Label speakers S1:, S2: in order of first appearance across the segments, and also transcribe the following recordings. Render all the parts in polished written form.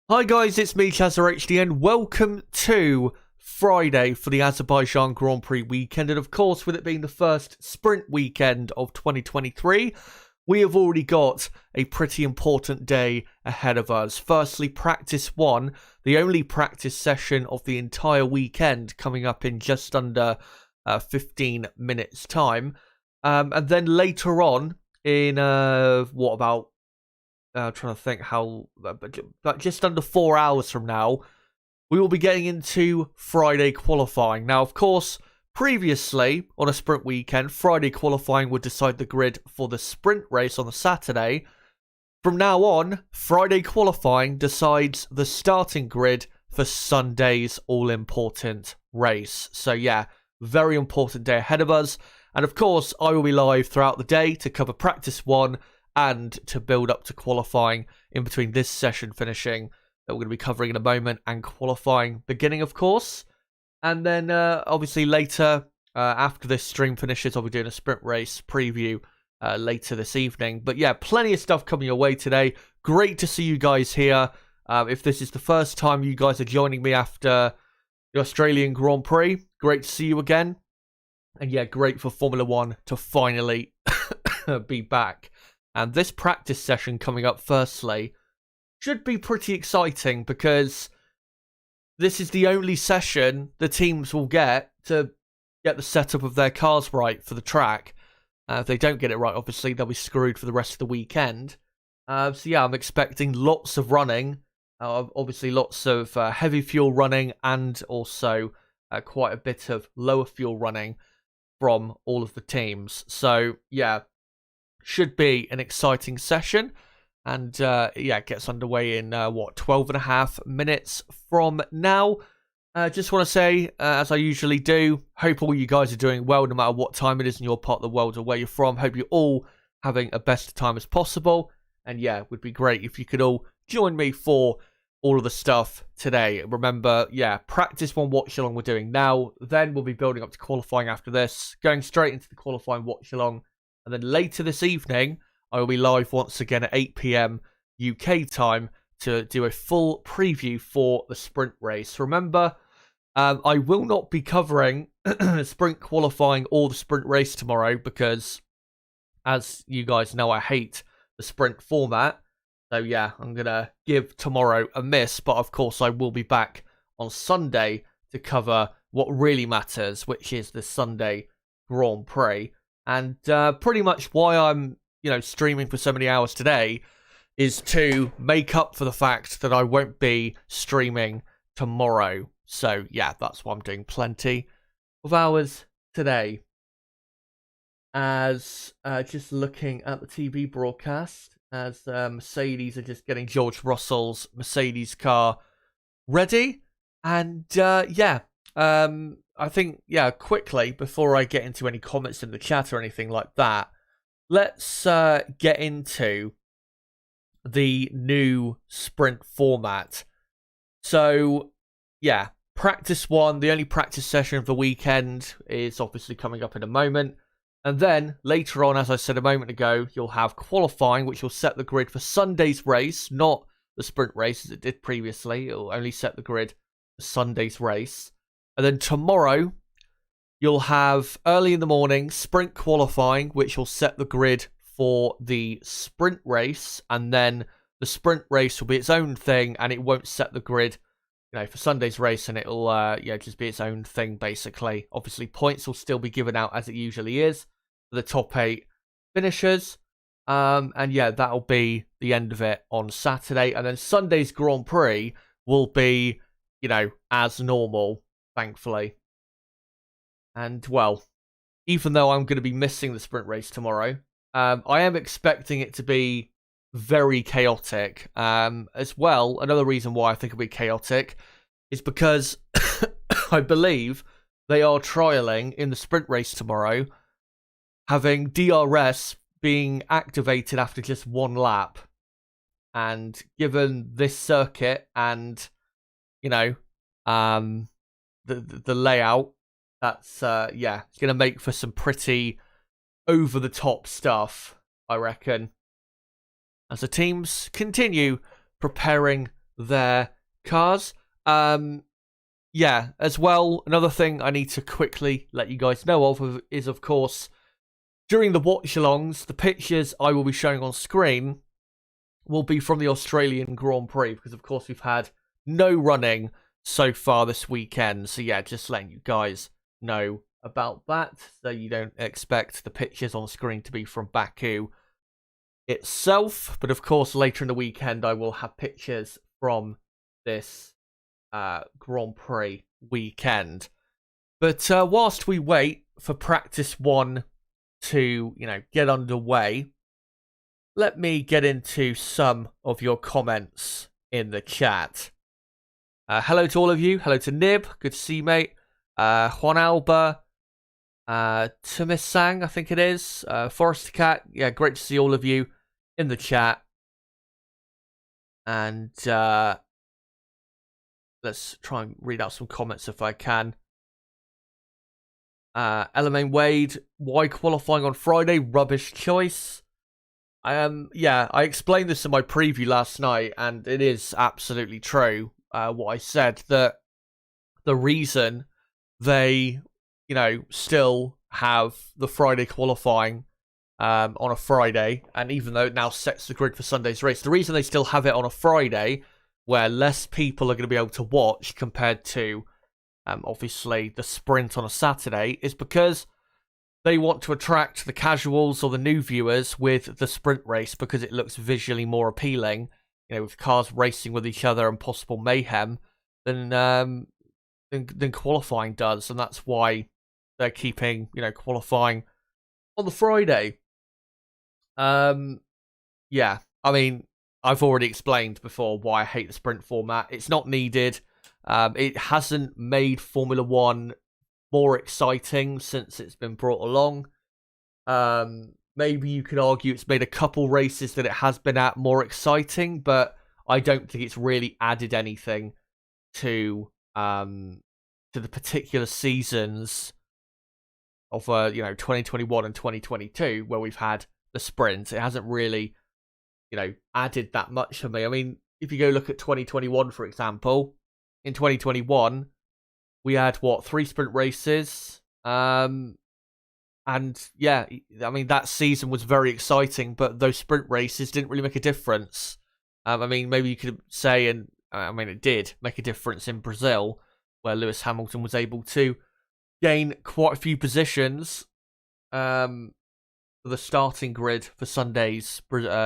S1: Hi guys, it's me, ChazzaHD, and welcome to Friday for the Azerbaijan Grand Prix weekend. And of course, with it being the first sprint weekend of 2023, we have already got a pretty important day ahead of us. Firstly, practice one, the only practice session of the entire weekend, coming up in just under 15 minutes time. And then later on in, trying to think how, but just under 4 hours from now, we will be getting into Friday qualifying. Now, of course, previously on a sprint weekend, Friday qualifying would decide the grid for the sprint race on the Saturday. From now on, Friday qualifying decides the starting grid for Sunday's all-important race. So yeah, very important day ahead of us. And of course, I will be live throughout the day to cover practice one and to build up to qualifying in between this session finishing that we're going to be covering in a moment and qualifying beginning, of course. And then obviously later, after this stream finishes, I'll be doing a sprint race preview later this evening. But yeah, plenty of stuff coming your way today. Great to see you guys here. If this is the first time you guys are joining me after the Australian Grand Prix, great to see you again. And yeah, great for Formula One to finally be back. And this practice session coming up firstly should be pretty exciting because this is the only session the teams will get to get the setup of their cars right for the track. If they don't get it right, obviously, they'll be screwed for the rest of the weekend. So yeah, I'm expecting lots of running. Obviously, lots of heavy fuel running and also quite a bit of lower fuel running from all of the teams. So yeah, should be an exciting session. And yeah, it gets underway in 12 and a half minutes from now. Just want to say, as I usually do, hope all you guys are doing well no matter what time it is in your part of the world or where you're from. Hope you're all having a best time as possible. And yeah, it would be great if you could all join me for all of the stuff today. Remember, yeah, practice one watch along we're doing now. Then we'll be building up to qualifying after this, going straight into the qualifying watch along. And then later this evening, I will be live once again at 8 PM UK time to do a full preview for the sprint race. Remember, I will not be covering sprint qualifying or the sprint race tomorrow because, as you guys know, I hate the sprint format. So yeah, I'm going to give tomorrow a miss. But of course, I will be back on Sunday to cover what really matters, which is the Sunday Grand Prix. And pretty much why I'm, streaming for so many hours today is to make up for the fact that I won't be streaming tomorrow. So yeah, that's why I'm doing plenty of hours today. As just looking at the TV broadcast, as Mercedes are just getting George Russell's Mercedes car ready. And yeah, I think, yeah, quickly, before I get into any comments in the chat or anything like that, let's get into the new sprint format. So, yeah, practice one, the only practice session of the weekend, is obviously coming up in a moment. And then, later on, as I said a moment ago, you'll have qualifying, which will set the grid for Sunday's race, not the sprint race as it did previously. It'll only set the grid for Sunday's race. And then tomorrow, you'll have early in the morning sprint qualifying, which will set the grid for the sprint race. And then the sprint race will be its own thing, and it won't set the grid, for Sunday's race, and it'll just be its own thing basically. Obviously, points will still be given out as it usually is for the top 8 finishers. And yeah, that'll be the end of it on Saturday. And then Sunday's Grand Prix will be, as normal, thankfully. And, well, even though I'm going to be missing the sprint race tomorrow, I am expecting it to be very chaotic. As well, another reason why I think it'll be chaotic is because I believe they are trialling in the sprint race tomorrow, having DRS being activated after just one lap. And given this circuit and, the layout, that's it's going to make for some pretty over the top stuff, I reckon, as the teams continue preparing their cars. Yeah, as well, another thing I need to quickly let you guys know of is, of course, during the watch-alongs, the pictures I will be showing on screen will be from the Australian Grand Prix, because, of course, we've had no running so far this weekend. So, yeah, just letting you guys know about that, so you don't expect the pictures on screen to be from Baku itself. But, of course, later in the weekend, I will have pictures from this Grand Prix weekend. But whilst we wait for practice one to, get underway, let me get into some of your comments in the chat. Hello to all of you. Hello to Nib. Good to see you, mate. Juan Alba. Tumisang, I think it is. Forester Cat. Yeah, great to see all of you in the chat. And let's try and read out some comments if I can. Elamaine Wade, why qualifying on Friday? Rubbish choice. Yeah, I explained this in my preview last night, and it is absolutely true. What I said, that the reason they, still have the Friday qualifying on a Friday, and even though it now sets the grid for Sunday's race, the reason they still have it on a Friday where less people are going to be able to watch compared to obviously the sprint on a Saturday is because they want to attract the casuals or the new viewers with the sprint race, because it looks visually more appealing, with cars racing with each other and possible mayhem than qualifying does. And that's why they're keeping, qualifying on the Friday. Yeah, I mean, I've already explained before why I hate the sprint format. It's not needed. It hasn't made Formula One more exciting since it's been brought along. Maybe you could argue it's made a couple races that it has been at more exciting, but I don't think it's really added anything to the particular seasons of 2021 and 2022 where we've had the sprint. It hasn't really added that much for me. I mean, if you go look at 2021, for example, in 2021 we had 3 sprint races, and yeah, I mean, that season was very exciting, but those sprint races didn't really make a difference. I mean, maybe you could say, and I mean, it did make a difference in Brazil, where Lewis Hamilton was able to gain quite a few positions for the starting grid for Sunday's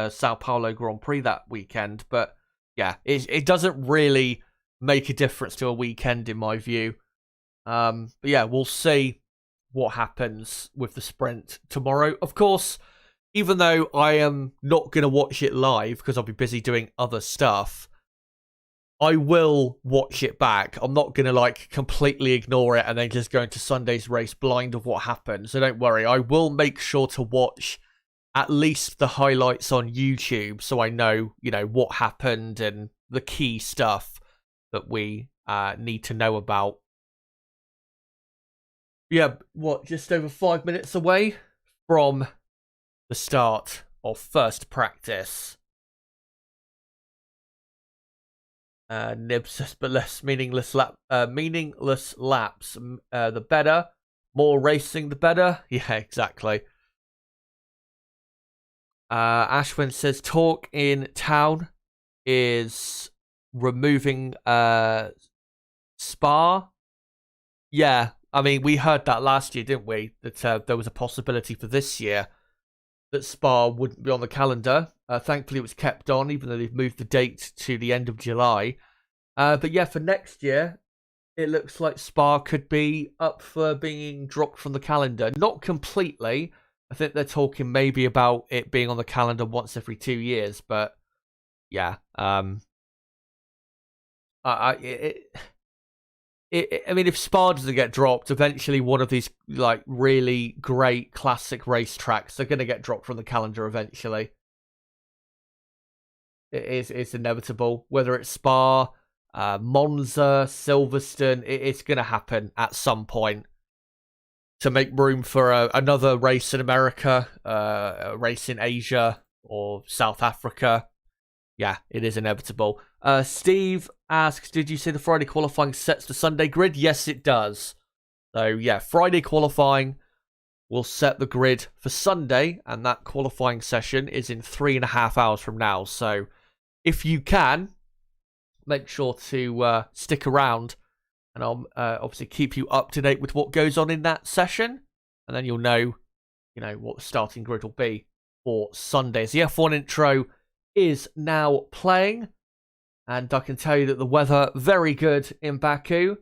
S1: Sao Paulo Grand Prix that weekend. But yeah, it doesn't really make a difference to a weekend in my view. But yeah, we'll see what happens with the sprint tomorrow. Of course, even though I am not going to watch it live because I'll be busy doing other stuff, I will watch it back. I'm not going to completely ignore it and then just go into Sunday's race blind of what happened. So don't worry, I will make sure to watch at least the highlights on YouTube so I know, what happened and the key stuff that we need to know about. Yeah, just over 5 minutes away from the start of first practice. Nib says, but less meaningless laps, the better. More racing, the better. Yeah, exactly. Ashwin says, talk in town is removing Spa. Yeah, I mean, we heard that last year, didn't we? That there was a possibility for this year that Spa wouldn't be on the calendar. Thankfully, it was kept on, even though they've moved the date to the end of July. But yeah, for next year, it looks like Spa could be up for being dropped from the calendar. Not completely. I think they're talking maybe about it being on the calendar once every 2 years. But yeah, I mean, if Spa doesn't get dropped, eventually one of these really great classic racetracks are going to get dropped from the calendar eventually. It's inevitable. Whether it's Spa, Monza, Silverstone, it's going to happen at some point to make room for another race in America, a race in Asia or South Africa. yeah, it is inevitable. Steve asks, did you see the Friday qualifying sets the Sunday grid? Yes, it does. So, yeah, Friday qualifying will set the grid for Sunday, and that qualifying session is in 3.5 hours from now. So, if you can, make sure to stick around, and I'll obviously keep you up to date with what goes on in that session, and then you'll know, what the starting grid will be for Sundays. The F1 intro is now playing, and I can tell you that the weather very good in Baku.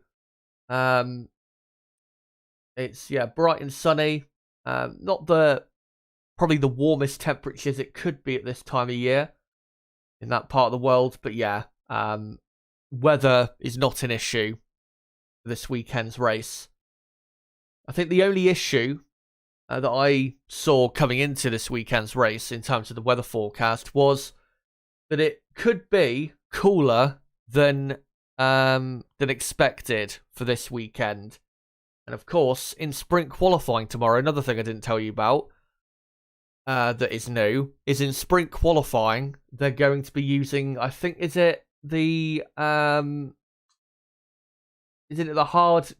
S1: It's bright and sunny. Not probably the warmest temperatures it could be at this time of year in that part of the world, but weather is not an issue for this weekend's race. I think the only issue that I saw coming into this weekend's race in terms of the weather forecast was that it could be cooler than expected for this weekend. And of course, in sprint qualifying tomorrow, another thing I didn't tell you about that is new is in sprint qualifying they're going to be using, I think, is it the hard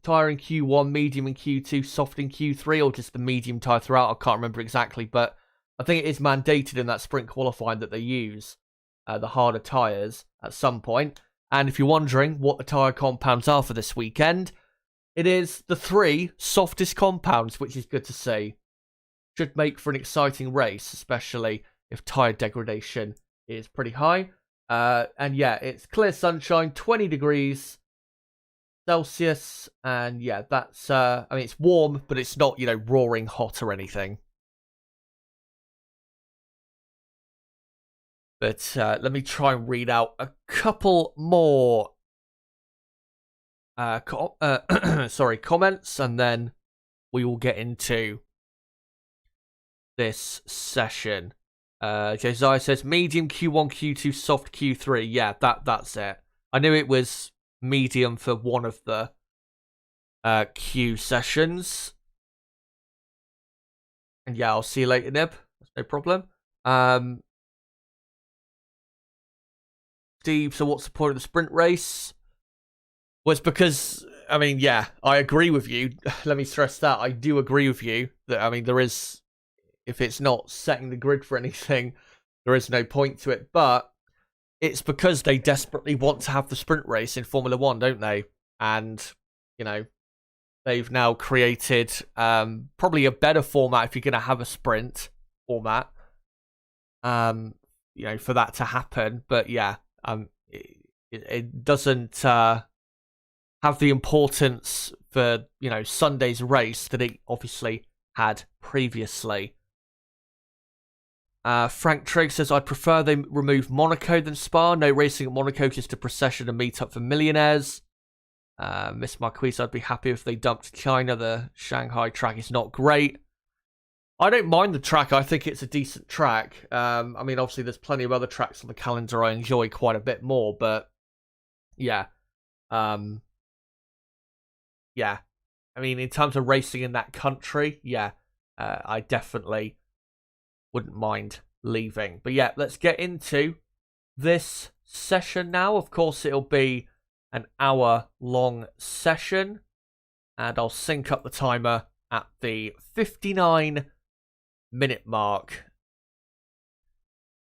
S1: tyre in Q1, medium in Q2, soft in Q3, or just the medium tyre throughout? I can't remember exactly, but I think it is mandated in that sprint qualifying that they use the harder tyres at some point. And if you're wondering what the tyre compounds are for this weekend, it is the 3 softest compounds, which is good to see. Should make for an exciting race, especially if tyre degradation is pretty high. And it's clear sunshine, 20 degrees Celsius, and that's it's warm, but it's not roaring hot or anything. But let me try and read out a couple more comments, and then we will get into this session. Josiah says medium Q1, Q2, soft Q3. Yeah, that's it. I knew it was medium for one of the Q sessions. And I'll see you later, Nib. That's no problem. Steve, so what's the point of the sprint race? Well, it's because, I agree with you. Let me stress that. I do agree with you that, there is, if it's not setting the grid for anything, there is no point to it. But it's because they desperately want to have the sprint race in Formula 1, don't they? And, they've now created probably a better format if you're going to have a sprint format, for that to happen. But it doesn't have the importance for, Sunday's race that it obviously had previously. Frank Trigg says, I prefer they remove Monaco than Spa. No racing at Monaco, just a procession and meet up for millionaires. Miss Marquise, I'd be happy if they dumped China. The Shanghai track is not great. I don't mind the track. I think it's a decent track. Obviously there's plenty of other tracks on the calendar I enjoy quite a bit more, but in terms of racing in that country, I definitely wouldn't mind leaving. But let's get into this session now. Of course, it'll be an hour-long session, and I'll sync up the timer at the 59-minute mark.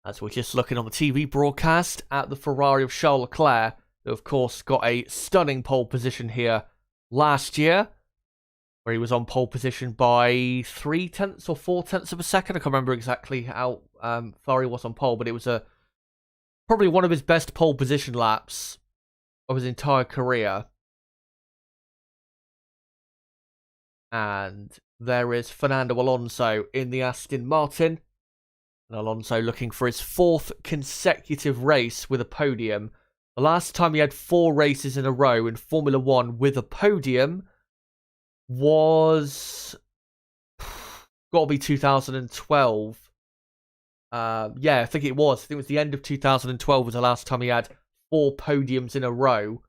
S1: As we're just looking on the TV broadcast at the Ferrari of Charles Leclerc, who of course got a stunning pole position here last year, where he was on pole position by 0.3 or 0.4 of a second. I can't remember exactly how far he was on pole, but it was probably one of his best pole position laps of his entire career. And there is Fernando Alonso in the Aston Martin. And Alonso looking for his 4th consecutive race with a podium. The last time he had 4 races in a row in Formula 1 with a podium was got to be 2012. I think it was. I think it was the end of 2012 was the last time he had 4 podiums in a row.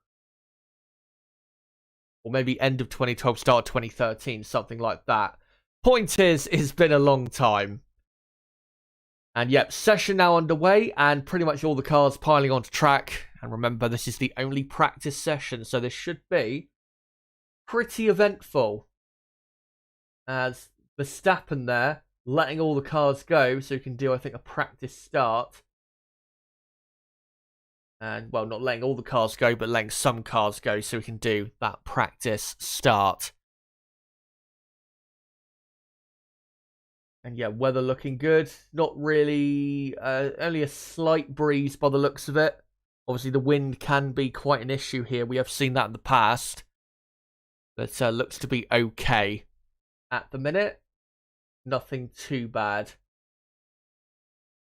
S1: Or maybe end of 2012, start of 2013, something like that. Point is, it's been a long time. And yep, session now underway, and pretty much all the cars piling onto track. And remember, this is the only practice session, so this should be pretty eventful. As Verstappen there, letting all the cars go, so he can do, I think, a practice start. And, well, not letting all the cars go, but letting some cars go, so we can do that practice start. And yeah, weather looking good. Not really, only a slight breeze by the looks of it. Obviously, the wind can be quite an issue here. We have seen that in the past. But looks to be okay at the minute. Nothing too bad.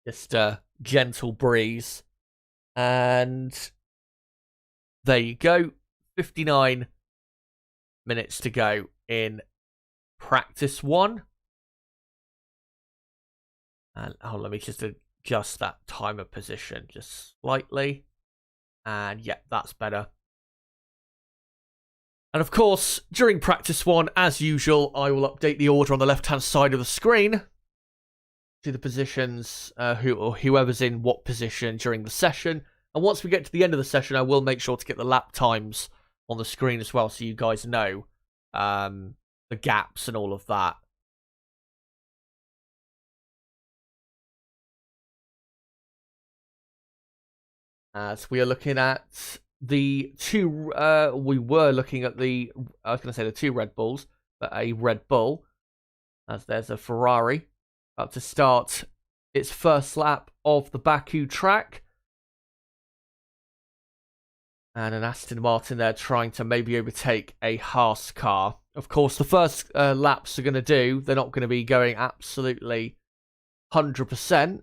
S1: Just a gentle breeze. And there you go. 59 minutes to go in practice 1. And let me just adjust that timer position just slightly. And yeah, that's better. And of course, during practice 1, as usual, I will update the order on the left-hand side of the screen to the positions, whoever's in what position during the session. And once we get to the end of the session, I will make sure to get the lap times on the screen as well, so you guys know the gaps and all of that. As we are looking at the two, we were looking at the, I was going to say the 2 Red Bulls, but a Red Bull, as there's a Ferrari about to start its first lap of the Baku track. And an Aston Martin there trying to maybe overtake a Haas car. Of course, the first laps are going to do, they're not going to be going absolutely 100%.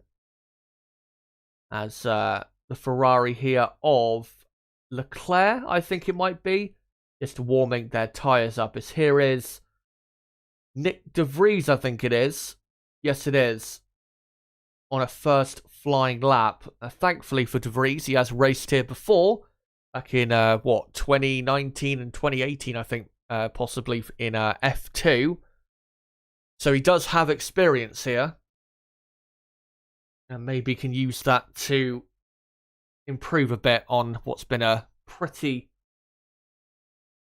S1: As the Ferrari here of Leclerc, I think it might be, just warming their tyres up. As here is Nick De Vries, I think it is. Yes, it is. On a first flying lap. Thankfully for De Vries, he has raced here before. Back in, 2019 and 2018, I think, possibly in F2. So he does have experience here. And maybe can use that to improve a bit on what's been a pretty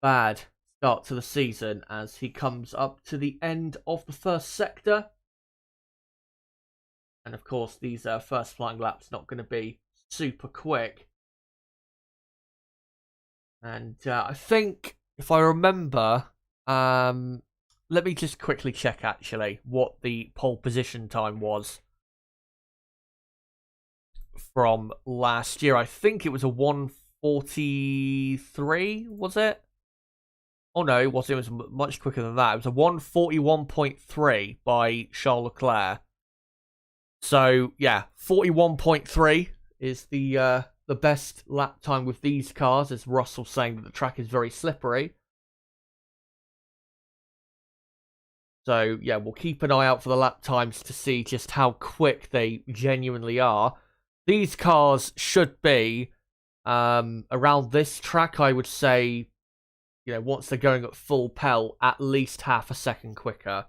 S1: bad start to the season as he comes up to the end of the first sector. And of course, these first flying laps not going to be super quick. And I think, if I remember, let me just quickly check actually what the pole position time was from last year. I think it was a 1:43, was it? Oh no, it wasn't. It was much quicker than that. It was a 1:41.3 by Charles Leclerc. So yeah, 41.3 is the best lap time with these cars, as Russell saying that the track is very slippery. So yeah, we'll keep an eye out for the lap times to see just how quick they genuinely are. These cars should be around this track, I would say, you know, once they're going at full pelt, at least half a second quicker.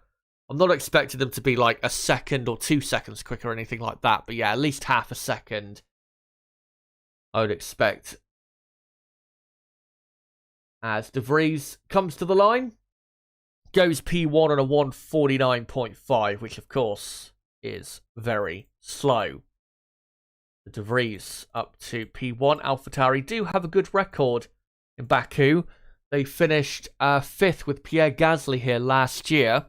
S1: I'm not expecting them to be like a second or 2 seconds quicker or anything like that, but yeah, at least half a second, I would expect. As De Vries comes to the line, goes P1 on a 1:49.5, which of course is very slow. De Vries up to P1. AlphaTauri do have a good record in Baku. They finished 5th with Pierre Gasly here last year.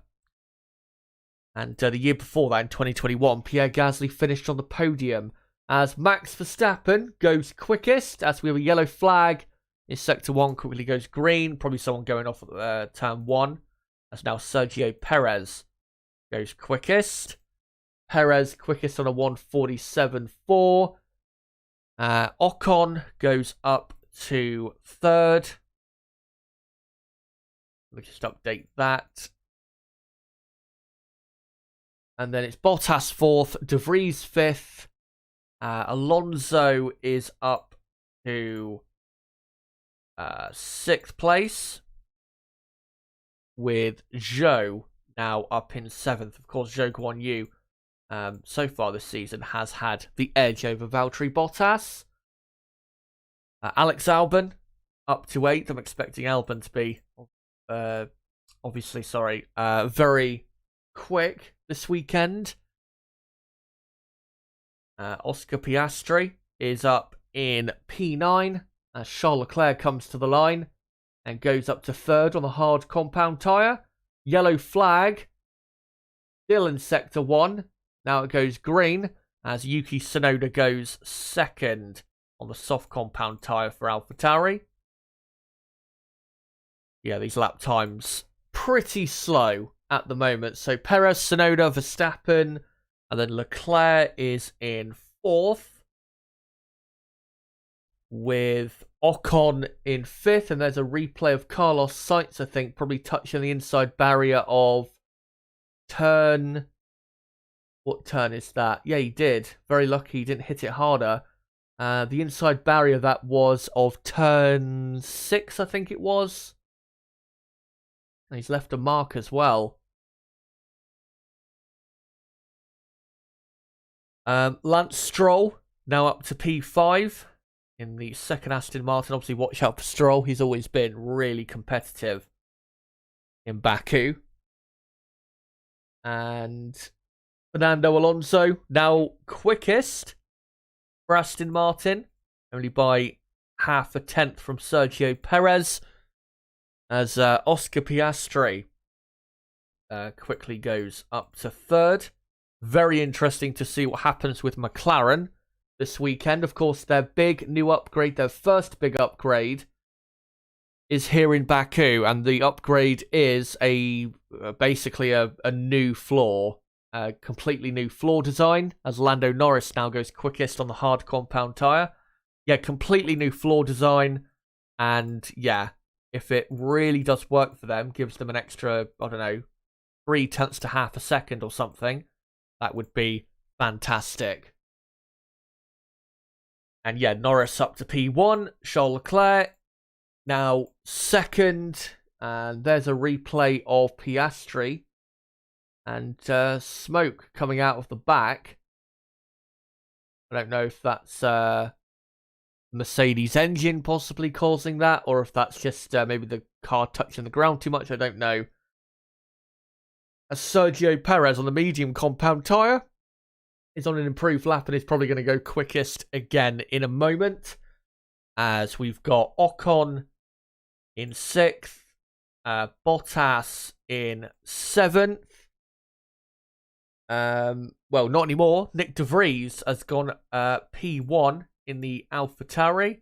S1: And the year before that, in 2021, Pierre Gasly finished on the podium. As Max Verstappen goes quickest, as we have a yellow flag in Sector 1, quickly goes green. Probably someone going off at Turn 1. That's now Sergio Perez goes quickest. Perez quickest on a 1:47.4. Ocon goes up to 3rd. Let me just update that. And then it's Bottas 4th, De Vries 5th. Alonso is up to 6th place, with Zhou now up in 7th. Of course, Zhou Guanyu so far this season has had the edge over Valtteri Bottas. Alex Albon up to 8th. I'm expecting Albon to be very quick this weekend. Oscar Piastri is up in P9 as Charles Leclerc comes to the line and goes up to 3rd on the hard compound tyre. Yellow flag, still in sector 1. Now it goes green as Yuki Tsunoda goes 2nd on the soft compound tyre for AlphaTauri. Yeah, these lap times pretty slow at the moment. So Perez, Tsunoda, Verstappen, and then Leclerc is in 4th. With Ocon in 5th, and there's a replay of Carlos Sainz, I think, probably touching the inside barrier of turn... What turn is that? Yeah, he did. Very lucky he didn't hit it harder. The inside barrier, that was of turn 6, I think it was. And he's left a mark as well. Lance Stroll, now up to P5. In the second Aston Martin. Obviously, watch out for Stroll. He's always been really competitive in Baku. And Fernando Alonso, now quickest for Aston Martin. Only by half a tenth from Sergio Perez. As Oscar Piastri quickly goes up to 3rd. Very interesting to see what happens with McLaren this weekend. Of course, their big new upgrade, their first big upgrade, is here in Baku, and the upgrade is basically a new floor, a completely new floor design, as Lando Norris now goes quickest on the hard compound tyre. Yeah, completely new floor design, and yeah, if it really does work for them, gives them an extra, 0.3 to half a second or something, that would be fantastic. And yeah, Norris up to P1. Charles Leclerc now 2nd. And there's a replay of Piastri. And smoke coming out of the back. I don't know if that's Mercedes engine possibly causing that. Or if that's just maybe the car touching the ground too much. I don't know. As Sergio Perez on the medium compound tyre is on an improved lap and is probably going to go quickest again in a moment. As we've got Ocon in 6th, Bottas in 7th. Well, not anymore. Nick De Vries has gone P1 in the AlphaTauri.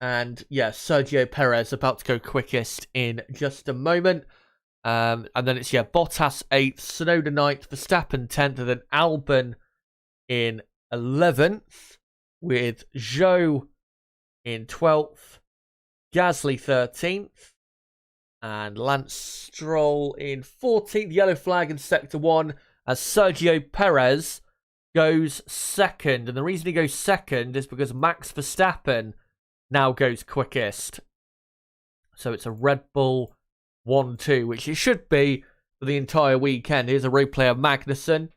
S1: And yeah, Sergio Perez about to go quickest in just a moment. And then it's, Bottas 8th, Tsunoda 9th, Verstappen 10th, and then Albon in 11th, with Zhou in 12th, Gasly 13th, and Lance Stroll in 14th. Yellow flag in Sector 1 as Sergio Perez goes 2nd. And the reason he goes 2nd is because Max Verstappen now goes quickest. So it's a Red Bull 1-2, which it should be for the entire weekend. Here's a replay of Magnussen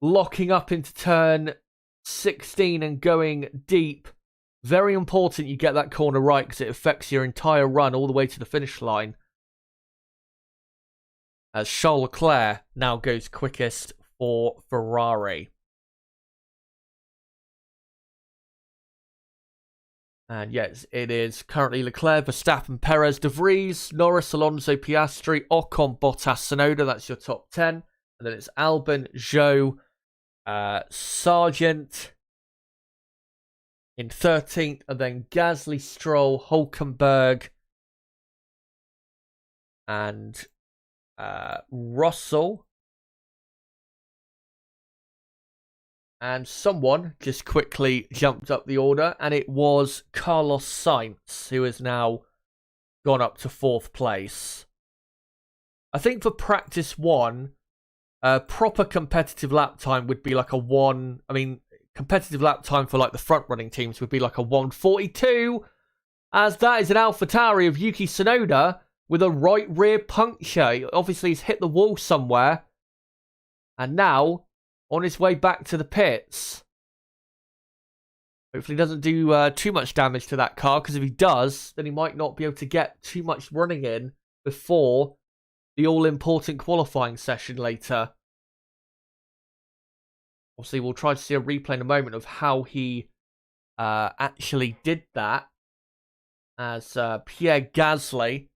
S1: locking up into turn 16 and going deep. Very important you get that corner right because it affects your entire run all the way to the finish line. As Charles Leclerc now goes quickest for Ferrari. And yes, it is currently Leclerc, Verstappen, Perez, De Vries, Norris, Alonso, Piastri, Ocon, Bottas, Tsunoda. That's your top 10. And then it's Albon, Zhou, Sargent in 13th. And then Gasly, Stroll, Hülkenberg, and Russell. And someone just quickly jumped up the order, and it was Carlos Sainz, who has now gone up to 4th place. I think for practice 1, proper competitive lap time would be like a 1... I mean, competitive lap time for like the front-running teams would be like a 1:42, as that is an AlphaTauri of Yuki Tsunoda with a right rear puncture. Obviously, he's hit the wall somewhere. And now, on his way back to the pits. Hopefully he doesn't do too much damage to that car, because if he does, then he might not be able to get too much running in before the all-important qualifying session later. Obviously, we'll try to see a replay in a moment of how he actually did that, as Pierre Gasly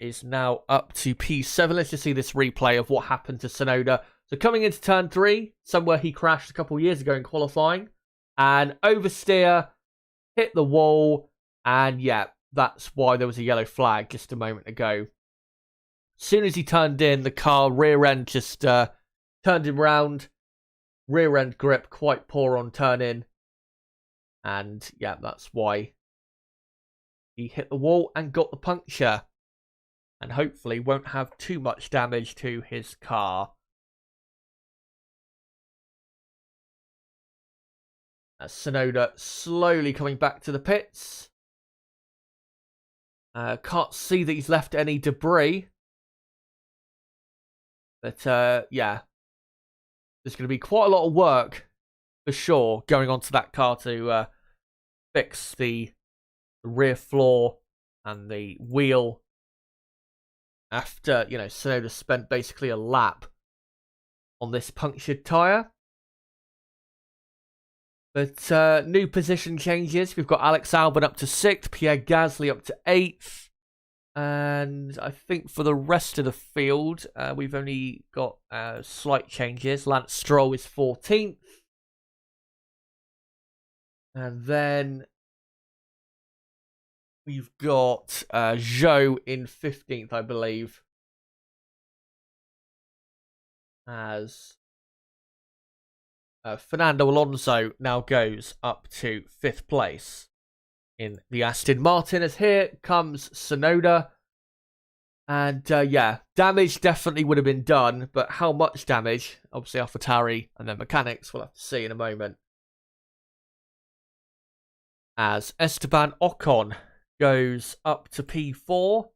S1: is now up to P7. Let's just see this replay of what happened to Tsunoda. So coming into turn 3, somewhere he crashed a couple of years ago in qualifying, and oversteer, hit the wall, and yeah, that's why there was a yellow flag just a moment ago. As soon as he turned in, the car rear end just turned him round. Rear end grip quite poor on turn in. And yeah, that's why he hit the wall and got the puncture. And hopefully won't have too much damage to his car. As Tsunoda slowly coming back to the pits. Can't see that he's left any debris. But yeah, there's going to be quite a lot of work for sure going onto that car to fix the rear floor and the wheel after, you know, Tsunoda spent basically a lap on this punctured tyre. But new position changes. We've got Alex Albon up to 6th, Pierre Gasly up to 8th. And I think for the rest of the field, we've only got slight changes. Lance Stroll is 14th. And then we've got Zhou in 15th, I believe. As Fernando Alonso now goes up to 5th place in the Aston Martin, as here comes Tsunoda. And yeah, damage definitely would have been done, but how much damage? Obviously AlphaTauri and then mechanics, we'll have to see in a moment. As Esteban Ocon goes up to P4.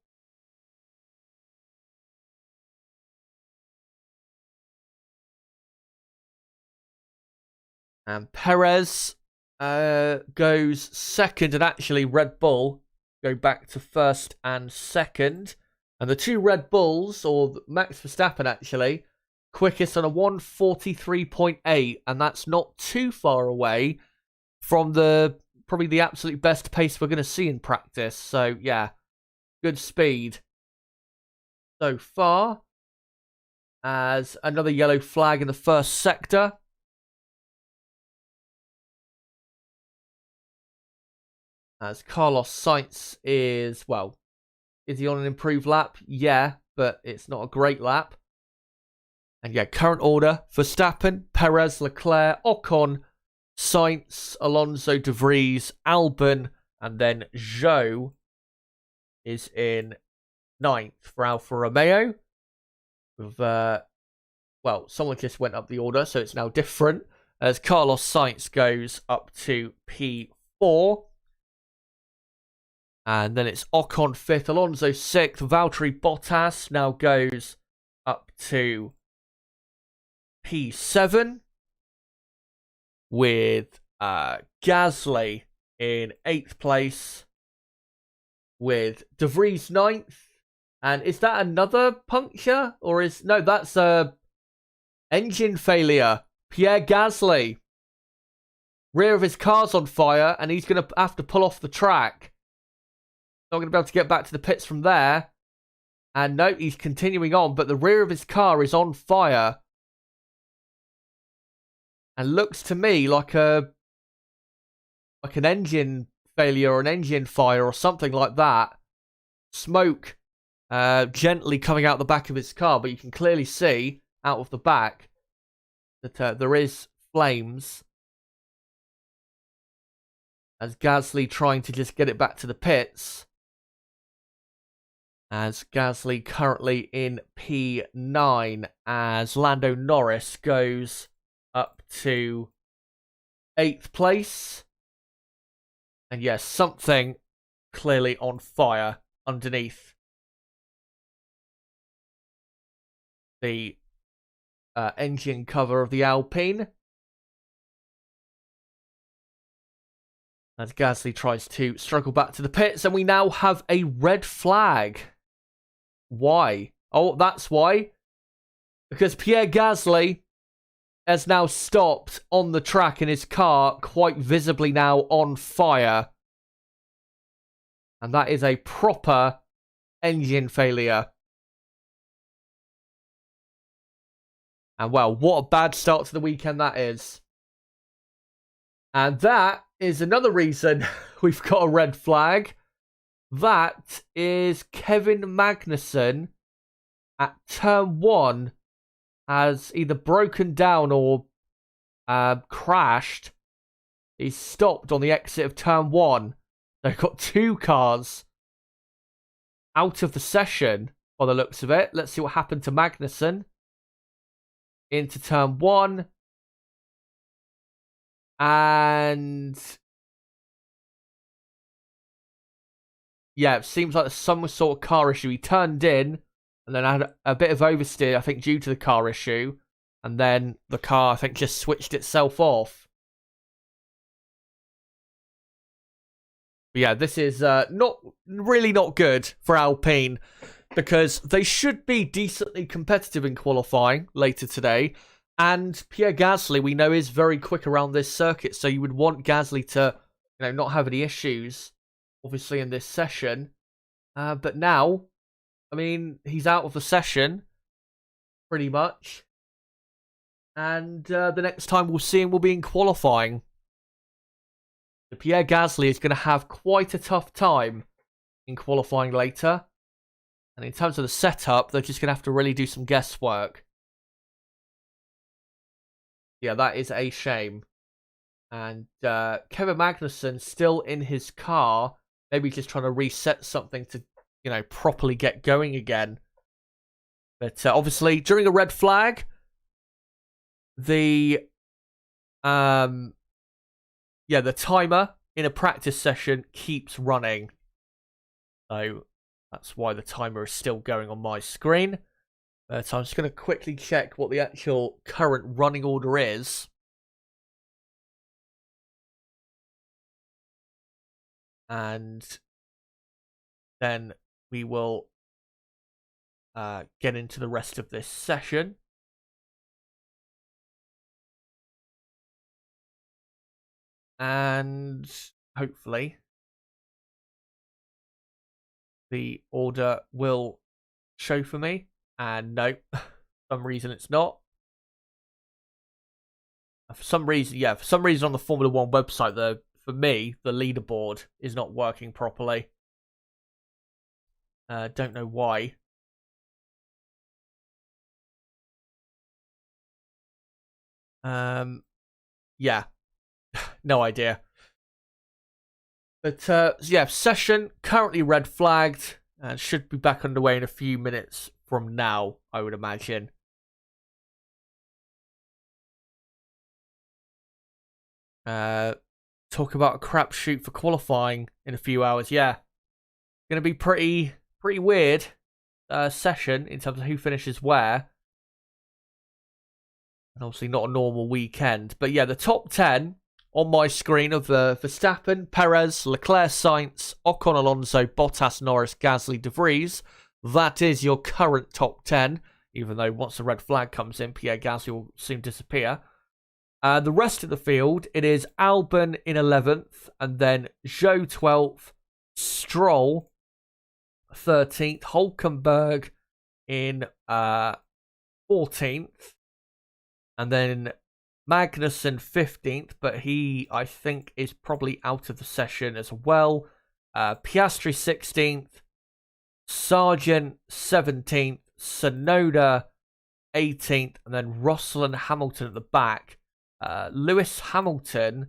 S1: And Perez goes 2nd, and actually Red Bull go back to 1st and 2nd. And the two Red Bulls, or Max Verstappen actually, quickest on a 1:43.8, and that's not too far away from probably the absolute best pace we're going to see in practice. So yeah, good speed so far. As another yellow flag in the first sector. As Carlos Sainz is, well, is he on an improved lap? Yeah, but it's not a great lap. And yeah, current order: Verstappen, Perez, Leclerc, Ocon, Sainz, Alonso, De Vries, Albon, and then Zhou is in 9th for Alfa Romeo. With, well, someone just went up the order, so it's now different. As Carlos Sainz goes up to P4. And then it's Ocon 5th, Alonso 6th. Valtteri Bottas now goes up to P7. With Gasly in 8th place. With De Vries 9th. And is that another puncture? Or is... No, that's a engine failure. Pierre Gasly. Rear of his car's on fire, and he's going to have to pull off the track. Not going to be able to get back to the pits from there. And no, he's continuing on, but the rear of his car is on fire. And looks to me like an engine failure or an engine fire or something like that. Smoke gently coming out the back of his car, but you can clearly see out of the back that there is flames. As Gasly trying to just get it back to the pits. As Gasly currently in P9, as Lando Norris goes up to 8th place. And yes, something clearly on fire underneath the engine cover of the Alpine. As Gasly tries to struggle back to the pits, and we now have a red flag. Why? Oh, that's why. Because Pierre Gasly has now stopped on the track in his car, quite visibly now on fire. And that is a proper engine failure. And well, what a bad start to the weekend that is. And that is another reason we've got a red flag. That is Kevin Magnussen at turn 1 has either broken down or crashed. He's stopped on the exit of turn 1. They've got 2 cars out of the session by the looks of it. Let's see what happened to Magnussen. Into turn 1. And yeah, it seems like there's some sort of car issue. He turned in and then had a bit of oversteer, I think, due to the car issue. And then the car, I think, just switched itself off. But yeah, this is not good for Alpine, because they should be decently competitive in qualifying later today. And Pierre Gasly, we know, is very quick around this circuit, so you would want Gasly to, not have any issues, obviously, in this session. But now, I mean, he's out of the session, pretty much. And the next time we'll see him will be in qualifying. So Pierre Gasly is going to have quite a tough time in qualifying later. And in terms of the setup, they're just going to have to really do some guesswork. Yeah, that is a shame. And Kevin Magnussen still in his car, maybe just trying to reset something to, properly get going again. But obviously, during a red flag, the timer in a practice session keeps running. So that's why the timer is still going on my screen. So I'm just going to quickly check what the actual current running order is. And then we will get into the rest of this session. And hopefully the order will show for me. And no, for some reason it's not. For some reason on the Formula 1 website, for me, the leaderboard is not working properly. Don't know why. Yeah, no idea. But yeah, session currently red flagged and should be back underway in a few minutes from now, I would imagine. Talk about a crapshoot for qualifying in a few hours. Yeah, going to be pretty weird session in terms of who finishes where. And obviously not a normal weekend. But yeah, the top 10 on my screen of Verstappen, Perez, Leclerc, Sainz, Ocon, Alonso, Bottas, Norris, Gasly, De Vries. That is your current top 10. Even though once the red flag comes in, Pierre Gasly will soon disappear. The rest of the field, it is Albon in 11th, and then Zhou 12th, Stroll 13th, Hülkenberg in 14th, and then Magnussen 15th, but he, I think, is probably out of the session as well. Piastri 16th, Sargent 17th, Tsunoda 18th, and then Russell and Hamilton at the back. Lewis Hamilton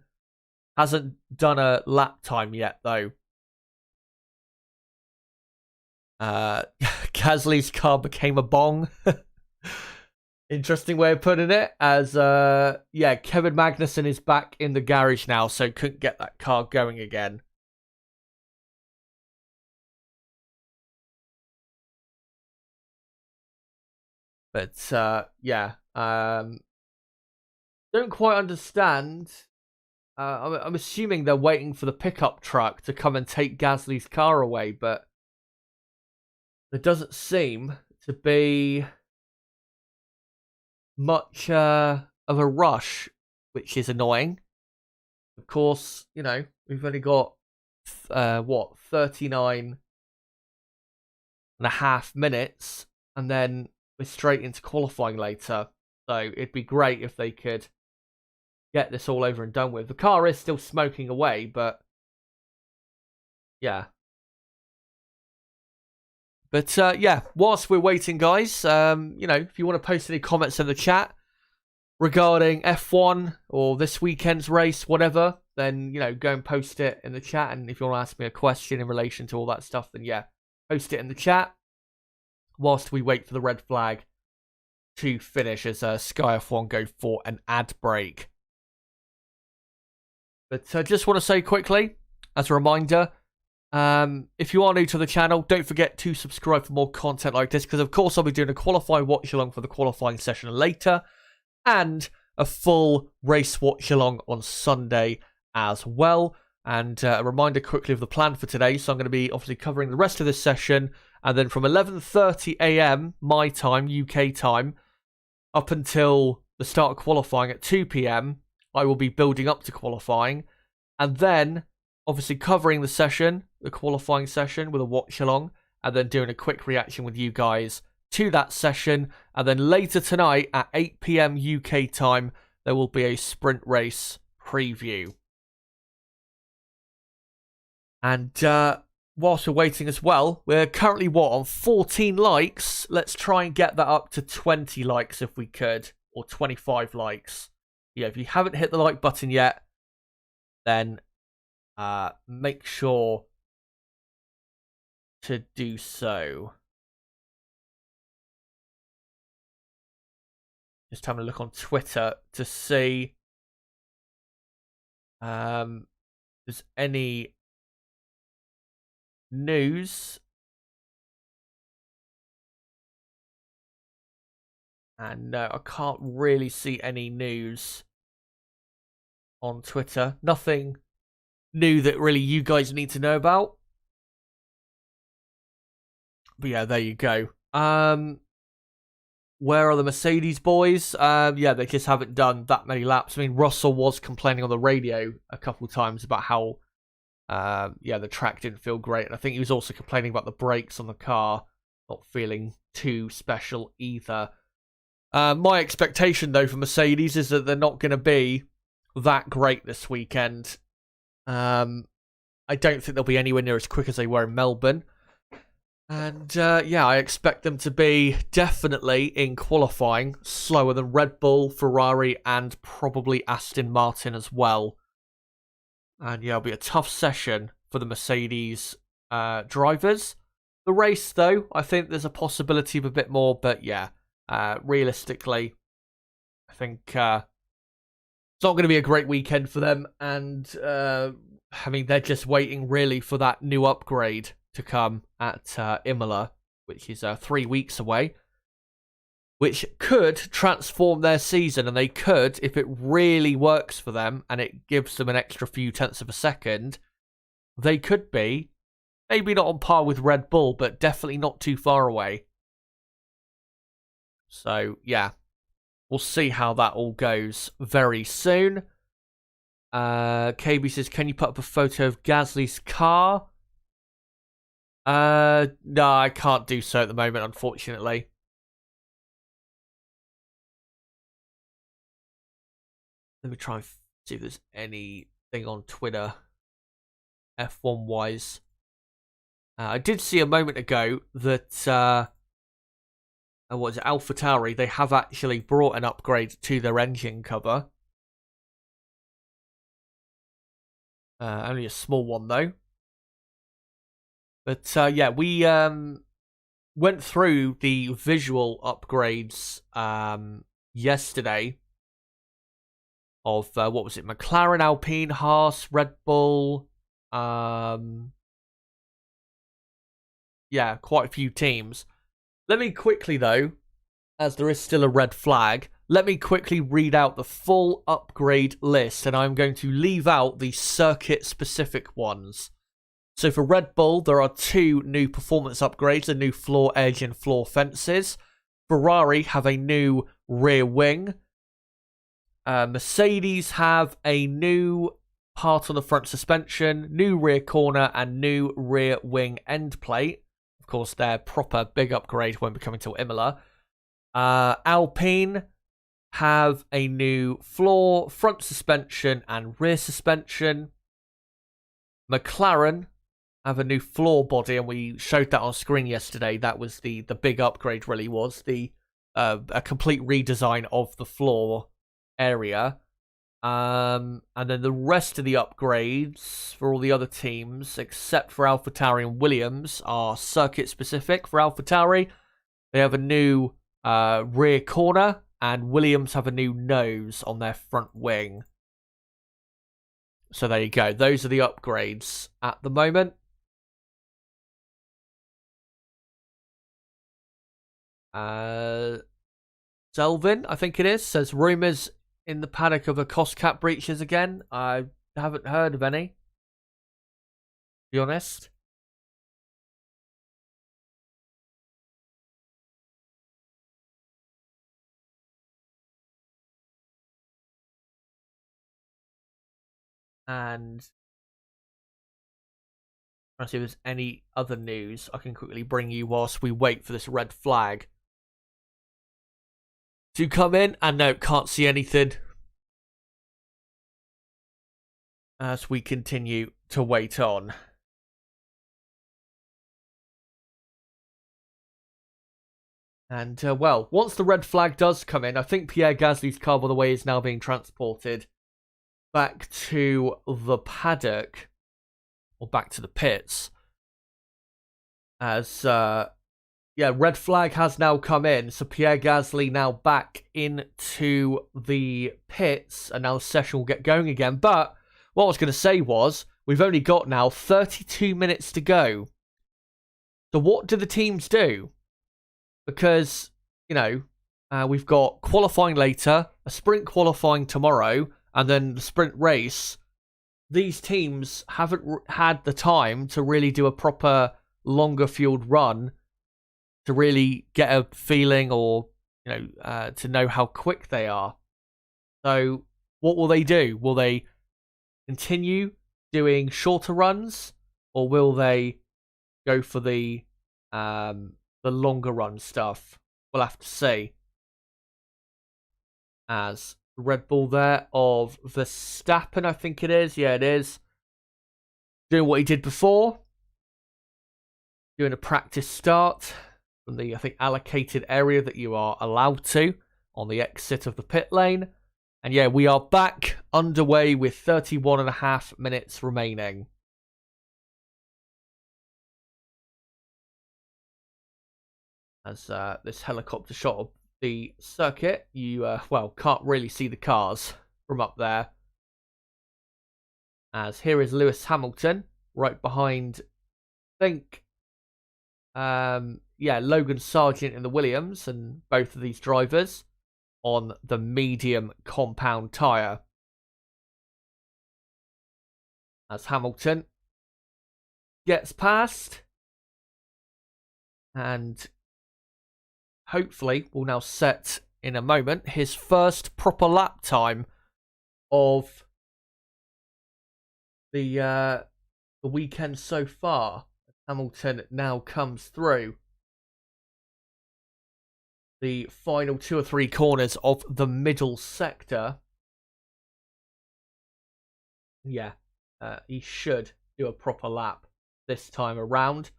S1: hasn't done a lap time yet, though. Gasly's car became a bong. Interesting way of putting it. As yeah, Kevin Magnussen is back in the garage now, so couldn't get that car going again. But yeah, don't quite understand. I'm assuming they're waiting for the pickup truck to come and take Gasly's car away, but there doesn't seem to be much of a rush, which is annoying. Of course, you know, we've only got 39 and a half minutes, and then we're straight into qualifying later. So it'd be great if they could get this all over and done with. The car is still smoking away, but yeah. But yeah, whilst we're waiting, guys, you know, if you want to post any comments in the chat regarding F1 or this weekend's race, whatever, then, you know, go and post it in the chat. And if you want to ask me a question in relation to all that stuff, then yeah, post it in the chat whilst we wait for the red flag to finish as Sky F1 go for an ad break. But I just want to say quickly, as a reminder, if you are new to the channel, don't forget to subscribe for more content like this, because of course I'll be doing a qualifying watch along for the qualifying session later, and a full race watch along on Sunday as well. And a reminder quickly of the plan for today. So I'm going to be obviously covering the rest of this session, and then from 11:30 a.m. my time, UK time, up until the start of qualifying at 2 p.m, I will be building up to qualifying, and then obviously covering the session, the qualifying session, with a watch along, and then doing a quick reaction with you guys to that session. And then later tonight at 8 p.m. UK time, there will be a sprint race preview. And whilst we're waiting as well, we're currently, on 14 likes. Let's try and get that up to 20 likes if we could, or 25 likes. Yeah, if you haven't hit the like button yet, then make sure to do so. Just having a look on Twitter to see if there's any news. And no, I can't really see any news on Twitter. Nothing new that really you guys need to know about. But yeah, there you go. Where are the Mercedes boys? Yeah, they just haven't done that many laps. I mean, Russell was complaining on the radio a couple of times about how yeah, the track didn't feel great. And I think he was also complaining about the brakes on the car not feeling too special either. My expectation, though, for Mercedes is that they're not going to be that great this weekend. I don't think they'll be anywhere near as quick as they were in Melbourne. And yeah, I expect them to be definitely in qualifying slower than Red Bull, Ferrari, and probably Aston Martin as well. And yeah, it'll be a tough session for the Mercedes drivers. The race, though, I think there's a possibility of a bit more, but yeah. Realistically, I think it's not going to be a great weekend for them, and I mean, they're just waiting really for that new upgrade to come at Imola, which is 3 weeks away, which could transform their season, and they could, if it really works for them and it gives them an extra few tenths of a second, they could be maybe not on par with Red Bull, but definitely not too far away. So, yeah, we'll see how that all goes very soon. KB says, can you put up a photo of Gasly's car? No, I can't do so at the moment, unfortunately. Let me try and see if there's anything on Twitter, F1-wise. I did see a moment ago that... what is it, AlphaTauri, they have actually brought an upgrade to their engine cover. Only a small one, though. But, yeah, we went through the visual upgrades yesterday of, what was it, McLaren, Alpine, Haas, Red Bull. Yeah, quite a few teams. Let me quickly, though, as there is still a red flag, let me quickly read out the full upgrade list, and I'm going to leave out the circuit-specific ones. So for Red Bull, there are 2 new performance upgrades, a new floor edge and floor fences. Ferrari have a new rear wing. Mercedes have a new part on the front suspension, new rear corner, and new rear wing end plate. Of course, their proper big upgrade won't be coming till Imola. Alpine have a new floor, front suspension, and rear suspension. McLaren have a new floor body, and we showed that on screen yesterday. That was the big upgrade, really, was a complete redesign of the floor area. And then the rest of the upgrades for all the other teams, except for AlphaTauri and Williams, are circuit specific. For AlphaTauri, they have a new rear corner, and Williams have a new nose on their front wing. So there you go. Those are the upgrades at the moment. Selvin, I think it is, says rumours in the paddock of a cost cap breaches again. I haven't heard of any, to be honest. And trying to see if there's any other news I can quickly bring you whilst we wait for this red flag to come in. And no, can't see anything as we continue to wait on. And well, once the red flag does come in, I think Pierre Gasly's car, by the way, is now being transported back to the paddock, or back to the pits, as red flag has now come in, so Pierre Gasly now back into the pits, and now the session will get going again. But what I was going to say was, we've only got now 32 minutes to go. So what do the teams do? Because, you know, we've got qualifying later, a sprint qualifying tomorrow, and then the sprint race. These teams haven't had the time to really do a proper longer fueled run to really get a feeling, or, you know, to know how quick they are. So what will they do? Will they continue doing shorter runs, or will they go for the longer run stuff? We'll have to see. As Red Bull there of Verstappen, I think it is. Yeah, it is. Doing what he did before. Doing a practice start from the, I think, allocated area that you are allowed to on the exit of the pit lane. And yeah, we are back underway with 31.5 minutes remaining. As this helicopter shot of the circuit, you, well, can't really see the cars from up there. As here is Lewis Hamilton, right behind, I think, Logan Sargent in the Williams, and both of these drivers on the medium compound tyre. As Hamilton gets past, and hopefully will now set in a moment his first proper lap time of the weekend so far. Hamilton now comes through the final 2 or 3 corners of the middle sector. Yeah, he should do a proper lap this time around,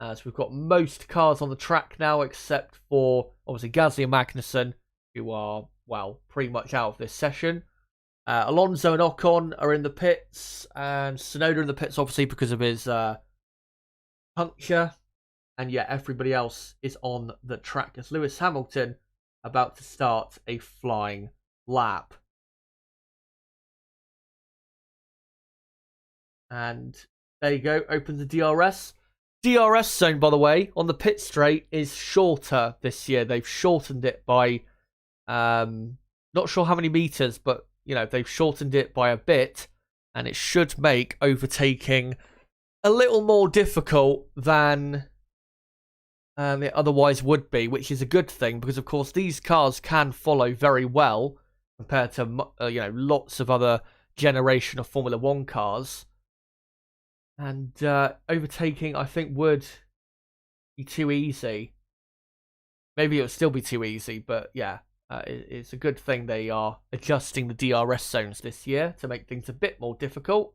S1: as we've got most cars on the track now, except for, obviously, Gasly and Magnussen, who are, well, pretty much out of this session. Alonso and Ocon are in the pits, and Tsunoda in the pits, obviously, because of his puncture. And yeah, everybody else is on the track, as Lewis Hamilton about to start a flying lap. And there you go, opens the DRS. DRS zone, by the way, on the pit straight is shorter this year. They've shortened it by, not sure how many meters, but, they've shortened it by a bit, and it should make overtaking a little more difficult than it otherwise would be, which is a good thing, because, of course, these cars can follow very well compared to, lots of other generation of Formula 1 cars. And overtaking, I think, would be too easy. Maybe it would still be too easy, but yeah, it's a good thing they are adjusting the DRS zones this year to make things a bit more difficult.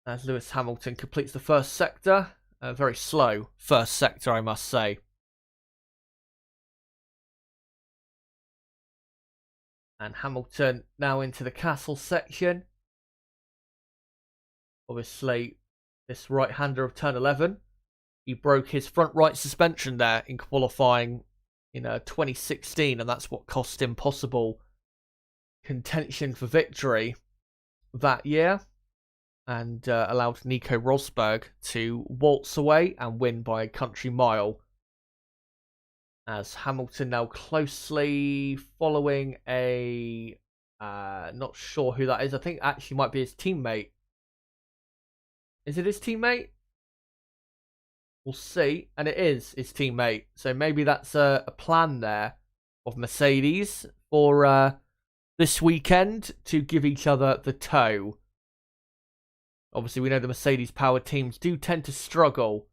S1: As Lewis Hamilton completes the first sector. A very slow first sector, I must say. And Hamilton now into the castle section. Obviously, this right-hander of turn 11, he broke his front right suspension there in qualifying in 2016, and that's what cost him possible contention for victory that year, and allowed Nico Rosberg to waltz away and win by a country mile. As Hamilton now closely following a, not sure who that is, I think actually might be his teammate. Is it his teammate? We'll see. And it is his teammate. So maybe that's a plan there of Mercedes for this weekend to give each other the tow. Obviously, we know the Mercedes-powered teams do tend to struggle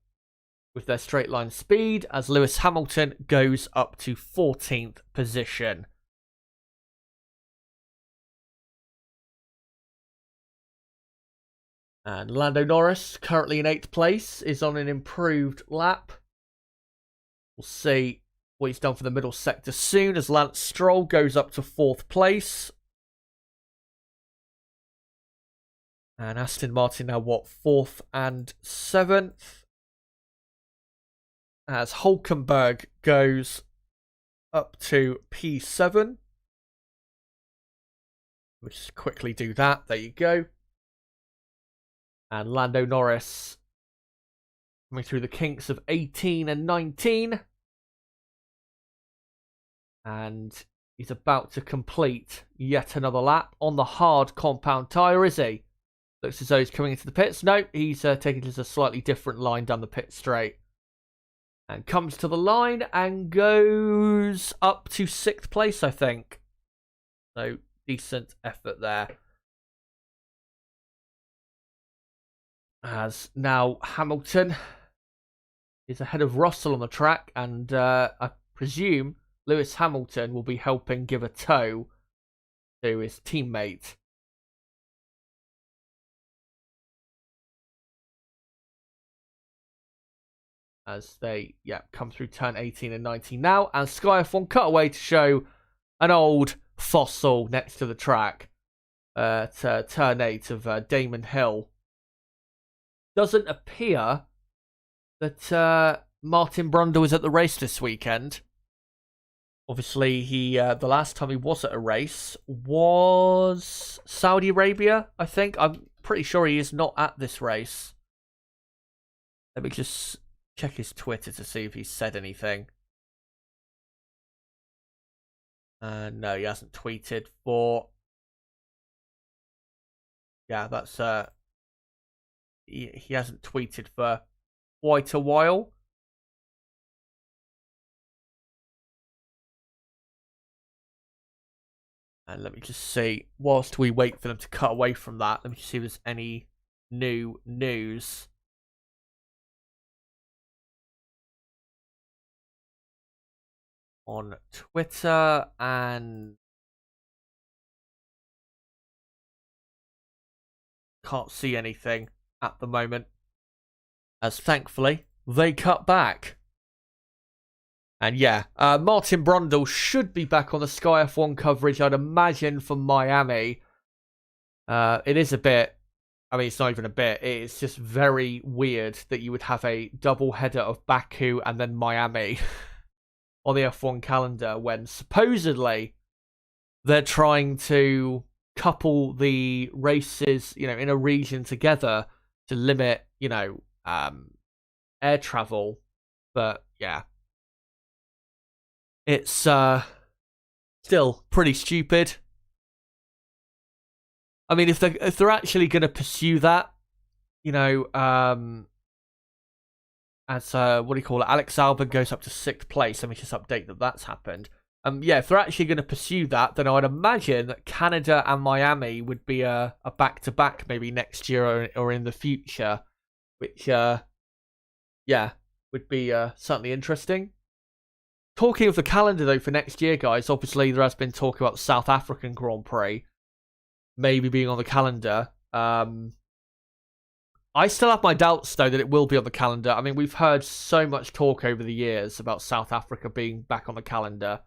S1: with their straight line speed, as Lewis Hamilton goes up to 14th position. And Lando Norris, currently in 8th place, is on an improved lap. We'll see what he's done for the middle sector soon, as Lance Stroll goes up to 4th place. And Aston Martin now, 4th and 7th. As Hulkenberg goes up to P7. We'll just quickly do that. There you go. And Lando Norris coming through the kinks of 18 and 19. And he's about to complete yet another lap on the hard compound tyre, is he? Looks as though he's coming into the pits. No, he's taking just a slightly different line down the pit straight. And comes to the line and goes up to 6th place, I think. So, decent effort there. As now Hamilton is ahead of Russell on the track, and I presume Lewis Hamilton will be helping give a tow to his teammate. As they, come through turn 18 and 19 now, and Sky F1 cut away to show an old fossil next to the track to turn 8 of Damon Hill. Doesn't appear that Martin Brundle is at the race this weekend. Obviously, he the last time he was at a race was Saudi Arabia, I think. I'm pretty sure he is not at this race. Let me just check his Twitter to see if he's said anything. No, he hasn't tweeted for... Yeah, that's... He hasn't tweeted for quite a while. And let me just see, whilst we wait for them to cut away from that, let me just see if there's any new news. On Twitter, and can't see anything at the moment, as thankfully they cut back. And Martin Brundle should be back on the Sky F1 coverage, I'd imagine, for Miami. It is a bit, I mean, it's not even a bit, it's just very weird that you would have a double header of Baku and then Miami on the F1 calendar, when supposedly they're trying to couple the races, in a region together to limit, air travel. But yeah, it's still pretty stupid. I mean, if they're actually going to pursue that, as what do you call it? Alex Albon goes up to 6th place. Let me just update that that's happened. Yeah, if they're actually going to pursue that, then I'd imagine that Canada and Miami would be a back-to-back maybe next year or in the future, which would be certainly interesting. Talking of the calendar though for next year, guys, obviously there has been talk about the South African Grand Prix maybe being on the calendar. I still have my doubts, though, that it will be on the calendar. I mean, we've heard so much talk over the years about South Africa being back on the calendar.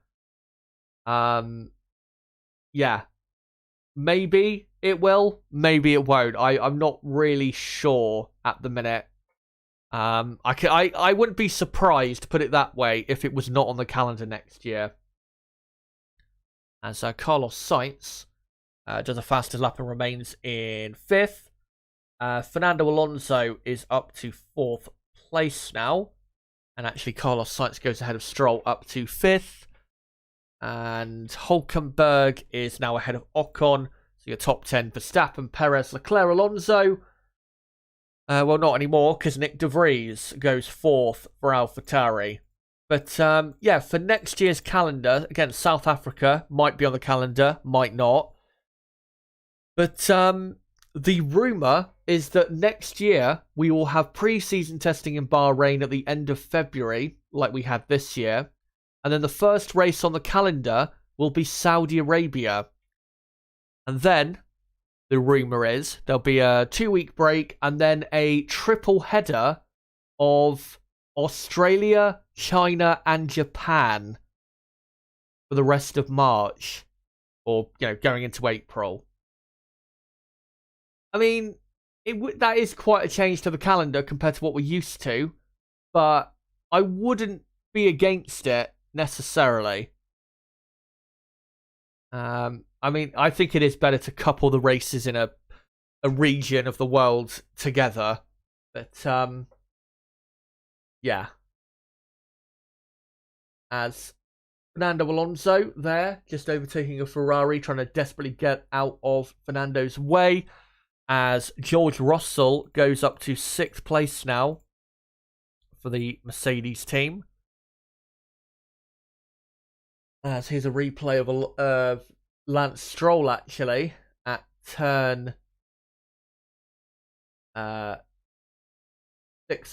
S1: Yeah. Maybe it will, maybe it won't. I'm not really sure at the minute. I wouldn't be surprised, put it that way, if it was not on the calendar next year. As Carlos Sainz does a fastest lap and remains in 5th. Fernando Alonso is up to 4th place now. And actually, Carlos Sainz goes ahead of Stroll up to 5th. And Hülkenberg is now ahead of Ocon. So your top 10, Verstappen, Perez, Leclerc, Alonso. Well, not anymore, because Nick De Vries goes 4th for AlphaTauri. But, yeah, for next year's calendar, again, South Africa might be on the calendar, might not. But the rumour is that next year we will have pre-season testing in Bahrain at the end of February, like we had this year. And then the first race on the calendar will be Saudi Arabia. And then, the rumour is, there'll be a 2-week break and then a triple header of Australia, China and Japan for the rest of March. Or, going into April. I mean, that is quite a change to the calendar compared to what we're used to, but I wouldn't be against it necessarily. I mean, I think it is better to couple the races in a region of the world together, but yeah. As Fernando Alonso there, just overtaking a Ferrari, trying to desperately get out of Fernando's way. As George Russell goes up to 6th place now for the Mercedes team. As here's a replay of Lance Stroll, actually, at turn 6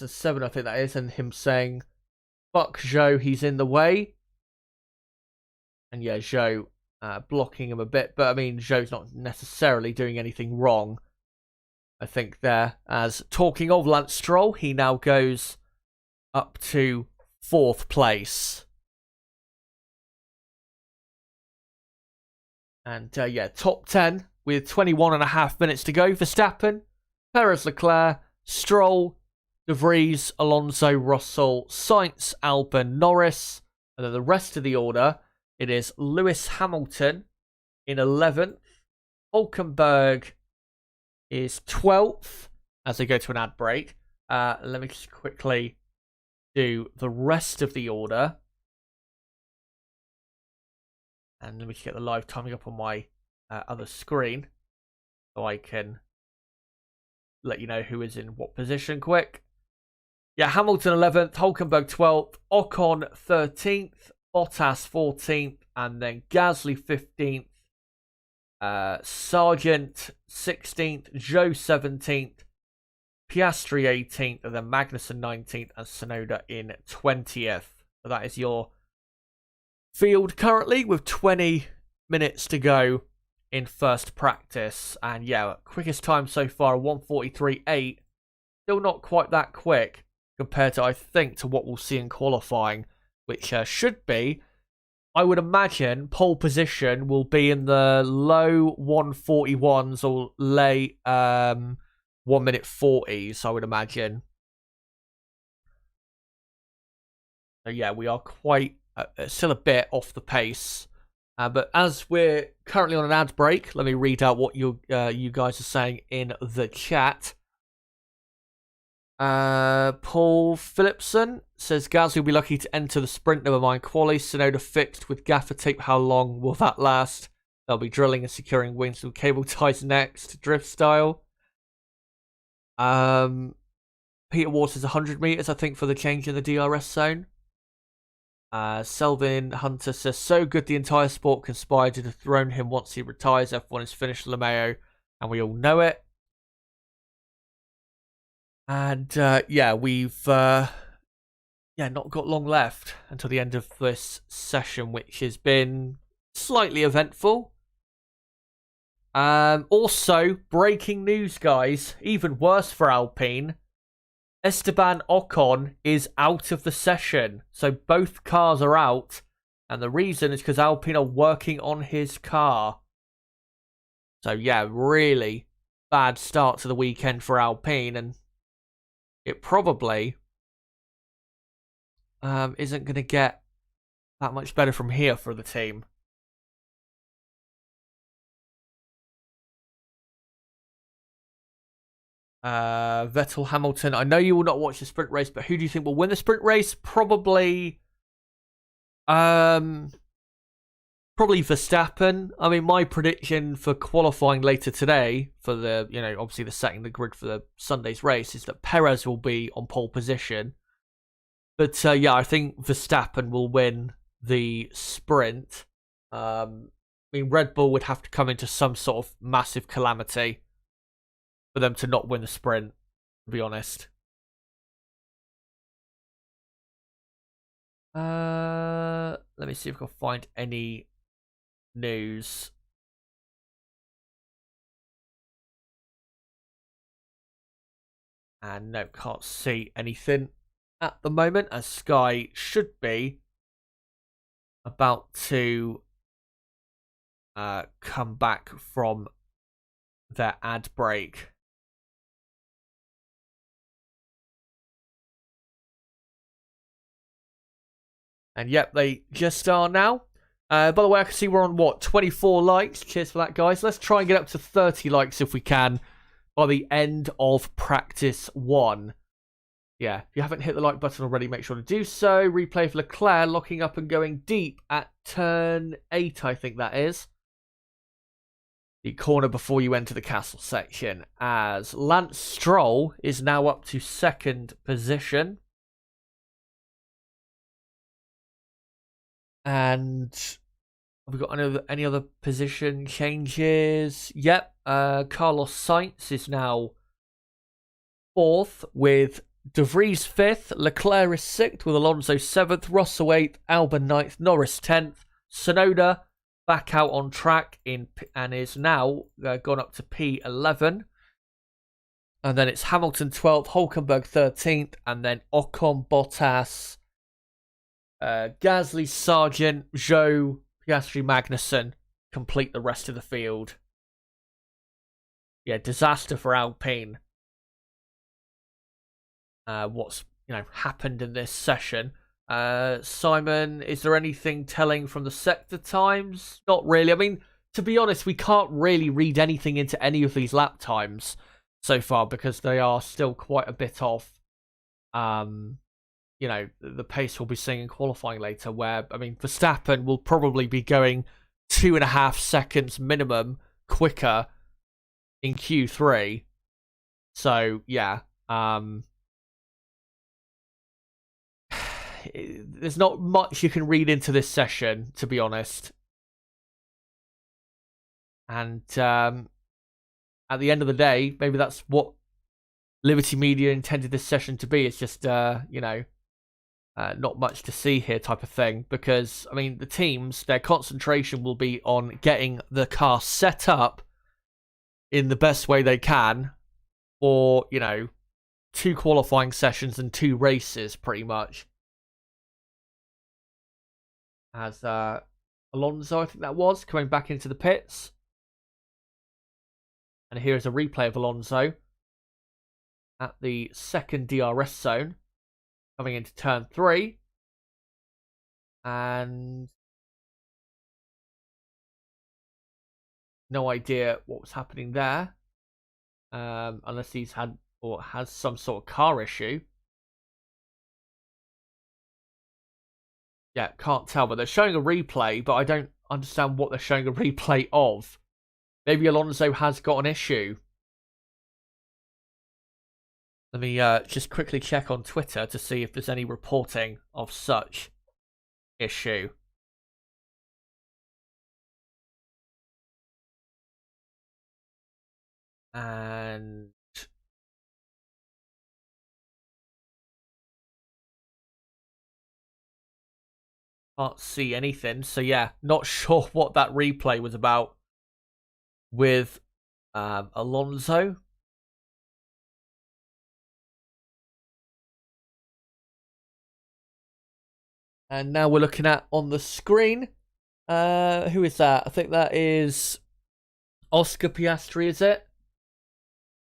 S1: and 7, I think that is, and him saying, "Fuck Zhou, he's in the way." And yeah, Zhou blocking him a bit, but I mean, Zhou's not necessarily doing anything wrong. I think there, as talking of Lance Stroll, he now goes up to 4th place. And yeah, top 10 with 21.5 minutes to go. Verstappen, Perez, Leclerc, Stroll, De Vries, Alonso, Russell, Sainz, Albon, Norris. And then the rest of the order, it is Lewis Hamilton in 11th, Hülkenberg is 12th as they go to an ad break. Let me just quickly do the rest of the order. And let me just get the live timing up on my other screen so I can let you know who is in what position quick. Yeah, Hamilton 11th, Hülkenberg 12th, Ocon 13th, Bottas 14th, and then Gasly 15th. Sargent 16th, Zhou 17th, Piastri 18th, and then Magnussen 19th, and Tsunoda in 20th. So that is your field currently with 20 minutes to go in first practice. And yeah, quickest time so far, 1:43.8. Still not quite that quick compared to, I think, to what we'll see in qualifying, which should be, I would imagine, pole position will be in the low 1:41s or late 1:40s, I would imagine. So yeah, we are quite still a bit off the pace. But as we're currently on an ad break, let me read out what you guys are saying in the chat. Paul Phillipson says Gasly will be lucky to enter the sprint, never mind quali. Tsunoda fixed with gaffer tape. How long will that last? They'll be drilling and securing wings with cable ties next, drift style. Peter Waters 100 meters, I think, for the change in the DRS zone. Selvin Hunter says, so good the entire sport conspired to dethrone him once he retires. F1 is finished, LeMayo, and we all know it. And yeah, we've not got long left until the end of this session, which has been slightly eventful. Also, breaking news, guys, even worse for Alpine. Esteban Ocon is out of the session. So both cars are out. And the reason is because Alpine are working on his car. So yeah, really bad start to the weekend for Alpine. And it probably isn't going to get that much better from here for the team. Vettel Hamilton. I know you will not watch the sprint race, but who do you think will win the sprint race? Probably Verstappen. I mean, my prediction for qualifying later today for the, obviously the setting the grid for the Sunday's race is that Perez will be on pole position. But yeah, I think Verstappen will win the sprint. I mean, Red Bull would have to come into some sort of massive calamity for them to not win the sprint, to be honest. Let me see if I can find any news. And no, can't see anything at the moment, as Sky should be about to come back from their ad break. And yep, they just are now. By the way, I can see we're on, 24 likes. Cheers for that, guys. Let's try and get up to 30 likes if we can by the end of practice 1. Yeah, if you haven't hit the like button already, make sure to do so. Replay of Leclerc locking up and going deep at turn 8, I think that is. The corner before you enter the castle section, as Lance Stroll is now up to 2nd position. And have we got any other position changes? Yep. Carlos Sainz is now 4th with De Vries 5th. Leclerc is 6th with Alonso 7th. Russell 8th. Albon 9th. Norris 10th. Tsunoda back out on track and is now gone up to P11. And then it's Hamilton 12th. Hülkenberg 13th. And then Ocon, Bottas, Gasly, Sargent, Zhou, Piastri, Magnussen complete the rest of the field. Yeah, disaster for Alpine. What's happened in this session? Simon, is there anything telling from the sector times? Not really. I mean, to be honest, we can't really read anything into any of these lap times so far because they are still quite a bit off. The pace we'll be seeing in qualifying later, where, I mean, Verstappen will probably be going 2.5 seconds minimum quicker in Q3. So, yeah. There's not much you can read into this session, to be honest. And at the end of the day, maybe that's what Liberty Media intended this session to be. It's just, not much to see here type of thing, because I mean the teams, their concentration will be on getting the car set up in the best way they can for 2 qualifying sessions and 2 races pretty much. As Alonso, I think that was, coming back into the pits, and here is a replay of Alonso at the 2nd DRS zone coming into turn 3, and no idea what was happening there, unless he's had or has some sort of car issue. Yeah, can't tell, but they're showing a replay, but I don't understand what they're showing a replay of. Maybe Alonso has got an issue. Let me just quickly check on Twitter to see if there's any reporting of such issue. And can't see anything. So yeah, not sure what that replay was about with Alonso. And now we're looking at on the screen. Who is that? I think that is Oscar Piastri, is it?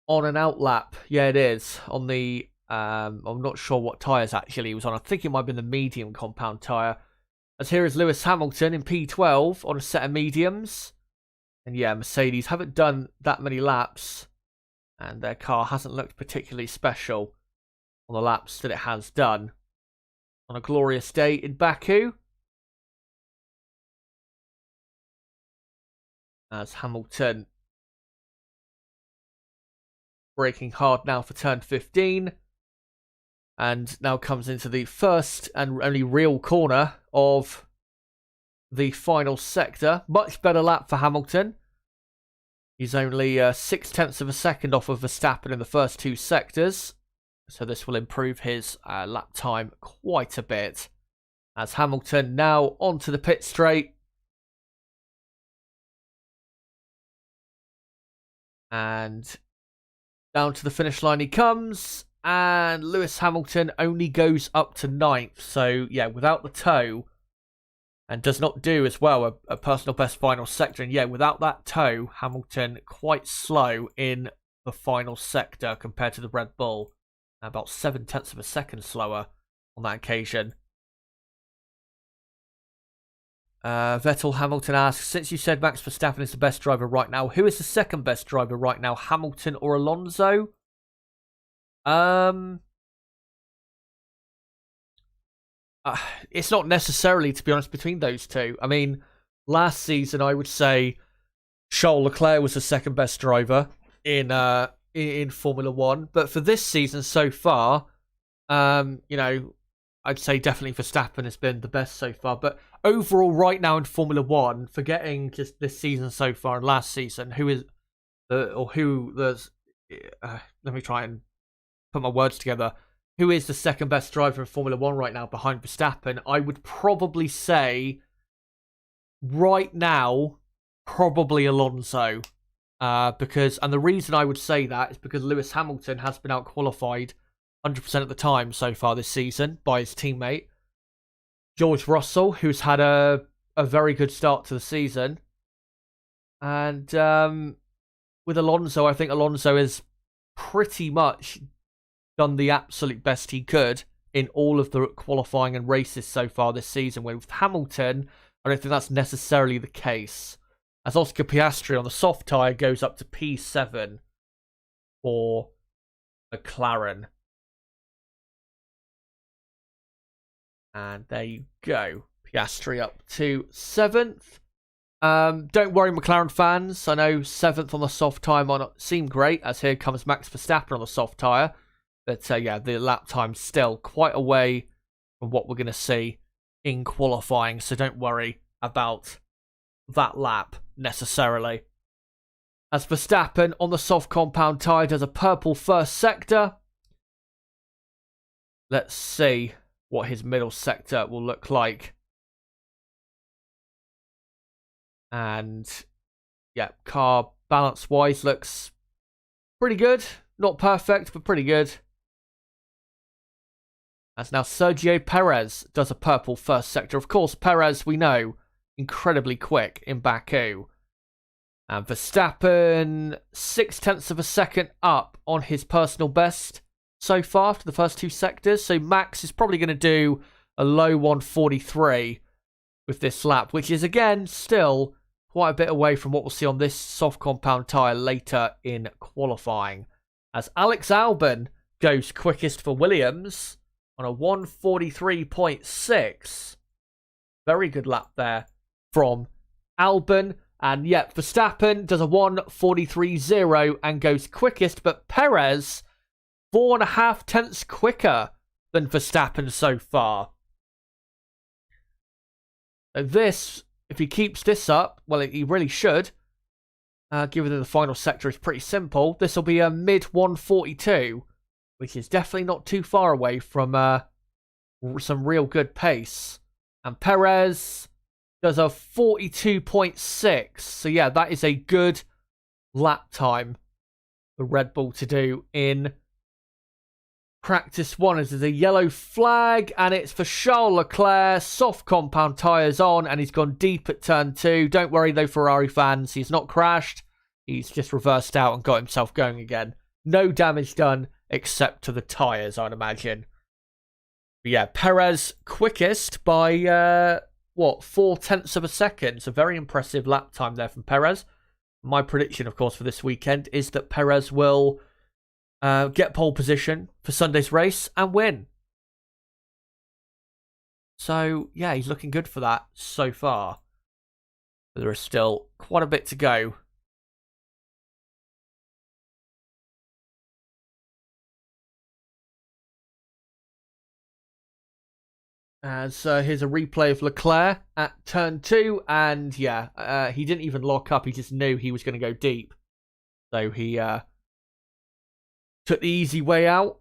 S1: On an outlap. Yeah, it is. On the I'm not sure what tyres actually he was on. I think it might have been the medium compound tyre. As here is Lewis Hamilton in P12 on a set of mediums. And yeah, Mercedes haven't done that many laps. And their car hasn't looked particularly special on the laps that it has done. On a glorious day in Baku. As Hamilton braking hard now for turn 15. And now comes into the first and only real corner of the final sector. Much better lap for Hamilton. He's only 0.6 of a second off of Verstappen in the first two sectors. So this will improve his lap time quite a bit. As Hamilton now onto the pit straight. And down to the finish line he comes. And Lewis Hamilton only goes up to 9th. So, yeah, without the toe. And does not do as well a personal best final sector. And, yeah, without that toe, Hamilton quite slow in the final sector compared to the Red Bull. About 0.7 of a second slower on that occasion. Vettel Hamilton asks, since you said Max Verstappen is the best driver right now, who is the second best driver right now, Hamilton or Alonso? It's not necessarily, to be honest, between those two. I mean, last season I would say Charles Leclerc was the second best driver in Formula One, but for this season so far, you know, I'd say definitely Verstappen has been the best so far. But overall, right now in Formula One, forgetting just this season so far and last season, let me try and put my words together. Who is the second best driver in Formula One right now behind Verstappen? I would probably say right now, probably Alonso. And the reason I would say that is because Lewis Hamilton has been out-qualified 100% of the time so far this season by his teammate. George Russell, who's had a very good start to the season. And with Alonso, I think Alonso has pretty much done the absolute best he could in all of the qualifying and races so far this season. With Hamilton, I don't think that's necessarily the case. As Oscar Piastri on the soft tyre goes up to P7 for McLaren. And there you go. Piastri up to 7th. Don't worry, McLaren fans. I know 7th on the soft tyre might not seem great, as here comes Max Verstappen on the soft tyre. But yeah, the lap time's still quite away from what we're going to see in qualifying. So don't worry about that lap necessarily. As Verstappen on the soft compound tyre does a purple first sector. Let's see what his middle sector will look like. And yeah, car balance wise looks pretty good. Not perfect, but pretty good. As now Sergio Perez does a purple first sector. Of course, Perez, we know, incredibly quick in Baku. And Verstappen, 0.6 of a second up on his personal best so far after the first two sectors. So Max is probably going to do a low 1:43 with this lap, which is, again, still quite a bit away from what we'll see on this soft compound tyre later in qualifying. as Alex Albon goes quickest for Williams on a 1:43.6. Very good lap there from Albon. And yet, Verstappen does a 1:43.0 and goes quickest, but Perez 4.5 tenths quicker than Verstappen so far. So this, if he keeps this up, well, he really should, given that the final sector is pretty simple, this will be a mid 1:42, which is definitely not too far away from some real good pace. And Perez does a 42.6. So yeah, that is a good lap time for Red Bull to do in practice one. As there's a yellow flag, and it's for Charles Leclerc. Soft compound tyres on, and he's gone deep at turn 2. Don't worry though, Ferrari fans, he's not crashed. He's just reversed out and got himself going again. No damage done except to the tyres, I'd imagine. But yeah, Perez quickest by 4 tenths of a second. So very impressive lap time there from Perez. My prediction, of course, for this weekend is that Perez will get pole position for Sunday's race and win. So yeah, he's looking good for that so far. But there is still quite a bit to go. So here's a replay of Leclerc at turn 2, and yeah, he didn't even lock up, he just knew he was going to go deep. So he took the easy way out.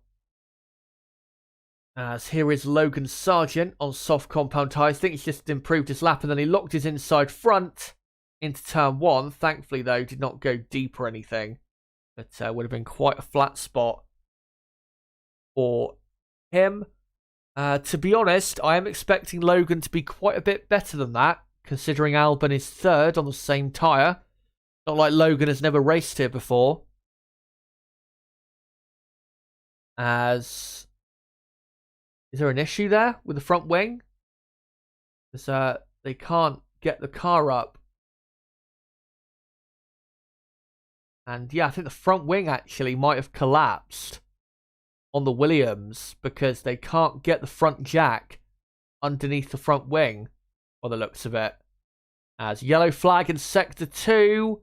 S1: As here is Logan Sargent on soft compound tyres. I think he's just improved his lap, and then he locked his inside front into turn 1. Thankfully, though, did not go deep or anything. But would have been quite a flat spot for him. To be honest, I am expecting Logan to be quite a bit better than that, considering Albon is 3rd on the same tyre. Not like Logan has never raced here before. Is there an issue there with the front wing? Because they can't get the car up. And yeah, I think the front wing actually might have collapsed on the Williams, because they can't get the front jack underneath the front wing, by the looks of it. As yellow flag in sector 2.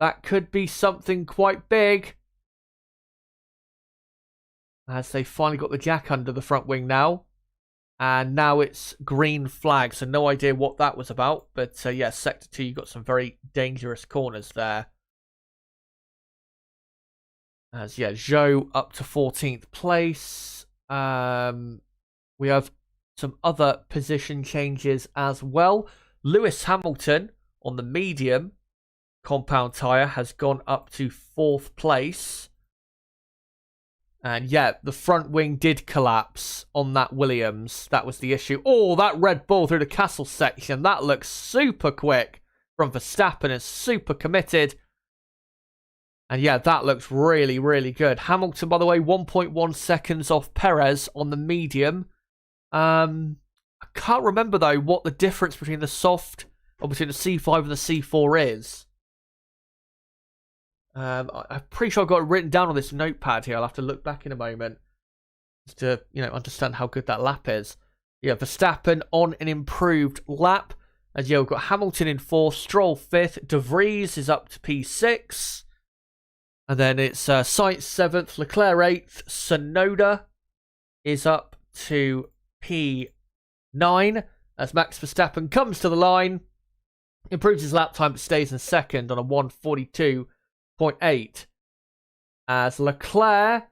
S1: That could be something quite big. As they finally got the jack under the front wing now. And now it's green flag, so no idea what that was about. But yeah, sector 2, you've got some very dangerous corners there. As yeah, Zhou up to 14th place. We have some other position changes as well. Lewis Hamilton on the medium compound tyre has gone up to 4th place. And yeah, the front wing did collapse on that Williams. That was the issue. Oh, that Red Bull through the castle section. That looks super quick from Verstappen. Is super committed. And yeah, that looks really, really good. Hamilton, by the way, 1.1 seconds off Perez on the medium. I can't remember, though, what the difference between the soft, or between the C5 and the C4 is. I'm pretty sure I've got it written down on this notepad here. I'll have to look back in a moment just to, understand how good that lap is. Yeah, Verstappen on an improved lap. As yeah, we've got Hamilton in 4th, Stroll 5th, De Vries is up to P6. And then it's Sainz 7th, Leclerc 8th, Tsunoda is up to P9 as Max Verstappen comes to the line, improves his lap time but stays in 2nd on a 1:42.8. As Leclerc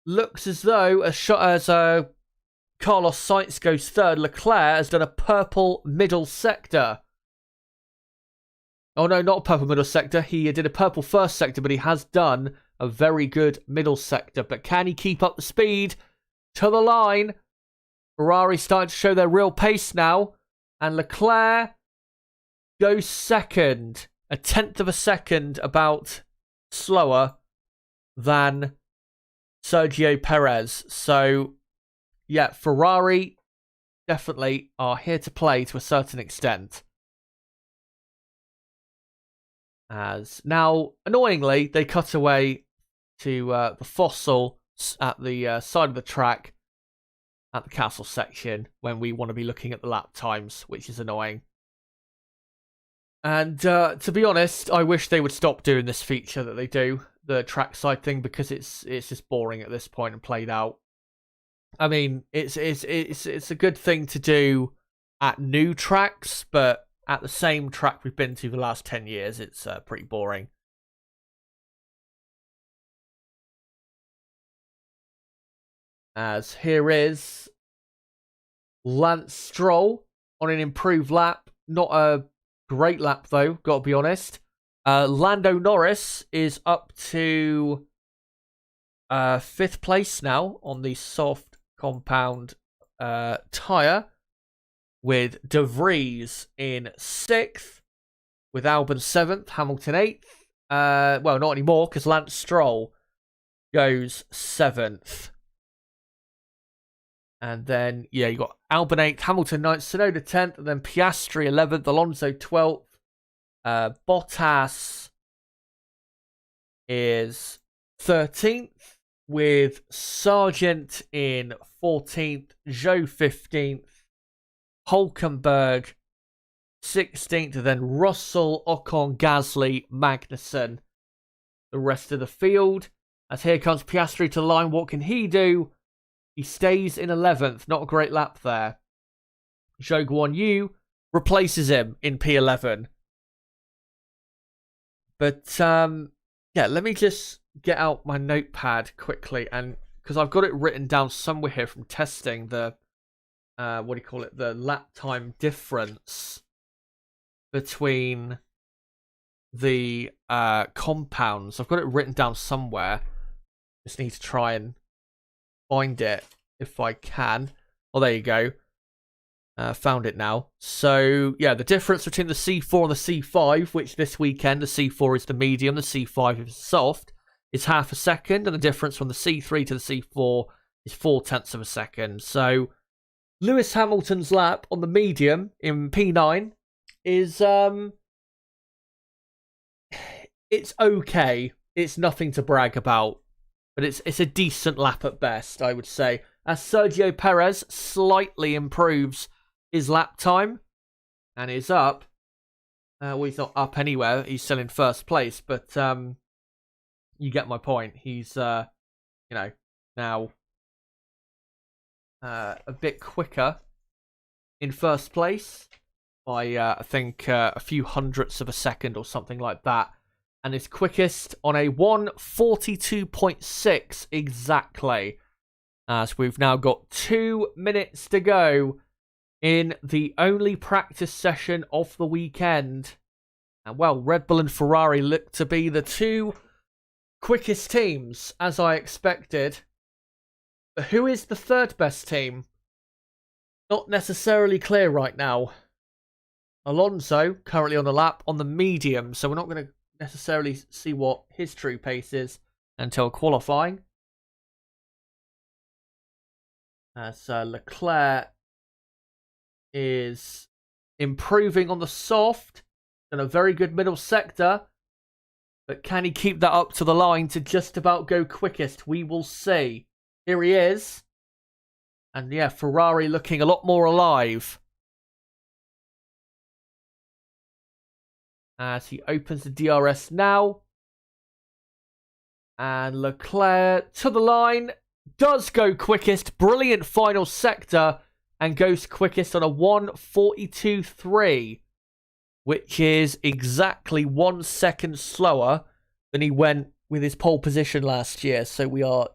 S1: looks as though, as Carlos Sainz goes 3rd, Leclerc has done a purple middle sector. Oh no, not a purple middle sector. He did a purple first sector, but he has done a very good middle sector. But can he keep up the speed to the line? Ferrari starting to show their real pace now. And Leclerc goes 2nd. A 1/10 of a second about slower than Sergio Perez. So, yeah, Ferrari definitely are here to play to a certain extent. As now, annoyingly, they cut away to the fossil at the side of the track at the castle section when we want to be looking at the lap times, which is annoying. And to be honest, I wish they would stop doing this feature that they do, the trackside thing, because it's just boring at this point and played out. I mean, it's a good thing to do at new tracks, but at the same track we've been to the last 10 years, it's pretty boring. As here is Lance Stroll on an improved lap. Not a great lap, though, got to be honest. Lando Norris is up to 5th place now on the soft compound tyre, with De Vries in 6th, with Albon 7th, Hamilton 8th. Well, not anymore, because Lance Stroll goes 7th. And then, yeah, you got Albon 8th, Hamilton 9th, Tsunoda 10th, and then Piastri 11th, Alonso 12th. Bottas is 13th, with Sargent in 14th, Zhou 15th, Hulkenberg 16th, and then Russell, Ocon, Gasly, Magnussen. The rest of the field. As here comes Piastri to the line, what can he do? He stays in 11th. Not a great lap there. Zhou Guanyu replaces him in P11. But, yeah, let me just get out my notepad quickly, and because I've got it written down somewhere here from testing the, the lap time difference between the compounds. I've got it written down somewhere. Just need to try and find it if I can. Oh, there you go. Found it now. So, yeah, the difference between the C4 and the C5, which this weekend, the C4 is the medium, the C5 is soft, is half a second, and the difference from the C3 to the C4 is 0.4 of a second. So, Lewis Hamilton's lap on the medium in P9 is, it's okay. It's nothing to brag about, but it's a decent lap at best, I would say. As Sergio Perez slightly improves his lap time and is up. Well, he's not up anywhere. He's still in 1st place, but you get my point. He's, now a bit quicker in 1st place by, I think, a few hundredths of a second or something like that. And is quickest on a 1:42.6 exactly. As we've now got 2 minutes to go in the only practice session of the weekend. And, well, Red Bull and Ferrari look to be the 2 quickest teams, as I expected. But who is the 3rd best team? Not necessarily clear right now. Alonso, currently on the lap, on the medium, so we're not going to necessarily see what his true pace is until qualifying. As Leclerc is improving on the soft and a very good middle sector, but can he keep that up to the line to just about go quickest? We will see. Here he is, and yeah, Ferrari looking a lot more alive as he opens the DRS now. And Leclerc to the line, does go quickest. Brilliant final sector, and goes quickest on a 1:42.3, which is exactly 1 second slower than he went with his pole position last year. So we are,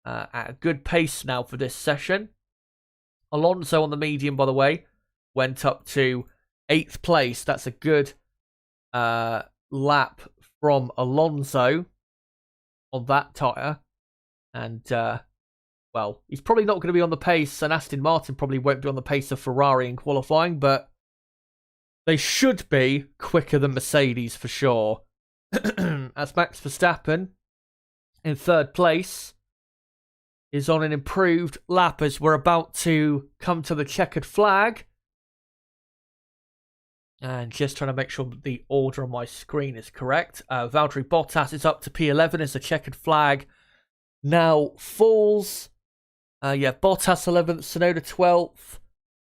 S1: at a good pace now for this session. Alonso on the medium, by the way, went up to 8th place. That's a good lap from Alonso on that tyre. And, well, he's probably not going to be on the pace, and Aston Martin probably won't be on the pace of Ferrari in qualifying, but they should be quicker than Mercedes for sure. As Max Verstappen, in 3rd place, is on an improved lap as we're about to come to the checkered flag. And just trying to make sure the order on my screen is correct. Valtteri Bottas is up to P11 as the checkered flag now falls. Bottas 11th, Tsunoda 12th.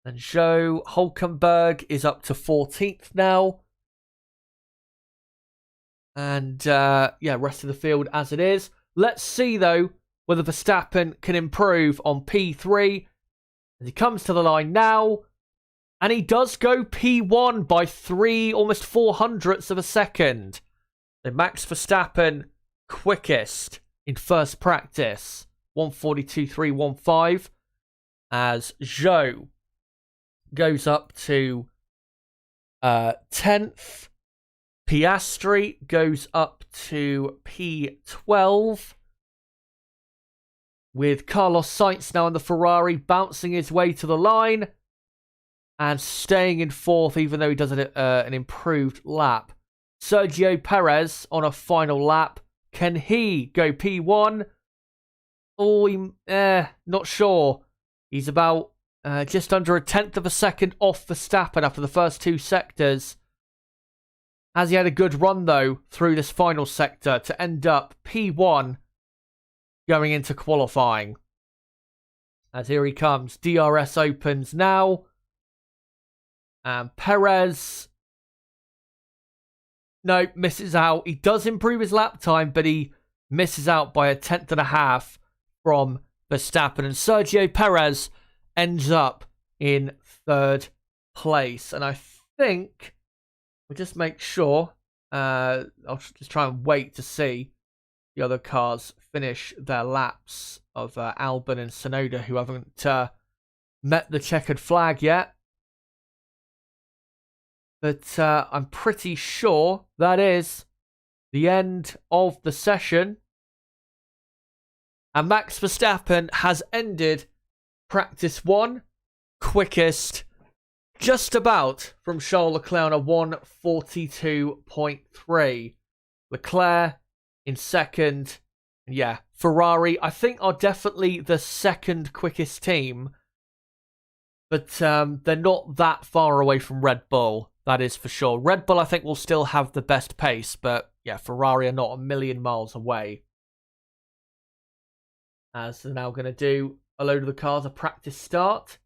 S1: And Joe Hulkenberg is up to 14th now. And rest of the field as it is. Let's see, though, whether Verstappen can improve on P3. As he comes to the line now. And he does go P1 by 3, almost 400ths of a second. So Max Verstappen quickest in first practice. 1:42.315. As Joe goes up to 10th. Piastri goes up to P12. With Carlos Sainz now in the Ferrari bouncing his way to the line. And staying in 4th, even though he does an improved lap. Sergio Perez on a final lap. Can he go P1? Oh, not sure. He's about just under 1/10 of a second off Verstappen after the first 2 sectors. Has he had a good run, though, through this final sector to end up P1 going into qualifying. As here he comes. DRS opens now. And Perez, no, misses out. He does improve his lap time, but he misses out by 1/10.5 from Verstappen. And Sergio Perez ends up in 3rd place. And I think, we'll just make sure, I'll just try and wait to see the other cars finish their laps of Albon and Tsunoda, who haven't met the checkered flag yet. But I'm pretty sure that is the end of the session. And Max Verstappen has ended practice 1, quickest, just about from Charles Leclerc on 1:42.3. Leclerc in 2nd. Yeah, Ferrari, I think, are definitely the 2nd quickest team. But they're not that far away from Red Bull. That is for sure. Red Bull, I think, will still have the best pace. But, yeah, Ferrari are not a million miles away. As they're now going to do a load of the cars, a practice start.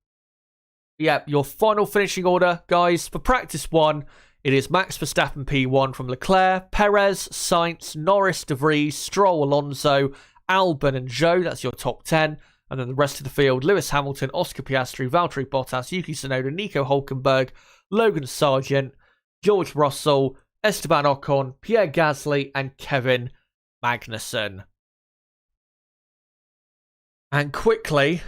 S1: Yeah, your final finishing order, guys. For practice 1, it is Max Verstappen P1 from Leclerc, Perez, Sainz, Norris, De Vries, Stroll, Alonso, Albon and Zhou. That's your top 10. And then the rest of the field, Lewis Hamilton, Oscar Piastri, Valtteri Bottas, Yuki Tsunoda, Nico Hulkenberg, Logan Sargent, George Russell, Esteban Ocon, Pierre Gasly, and Kevin Magnussen. And quickly,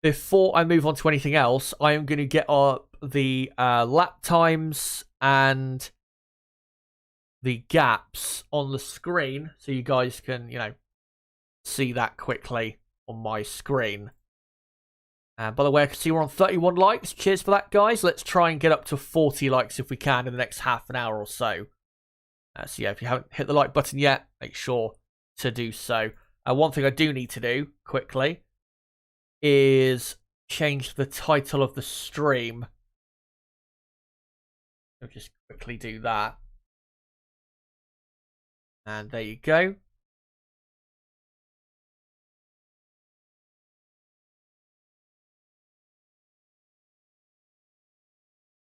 S1: before I move on to anything else, I am going to get up the lap times and the gaps on the screen so you guys can, see that quickly on my screen. And by the way, I can see we're on 31 likes. Cheers for that, guys. Let's try and get up to 40 likes if we can in the next half an hour or so. So yeah, if you haven't hit the like button yet, make sure to do so. One thing I do need to do quickly is change the title of the stream. I'll just quickly do that. And there you go.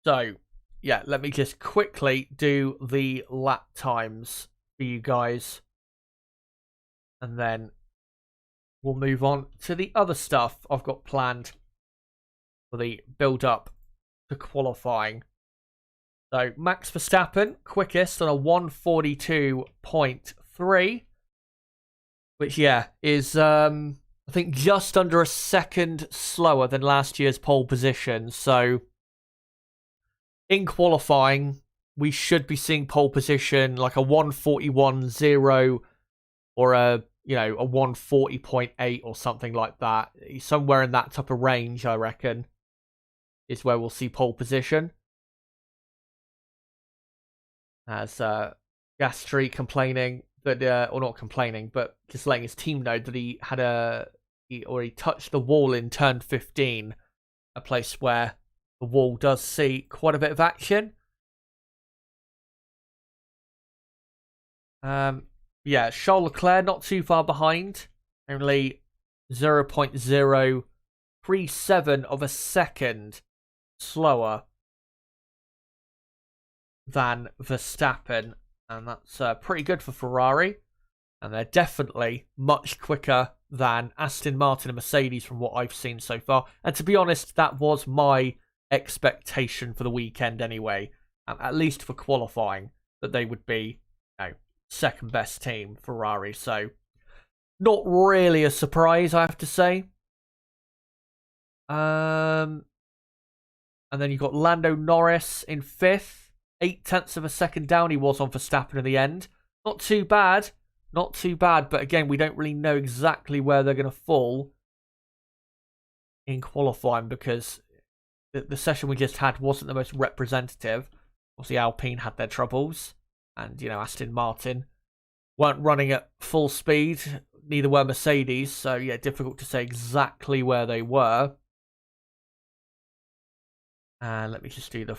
S1: So, yeah, let me just quickly do the lap times for you guys. And then we'll move on to the other stuff I've got planned for the build-up to qualifying. So, Max Verstappen, quickest on a 1:42.3. Which, yeah, is, I think, just under a second slower than last year's pole position. So, in qualifying, we should be seeing pole position like a 1:41.0 or a 1:40.8 or something like that. Somewhere in that type of range, I reckon, is where we'll see pole position. As Gastry complaining that, or not complaining, but just letting his team know that he touched the wall in turn 15, a place where the wall does see quite a bit of action. Yeah, Charles Leclerc not too far behind. Only 0.037 of a second slower than Verstappen. And that's pretty good for Ferrari. And they're definitely much quicker than Aston Martin and Mercedes from what I've seen so far. And to be honest, that was my expectation for the weekend anyway. At least for qualifying, that they would be, second best team, Ferrari. So, not really a surprise, I have to say. And then you've got Lando Norris in 5th. 0.8 of a second down he was on Verstappen in the end. Not too bad. Not too bad. But again, we don't really know exactly where they're going to fall in qualifying because the session we just had wasn't the most representative. Obviously, Alpine had their troubles. And, Aston Martin weren't running at full speed. Neither were Mercedes. So, yeah, difficult to say exactly where they were. And let me just do the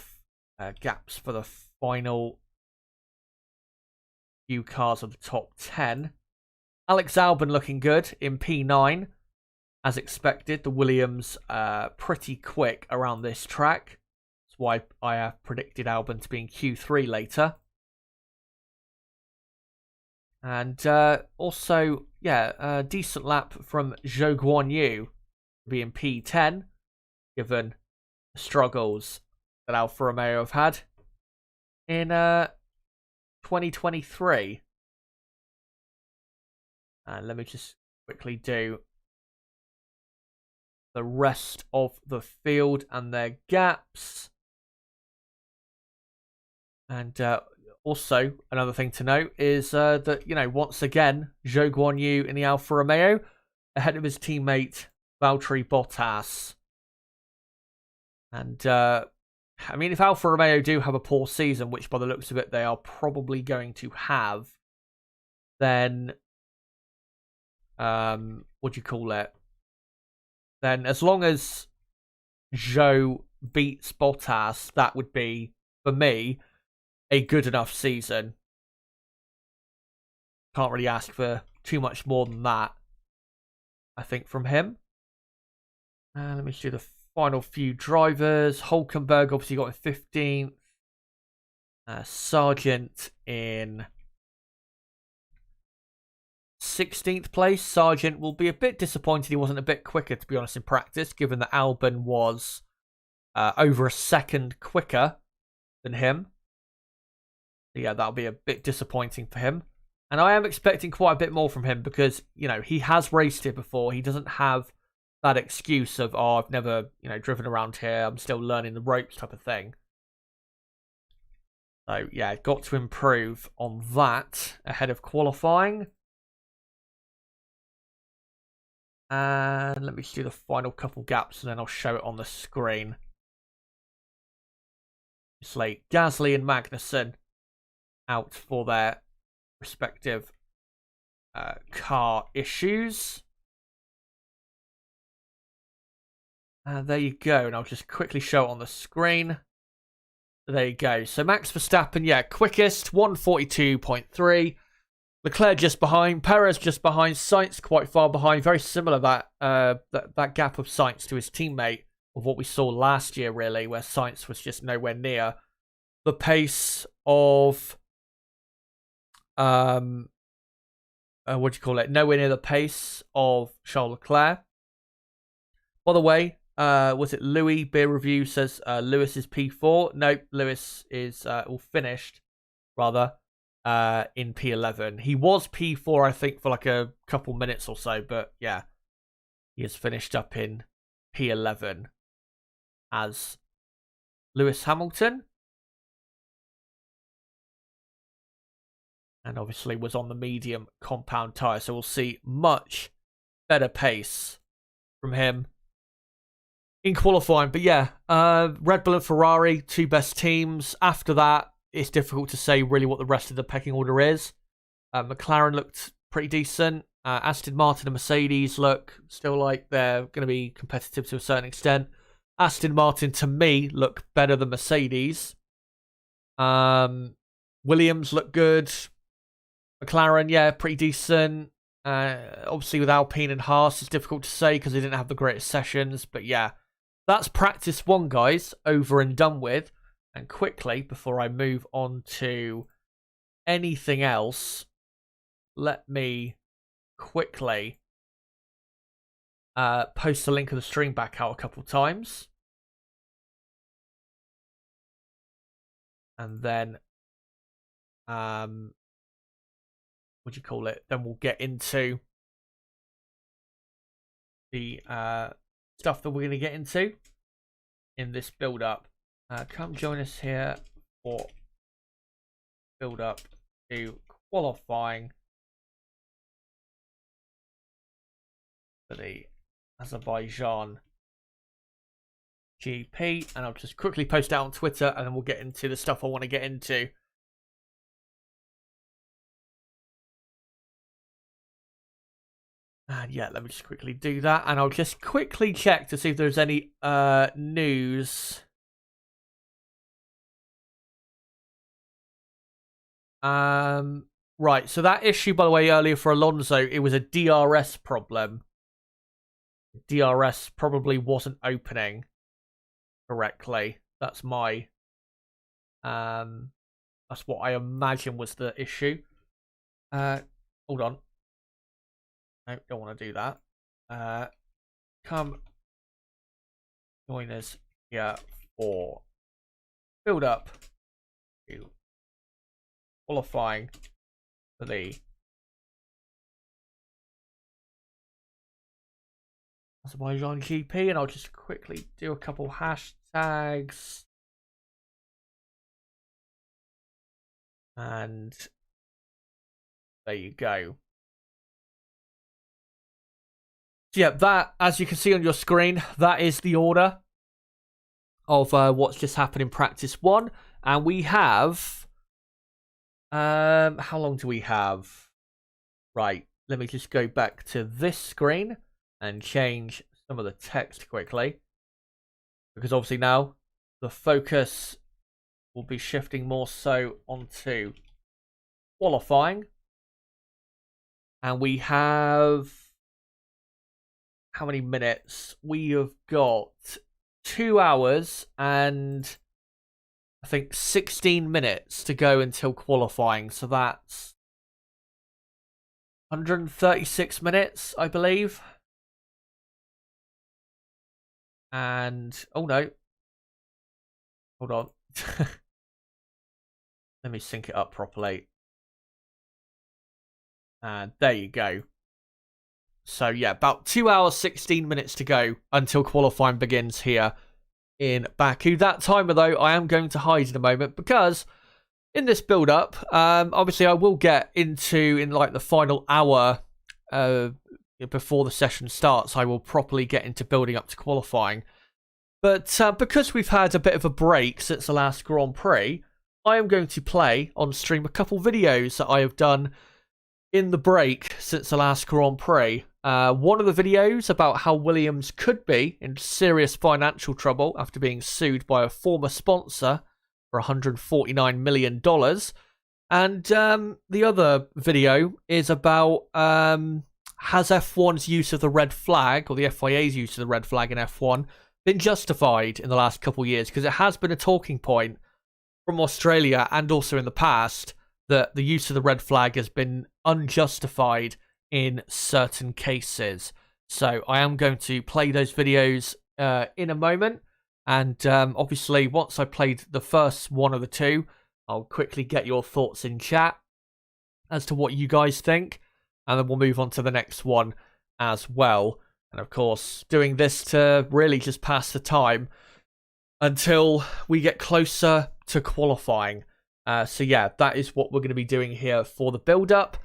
S1: gaps for the final few cars of the top 10. Alex Albon looking good in P9. As expected, the Williams pretty quick around this track. That's why I have predicted Albon to be in Q3 later. And also, a decent lap from Zhou Guanyu to be in P10, given the struggles that Alfa Romeo have had in 2023. And let me just quickly do the rest of the field and their gaps. And also, another thing to note is that, once again, Zhou Guanyu in the Alfa Romeo ahead of his teammate Valtteri Bottas. And, if Alfa Romeo do have a poor season, which by the looks of it they are probably going to have, then, then as long as Zhou beats Bottas, that would be, for me, a good enough season. Can't really ask for too much more than that, I think, from him. Let me do the final few drivers. Hulkenberg obviously got in 15th. Sargent in 16th place. Sargent will be a bit disappointed he wasn't a bit quicker, to be honest, in practice, given that Albon was over a second quicker than him. Yeah, that'll be a bit disappointing for him. And I am expecting quite a bit more from him because, he has raced here before. He doesn't have that excuse of, I've never, driven around here. I'm still learning the ropes type of thing. So, yeah, got to improve on that ahead of qualifying. And let me just do the final couple gaps and then I'll show it on the screen. It's like Gasly and Magnussen out for their respective car issues. There you go. And I'll just quickly show it on the screen. There you go. So Max Verstappen, quickest, 142.3. Leclerc just behind. Perez just behind. Sainz quite far behind. Very similar, that gap of Sainz to his teammate of what we saw last year, really, where Sainz was just nowhere near the pace of... nowhere near the pace of Charles Leclerc. By the way, was it Louis Beer Review says Lewis is P4? Nope, Lewis is all finished, rather, in P11. He was P4, I think, for like a couple minutes or so, but yeah, he has finished up in P11 as Lewis Hamilton. And obviously was on the medium compound tyre, so we'll see much better pace from him in qualifying. But yeah, Red Bull and Ferrari, two best teams. After that, it's difficult to say really what the rest of the pecking order is. McLaren looked pretty decent. Aston Martin and Mercedes look still like they're going to be competitive to a certain extent. Aston Martin, to me, look better than Mercedes. Williams look good. McLaren, yeah, pretty decent. Obviously with Alpine and Haas, it's difficult to say because they didn't have the greatest sessions. But yeah, that's practice one, guys, over and done with. And quickly, before I move on to anything else, let me quickly post the link of the stream back out a couple times. And then, what do you call it? Then we'll get into the stuff that we're going to get into in this build-up. Come join us here for build-up to qualifying for the Azerbaijan GP, and I'll just quickly post it out on Twitter, and then we'll get into the stuff I want to get into. And yeah, let me just quickly do that, and I'll just quickly check to see if there's any news. Right, so that issue, by the way, earlier for Alonso, it was a DRS problem. DRS probably wasn't opening correctly. That's my that's what I imagine was the issue. Hold on. No, don't want to do that. Come join us here for build up to qualifying for the Azerbaijan GP, and I'll just quickly do a couple hashtags. And there you go. So yeah, that, as you can see on your screen, that is the order of what's just happened in practice one. And we have, how long do we have? Right, let me just go back to this screen and change some of the text quickly. Because obviously now the focus will be shifting more so onto qualifying. And we have, how many minutes? We have got 2 hours and I think 16 minutes to go until qualifying. So that's 136 minutes, I believe. And, oh no. Hold on. Let me sync it up properly. And there you go. So yeah, about 2 hours, 16 minutes to go until qualifying begins here in Baku. That timer, though, I am going to hide in a moment because in this build-up, obviously I will get into, in like the final hour before the session starts, I will properly get into building up to qualifying. But because we've had a bit of a break since the last Grand Prix, I am going to play on stream a couple videos that I have done in the break since the last Grand Prix. One of the videos about how Williams could be in serious financial trouble after being sued by a former sponsor for $149 million. And the other video is about has F1's use of the red flag, or the FIA's use of the red flag in F1, been justified in the last couple of years? Because it has been a talking point from Australia and also in the past that the use of the red flag has been unjustified in certain cases. So I am going to play those videos in a moment. And obviously, once I played the first one of the two, I'll quickly get your thoughts in chat as to what you guys think. And then we'll move on to the next one as well. And of course, doing this to really just pass the time until we get closer to qualifying. So yeah, that is what we're going to be doing here for the build-up.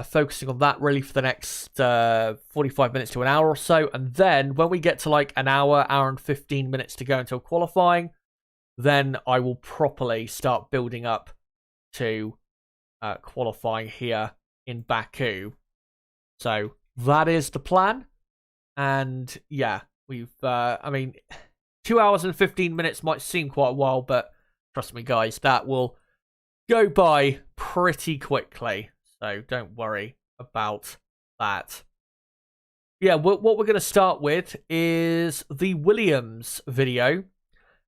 S1: Focusing on that really for the next 45 minutes to an hour or so. And then when we get to like an hour and 15 minutes to go until qualifying, then I will properly start building up to qualifying here in Baku. So that is the plan. And yeah, we've, I mean, 2 hours and 15 minutes might seem quite a while, but trust me, guys, that will go by pretty quickly. So don't worry about that. Yeah, what we're going to start with is the Williams video.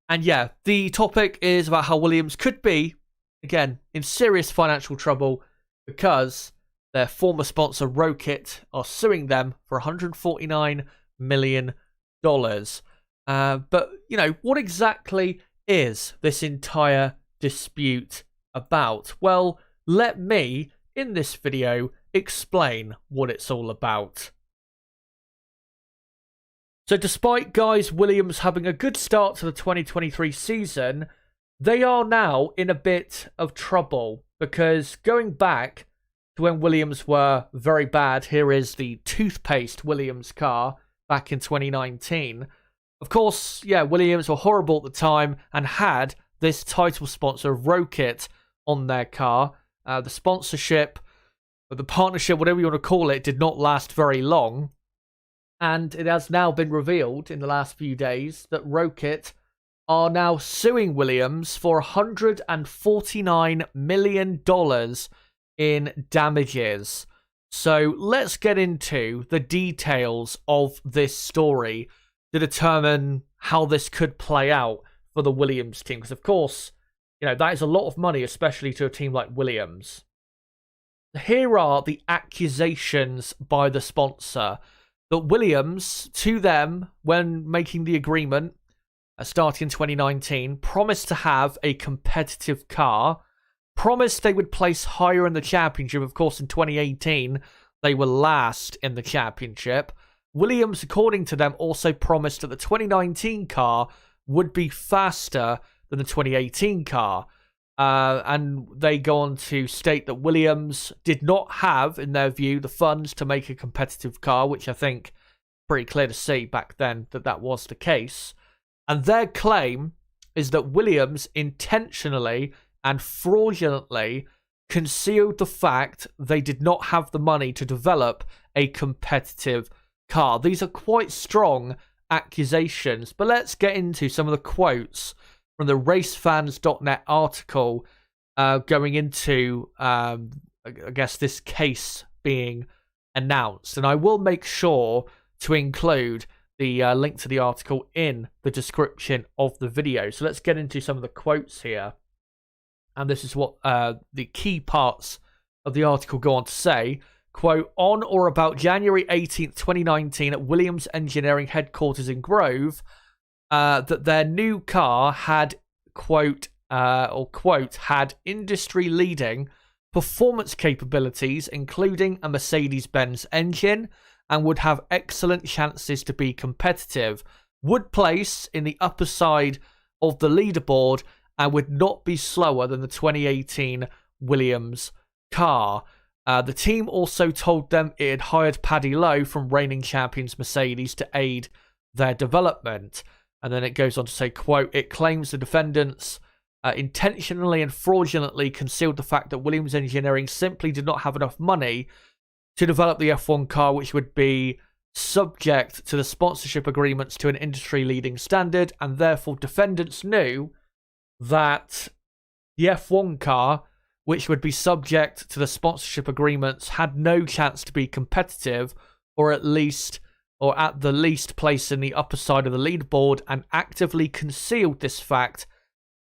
S1: And yeah, the topic is about how Williams could be, again, in serious financial trouble because their former sponsor, Rocket, are suing them for $149 million. But, you know, what exactly is this entire dispute about? Well, let me, in this video, explain what it's all about. So despite guys Williams having a good start to the 2023 season, they are now in a bit of trouble because going back to when Williams were very bad, here is the toothpaste Williams car back in 2019. Of course, yeah, Williams were horrible at the time and had this title sponsor, Rocket, on their car. The sponsorship, or the partnership, whatever you want to call it, did not last very long. And it has now been revealed in the last few days that Rocket are now suing Williams for $149 million in damages. So let's get into the details of this story to determine how this could play out for the Williams team. Because, of course, you know, that is a lot of money, especially to a team like Williams. Here are the accusations by the sponsor. That Williams, to them, when making the agreement, starting in 2019, promised to have a competitive car, promised they would place higher in the championship. Of course, in 2018, they were last in the championship. Williams, according to them, also promised that the 2019 car would be faster than the 2018 car. And they go on to state that Williams did not have, in their view, the funds to make a competitive car, which I think pretty clear to see back then that that was the case. And their claim is that Williams intentionally and fraudulently concealed the fact they did not have the money to develop a competitive car. These are quite strong accusations, but let's get into some of the quotes from the racefans.net article going into, I guess, this case being announced. And I will make sure to include the link to the article in the description of the video. So let's get into some of the quotes here. And this is what the key parts of the article go on to say. Quote, on or about January 18th, 2019 at Williams Engineering headquarters in Grove, that their new car had, quote, had industry-leading performance capabilities, including a Mercedes-Benz engine, and would have excellent chances to be competitive, would place in the upper side of the leaderboard, and would not be slower than the 2018 Williams car. The team also told them it had hired Paddy Lowe from reigning champions Mercedes to aid their development. And then it goes on to say, quote, it claims the defendants intentionally and fraudulently concealed the fact that Williams Engineering simply did not have enough money to develop the F1 car, which would be subject to the sponsorship agreements to an industry-leading standard, and therefore defendants knew that the F1 car, which would be subject to the sponsorship agreements, had no chance to be competitive, or at the least place in the upper side of the leaderboard, and actively concealed this fact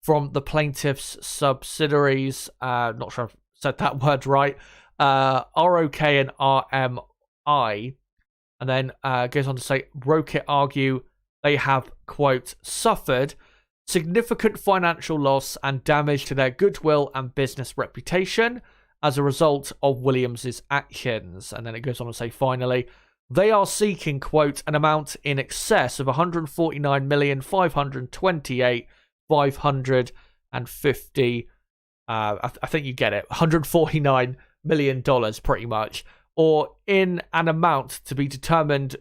S1: from the plaintiff's subsidiaries. Not sure I've said that word right. ROK and RMI. And then goes on to say, Rocket argue they have, quote, suffered significant financial loss and damage to their goodwill and business reputation as a result of Williams' actions. And then it goes on to say, finally, they are seeking, quote, an amount in excess of $149,528,550. I think you get it. $149 million, pretty much, or in an amount to be determined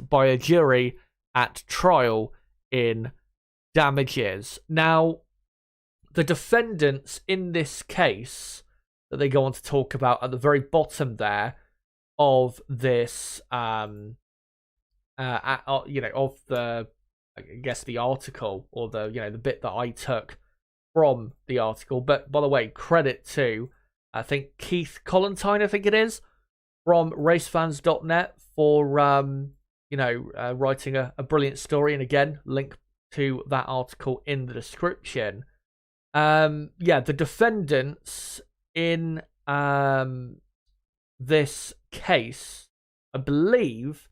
S1: by a jury at trial in damages. Now, the defendants in this case that they go on to talk about at the very bottom there of this, of the, I guess, the article, or the bit that I took from the article. But by the way, credit to I think Keith Collentine, I think it is, from racefans.net for, writing a brilliant story. And again, link to that article in the description. The defendants in this case, I believe,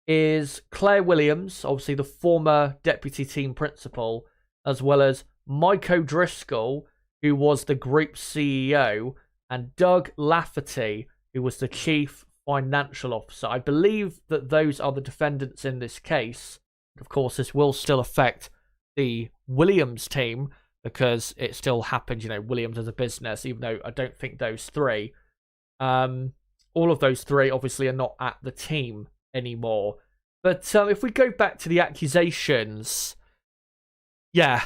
S1: is Claire Williams, obviously the former deputy team principal, as well as Mike O'Driscoll, who was the group CEO, and Doug Lafferty, who was the chief financial officer. I believe that those are the defendants in this case. Of course, this will still affect the Williams team because it still happened, Williams as a business, even though I don't think those three, all of those three obviously are not at the team anymore. But if we go back to the accusations, yeah,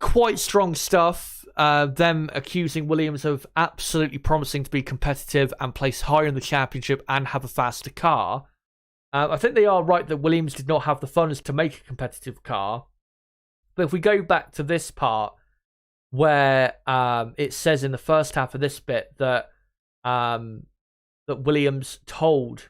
S1: quite strong stuff. Them accusing Williams of absolutely promising to be competitive and place higher in the championship and have a faster car. I think they are right that Williams did not have the funds to make a competitive car. But if we go back to this part where it says in the first half of this bit that that Williams told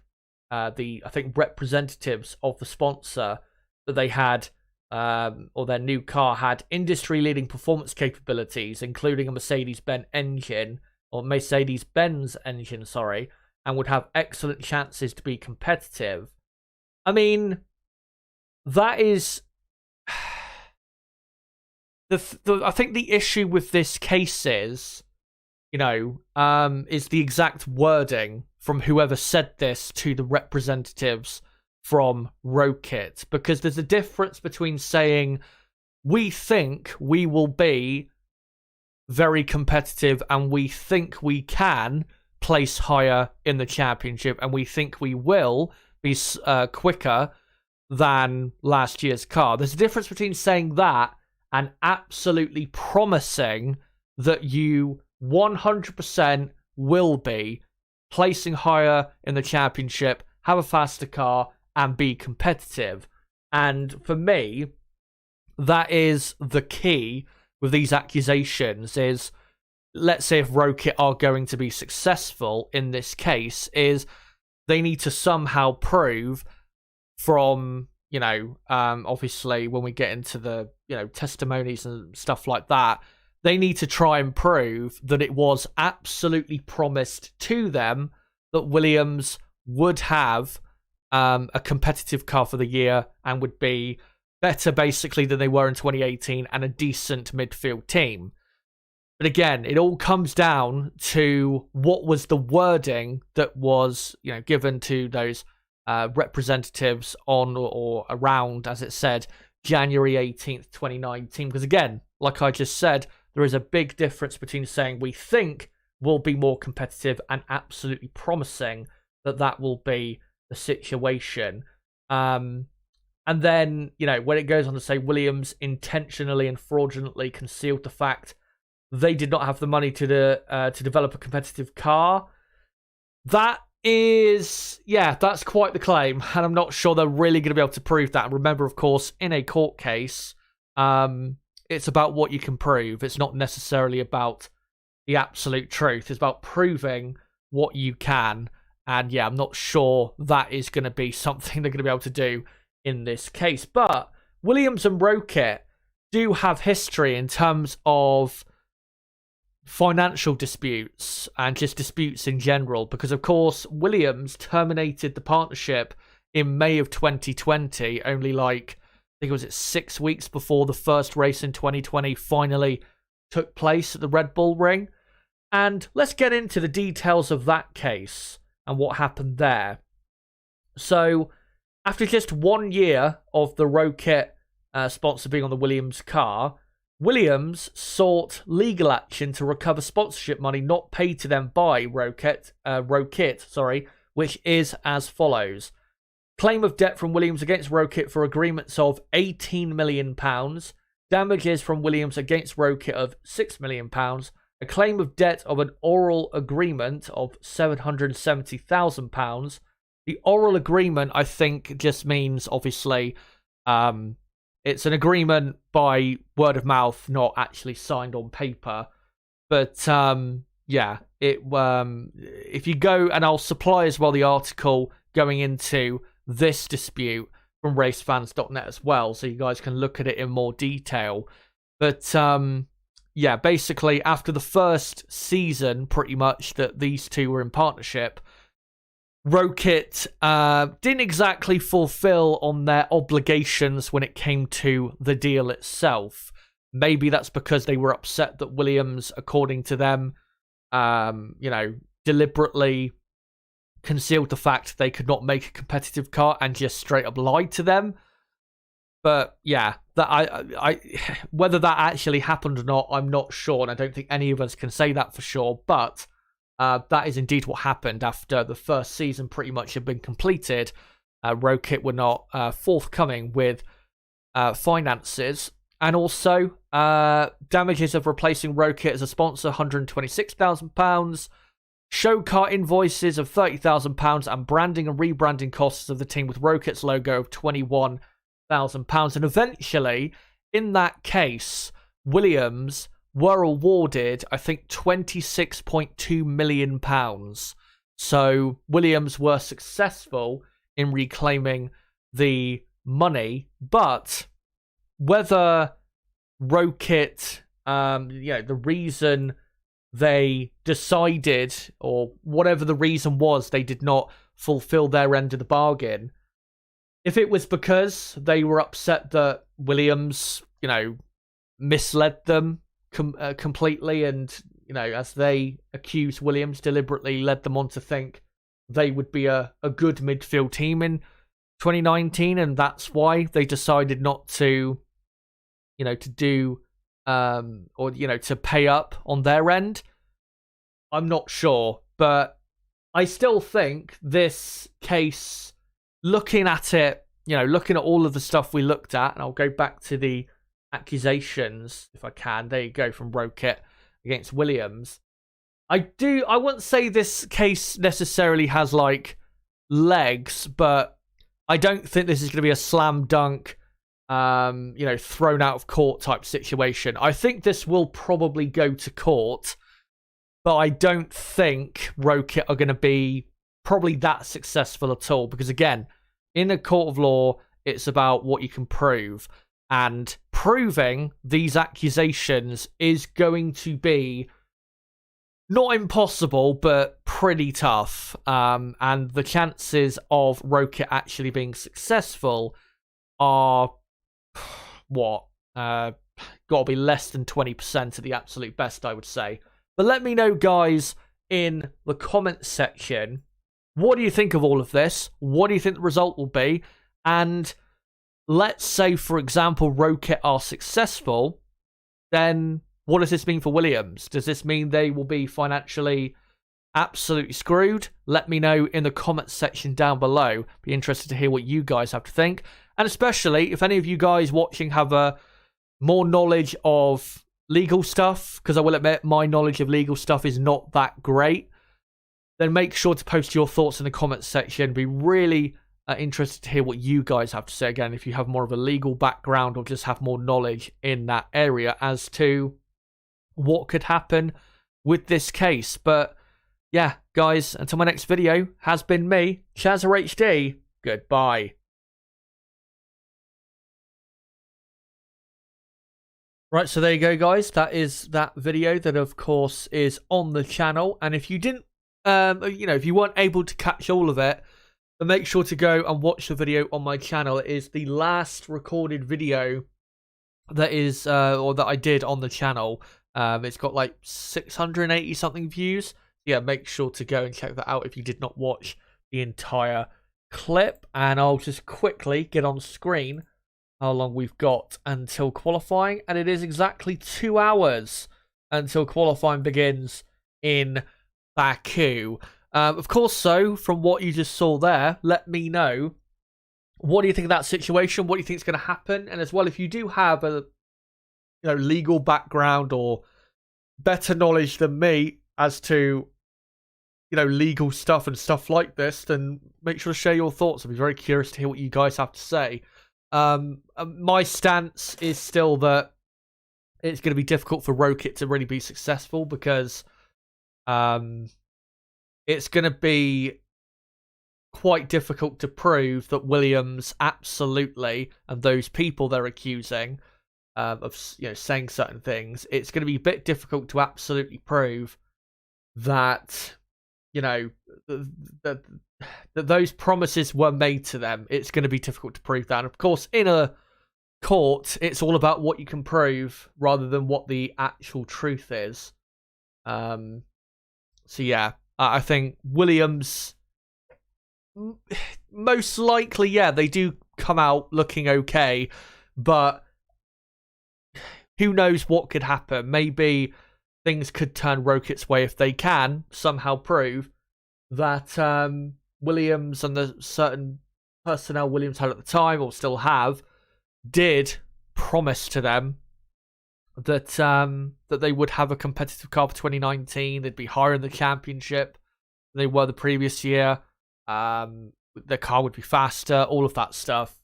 S1: the representatives of the sponsor that they had or their new car had industry-leading performance capabilities, including a Mercedes-Benz engine, and would have excellent chances to be competitive. I mean, that is I think the issue with this case is, is the exact wording from whoever said this to the representatives from Rokit, because there's a difference between saying we think we will be very competitive and we think we can place higher in the championship and we think we will be quicker than last year's car. There's a difference between saying that and absolutely promising that you 100% will be placing higher in the championship, have a faster car, and be competitive. And for me, that is the key with these accusations is, let's say if Rokit are going to be successful in this case, is they need to somehow prove from, obviously when we get into the, testimonies and stuff like that, they need to try and prove that it was absolutely promised to them that Williams would have a competitive car for the year and would be better basically than they were in 2018 and a decent midfield team. But again, it all comes down to what was the wording that was, given to those representatives on or around, as it said, January 18th, 2019. Because again, like I just said, there is a big difference between saying we think we'll be more competitive and absolutely promising that will be the situation. And then, when it goes on to say Williams intentionally and fraudulently concealed the fact they did not have the money to develop a competitive car, that is, that's quite the claim. And I'm not sure they're really going to be able to prove that. And remember, of course, in a court case, it's about what you can prove. It's not necessarily about the absolute truth. It's about proving what you can. And I'm not sure that is going to be something they're going to be able to do in this case. But Williams and Rokit do have history in terms of financial disputes and just disputes in general. Because, of course, Williams terminated the partnership in May of 2020, only I think it was 6 weeks before the first race in 2020 finally took place at the Red Bull Ring. And let's get into the details of that case and what happened there. So, after just 1 year of the Rokit sponsor being on the Williams car, Williams sought legal action to recover sponsorship money not paid to them by Rokit, which is as follows. Claim of debt from Williams against Rokit for agreements of £18 million. Damages from Williams against Rokit of £6 million. A claim of debt of an oral agreement of £770,000. The oral agreement, I think, just means, obviously, it's an agreement by word of mouth, not actually signed on paper. But, yeah, if you go, and I'll supply as well the article going into this dispute from racefans.net as well, so you guys can look at it in more detail. But yeah, basically after the first season, pretty much, that these two were in partnership, Rocket didn't exactly fulfill on their obligations when it came to the deal itself. Maybe that's because they were upset that Williams, according to them, deliberately concealed the fact they could not make a competitive car and just straight up lied to them. But yeah, that I whether that actually happened or not, I'm not sure, and I don't think any of us can say that for sure. But that is indeed what happened after the first season pretty much had been completed. Rocket were not forthcoming with finances. And also, damages of replacing Rocket as a sponsor, £126,000. Show car invoices of £30,000. And branding and rebranding costs of the team with Rocket's logo of £21,000. And eventually, in that case, Williams were awarded, I think, £26.2 million. So Williams were successful in reclaiming the money, but whether Rocket, the reason they decided, or whatever the reason was, they did not fulfill their end of the bargain, if it was because they were upset that Williams, misled them completely, and as they accused Williams, deliberately led them on to think they would be a good midfield team in 2019, and that's why they decided not to to do to pay up on their end, I'm not sure. But I still think this case, looking at it, looking at all of the stuff we looked at, and I'll go back to the accusations if I can. There you go, from Rocket against Williams. I wouldn't say this case necessarily has legs, but I don't think this is going to be a slam dunk, thrown out of court type situation. I think this will probably go to court, but I don't think Rocket are going to be probably that successful at all, because again, in a court of law, it's about what you can prove. And proving these accusations is going to be not impossible, but pretty tough. And the chances of Rocket actually being successful are, got to be less than 20% at the absolute best, I would say. But let me know, guys, in the comments section, what do you think of all of this? What do you think the result will be? And let's say, for example, Rocket are successful, then what does this mean for Williams? Does this mean they will be financially absolutely screwed? Let me know in the comments section down below. Be interested to hear what you guys have to think. And especially if any of you guys watching have more knowledge of legal stuff, because I will admit my knowledge of legal stuff is not that great, then make sure to post your thoughts in the comments section. Be really interested to hear what you guys have to say. Again, if you have more of a legal background or just have more knowledge in that area as to what could happen with this case. But yeah, guys, until my next video, has been me, ChazzaHD. Goodbye. Right, so there you go, guys. That is that video that, of course, is on the channel. And if you didn't, if you weren't able to catch all of it, then make sure to go and watch the video on my channel. It is the last recorded video that is, or that I did on the channel. It's got 680 something views. Yeah, make sure to go and check that out if you did not watch the entire clip. And I'll just quickly get on screen how long we've got until qualifying, and it is exactly 2 hours until qualifying begins in Baku. Of course, so from what you just saw there, let me know, what do you think of that situation? What do you think is going to happen? And as well, if you do have a legal background or better knowledge than me as to legal stuff and stuff like this, then make sure to share your thoughts. I'll be very curious to hear what you guys have to say. My stance is still that it's going to be difficult for Rocket to really be successful, because it's going to be quite difficult to prove that Williams absolutely, and those people they're accusing of saying certain things, it's going to be a bit difficult to absolutely prove that that those promises were made to them. It's going to be difficult to prove that. And of course, in a court, it's all about what you can prove rather than what the actual truth is. So yeah, I think Williams, most likely, yeah, they do come out looking okay, but who knows what could happen. Maybe things could turn Rocket's way if they can somehow prove that Williams and the certain personnel Williams had at the time, or still have, did promise to them that that they would have a competitive car for 2019. They'd be higher in the championship than they were the previous year. Their car would be faster, all of that stuff.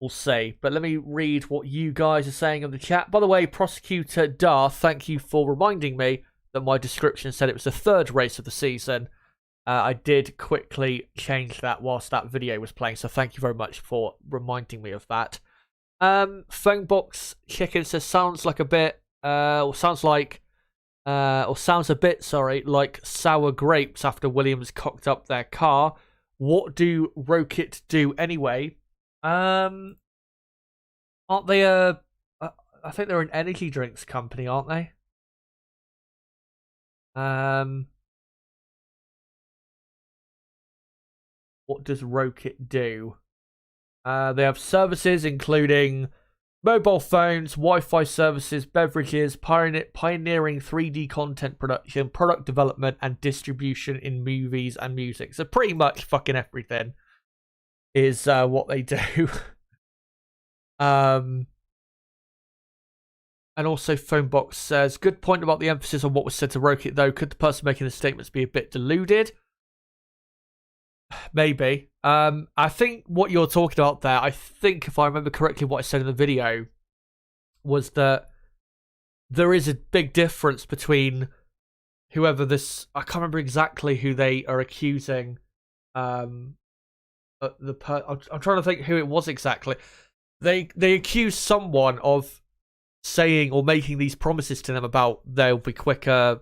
S1: We'll see. But let me read what you guys are saying in the chat. By the way, Prosecutor Darth, thank you for reminding me that my description said it was the third race of the season. I did quickly change that whilst that video was playing, so thank you very much for reminding me of that. Phonebox Chicken says sounds a bit like sour grapes after Williams cocked up their car. What do Rocket do anyway? Aren't they I think they're an energy drinks company, aren't they? What does Rocket do? They have services including mobile phones, Wi-Fi services, beverages, pioneering 3D content production, product development, and distribution in movies and music. So pretty much fucking everything is what they do. And also Phonebox says, good point about the emphasis on what was said to Rocket, though. Could the person making the statements be a bit deluded? Maybe. I think what you're talking about there, I think if I remember correctly what I said in the video, was that there is a big difference between whoever this, I can't remember exactly who they are accusing. I'm trying to think who it was exactly. They accuse someone of saying or making these promises to them about they'll be quicker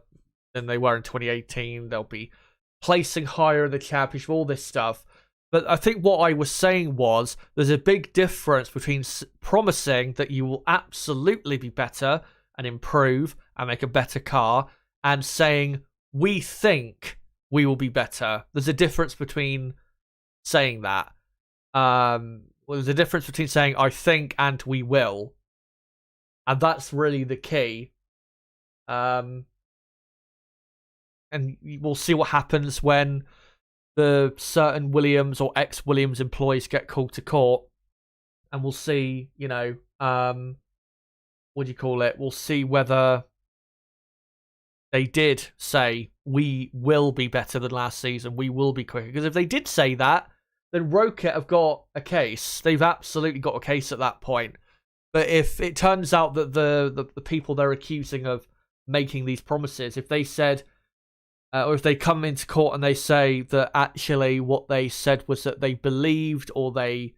S1: than they were in 2018, they'll be placing higher in the championship, all this stuff. But I think what I was saying was there's a big difference between promising that you will absolutely be better and improve and make a better car, and saying we think we will be better. There's a difference between saying that. There's a difference between saying I think and we will. And that's really the key. And we'll see what happens when the certain Williams or ex-Williams employees get called to court. And we'll see, what do you call it? We'll see whether they did say, we will be better than last season, we will be quicker. Because if they did say that, then Rocket have got a case. They've absolutely got a case at that point. But if it turns out that the people they're accusing of making these promises, if they said, or if they come into court and they say that actually what they said was that they believed or they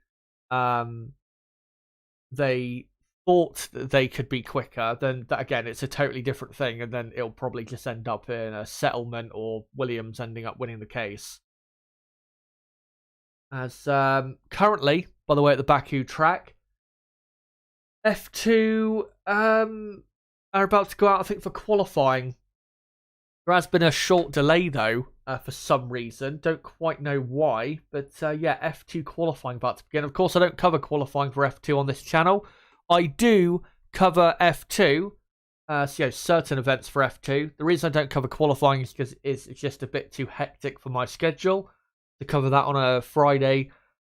S1: thought that they could be quicker, then that, again, it's a totally different thing, and then it'll probably just end up in a settlement or Williams ending up winning the case. As currently, by the way, at the Baku track, F2 are about to go out, I think, for qualifying. There has been a short delay, though, for some reason. Don't quite know why. But, yeah, F2 qualifying about to begin. Of course, I don't cover qualifying for F2 on this channel. I do cover F2, certain events for F2. The reason I don't cover qualifying is because it's just a bit too hectic for my schedule to cover that on a Friday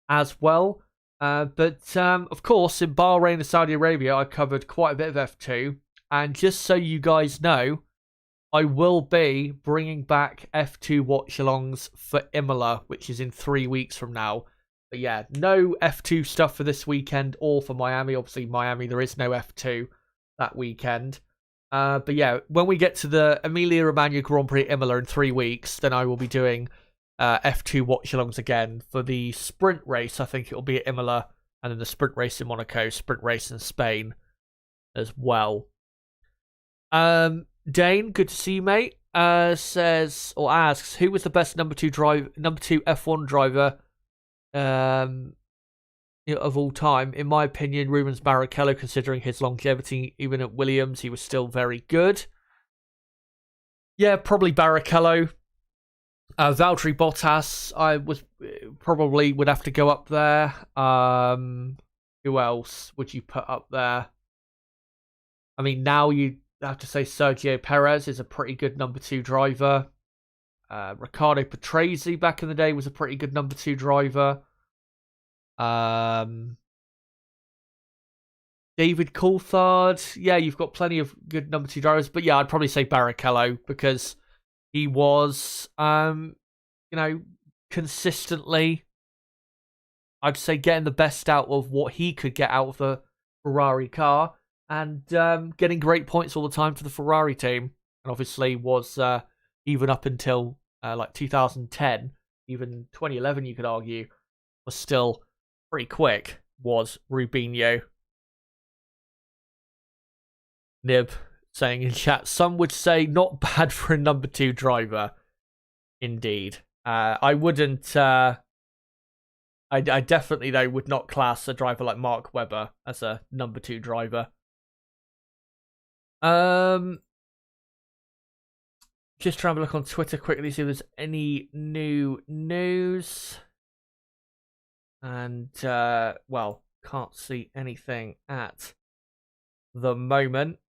S1: as well. But of course, in Bahrain and Saudi Arabia, I covered quite a bit of F2. And just so you guys know, I will be bringing back F2 watchalongs for Imola, which is in 3 weeks from now. But yeah, no F2 stuff for this weekend or for Miami. Obviously, Miami, there is no F2 that weekend. But yeah, when we get to the Emilia-Romagna Grand Prix Imola in 3 weeks, then I will be doing F2 watch-alongs again. For the sprint race, I think it will be at Imola, and then the sprint race in Monaco, sprint race in Spain as well. Dane, good to see you, mate. Says or asks, who was the best number two F1 driver of all time? In my opinion, Rubens Barrichello, considering his longevity, even at Williams, he was still very good. Yeah, probably Barrichello. Valtteri Bottas, I was probably would have to go up there. Who else would you put up there? I mean, now you have to say Sergio Perez is a pretty good number 2 driver. Riccardo Patrese back in the day was a pretty good number 2 driver. David Coulthard, yeah, you've got plenty of good number 2 drivers, but yeah, I'd probably say Barrichello because he was, consistently, I'd say, getting the best out of what he could get out of the Ferrari car and getting great points all the time for the Ferrari team. And obviously was, even up until like 2010, even 2011, you could argue, was still pretty quick, was Rubinho. Nib saying in chat, some would say not bad for a number 2 driver. Indeed. I wouldn't, I definitely, though, would not class a driver like Mark Webber as a number 2 driver. Just trying to look on Twitter quickly, see if there's any new news. And, well, can't see anything at the moment.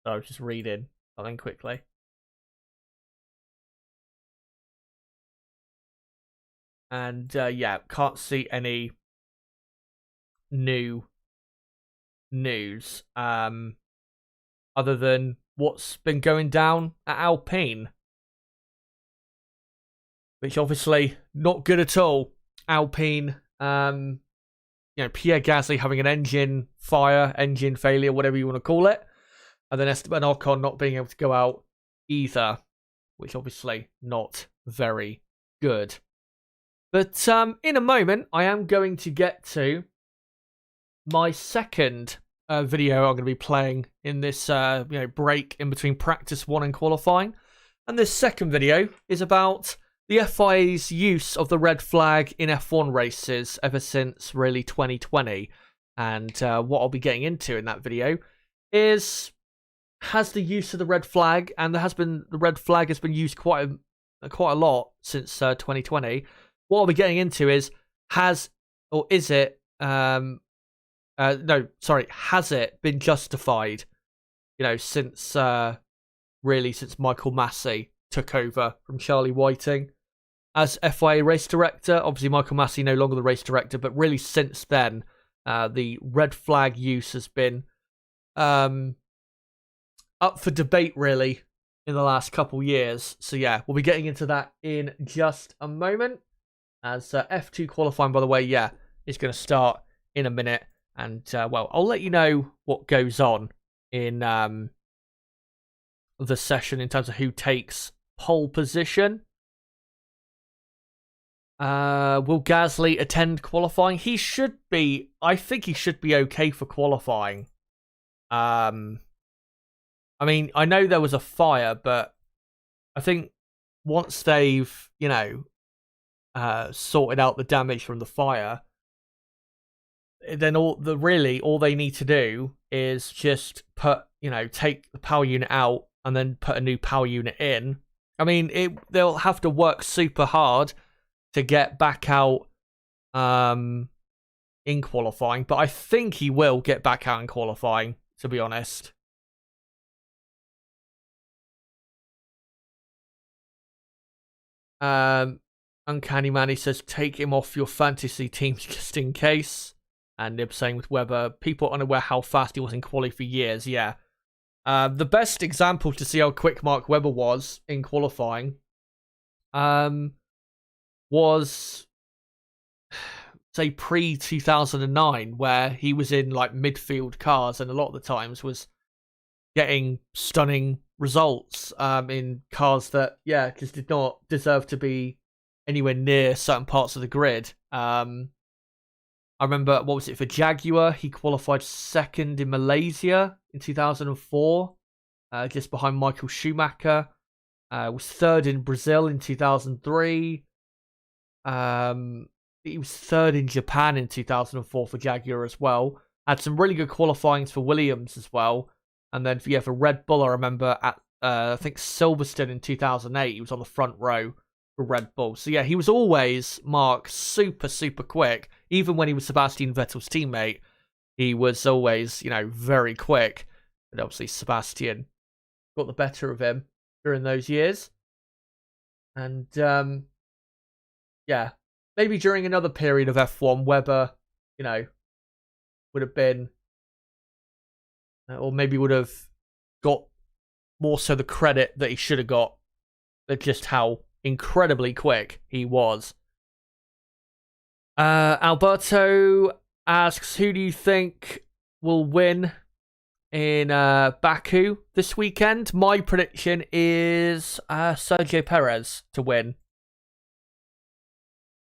S1: I was just reading something quickly. And, yeah, can't see any new news other than what's been going down at Alpine, which obviously not good at all. Alpine, Pierre Gasly having an engine failure, whatever you want to call it, and then Esteban Ocon not being able to go out either, which obviously not very good. But in a moment, I am going to get to my second video I'm going to be playing in this break in between practice 1 and qualifying. And this second video is about the FIA's use of the red flag in F1 races ever since really 2020. And what I'll be getting into in that video is, has the use of the red flag, and the red flag has been used quite a lot since 2020. What I'll be getting into is, has it been justified, since Michael Massey took over from Charlie Whiting as FIA race director. Obviously, Michael Massey no longer the race director, but really since then, the red flag use has been up for debate, really, in the last couple years. So yeah, we'll be getting into that in just a moment. As F2 qualifying, by the way, is going to start in a minute. And, I'll let you know what goes on in the session in terms of who takes pole position. Will Gasly attend qualifying? He should be. I think he should be okay for qualifying. I mean, I know there was a fire, but I think once they've, sorted out the damage from the fire, then all they need to do is just take the power unit out and then put a new power unit in. I mean, they'll have to work super hard to get back out in qualifying, but I think he will get back out in qualifying, to be honest. Uncanny Manny says, take him off your fantasy teams just in case. And Nib saying with Webber, people unaware how fast he was in quali for years. Yeah. The best example to see how quick Mark Webber was in qualifying was say, pre-2009, where he was in, like, midfield cars and a lot of the times was getting stunning results in cars that, just did not deserve to be anywhere near certain parts of the grid. I remember, what was it, for Jaguar? He qualified second in Malaysia in 2004, just behind Michael Schumacher. Was third in Brazil in 2003. He was third in Japan in 2004 for Jaguar as well. Had some really good qualifyings for Williams as well. And then, for Red Bull, I remember at, I think, Silverstone in 2008, he was on the front row for Red Bull. So, he was always, Mark, super, super quick. Even when he was Sebastian Vettel's teammate, he was always, very quick. But obviously, Sebastian got the better of him during those years. And, maybe during another period of F1, Webber, would have been, or maybe would have got more so the credit that he should have got, but just how incredibly quick he was. Alberto asks, who do you think will win in Baku this weekend? My prediction is Sergio Perez to win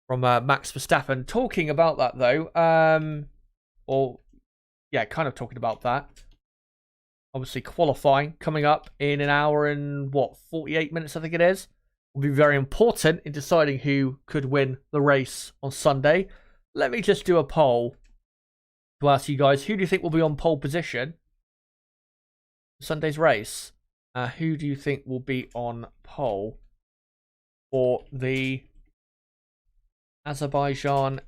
S1: from Max Verstappen. Talking about that, though, kind of talking about that. Obviously, qualifying coming up in an hour and 48 minutes, I think it is. Will be very important in deciding who could win the race on Sunday. Let me just do a poll to ask you guys, who do you think will be on pole position for Sunday's race? Who do you think will be on pole for the Azerbaijan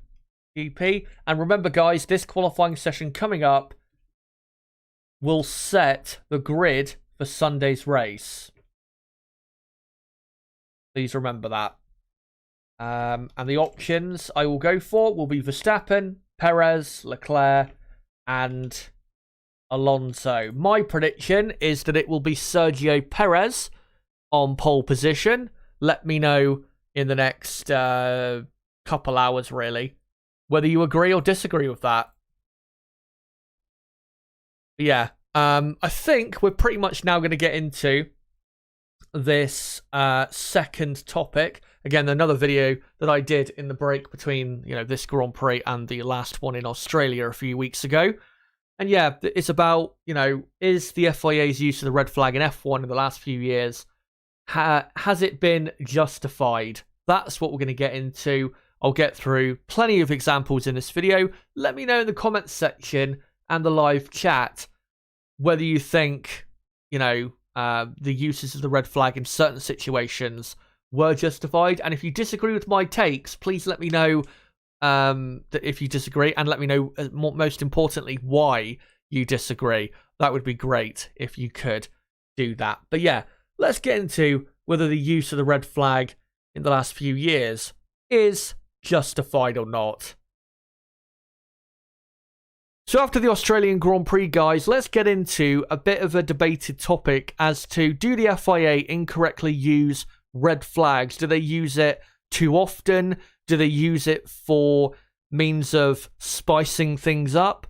S1: GP? And remember, guys, this qualifying session coming up will set the grid for Sunday's race. Please remember that. And the options I will go for will be Verstappen, Perez, Leclerc, and Alonso. My prediction is that it will be Sergio Perez on pole position. Let me know in the next couple hours, really, whether you agree or disagree with that. I think we're pretty much now going to get into this second topic. Again, another video that I did in the break between, this Grand Prix and the last one in Australia a few weeks ago. And it's about, is the FIA's use of the red flag in F1 in the last few years, has it been justified? That's what we're going to get into. I'll get through plenty of examples in this video. Let me know in the comments section and the live chat whether you think, the uses of the red flag in certain situations were justified. And if you disagree with my takes, please let me know that if you disagree, and let me know, most importantly, why you disagree. That would be great if you could do that. But let's get into whether the use of the red flag in the last few years is justified or not. So after the Australian Grand Prix, guys, let's get into a bit of a debated topic as to, do the FIA incorrectly use red flags? Do they use it too often? Do they use it for means of spicing things up?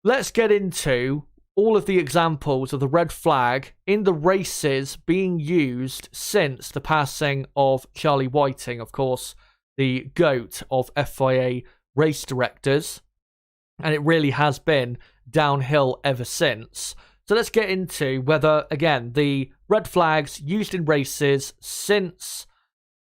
S1: Let's get into all of the examples of the red flag in the races being used since the passing of Charlie Whiting, of course, the GOAT of FIA race directors. And it really has been downhill ever since. So let's get into whether, again, the red flags used in races since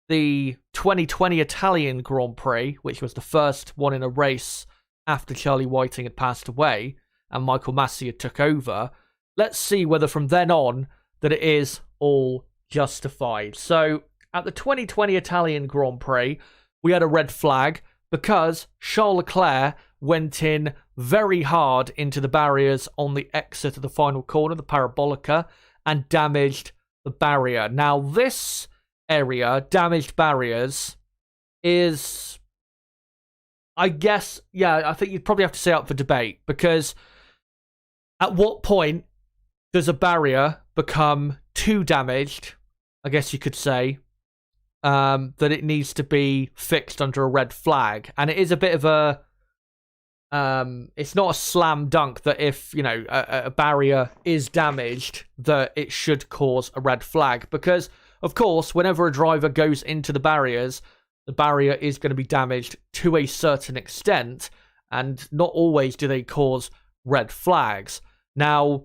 S1: the 2020 Italian Grand Prix, which was the first one in a race after Charlie Whiting had passed away and Michael Masi had took over, let's see whether from then on that it is all justified. So at the 2020 Italian Grand Prix, we had a red flag because Charles Leclerc went in very hard into the barriers on the exit of the final corner, the Parabolica, and damaged the barrier. Now, this area, damaged barriers, is, I guess, I think you'd probably have to say up for debate, because at what point does a barrier become too damaged, I guess you could say, that it needs to be fixed under a red flag. And it is a bit of a... it's not a slam dunk that if, a barrier is damaged, that it should cause a red flag. Because, of course, whenever a driver goes into the barrier is going to be damaged to a certain extent, and not always do they cause red flags. Now,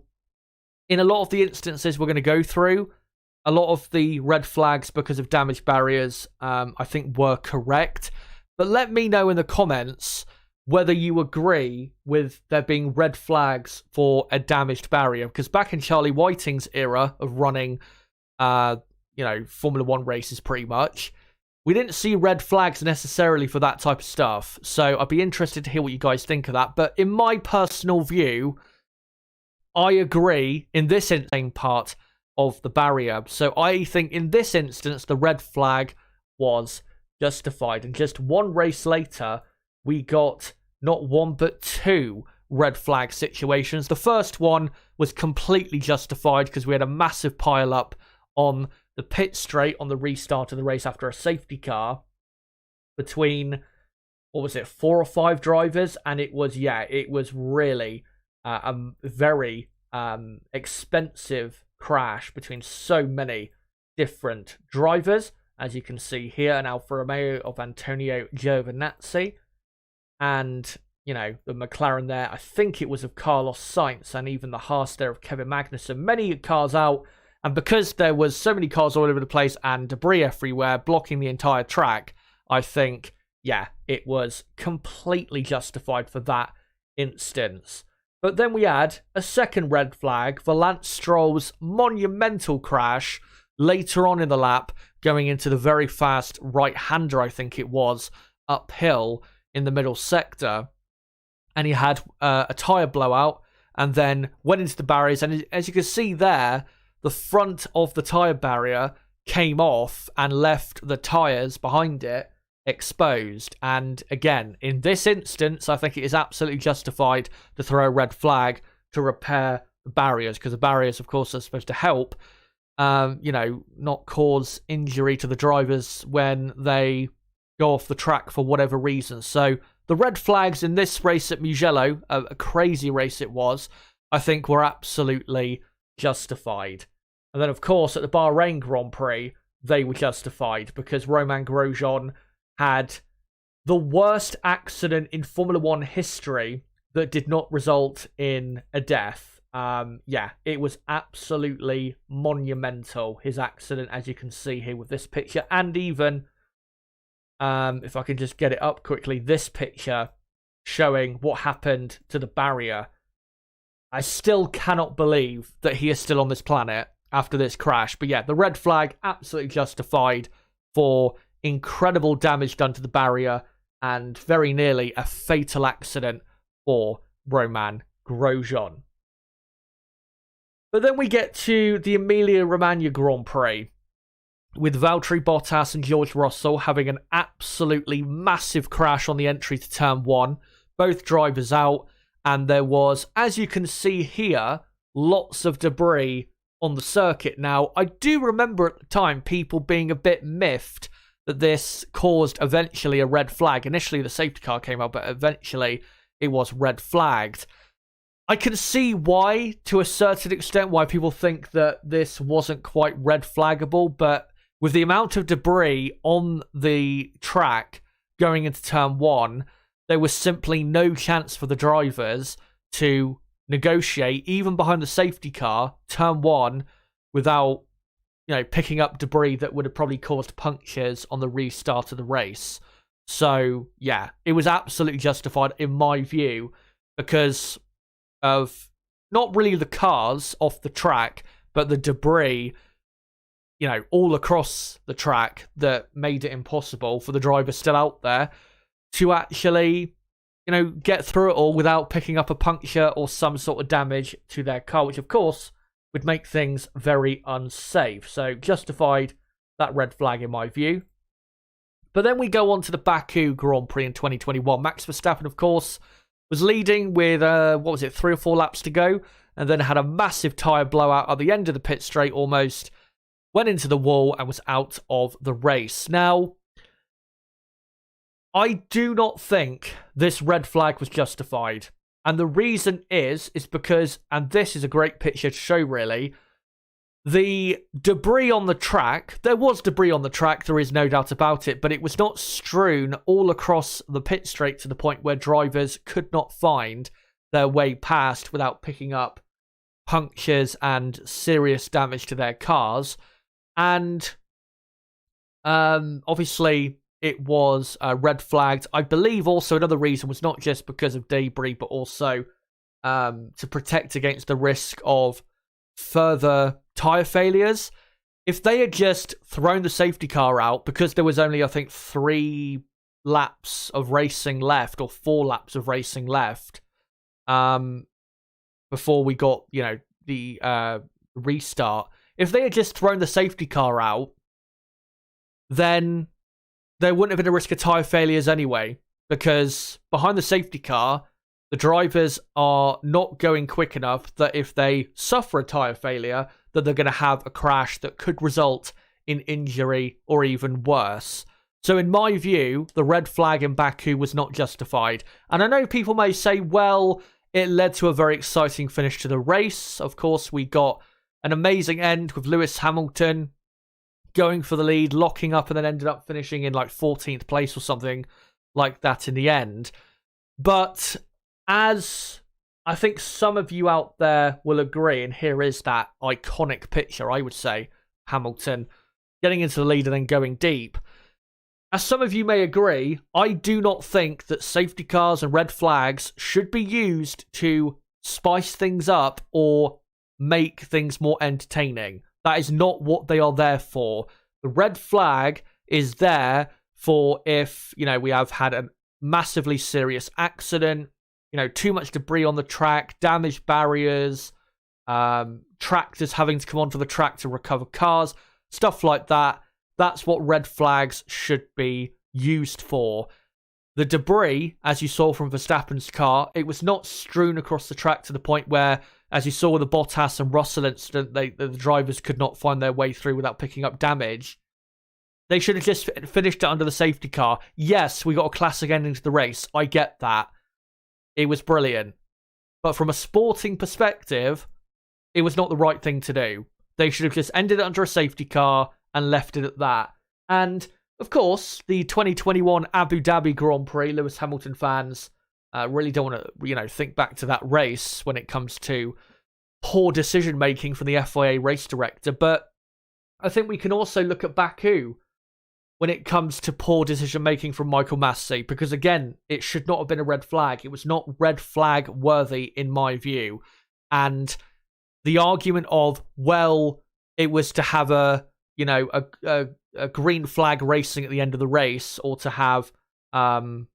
S1: in a lot of the instances we're going to go through, a lot of the red flags because of damaged barriers, I think, were correct. But let me know in the comments whether you agree with there being red flags for a damaged barrier. Because back in Charlie Whiting's era of running, Formula One races pretty much, we didn't see red flags necessarily for that type of stuff. So I'd be interested to hear what you guys think of that. But in my personal view, I agree in this insane part of the barrier. So I think in this instance, the red flag was justified. And just one race later, we got not one but two red flag situations. The first one was completely justified because we had a massive pile up on the pit straight on the restart of the race after a safety car between, 4 or 5 drivers, and it was really a very expensive crash between so many different drivers, as you can see here, an Alfa Romeo of Antonio Giovinazzi, and the McLaren there, I think it was of Carlos Sainz, and even the Haas there of Kevin Magnussen. Many cars out, and because there was so many cars all over the place and debris everywhere blocking the entire track, I think, it was completely justified for that instance. But then we had a second red flag for Lance Stroll's monumental crash later on in the lap, going into the very fast right-hander, I think it was, uphill in the middle sector. And he had a tyre blowout and then went into the barriers. And as you can see there, the front of the tyre barrier came off and left the tyres behind it exposed. And again, in this instance, I think it is absolutely justified to throw a red flag to repair the barriers, because the barriers, of course, are supposed to help, not cause injury to the drivers when they go off the track for whatever reason. So the red flags in this race at Mugello, a crazy race it was, I think were absolutely justified. And then, of course, at the Bahrain Grand Prix, they were justified because Romain Grosjean had the worst accident in Formula One history that did not result in a death. It was absolutely monumental, his accident, as you can see here with this picture. And even, if I can just get it up quickly, this picture showing what happened to the barrier. I still cannot believe that he is still on this planet after this crash. But the red flag, absolutely justified for incredible damage done to the barrier and very nearly a fatal accident for Romain Grosjean. But then we get to the Emilia-Romagna Grand Prix with Valtteri Bottas and George Russell having an absolutely massive crash on the entry to turn 1. Both drivers out, and there was, as you can see here, lots of debris on the circuit. Now, I do remember at the time people being a bit miffed that this caused eventually a red flag. Initially, the safety car came out, but eventually it was red flagged. I can see why, to a certain extent, why people think that this wasn't quite red flaggable, but with the amount of debris on the track going into turn 1, there was simply no chance for the drivers to negotiate, even behind the safety car, turn 1, without, picking up debris that would have probably caused punctures on the restart of the race. So, it was absolutely justified in my view because of not really the cars off the track, but the debris, all across the track that made it impossible for the drivers still out there to actually, get through it all without picking up a puncture or some sort of damage to their car, which of course would make things very unsafe. So justified that red flag in my view. But then we go on to the Baku Grand Prix in 2021. Max Verstappen, of course, was leading with, 3 or 4 laps to go, and then had a massive tyre blowout at the end of the pit straight almost, went into the wall and was out of the race. Now, I do not think this red flag was justified. And the reason is because, and this is a great picture to show really, the debris on the track, there was debris on the track, there is no doubt about it, but it was not strewn all across the pit straight to the point where drivers could not find their way past without picking up punctures and serious damage to their cars. And obviously it was red flagged. I believe also another reason was not just because of debris, but also to protect against the risk of further tyre failures. If they had just thrown the safety car out, because there was only, I think, 3 laps of racing left, or 4 laps of racing left, before we got, the restart. If they had just thrown the safety car out, then there wouldn't have been a risk of tyre failures anyway, because behind the safety car, the drivers are not going quick enough that if they suffer a tyre failure, that they're going to have a crash that could result in injury or even worse. So in my view, the red flag in Baku was not justified. And I know people may say, well, it led to a very exciting finish to the race. Of course, we got an amazing end with Lewis Hamilton going for the lead, locking up, and then ended up finishing in like 14th place or something like that in the end. But as I think some of you out there will agree, and here is that iconic picture, I would say, Hamilton getting into the lead and then going deep. As some of you may agree, I do not think that safety cars and red flags should be used to spice things up or make things more entertaining. That is not what they are there for. The red flag is there for if, we have had a massively serious accident, too much debris on the track, damaged barriers, tractors having to come onto the track to recover cars, stuff like that. That's what red flags should be used for. The debris, as you saw from Verstappen's car, it was not strewn across the track to the point where, as you saw with the Bottas and Russell incident, the drivers could not find their way through without picking up damage. They should have just finished it under the safety car. Yes, we got a classic ending to the race. I get that. It was brilliant. But from a sporting perspective, it was not the right thing to do. They should have just ended it under a safety car and left it at that. And, of course, the 2021 Abu Dhabi Grand Prix, Lewis Hamilton fans really don't want to, think back to that race when it comes to poor decision-making from the FIA race director. But I think we can also look at Baku when it comes to poor decision-making from Michael Masi, because, again, it should not have been a red flag. It was not red flag worthy, in my view. And the argument of, well, it was to have a green flag racing at the end of the race, or to have an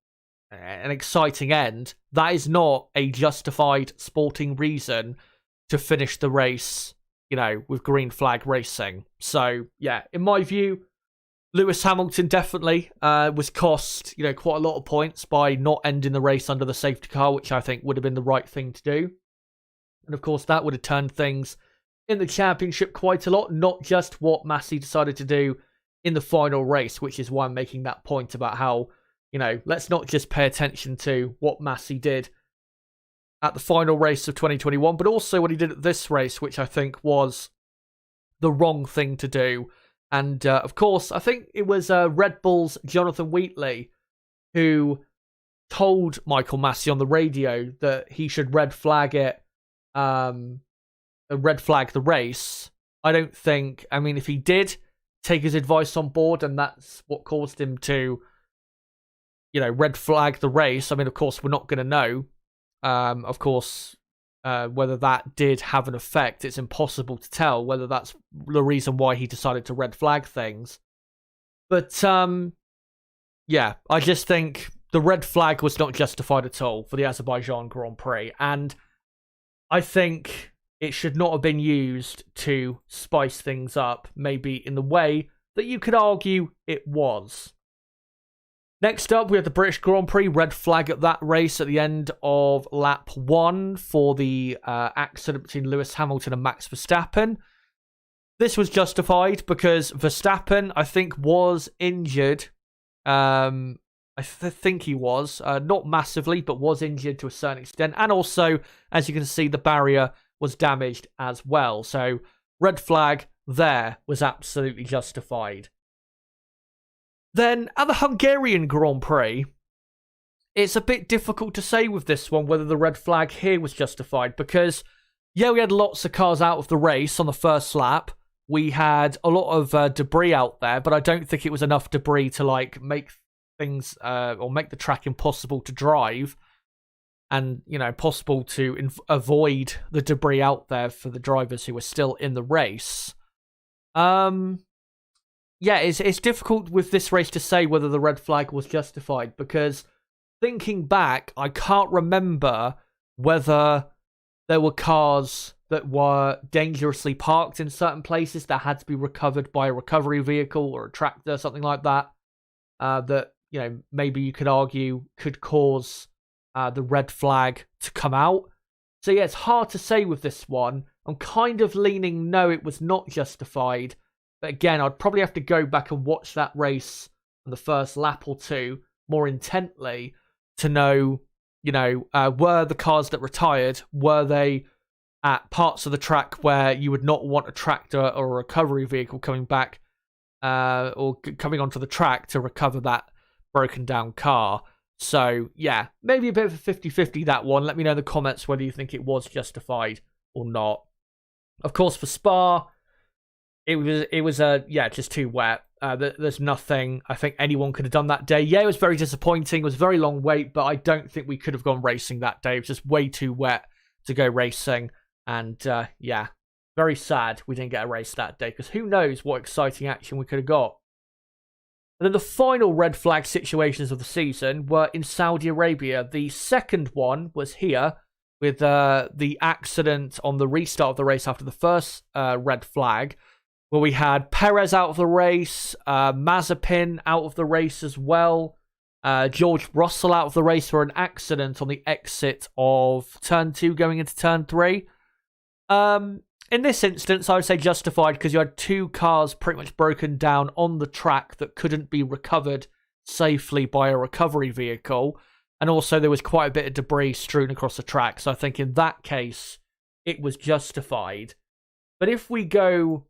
S1: exciting end, that is not a justified sporting reason to finish the race, with green flag racing. So, yeah, in my view, Lewis Hamilton definitely was cost, quite a lot of points by not ending the race under the safety car, which I think would have been the right thing to do. And, of course, that would have turned things in the championship quite a lot, not just what Masi decided to do in the final race, which is why I'm making that point about how, let's not just pay attention to what Masi did at the final race of 2021, but also what he did at this race, which I think was the wrong thing to do. And, of course, I think it was Red Bull's Jonathan Wheatley who told Michael Masi on the radio that he should red flag it, red flag the race. I don't think, if he did take his advice on board and that's what caused him to, red flag the race, of course, we're not going to know, whether that did have an effect. It's impossible to tell whether that's the reason why he decided to red flag things. But, yeah, I just think the red flag was not justified at all for the Azerbaijan Grand Prix. And I think it should not have been used to spice things up, maybe in the way that you could argue it was. Next up, we have the British Grand Prix, red flag at that race at the end of lap 1 for the accident between Lewis Hamilton and Max Verstappen. this was justified because Verstappen, I think, was injured. I think he was. Not massively, but was injured to a certain extent. And also, as you can see, the barrier was damaged as well. So, red flag there was absolutely justified. Then, at the Hungarian Grand Prix, it's a bit difficult to say with this one whether the red flag here was justified because, yeah, we had lots of cars out of the race on the first lap. We had a lot of debris out there, but I don't think it was enough debris to like make things or make the track impossible to drive and, you know, possible to avoid the debris out there for the drivers who were still in the race. Yeah, it's difficult with this race to say whether the red flag was justified because thinking back, I can't remember whether there were cars that were dangerously parked in certain places that had to be recovered by a recovery vehicle or a tractor, something like that, that, you know, maybe you could argue could cause the red flag to come out. So yeah, it's hard to say with this one. I'm kind of leaning no, it was not justified. But again, I'd probably have to go back and watch that race on the first lap or two more intently to know, you know, were the cars that retired, were they at parts of the track where you would not want a tractor or a recovery vehicle coming back or coming onto the track to recover that broken down car. So, yeah, maybe a bit of a 50-50 that one. Let me know in the comments whether you think it was justified or not. Of course, for Spa, it was just too wet. There's nothing I think anyone could have done that day. Yeah, it was very disappointing. It was a very long wait, but I don't think we could have gone racing that day. It was just way too wet to go racing. And, yeah, very sad we didn't get a race that day, because who knows what exciting action we could have got. And then the final red flag situations of the season were in Saudi Arabia. The second one was here with the accident on the restart of the race after the first red flag, where we had Perez out of the race, Mazepin out of the race as well, George Russell out of the race for an accident on the exit of Turn 2 going into Turn 3. In this instance, I would say justified because you had two cars pretty much broken down on the track that couldn't be recovered safely by a recovery vehicle. And also there was quite a bit of debris strewn across the track. So I think in that case, it was justified. But if we go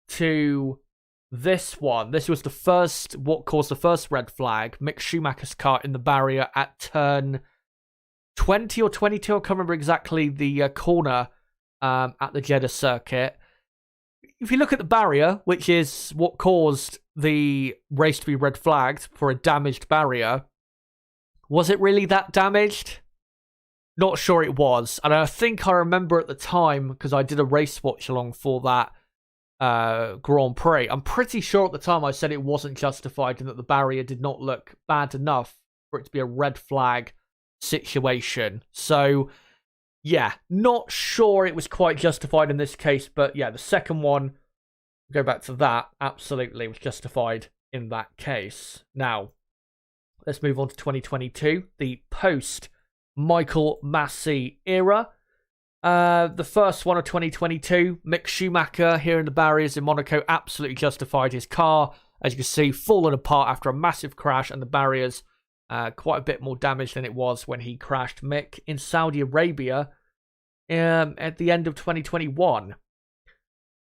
S1: to this one, this was the first, what caused the first red flag, Mick Schumacher's car in the barrier at turn 20 or 22. I can't remember exactly the corner at the Jeddah circuit. If you look at the barrier, which is what caused the race to be red flagged for a damaged barrier, was it really that damaged? Not sure it was. And I think I remember at the time, because I did a race watch along for that Grand Prix, I'm pretty sure at the time I said it wasn't justified and that the barrier did not look bad enough for it to be a red flag situation. So yeah, not sure it was quite justified in this case, but yeah, the second one, go back to that, absolutely was justified in that case. Now, let's move on to 2022, the post-Michael Massey era. The first one of 2022, Mick Schumacher here in the barriers in Monaco absolutely justified his car. As you can see, fallen apart after a massive crash, and the barriers quite a bit more damage than it was when he crashed. Mick in Saudi Arabia at the end of 2021.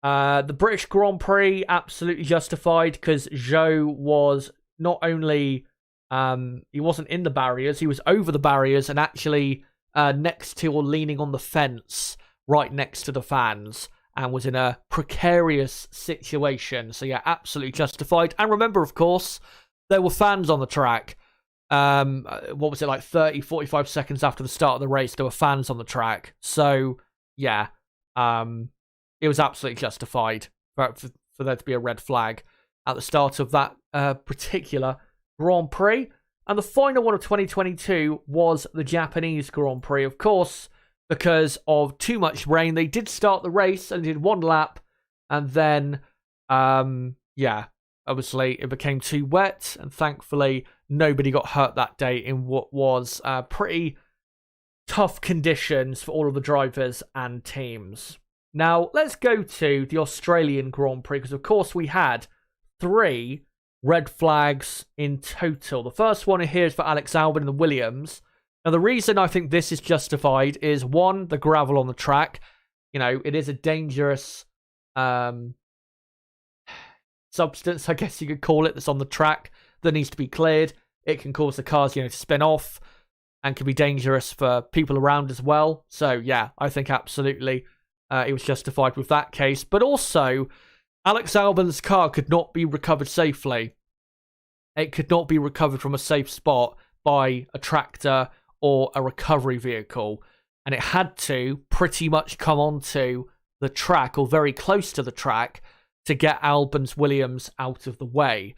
S1: The British Grand Prix absolutely justified because Zhou was not only he wasn't in the barriers, he was over the barriers and actually next to or leaning on the fence right next to the fans and was in a precarious situation. So yeah, absolutely justified. And remember, of course, there were fans on the track. What was it, like 30, 45 seconds after the start of the race, there were fans on the track. So yeah, it was absolutely justified for there to be a red flag at the start of that particular Grand Prix. And the final one of 2022 was the Japanese Grand Prix, of course, because of too much rain. They did start the race and did one lap, and then yeah, obviously it became too wet, and thankfully nobody got hurt that day in what was pretty tough conditions for all of the drivers and teams. Now, let's go to the Australian Grand Prix, because of course we had 3 red flags in total. The first one here is for Alex Albon and the Williams. Now, the reason I think this is justified is, 1, the gravel on the track. You know, it is a dangerous substance, I guess you could call it, that's on the track that needs to be cleared. It can cause the cars, to spin off and can be dangerous for people around as well. So, yeah, I think absolutely it was justified with that case. But also, Alex Albon's car could not be recovered safely. It could not be recovered from a safe spot by a tractor or a recovery vehicle. And it had to pretty much come onto the track, or very close to the track, to get Albon's Williams out of the way.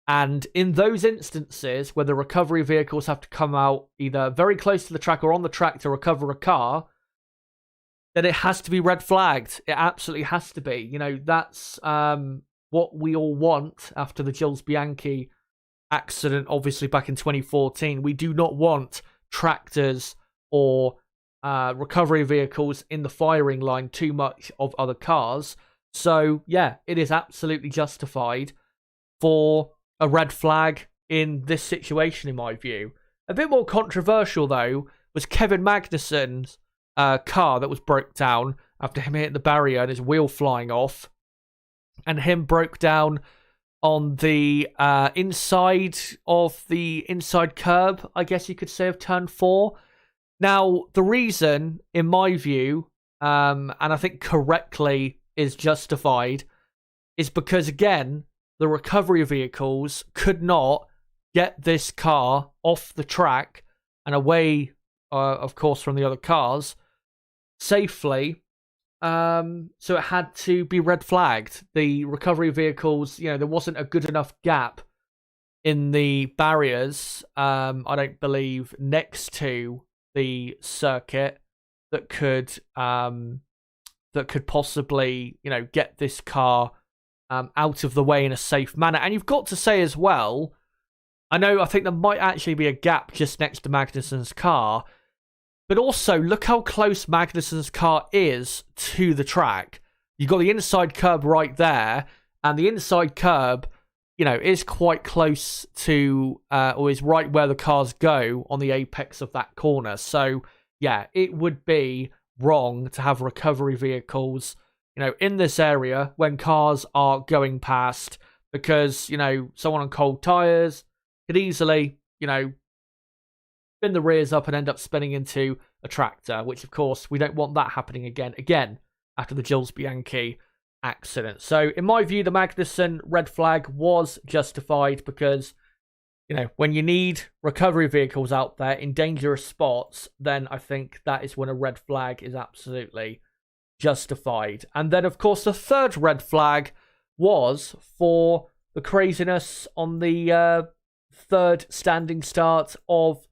S1: And in those instances where the recovery vehicles have to come out either very close to the track or on the track to recover a car, then it has to be red flagged. It absolutely has to be. That's what we all want after the Jules Bianchi accident, obviously back in 2014. We do not want tractors or recovery vehicles in the firing line too much of other cars. So, yeah, it is absolutely justified for a red flag in this situation, in my view. A bit more controversial, though, was Kevin Magnussen's car that was broke down after him hitting the barrier and his wheel flying off. And him broke down on the inside of the inside curb, I guess you could say, of turn 4. Now, the reason, in my view, and I think correctly is justified, is because, again, the recovery vehicles could not get this car off the track and away, of course, from the other cars safely. So it had to be red flagged. The recovery vehicles, there wasn't a good enough gap in the barriers, I don't believe, next to the circuit that could possibly, get this car out of the way in a safe manner. And you've got to say as well, I think there might actually be a gap just next to Magnussen's car, but also look how close Magnussen's car is to the track. You've got the inside curb right there, and the inside curb, is quite close to, or is right where the cars go on the apex of that corner. So, yeah, it would be wrong to have recovery vehicles in this area when cars are going past, because, someone on cold tyres could easily, spin the rears up and end up spinning into a tractor, which, of course, we don't want that happening again, after the Jules Bianchi accident. So, in my view, the Magnussen red flag was justified because, when you need recovery vehicles out there in dangerous spots, then I think that is when a red flag is absolutely justified. And then, of course, the third red flag was for the craziness on the third standing start of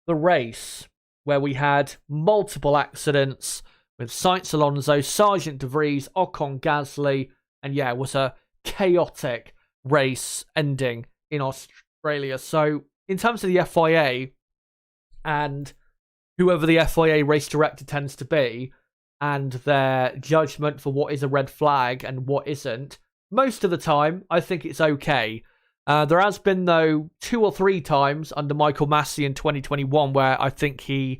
S1: the race, where we had multiple accidents with Sainz, Alonso, Sargent De Vries, Ocon, Gasly, and yeah, it was a chaotic race ending in Australia. So, in terms of the FIA and whoever the FIA race director tends to be, and their judgment for what is a red flag and what isn't, most of the time, I think it's okay. There has been, though, 2 or 3 times under Michael Massey in 2021 where I think he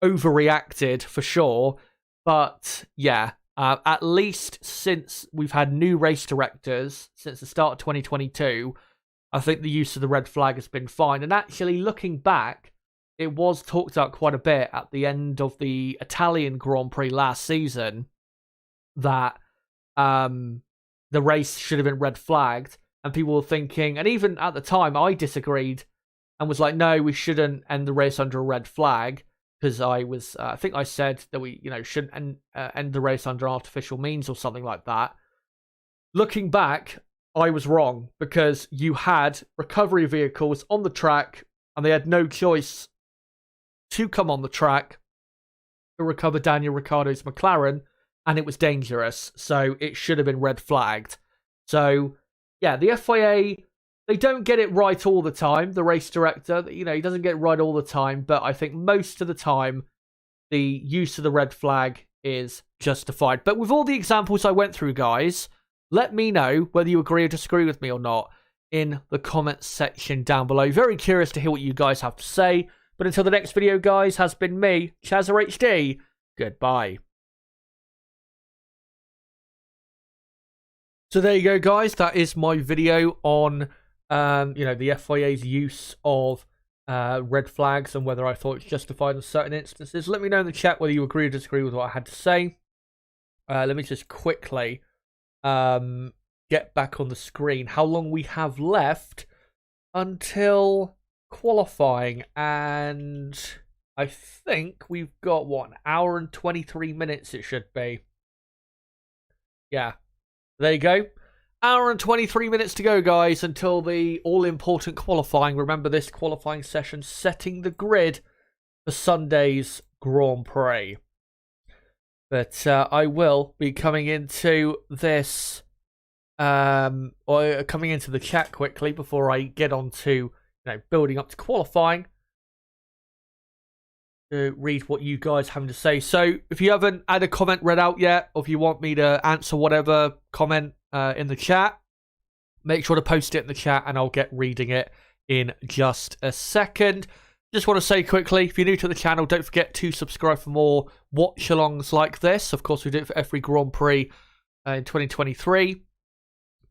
S1: overreacted for sure. But, yeah, at least since we've had new race directors, since the start of 2022, I think the use of the red flag has been fine. And actually, looking back, it was talked about quite a bit at the end of the Italian Grand Prix last season that the race should have been red flagged. And people were thinking, and even at the time, I disagreed and was like, no, we shouldn't end the race under a red flag, because I think I said that we, shouldn't end the race under artificial means or something like that. Looking back, I was wrong, because you had recovery vehicles on the track and they had no choice to come on the track to recover Daniel Ricciardo's McLaren, and it was dangerous. So it should have been red flagged. So, yeah, the FIA, they don't get it right all the time. The race director, he doesn't get it right all the time. But I think most of the time, the use of the red flag is justified. But with all the examples I went through, guys, let me know whether you agree or disagree with me or not in the comments section down below. Very curious to hear what you guys have to say. But until the next video, guys, has been me, ChazzaHD. Goodbye. So there you go, guys. That is my video on, the FIA's use of red flags and whether I thought it's justified in certain instances. Let me know in the chat whether you agree or disagree with what I had to say. Let me just quickly get back on the screen how long we have left until qualifying, and I think we've got what, an hour and 23 minutes it should be. Yeah, there you go. Hour and 23 minutes to go, guys, until the all-important qualifying. Remember, this qualifying session setting the grid for Sunday's Grand Prix. But I will be coming into this, or coming into the chat quickly before I get on to building up to qualifying, to read what you guys have to say. So if you haven't had a comment read out yet, or if you want me to answer whatever comment in the chat, make sure to post it in the chat and I'll get reading it in just a second. Just want to say quickly, if you're new to the channel, don't forget to subscribe for more watch-alongs like this. Of course, we do it for every Grand Prix in 2023.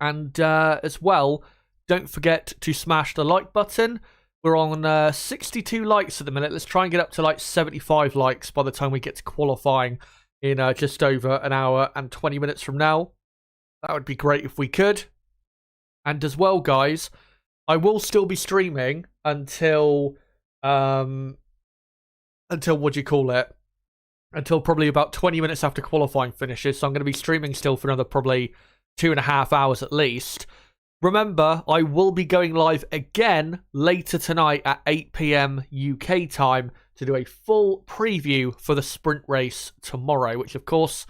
S1: And as well, don't forget to smash the like button. We're on 62 likes at the minute. Let's try and get up to like 75 likes by the time we get to qualifying in just over an hour and 20 minutes from now. That would be great if we could. And as well, guys, I will still be streaming until what do you call it? Until probably about 20 minutes after qualifying finishes. So I'm going to be streaming still for another probably 2.5 hours at least. Remember, I will be going live again later tonight at 8 PM UK time to do a full preview for the sprint race tomorrow, which of course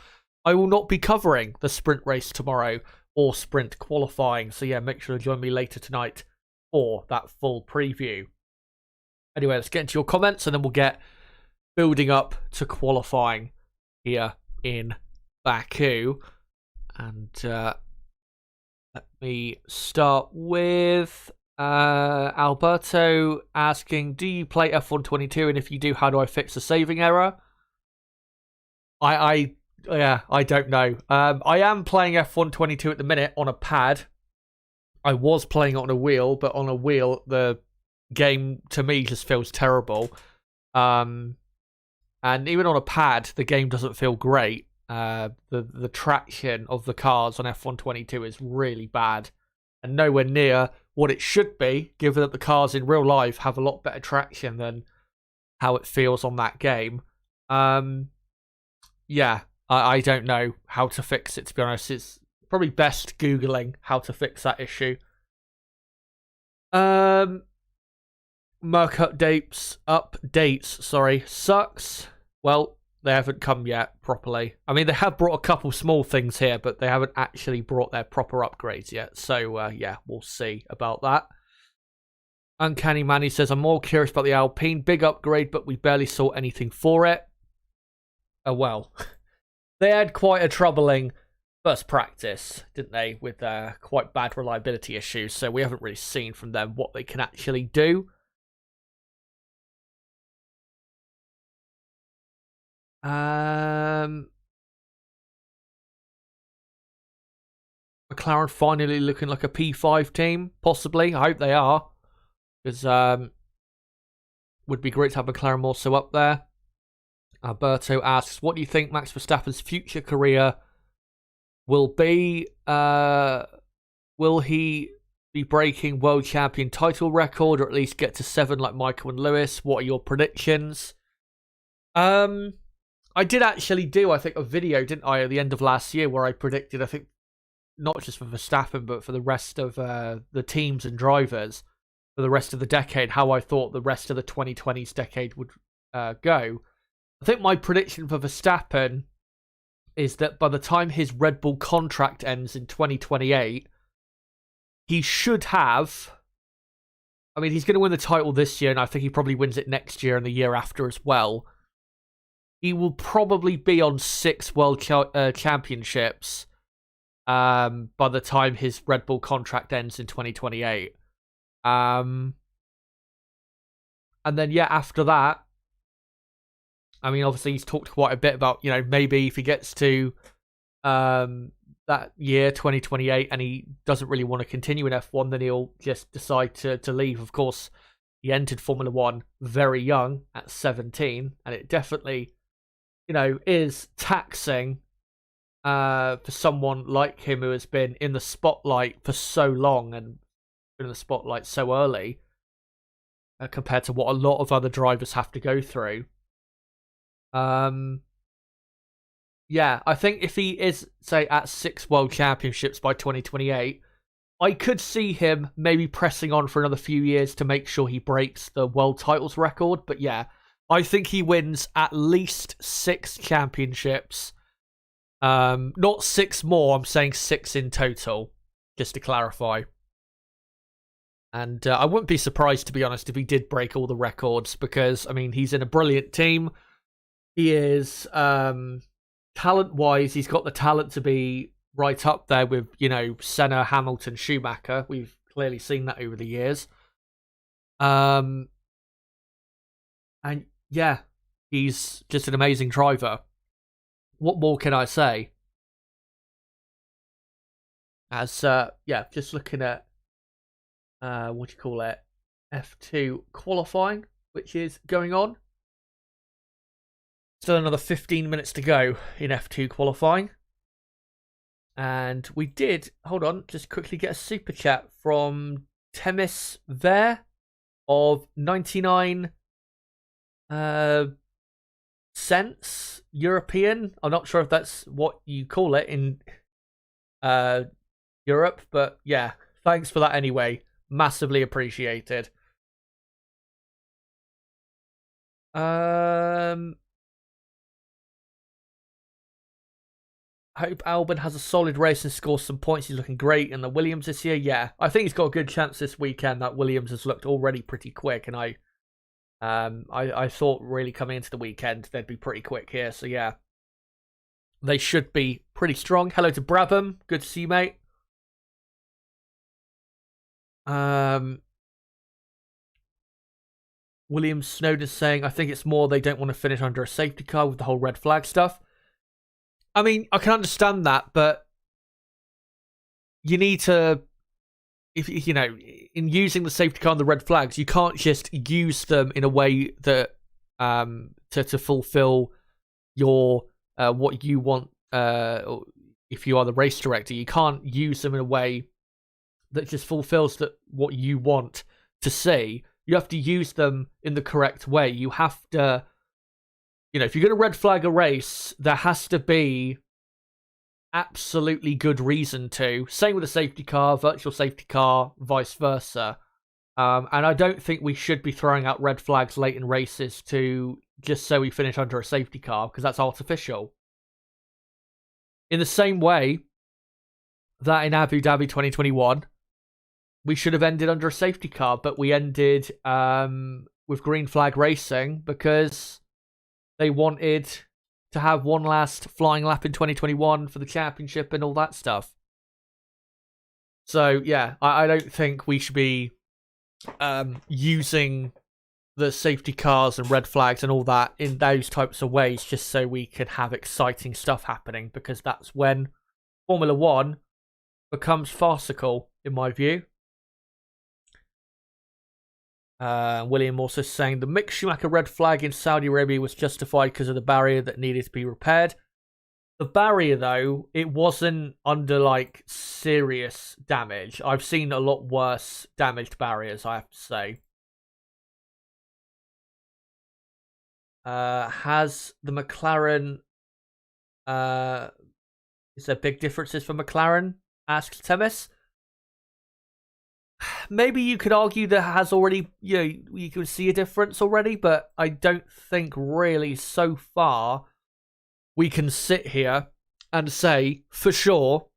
S1: I will not be covering the sprint race tomorrow or sprint qualifying. So yeah, make sure to join me later tonight for that full preview. Anyway, let's get into your comments and then we'll get building up to qualifying here in Baku. And let me start with Alberto asking, do you play F1 22? And if you do, how do I fix the saving error? I don't know. I am playing F1 22 at the minute on a pad. I was playing it on a wheel, but on a wheel, the game to me just feels terrible. And even on a pad, the game doesn't feel great. The traction of the cars on F1 22 is really bad and nowhere near what it should be, given that the cars in real life have a lot better traction than how it feels on that game. Yeah, I don't know how to fix it, to be honest. It's probably best Googling how to fix that issue. Merc updates, sucks. Well, they haven't come yet properly. I mean, they have brought a couple small things here, but they haven't actually brought their proper upgrades yet. So, yeah, we'll see about that. Uncanny Manny says, I'm more curious about the Alpine. Big upgrade, but we barely saw anything for it. Oh, well. They had quite a troubling first practice, didn't they? With quite bad reliability issues. So we haven't really seen from them what they can actually do. McLaren finally looking like a P5 team, possibly. I hope they are, because would be great to have McLaren also up there. Alberto asks, what do you think Max Verstappen's future career will be? Will he be breaking world champion title record, or at least get to 7 like Michael and Lewis? What are your predictions? I did actually do, I think, a video, didn't I, at the end of last year where I predicted, I think, not just for Verstappen, but for the rest of the teams and drivers for the rest of the decade, how I thought the rest of the 2020s decade would go. I think my prediction for Verstappen is that by the time his Red Bull contract ends in 2028, he should have... I mean, he's going to win the title this year, and I think he probably wins it next year and the year after as well. he will probably be on 6 world championships by the time his Red Bull contract ends in 2028. And then, yeah, after that, I mean, obviously he's talked quite a bit about, maybe if he gets to that year, 2028, and he doesn't really want to continue in F1, then he'll just decide to leave. Of course, he entered Formula One very young at 17, and it definitely, is taxing for someone like him who has been in the spotlight for so long and been in the spotlight so early compared to what a lot of other drivers have to go through. Yeah, I think if he is, say, at 6 world championships by 2028, I could see him maybe pressing on for another few years to make sure he breaks the world titles record. But yeah, I think he wins at least 6 championships. Not 6 more, I'm saying 6 in total, just to clarify. And I wouldn't be surprised, to be honest, if he did break all the records, because, I mean, he's in a brilliant team. He is, talent-wise, he's got the talent to be right up there with, Senna, Hamilton, Schumacher. We've clearly seen that over the years. And yeah, he's just an amazing driver. What more can I say? As, yeah, just looking at, F2 qualifying, which is going on. Still another 15 minutes to go in F2 qualifying. And we did, hold on, just quickly get a super chat from Temis there of 99 cents European. I'm not sure if that's what you call it in Europe, but yeah, thanks for that anyway. Massively appreciated. Hope Albon has a solid race and scores some points. He's looking great in the Williams this year. Yeah, I think he's got a good chance this weekend. That Williams has looked already pretty quick, and I thought really coming into the weekend they'd be pretty quick here. So yeah, they should be pretty strong. Hello to Brabham. Good to see you, mate. William Snowden saying, I think it's more they don't want to finish under a safety car with the whole red flag stuff. I mean, I can understand that, but you need to, if in using the safety car and the red flags, you can't just use them in a way that to fulfill your what you want. If you are the race director, you can't use them in a way that just fulfills what you want to see. You have to use them in the correct way. You have to. If you're going to red flag a race, there has to be absolutely good reason to. Same with a safety car, virtual safety car, vice versa. And I don't think we should be throwing out red flags late in races just so we finish under a safety car, because that's artificial. In the same way that in Abu Dhabi 2021, we should have ended under a safety car, but we ended with green flag racing because they wanted to have one last flying lap in 2021 for the championship and all that stuff. So, yeah, I don't think we should be using the safety cars and red flags and all that in those types of ways just so we can have exciting stuff happening, because that's when Formula One becomes farcical, in my view. William also saying the Mick Schumacher red flag in Saudi Arabia was justified because of the barrier that needed to be repaired. The barrier, though, it wasn't under serious damage. I've seen a lot worse damaged barriers, I have to say. Has the McLaren is there big differences for McLaren? Asks Temis. Maybe you could argue there has already, you can see a difference already, but I don't think really so far we can sit here and say for sure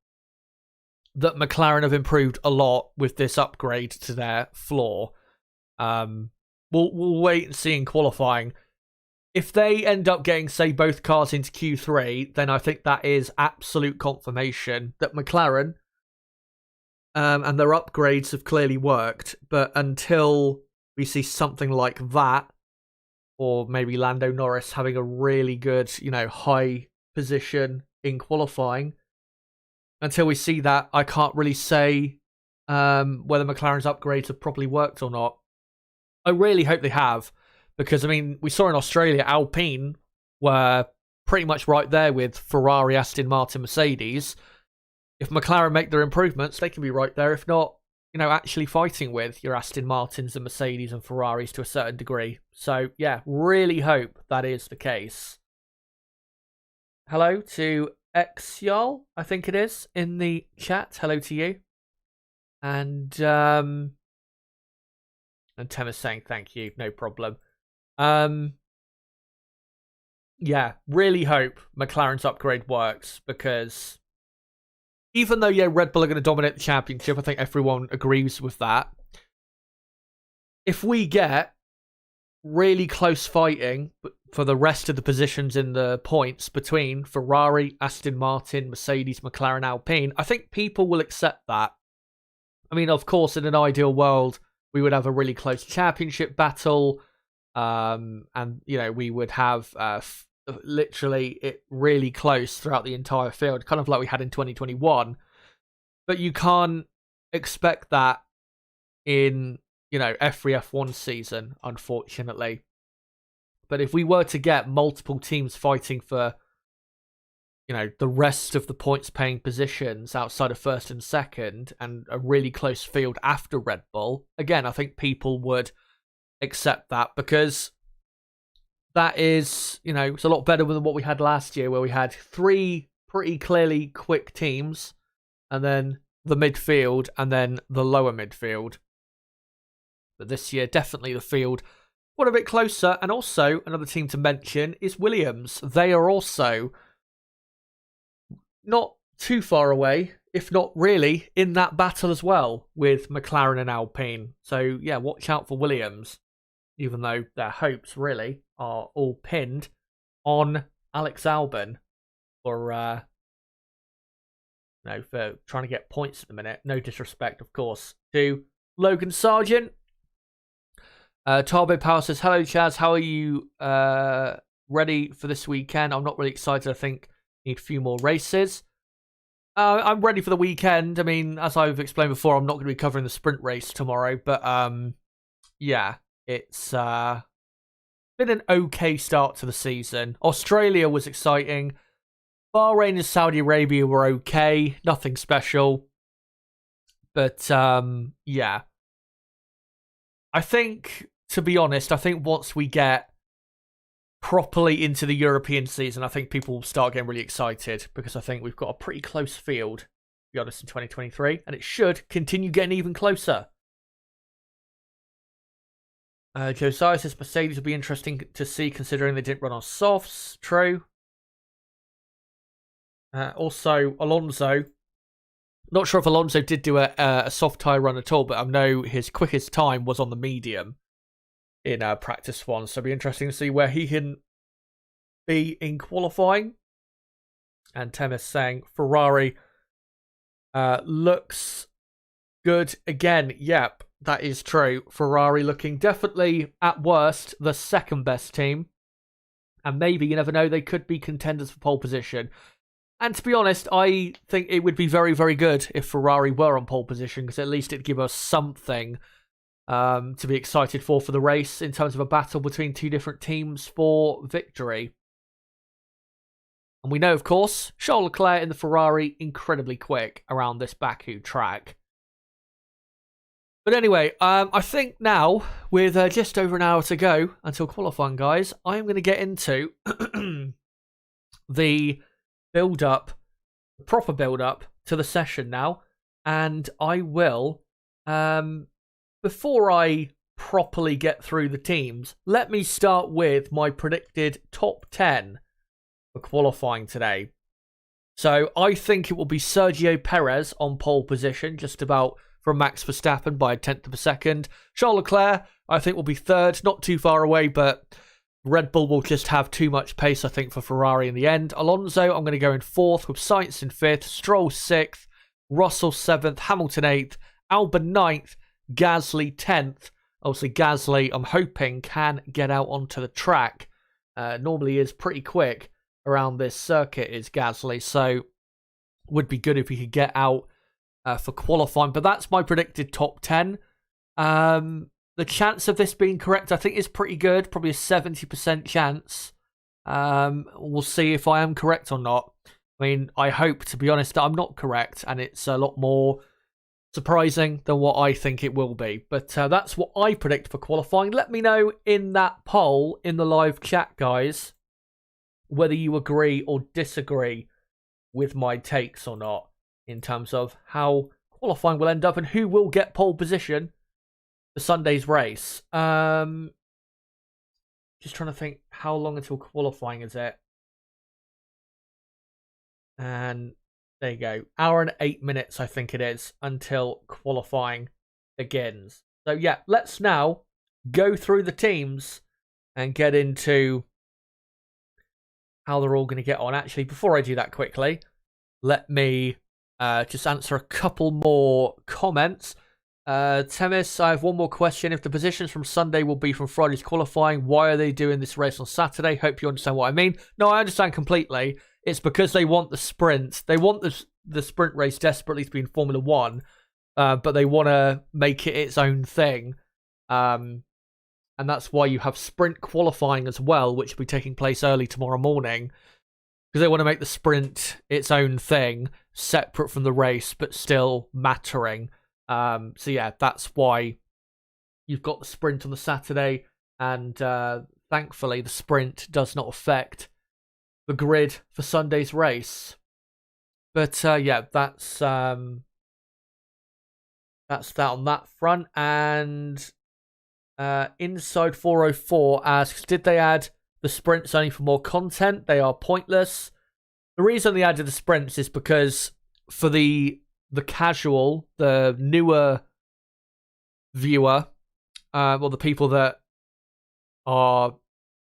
S1: that McLaren have improved a lot with this upgrade to their floor. We'll wait and see in qualifying. if they end up getting, say, both cars into Q3, then I think that is absolute confirmation that McLaren and their upgrades have clearly worked. But until we see something like that, or maybe Lando Norris having a really good, high position in qualifying, until we see that, I can't really say whether McLaren's upgrades have properly worked or not. I really hope they have. Because, we saw in Australia, Alpine were pretty much right there with Ferrari, Aston Martin, Mercedes. If McLaren make their improvements, they can be right there. If not, actually fighting with your Aston Martins and Mercedes and Ferraris to a certain degree. So, yeah, really hope that is the case. Hello to Exyal, I think it is, in the chat. Hello to you. And Tem is saying thank you, no problem. Yeah, really hope McLaren's upgrade works, because even though, Red Bull are going to dominate the championship, I think everyone agrees with that. If we get really close fighting for the rest of the positions in the points between Ferrari, Aston Martin, Mercedes, McLaren, Alpine, I think people will accept that. Of course, in an ideal world, we would have a really close championship battle. And, we would have literally it really close throughout the entire field, kind of like we had in 2021. But you can't expect that in, every F1 season, unfortunately. But if we were to get multiple teams fighting for, the rest of the points-paying positions outside of first and second, and a really close field after Red Bull, again, I think people would accept that, because that is, it's a lot better than what we had last year, where we had 3 pretty clearly quick teams, and then the midfield, and then the lower midfield. But this year, definitely the field got a bit closer. And also, another team to mention is Williams. They are also not too far away, if not really, in that battle as well, with McLaren and Alpine. So, yeah, watch out for Williams, even though their hopes really are all pinned on Alex Albon for trying to get points at the minute. No disrespect, of course, to Logan Sargent. Tarbo Power says, hello, Chaz. How are you ready for this weekend? I'm not really excited. I think I need a few more races. I'm ready for the weekend. As I've explained before, I'm not going to be covering the sprint race tomorrow. But, yeah, it's been an okay start to the season. Australia was exciting. Bahrain and Saudi Arabia were okay. Nothing special. But, yeah. I think, to be honest, once we get properly into the European season, I think people will start getting really excited, because I think we've got a pretty close field, to be honest, in 2023, and it should continue getting even closer. Josiah says Mercedes will be interesting to see, considering they didn't run on softs. True. Also, Alonso. Not sure if Alonso did do a soft tyre run at all, but I know his quickest time was on the medium in practice 1. So it'll be interesting to see where he can be in qualifying. And Temis saying Ferrari looks good again. Yep, that is true. Ferrari looking definitely, at worst, the second best team. And maybe, you never know, they could be contenders for pole position. And to be honest, I think it would be very, very good if Ferrari were on pole position, because at least it'd give us something to be excited for the race, in terms of a battle between 2 different teams for victory. And we know, of course, Charles Leclerc in the Ferrari, incredibly quick around this Baku track. But anyway, I think now, with just over an hour to go until qualifying, guys, I'm going to get into the build-up, proper build-up to the session now. And I will, before I properly get through the teams, let me start with my predicted top 10 for qualifying today. So I think it will be Sergio Perez on pole position, just about from Max Verstappen by a tenth of a second. Charles Leclerc, I think, will be third, not too far away, but Red Bull will just have too much pace, I think, for Ferrari in the end. Alonso, I'm going to go in 4th, with Sainz in 5th, Stroll 6th, Russell 7th, Hamilton 8th, Albon 9th, Gasly 10th. Obviously, Gasly, I'm hoping, can get out onto the track. Normally is pretty quick around this circuit, is Gasly, so would be good if he could get out for qualifying. But that's my predicted top 10. The chance of this being correct, I think, is pretty good. Probably a 70% chance. We'll see if I am correct or not. I mean, I hope, to be honest, that I'm not correct, and it's a lot more surprising than what I think it will be. But that's what I predict for qualifying. Let me know in that poll in the live chat, guys, whether you agree or disagree with my takes or not in terms of how qualifying will end up and who will get pole position for Sunday's race. Just trying to think, how long until qualifying is it? And there you go. Hour and 8 minutes, I think it is, until qualifying begins. So yeah, let's now go through the teams and get into how they're all going to get on. Actually, before I do that quickly, let me just answer a couple more comments. Temis, I have one more question. If the positions from Sunday will be from Friday's qualifying, why are they doing this race on Saturday? Hope you understand what I mean. No, I understand completely. It's because they want the sprint. They want the sprint race desperately to be in Formula 1, but they want to make it its own thing. And that's why you have sprint qualifying as well, which will be taking place early tomorrow morning, because they want to make the sprint its own thing, separate from the race, but still mattering. So yeah, that's why you've got the sprint on the Saturday, and thankfully the sprint does not affect the grid for Sunday's race. But yeah, that's that on that front. And Inside 404 asks, did they add the sprints only for more content? They are pointless. The reason they added the sprints is because for the casual, the newer viewer, or the people that are,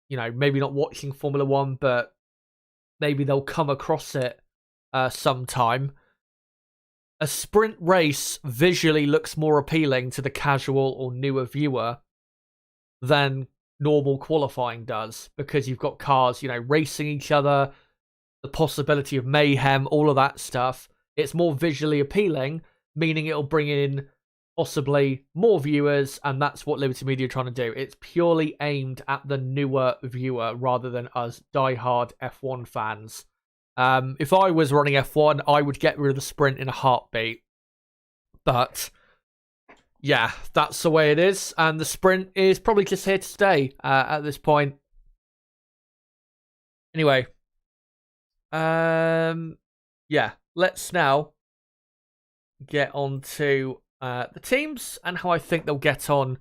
S1: maybe not watching Formula 1, but maybe they'll come across it sometime. A sprint race visually looks more appealing to the casual or newer viewer than normal qualifying does, because you've got cars, racing each other, the possibility of mayhem, all of that stuff. It's more visually appealing, meaning it'll bring in possibly more viewers, and that's what Liberty Media are trying to do. It's purely aimed at the newer viewer rather than us diehard F1 fans. If I was running F1, I would get rid of the sprint in a heartbeat. But yeah, that's the way it is, and the sprint is probably just here to stay at this point. Anyway, yeah, let's now get on to the teams and how I think they'll get on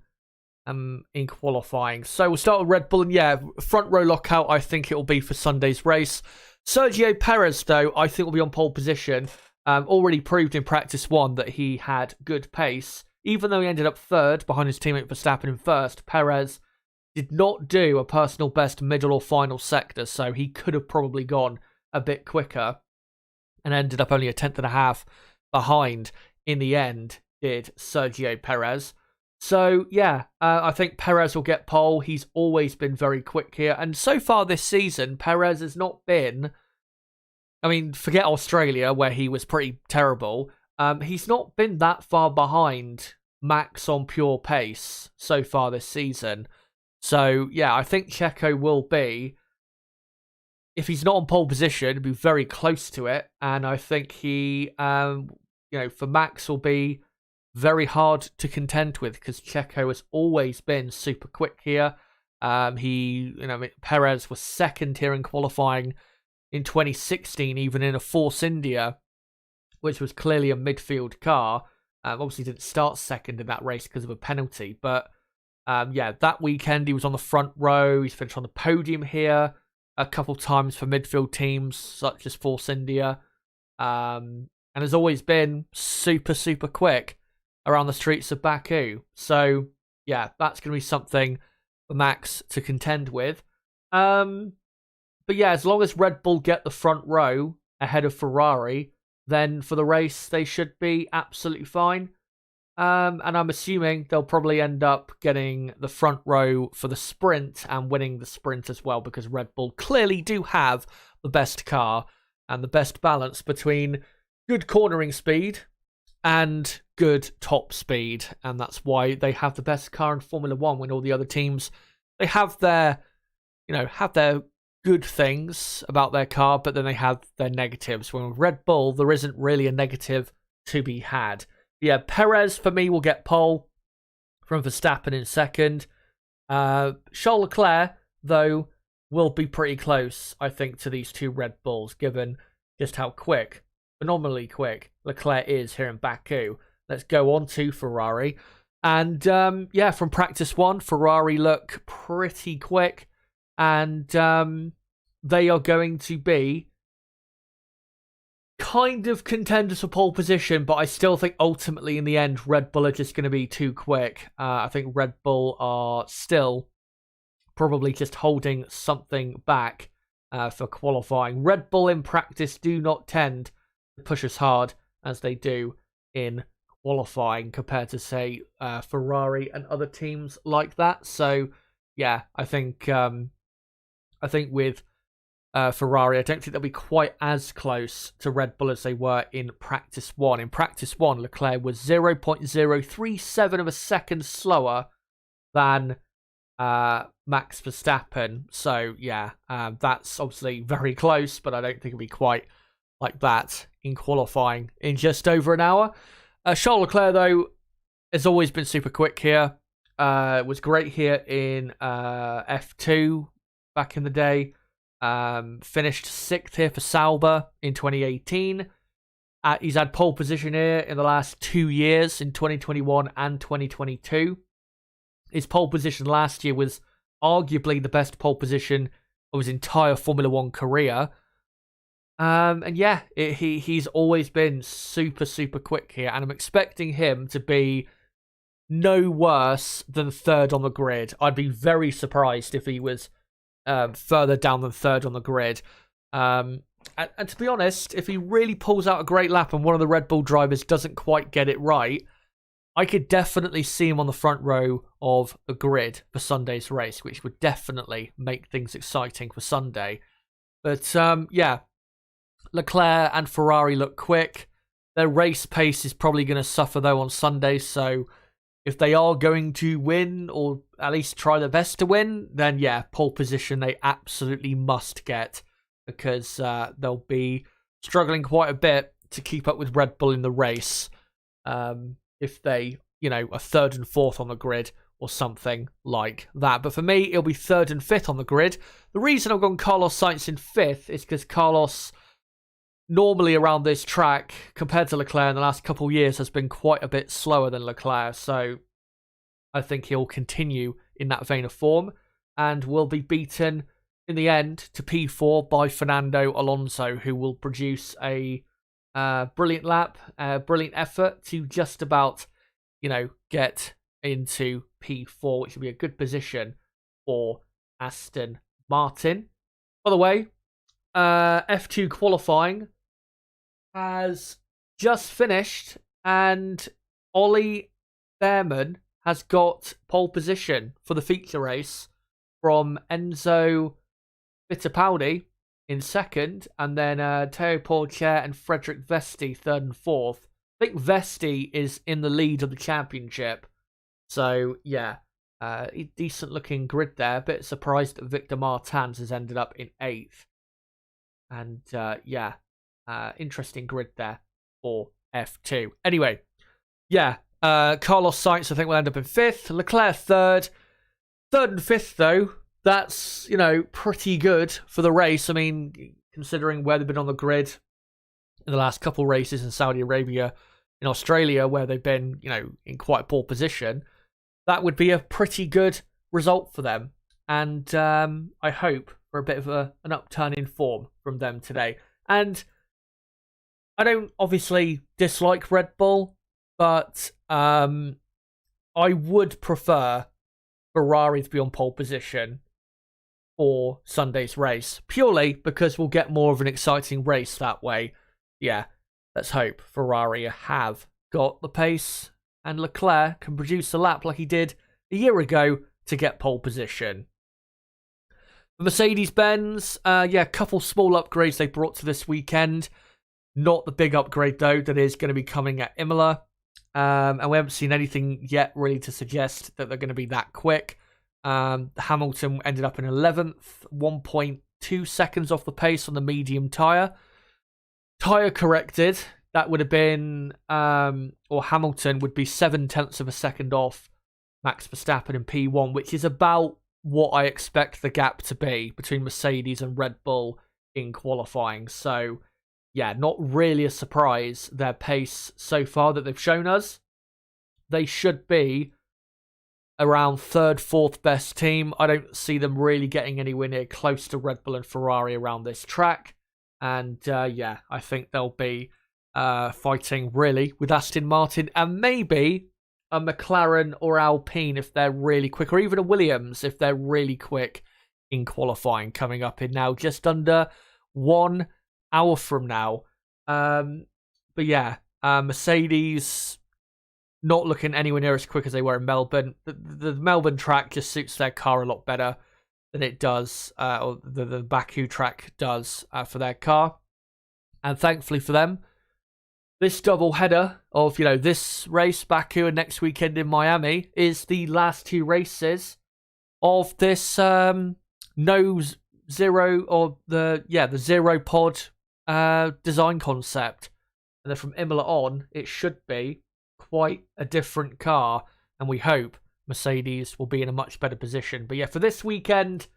S1: in qualifying. So we'll start with Red Bull, and yeah, front row lockout, I think it will be for Sunday's race. Sergio Perez, though, I think will be on pole position. Already proved in practice 1 that he had good pace. Even though he ended up 3rd behind his teammate Verstappen in 1st, Perez did not do a personal best middle or final sector, so he could have probably gone a bit quicker and ended up only a 10.5 behind in the end, did Sergio Perez. So yeah, I think Perez will get pole. He's always been very quick here, and so far this season, Perez has not been, forget Australia where he was pretty terrible. He's not been that far behind Max on pure pace so far this season. So yeah, I think Checo will be, if he's not on pole position, be very close to it. And I think he, for Max will be very hard to contend with, because Checo has always been super quick here. Perez was 2nd here in qualifying in 2016, even in a Force India, which was clearly a midfield car. Obviously didn't start 2nd in that race because of a penalty. But yeah, that weekend he was on the front row. He's finished on the podium here a couple times for midfield teams such as Force India. And has always been super, super quick around the streets of Baku. So yeah, that's going to be something for Max to contend with. But yeah, as long as Red Bull get the front row ahead of Ferrari, then for the race they should be absolutely fine. And I'm assuming they'll probably end up getting the front row for the sprint and winning the sprint as well, because Red Bull clearly do have the best car and the best balance between good cornering speed and good top speed. And that's why they have the best car in Formula One, when all the other teams, they have their good things about their car, but then they have their negatives. When with Red Bull, there isn't really a negative to be had. Yeah, Perez for me will get pole from Verstappen in second. Charles Leclerc, though, will be pretty close, I think, to these two Red Bulls, given just how quick, phenomenally quick, Leclerc is here in Baku. Let's go on to Ferrari. And yeah, from practice one, Ferrari look pretty quick. And they are going to be kind of contenders for pole position, but I still think ultimately in the end, Red Bull are just going to be too quick. I think Red Bull are still probably just holding something back for qualifying. Red Bull in practice do not tend to push as hard as they do in qualifying compared to, say, Ferrari and other teams like that. So yeah, I think with Ferrari, I don't think they'll be quite as close to Red Bull as they were in practice one. In practice one, Leclerc was 0.037 of a second slower than Max Verstappen. So yeah, that's obviously very close, but I don't think it'll be quite like that in qualifying in just over an hour. Charles Leclerc, though, has always been super quick here. Was great here in F2 back in the day. Finished 6th here for Sauber in 2018. He's had pole position here in the last 2 years, in 2021 and 2022. His pole position last year was arguably the best pole position of his entire Formula One career. And yeah, he's always been super, super quick here. And I'm expecting him to be no worse than third on the grid. I'd be very surprised if he was further down than third on the grid. And to be honest, if he really pulls out a great lap and one of the Red Bull drivers doesn't quite get it right, I could definitely see him on the front row of the grid for Sunday's race, which would definitely make things exciting for Sunday. But yeah, Leclerc and Ferrari look quick. Their race pace is probably going to suffer, though, on Sunday. So if they are going to win, or at least try their best to win, then yeah, pole position they absolutely must get, because they'll be struggling quite a bit to keep up with Red Bull in the race if they, are third and fourth on the grid or something like that. But for me, it'll be third and fifth on the grid. The reason I've gone Carlos Sainz in fifth is because Carlos, normally around this track, compared to Leclerc in the last couple of years, has been quite a bit slower than Leclerc. So I think he'll continue in that vein of form and will be beaten in the end to P4 by Fernando Alonso, who will produce a brilliant lap, brilliant effort to just about, get into P4, which will be a good position for Aston Martin. By the way, F2 qualifying has just finished, and Ollie Behrman has got pole position for the feature race from Enzo Fittipaldi in second, and then Teo Porcher and Frederick Vesti third and fourth. I think Vesti is in the lead of the championship, so yeah, decent looking grid there. A bit surprised that Victor Martins has ended up in eighth. And yeah, interesting grid there for F2. Anyway, yeah, Carlos Sainz I think will end up in fifth. Leclerc third and fifth, though. That's, pretty good for the race. I mean, considering where they've been on the grid in the last couple races in Saudi Arabia, in Australia, where they've been, in quite a poor position, that would be a pretty good result for them. And I hope for a bit of an upturn in form from them today. And I don't obviously dislike Red Bull, but I would prefer Ferrari to be on pole position for Sunday's race, purely because we'll get more of an exciting race that way. Yeah, let's hope Ferrari have got the pace and Leclerc can produce a lap like he did a year ago to get pole position. The Mercedes-Benz, a couple small upgrades they brought to this weekend. Not the big upgrade, though, that is going to be coming at Imola. And we haven't seen anything yet really to suggest that they're going to be that quick. Hamilton ended up in 11th, 1.2 seconds off the pace on the medium tyre. Tyre corrected, that would have been, or Hamilton would be 0.7 of a second off Max Verstappen in P1, which is about what I expect the gap to be between Mercedes and Red Bull in qualifying. So, yeah, not really a surprise, their pace so far that they've shown us. They should be around third, fourth best team. I don't see them really getting anywhere near close to Red Bull and Ferrari around this track. And, I think they'll be fighting, really, with Aston Martin and maybe a McLaren or Alpine if they're really quick, or even a Williams if they're really quick in qualifying, coming up in now just under 1 hour from now. Mercedes not looking anywhere near as quick as they were in Melbourne. The Melbourne track just suits their car a lot better than it does, or the Baku track does for their car. And thankfully for them, this double header of, this race, Baku, and next weekend in Miami is the last two races of this no zero, or the zero pod design concept. And then from Imola on, it should be quite a different car, and we hope Mercedes will be in a much better position. But yeah, for this weekend,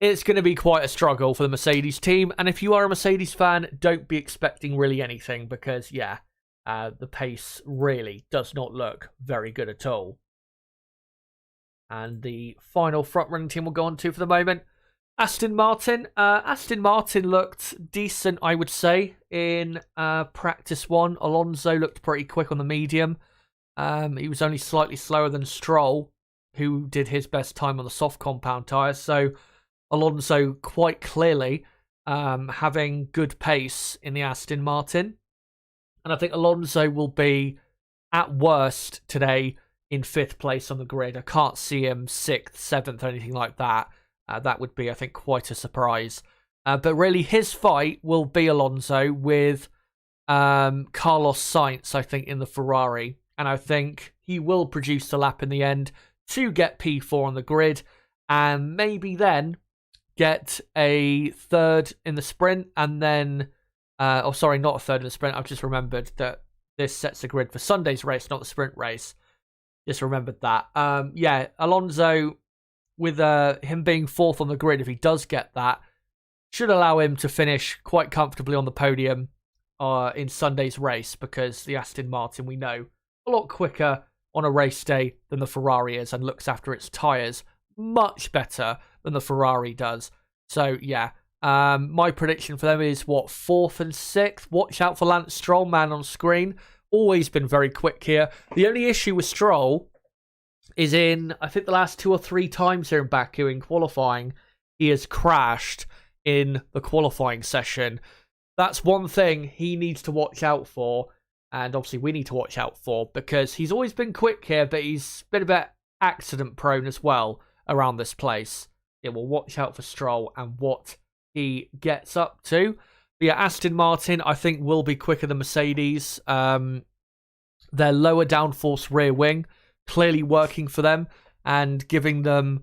S1: it's going to be quite a struggle for the Mercedes team. And if you are a Mercedes fan, don't be expecting really anything because, the pace really does not look very good at all. And the final front-running team we'll go on to for the moment, Aston Martin. Aston Martin looked decent, I would say, in practice one. Alonso looked pretty quick on the medium. He was only slightly slower than Stroll, who did his best time on the soft compound tyres. So Alonso quite clearly having good pace in the Aston Martin. And I think Alonso will be, at worst, today in 5th place on the grid. I can't see him 6th, 7th, or anything like that. That would be, I think, quite a surprise. But really, his fight will be Alonso with Carlos Sainz, I think, in the Ferrari. And I think he will produce the lap in the end to get P4 on the grid. And maybe then get a third in the sprint. And then, not a third in the sprint. I've just remembered that this sets the grid for Sunday's race, not the sprint race. Just remembered that. Alonso, with him being 4th on the grid, if he does get that, should allow him to finish quite comfortably on the podium in Sunday's race, because the Aston Martin, we know, a lot quicker on a race day than the Ferrari is and looks after its tyres much better than the Ferrari does. So, my prediction for them is, 4th and 6th? Watch out for Lance Stroll, man on screen. Always been very quick here. The only issue with Stroll is in, I think, the last 2 or 3 times here in Baku in qualifying, he has crashed in the qualifying session. That's one thing he needs to watch out for, and obviously we need to watch out for, because he's always been quick here, but he's been a bit accident prone as well around this place. We'll watch out for Stroll and what he gets up to. But Aston Martin, I think, will be quicker than Mercedes. Their lower downforce rear wing clearly working for them and giving them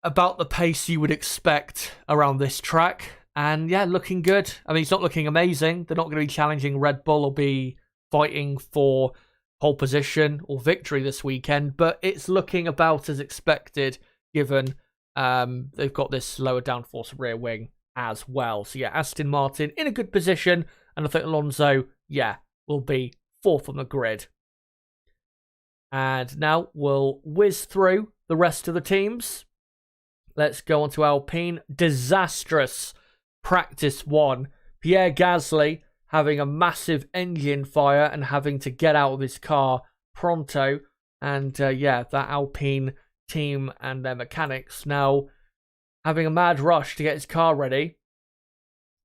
S1: about the pace you would expect around this track. And looking good. I mean, he's not looking amazing. They're not going to be challenging Red Bull or be fighting for pole position or victory this weekend, but it's looking about as expected given they've got this lower downforce rear wing as well. So Aston Martin in a good position, and I think Alonso, will be 4th on the grid. And now we'll whiz through the rest of the teams. Let's go on to Alpine. Disastrous practice one. Pierre Gasly having a massive engine fire and having to get out of his car pronto. And that Alpine team and their mechanics now having a mad rush to get his car ready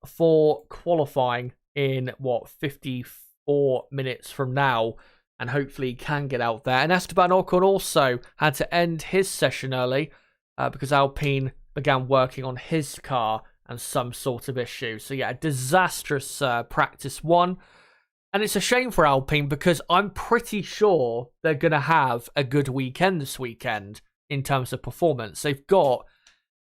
S1: for qualifying in 54 minutes from now, and hopefully he can get out there. And Esteban Ocon also had to end his session early because Alpine began working on his car and some sort of issue. So yeah, a disastrous practice one. And it's a shame for Alpine because I'm pretty sure they're going to have a good weekend this weekend in terms of performance. They've got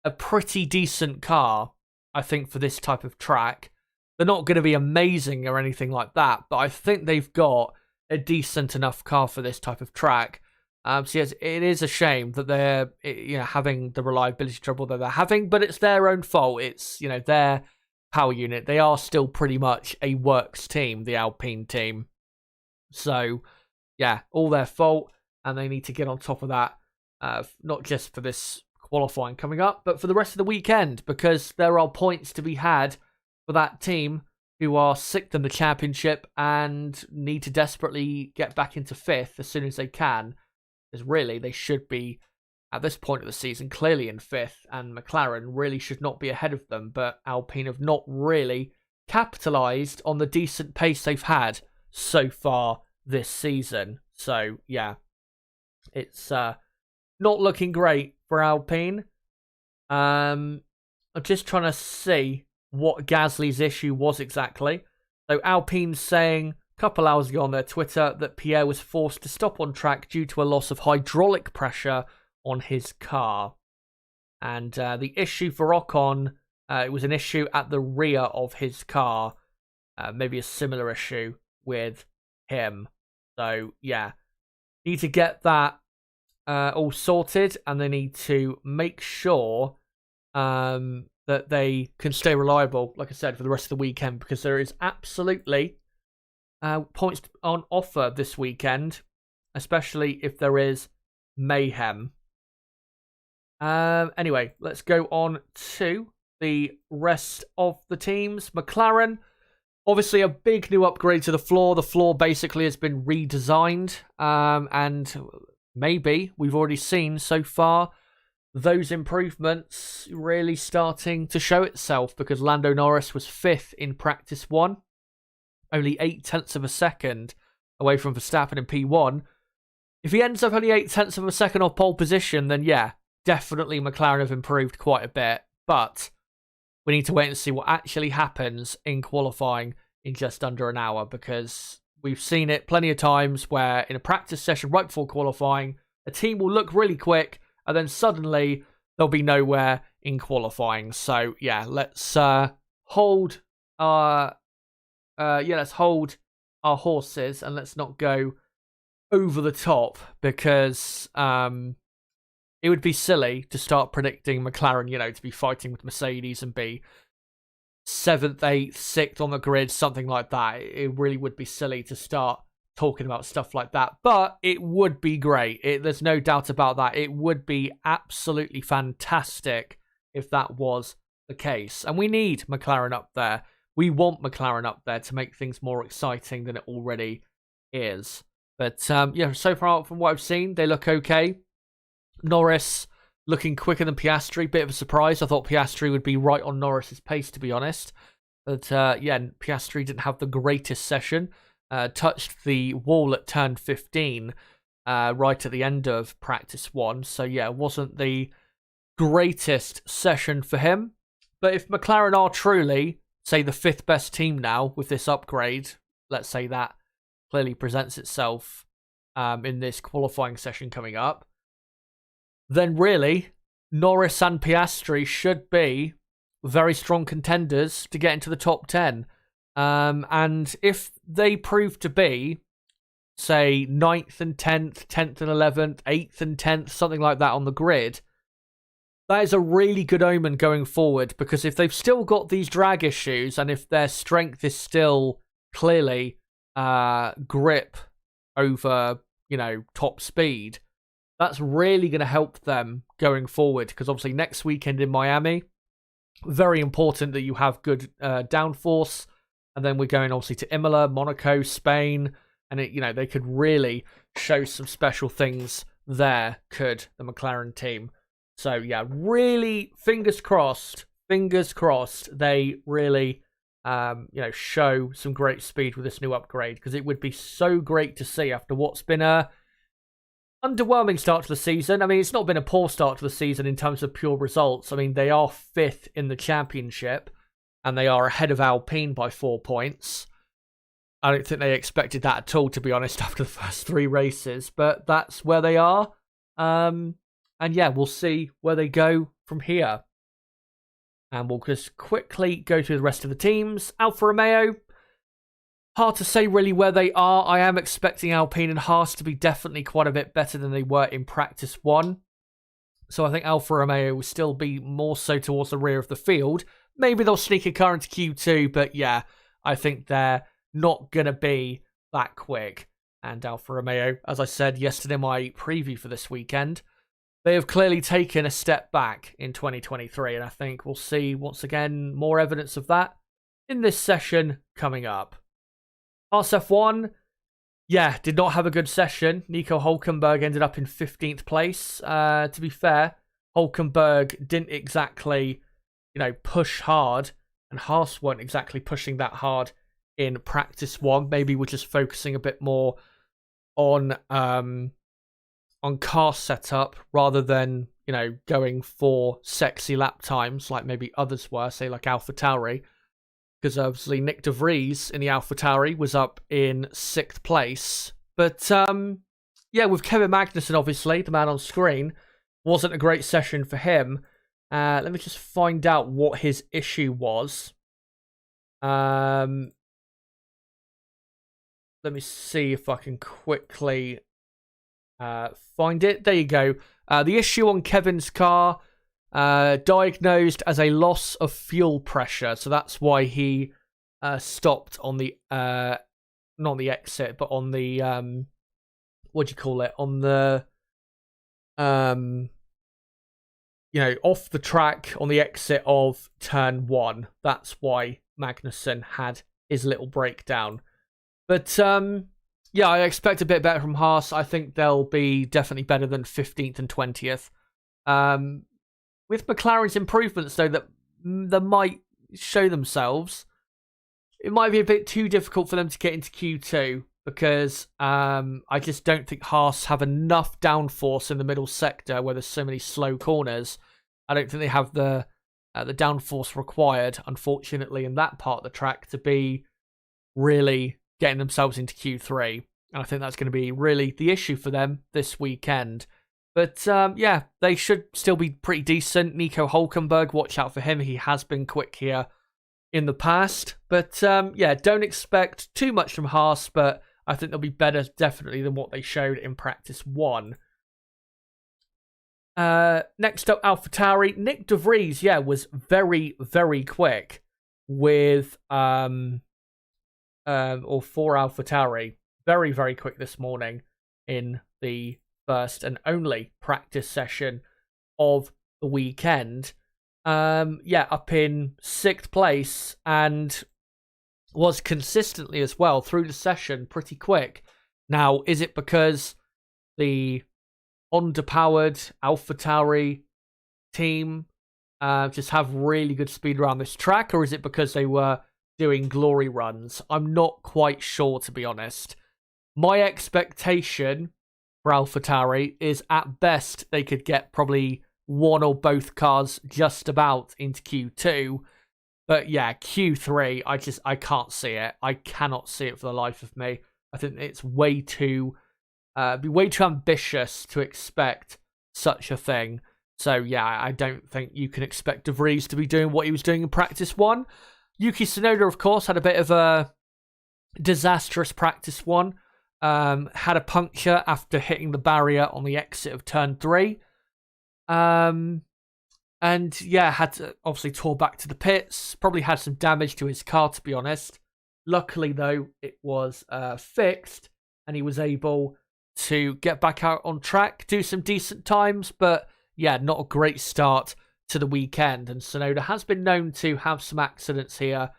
S1: a pretty decent car, I think, for this type of track. They're not going to be amazing or anything like that, but I think they've got a decent enough car for this type of track. So yes, it is a shame that they're having the reliability trouble that they're having, but it's their own fault. It's their power unit. They are still pretty much a works team, the Alpine team. So yeah, all their fault, and they need to get on top of that, not just for this qualifying coming up, but for the rest of the weekend, because there are points to be had for that team who are sixth in the championship and need to desperately get back into fifth as soon as they can. Because really, they should be, at this point of the season, clearly in fifth, and McLaren really should not be ahead of them, but Alpine have not really capitalised on the decent pace they've had so far this season. So, yeah, it's not looking great for Alpine. I'm just trying to see what Gasly's issue was exactly. So Alpine's saying a couple hours ago on their Twitter that Pierre was forced to stop on track due to a loss of hydraulic pressure on his car. And the issue for Ocon, it was an issue at the rear of his car. Maybe a similar issue with him. So, yeah. Need to get that all sorted, and they need to make sure that they can stay reliable, like I said, for the rest of the weekend, because there is absolutely points on offer this weekend, especially if there is mayhem. Anyway, let's go on to the rest of the teams. McLaren, obviously a big new upgrade to the floor. The floor basically has been redesigned, and maybe we've already seen so far those improvements really starting to show itself, because Lando Norris was 5th in practice 1, only 0.8 of a second away from Verstappen in P1. If he ends up only 0.8 of a second off pole position, then yeah, definitely McLaren have improved quite a bit. But we need to wait and see what actually happens in qualifying in just under an hour, because we've seen it plenty of times where in a practice session right before qualifying, a team will look really quick, and then suddenly they'll be nowhere in qualifying. So yeah, let's hold our horses, and let's not go over the top, because it would be silly to start predicting McLaren, to be fighting with Mercedes and be 7th, 8th, 6th on the grid, something like that. It really would be silly to start talking about stuff like that, but it would be great. There's no doubt about that. It would be absolutely fantastic if that was the case. And we need McLaren up there. We want McLaren up there to make things more exciting than it already is. But yeah, so far from what I've seen, they look okay. Norris looking quicker than Piastri. Bit of a surprise. I thought Piastri would be right on Norris's pace, to be honest. But yeah, Piastri didn't have the greatest session. Touched the wall at turn 15 right at the end of practice 1. So yeah, it wasn't the greatest session for him. But if McLaren are truly, say, the 5th best team now with this upgrade, let's say that clearly presents itself in this qualifying session coming up, then really Norris and Piastri should be very strong contenders to get into the top 10. And if they prove to be, say, 9th and 10th, 10th and 11th, 8th and 10th, something like that on the grid, that is a really good omen going forward, because if they've still got these drag issues, and if their strength is still clearly grip over, top speed, that's really going to help them going forward, because obviously next weekend in Miami, very important that you have good downforce. And then we're going obviously to Imola, Monaco, Spain, and they could really show some special things there, could the McLaren team. So yeah, really fingers crossed they really show some great speed with this new upgrade, because it would be so great to see after what's been a underwhelming start to the season. I mean, it's not been a poor start to the season in terms of pure results. I mean, they are 5th in the championship and they are ahead of Alpine by 4 points. I don't think they expected that at all, to be honest, after the first 3 races, but that's where they are. And yeah, we'll see where they go from here. And we'll just quickly go through the rest of the teams. Alfa Romeo, hard to say really where they are. I am expecting Alpine and Haas to be definitely quite a bit better than they were in practice 1. So I think Alfa Romeo will still be more so towards the rear of the field. Maybe they'll sneak a car into Q2, but yeah, I think they're not going to be that quick. And Alfa Romeo, as I said yesterday in my preview for this weekend, they have clearly taken a step back in 2023, and I think we'll see, once again, more evidence of that in this session coming up. RSF1, yeah, did not have a good session. Nico Hülkenberg ended up in 15th place. To be fair, Hülkenberg didn't exactly, push hard, and Haas weren't exactly pushing that hard in practice 1. Maybe we're just focusing a bit more on car setup rather than, going for sexy lap times like maybe others were, say like AlphaTauri. Because obviously Nick de Vries in the AlphaTauri was up in 6th place. But yeah, with Kevin Magnussen, obviously, the man on screen, wasn't a great session for him. Let me just find out what his issue was. Let me see if I can quickly find it. There you go. The issue on Kevin's car, diagnosed as a loss of fuel pressure. So that's why he stopped on the, not on the exit, but on the, what do you call it? On the, off the track on the exit of turn 1. That's why Magnussen had his little breakdown. But, yeah, I expect a bit better from Haas. I think they'll be definitely better than 15th and 20th. With McLaren's improvements, though, that might show themselves, it might be a bit too difficult for them to get into Q2, because I just don't think Haas have enough downforce in the middle sector where there's so many slow corners. I don't think they have the downforce required, unfortunately, in that part of the track to be really getting themselves into Q3. And I think that's going to be really the issue for them this weekend. But yeah, they should still be pretty decent. Nico Hülkenberg, watch out for him. He has been quick here in the past. But yeah, don't expect too much from Haas, but I think they'll be better definitely than what they showed in practice 1. Next up, AlphaTauri. Nick de Vries, yeah, was very, very quick with or for AlphaTauri. Very, very quick this morning in the first and only practice session of the weekend. Yeah, up in 6th place, and was consistently as well through the session pretty quick. Now, is it because the underpowered AlphaTauri team just have really good speed around this track, or is it because they were doing glory runs? I'm not quite sure, to be honest. My expectation for AlphaTauri is at best they could get probably one or both cars just about into Q2. But yeah, Q3, I can't see it. I cannot see it for the life of me. I think it's way too ambitious to expect such a thing. So yeah, I don't think you can expect De Vries to be doing what he was doing in practice 1. Yuki Tsunoda, of course, had a bit of a disastrous practice 1. Had a puncture after hitting the barrier on the exit of turn 3. And yeah, had to obviously tore back to the pits. Probably had some damage to his car, to be honest. Luckily, though, it was fixed, and he was able to get back out on track, do some decent times. But yeah, not a great start to the weekend. And Tsunoda has been known to have some accidents here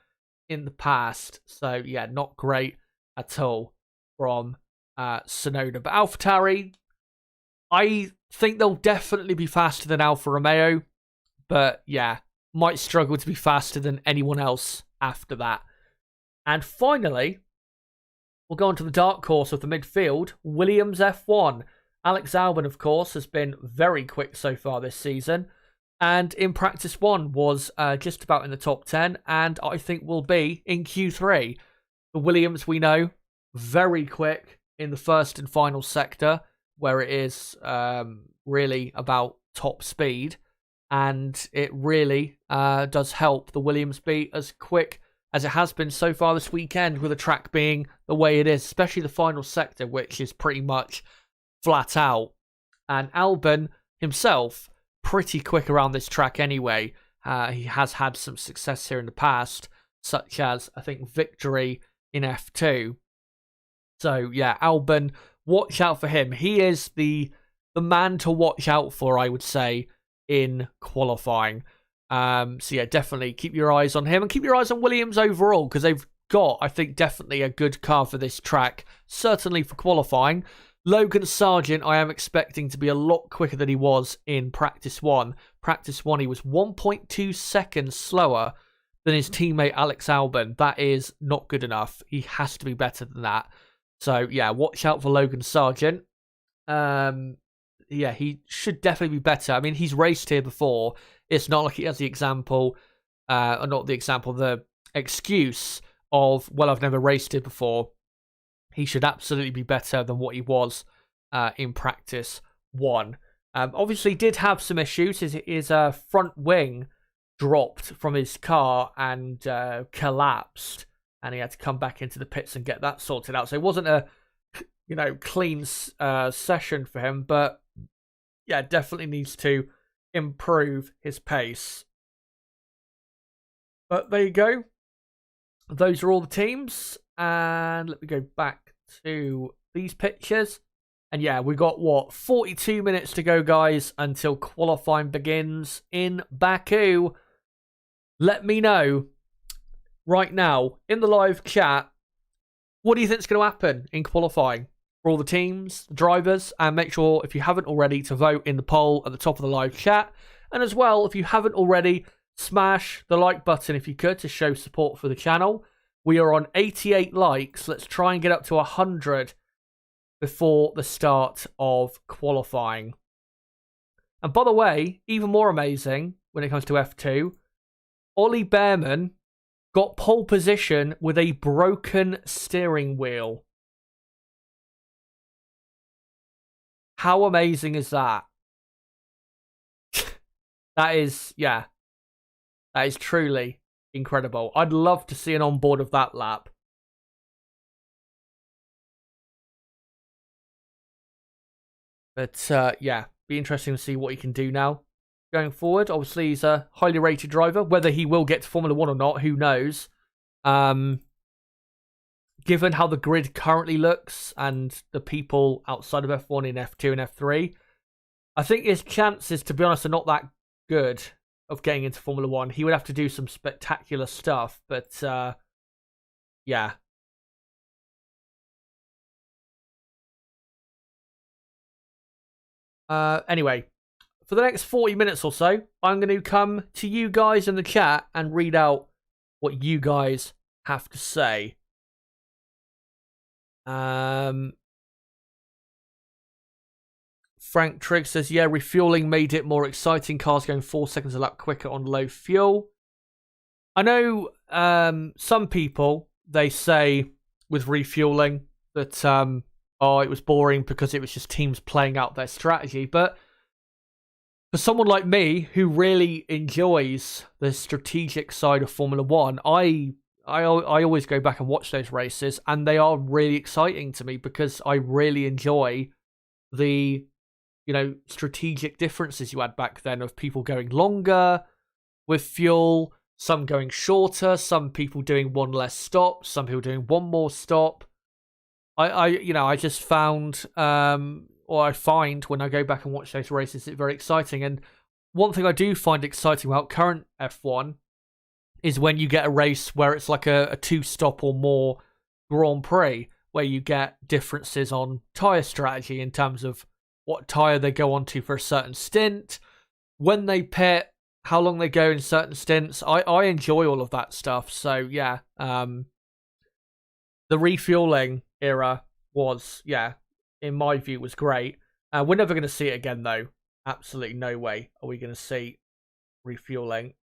S1: in the past. So yeah, not great at all from Tsunoda. But AlphaTauri, I think they'll definitely be faster than Alfa Romeo, but yeah, might struggle to be faster than anyone else after that. And finally, we'll go on to the dark horse of the midfield, Williams F1. Alex Albon, of course, has been very quick so far this season, and in practice 1 was just about in the top 10, and I think will be in Q3. The Williams, we know, very quick in the first and final sector, where it is really about top speed, and it really does help the Williams be as quick as it has been so far this weekend, with the track being the way it is, especially the final sector, which is pretty much flat out. And Albon himself, pretty quick around this track anyway. He has had some success here in the past, such as, I think, victory in F2. So, yeah, Albon, watch out for him. He is the man to watch out for, I would say, in qualifying. So, yeah, definitely keep your eyes on him, and keep your eyes on Williams overall, because they've got, I think, definitely a good car for this track, certainly for qualifying. Logan Sargent, I am expecting to be a lot quicker than he was in practice 1. Practice 1, he was 1.2 seconds slower than his teammate Alex Albon. That is not good enough. He has to be better than that. So, yeah, watch out for Logan Sargent. Yeah, he should definitely be better. I mean, he's raced here before. It's not like he has the example, or not the example, the excuse of, well, I've never raced here before. He should absolutely be better than what he was in practice 1. Obviously, did have some issues. His front wing dropped from his car and collapsed, and he had to come back into the pits and get that sorted out. So it wasn't a clean session for him, but yeah, definitely needs to improve his pace. But there you go. Those are all the teams. And let me go back to these pictures. And yeah, we got, 42 minutes to go, guys, until qualifying begins in Baku. Let me know right now in the live chat, what do you think is going to happen in qualifying for all the teams, the drivers? And make sure, if you haven't already, to vote in the poll at the top of the live chat. And as well, if you haven't already, smash the like button if you could, to show support for the channel. We are on 88 likes. Let's try and get up to 100 before the start of qualifying. And by the way, even more amazing when it comes to F2, Ollie Behrman got pole position with a broken steering wheel. How amazing is that? That is truly incredible. I'd love to see an onboard of that lap. But yeah, be interesting to see what he can do now going forward. Obviously, he's a highly rated driver. Whether he will get to Formula 1 or not, who knows? Given how the grid currently looks and the people outside of F1 in F2 and F3, I think his chances, to be honest, are not that good of getting into Formula 1. He would have to do some spectacular stuff, but yeah. Anyway, for the next 40 minutes or so, I'm going to come to you guys in the chat and read out what you guys have to say. Frank Trigg says, yeah, refueling made it more exciting. Cars going 4 seconds a lap quicker on low fuel. I know some people, they say with refueling that, oh, it was boring because it was just teams playing out their strategy. But for someone like me who really enjoys the strategic side of Formula 1, I always go back and watch those races, and they are really exciting to me because I really enjoy the strategic differences you had back then of people going longer with fuel, some going shorter, some people doing one less stop, some people doing one more stop. I just found, or I find when I go back and watch those races, it's very exciting. And one thing I do find exciting about current F1 is when you get a race where it's like a 2-stop or more Grand Prix, where you get differences on tyre strategy in terms of what tyre they go onto for a certain stint, when they pit, how long they go in certain stints. I enjoy all of that stuff. So yeah, the refueling era was, yeah, in my view, was great. We're never going to see it again, though. Absolutely no way are we going to see refueling.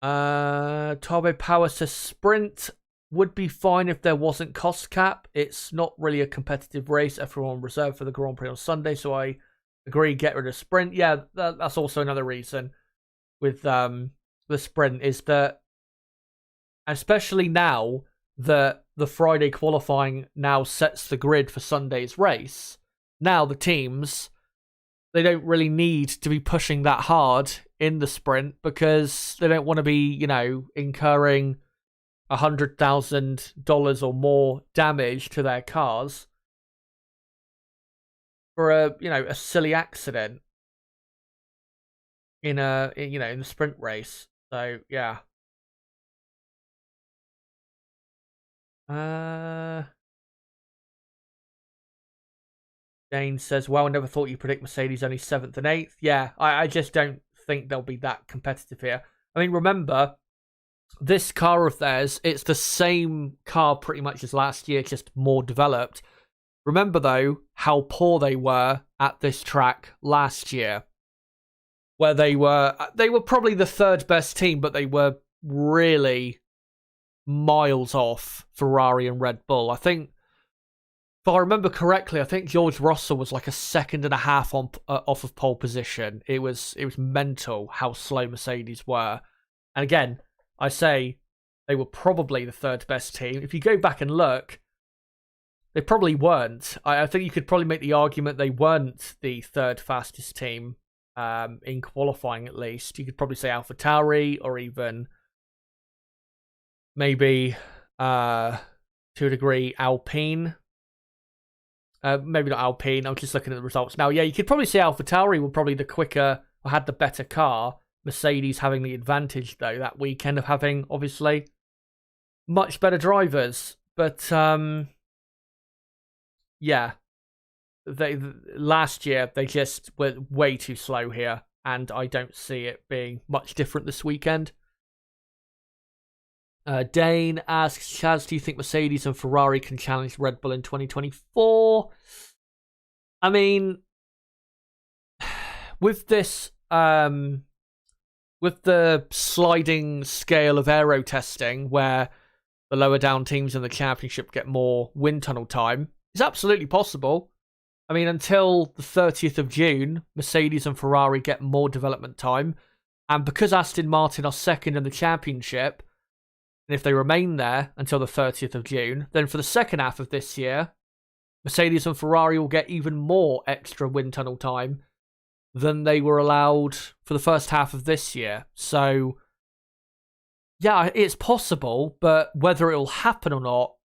S1: Turbo Power says sprint would be fine if there wasn't cost cap. It's not really a competitive race. Everyone reserved for the Grand Prix on Sunday, so I agree. Get rid of sprint. Yeah, that's also another reason with the sprint is that, especially now that the Friday qualifying now sets the grid for Sunday's race. Now the teams, they don't really need to be pushing that hard in the sprint because they don't want to be, incurring $100,000 or more damage to their cars for a silly accident in the sprint race. So yeah. Dane says, well, I never thought you predict Mercedes only 7th and 8th. Yeah, I just don't think they'll be that competitive here. I mean, remember, this car of theirs, it's the same car pretty much as last year, just more developed. Remember, though, how poor they were at this track last year, where they were probably the third best team, but they were really miles off Ferrari and Red Bull. I think, if I remember correctly, I think George Russell was like a second and a half off of pole position. It was mental how slow Mercedes were. And again, I say they were probably the third best team. If you go back and look, they probably weren't. I think you could probably make the argument they weren't the third fastest team in qualifying, at least. You could probably say AlphaTauri or even maybe to a degree Alpine. Maybe not Alpine. I'm just looking at the results now. Yeah, you could probably say AlphaTauri were probably the quicker or had the better car. Mercedes having the advantage, though, that weekend of having, obviously, much better drivers. But, yeah. Last year, they just were way too slow here. And I don't see it being much different this weekend. Dane asks, Chaz, do you think Mercedes and Ferrari can challenge Red Bull in 2024? I mean, with this, with the sliding scale of aero testing, where the lower down teams in the championship get more wind tunnel time, it's absolutely possible. I mean, until the 30th of June, Mercedes and Ferrari get more development time. And because Aston Martin are second in the championship, and if they remain there until the 30th of June, then for the second half of this year, Mercedes and Ferrari will get even more extra wind tunnel time than they were allowed for the first half of this year. So, yeah, it's possible, but whether it'll happen or not,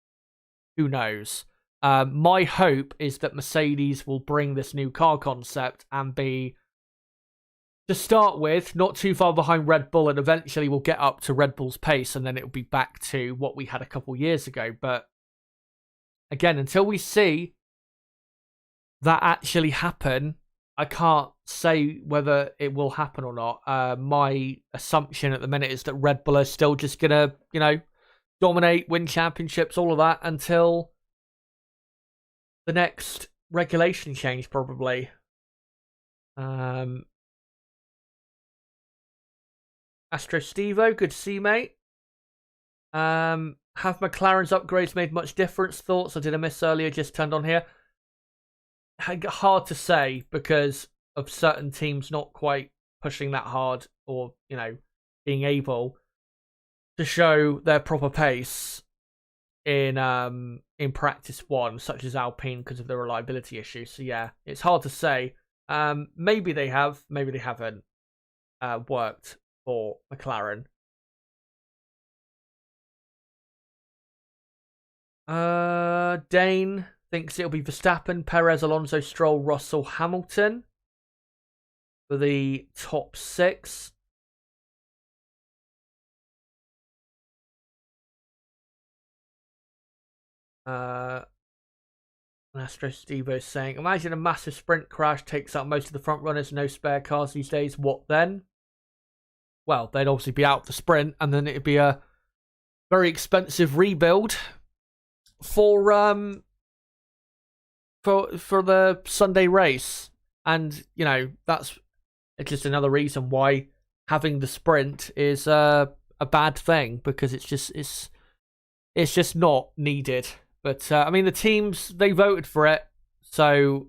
S1: who knows? My hope is that Mercedes will bring this new car concept and be, to start with, not too far behind Red Bull, and eventually we'll get up to Red Bull's pace, and then it'll be back to what we had a couple years ago. But again, until we see that actually happen, I can't say whether it will happen or not. My assumption at the minute is that Red Bull are still just gonna, dominate, win championships, all of that, until the next regulation change, probably. Astro Stevo, good to see you, mate. Have McLaren's upgrades made much difference? Thoughts? I did a miss earlier, just turned on here. Hard to say because of certain teams not quite pushing that hard or, being able to show their proper pace in practice one, such as Alpine, because of the reliability issue. So yeah, it's hard to say. Maybe they have, maybe they haven't worked for McLaren. Dane thinks it'll be Verstappen, Perez, Alonso, Stroll, Russell, Hamilton for the top 6. Astro Stevo's saying, imagine a massive sprint crash takes out most of the front runners, no spare cars these days. What then? Well, they'd obviously be out the sprint, and then it'd be a very expensive rebuild for the Sunday race. And, you know, that's just another reason why having the sprint is a bad thing, because it's just not needed. But, I mean, the teams, they voted for it. So,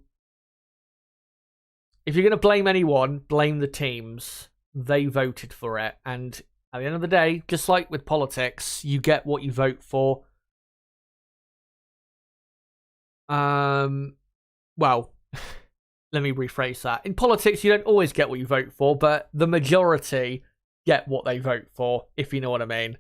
S1: if you're going to blame anyone, blame the teams. They voted for it. And at the end of the day, just like with politics, you get what you vote for. Well, let me rephrase that. In politics, you don't always get what you vote for, but the majority get what they vote for, if you know what I mean.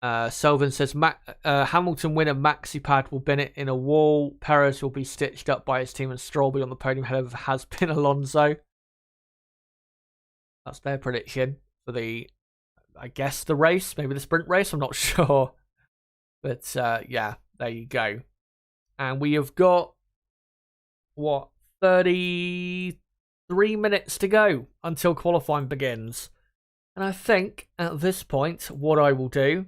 S1: Selvin says, Hamilton winner MaxiPad will bin it in a wall. Perez will be stitched up by his team, and Stroll will be on the podium ahead of has-been Alonso. That's their prediction for the, I guess, the race. Maybe the sprint race. I'm not sure. But, yeah, there you go. And we have got, 33 minutes to go until qualifying begins. And I think, at this point, what I will do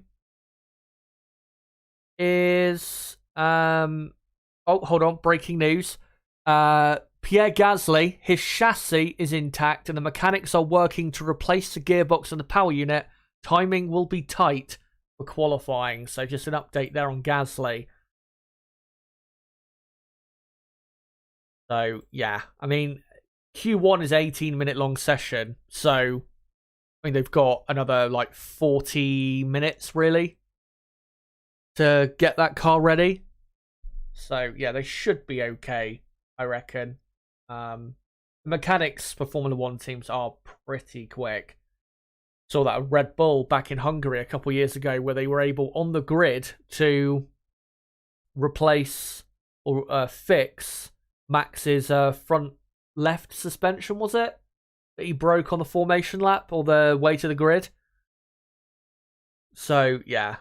S1: is hold on, breaking news. Pierre Gasly, his chassis is intact and the mechanics are working to replace the gearbox and the power unit. Timing will be tight for qualifying. So just an update there on Gasly. So yeah, I mean, Q1 is 18-minute long session, so I mean they've got another like 40 minutes really to get that car ready. So yeah, they should be okay, I reckon. The mechanics for Formula One teams are pretty quick. Saw that at Red Bull back in Hungary a couple of years ago, where they were able on the grid to replace or fix Max's front left suspension, was it? That he broke on the formation lap or the way to the grid. So yeah.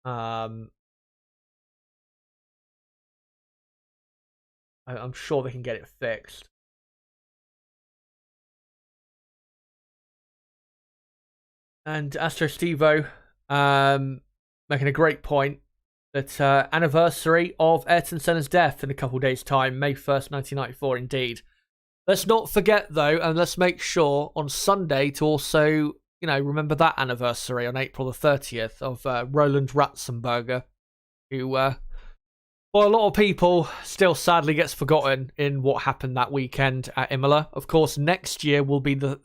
S1: I'm sure they can get it fixed. And Astro Stevo making a great point that anniversary of Ayrton Senna's death in a couple of days' time, May 1st, 1994, indeed. Let's not forget, though, and let's make sure on Sunday to also, remember that anniversary on April the 30th of Roland Ratzenberger, who, by a lot of people, still sadly gets forgotten in what happened that weekend at Imola. Of course, next year will be the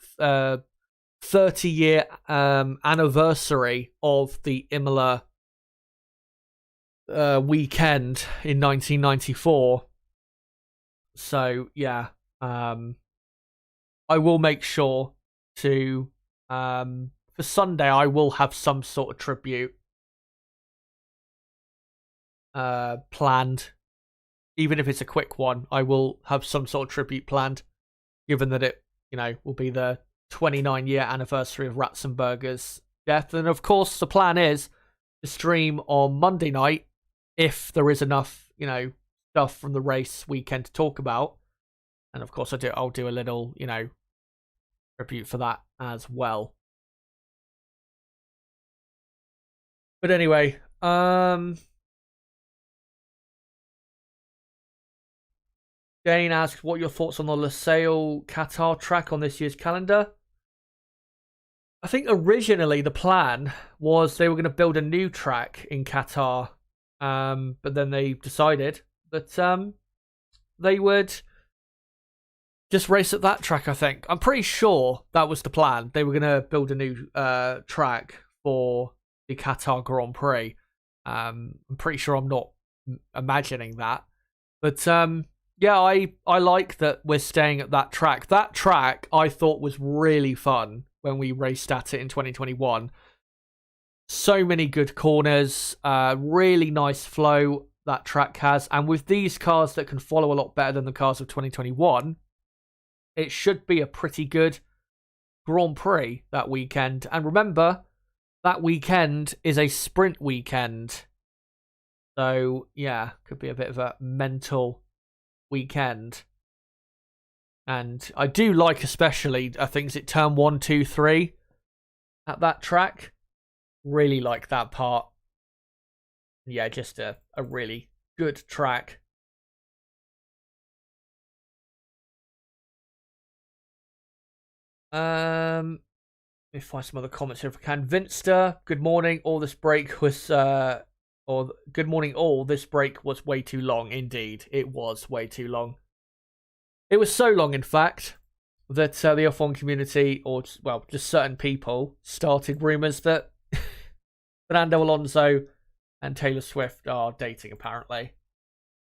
S1: 30-year anniversary of the Imola weekend in 1994. So, yeah. I will make sure to, for Sunday, I will have some sort of tribute planned. Even if it's a quick one, I will have some sort of tribute planned, given that it, will be the 29-year anniversary of Ratzenberger's death. And of course, the plan is to stream on Monday night, if there is enough, stuff from the race weekend to talk about. And of course, I'll do a little, tribute for that as well. But anyway, Jane asks, what are your thoughts on the Losail Qatar track on this year's calendar? I think originally the plan was they were going to build a new track in Qatar, but then they decided that they would just race at that track, I think. I'm pretty sure that was the plan. They were going to build a new track for the Qatar Grand Prix. I'm pretty sure I'm not imagining that. But yeah, I like that we're staying at that track. That track I thought was really fun when we raced at it in 2021. So many good corners, really nice flow that track has. And with these cars that can follow a lot better than the cars of 2021, it should be a pretty good Grand Prix that weekend. And remember, that weekend is a sprint weekend. So, yeah, could be a bit of a mental weekend. And I do like, especially, I think, is it turn 1, 2, 3 at that track? Really like that part. Yeah, just a really good track. Let me find some other comments here if I can. Vinster, good morning. All this break was, or good morning all. This break was way too long. Indeed, it was way too long. It was so long, in fact, that the F1 community, or well, just certain people, started rumours that Fernando Alonso and Taylor Swift are dating, apparently.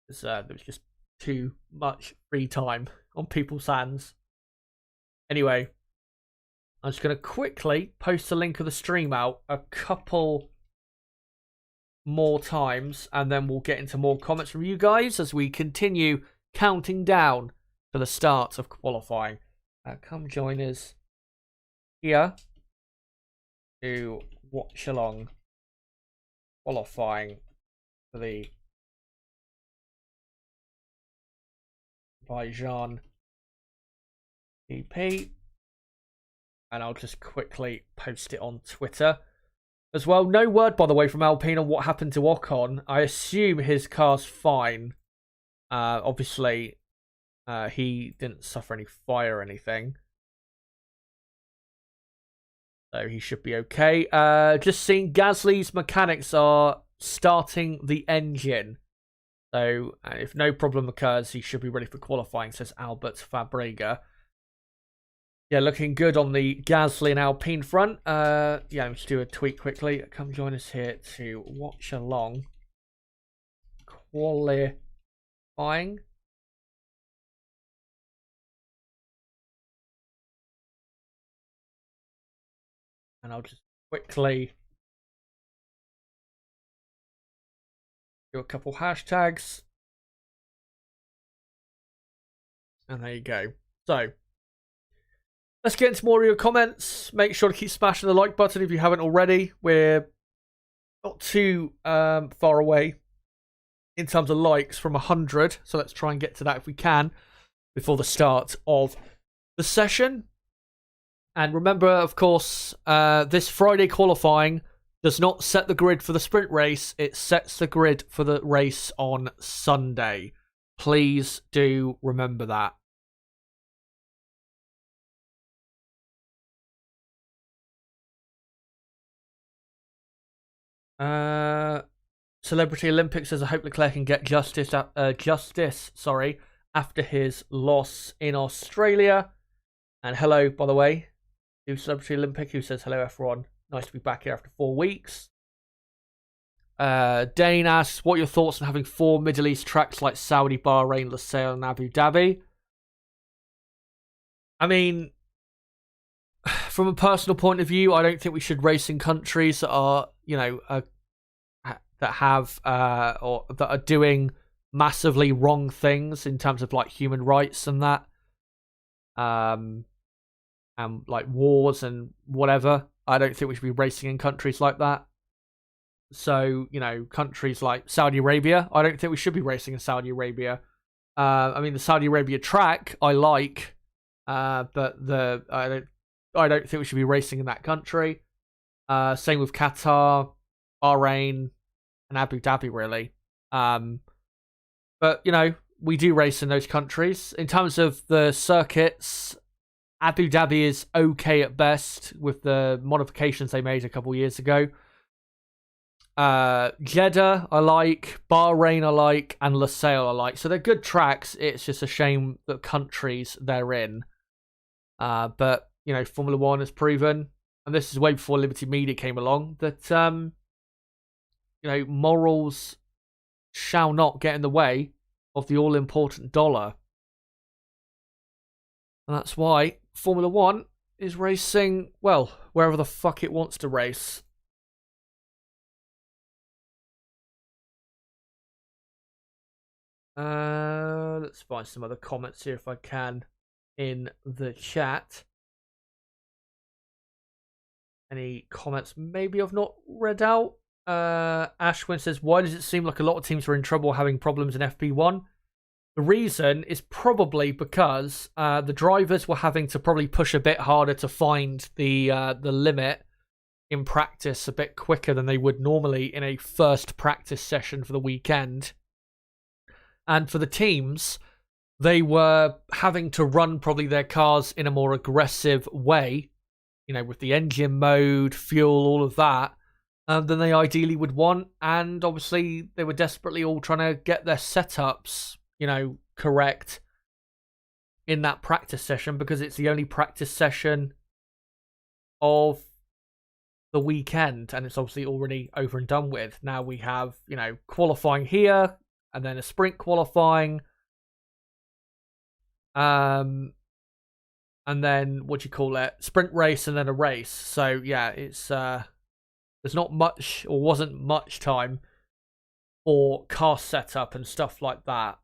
S1: There was just too much free time on people's hands. Anyway, I'm just going to quickly post a link of the stream out a couple more times, and then we'll get into more comments from you guys as we continue counting down to the start of qualifying. Come join us here to Watchalong qualifying for the Azerbaijan GP. And I'll just quickly post it on Twitter as well. No word, by the way, from Alpine on what happened to Ocon. I assume his car's fine. Obviously, he didn't suffer any fire or anything. So he should be okay. Just seeing Gasly's mechanics are starting the engine. So if no problem occurs, he should be ready for qualifying, says Albert Fabrega. Yeah, looking good on the Gasly and Alpine front. Yeah, let's do a tweet quickly. Come join us here to watch along qualifying. And I'll just quickly do a couple hashtags. And there you go. So, let's get into more of your comments. Make sure to keep smashing the like button if you haven't already. We're not too far away in terms of likes from 100. So let's try and get to that if we can before the start of the session. And remember, of course, this Friday qualifying does not set the grid for the sprint race. It sets the grid for the race on Sunday. Please do remember that. Celebrity Olympics says I hope Leclerc can get justice after his loss in Australia. And hello, by the way, to Celebrity Olympic, who says hello everyone. Nice to be back here after 4 weeks. Dane asks, what are your thoughts on having 4 Middle East tracks like Saudi, Bahrain, Lusail, and Abu Dhabi? I mean, from a personal point of view, I don't think we should race in countries that are, that have or that are doing massively wrong things in terms of like human rights and that, and like wars and whatever. I don't think we should be racing in countries like that. So, countries like Saudi Arabia, I don't think we should be racing in Saudi Arabia. I mean, the Saudi Arabia track I like, but I don't think we should be racing in that country. Same with Qatar, Bahrain, and Abu Dhabi, really. But, we do race in those countries. In terms of the circuits, Abu Dhabi is okay at best with the modifications they made a couple years ago. Jeddah I like, Bahrain I like, and Lusail I like. So they're good tracks. It's just a shame that countries they're in. But, Formula One has proven, and this is way before Liberty Media came along, that, morals shall not get in the way of the all-important dollar. And that's why Formula One is racing, well, wherever the fuck it wants to race. Let's find some other comments here if I can in the chat. any comments maybe I've not read out. Ashwin says, why does it seem like a lot of teams are in trouble having problems in FP1? The reason is probably because the drivers were having to probably push a bit harder to find the limit in practice a bit quicker than they would normally in a first practice session for the weekend. And for the teams, they were having to run probably their cars in a more aggressive way, with the engine mode, fuel, all of that, than they ideally would want. And obviously, they were desperately all trying to get their setups, correct in that practice session, because it's the only practice session of the weekend, and it's obviously already over and done with. Now we have, qualifying here, and then a sprint qualifying, and then sprint race, and then a race. So yeah, it's there's not much, or wasn't much time for car setup and stuff like that.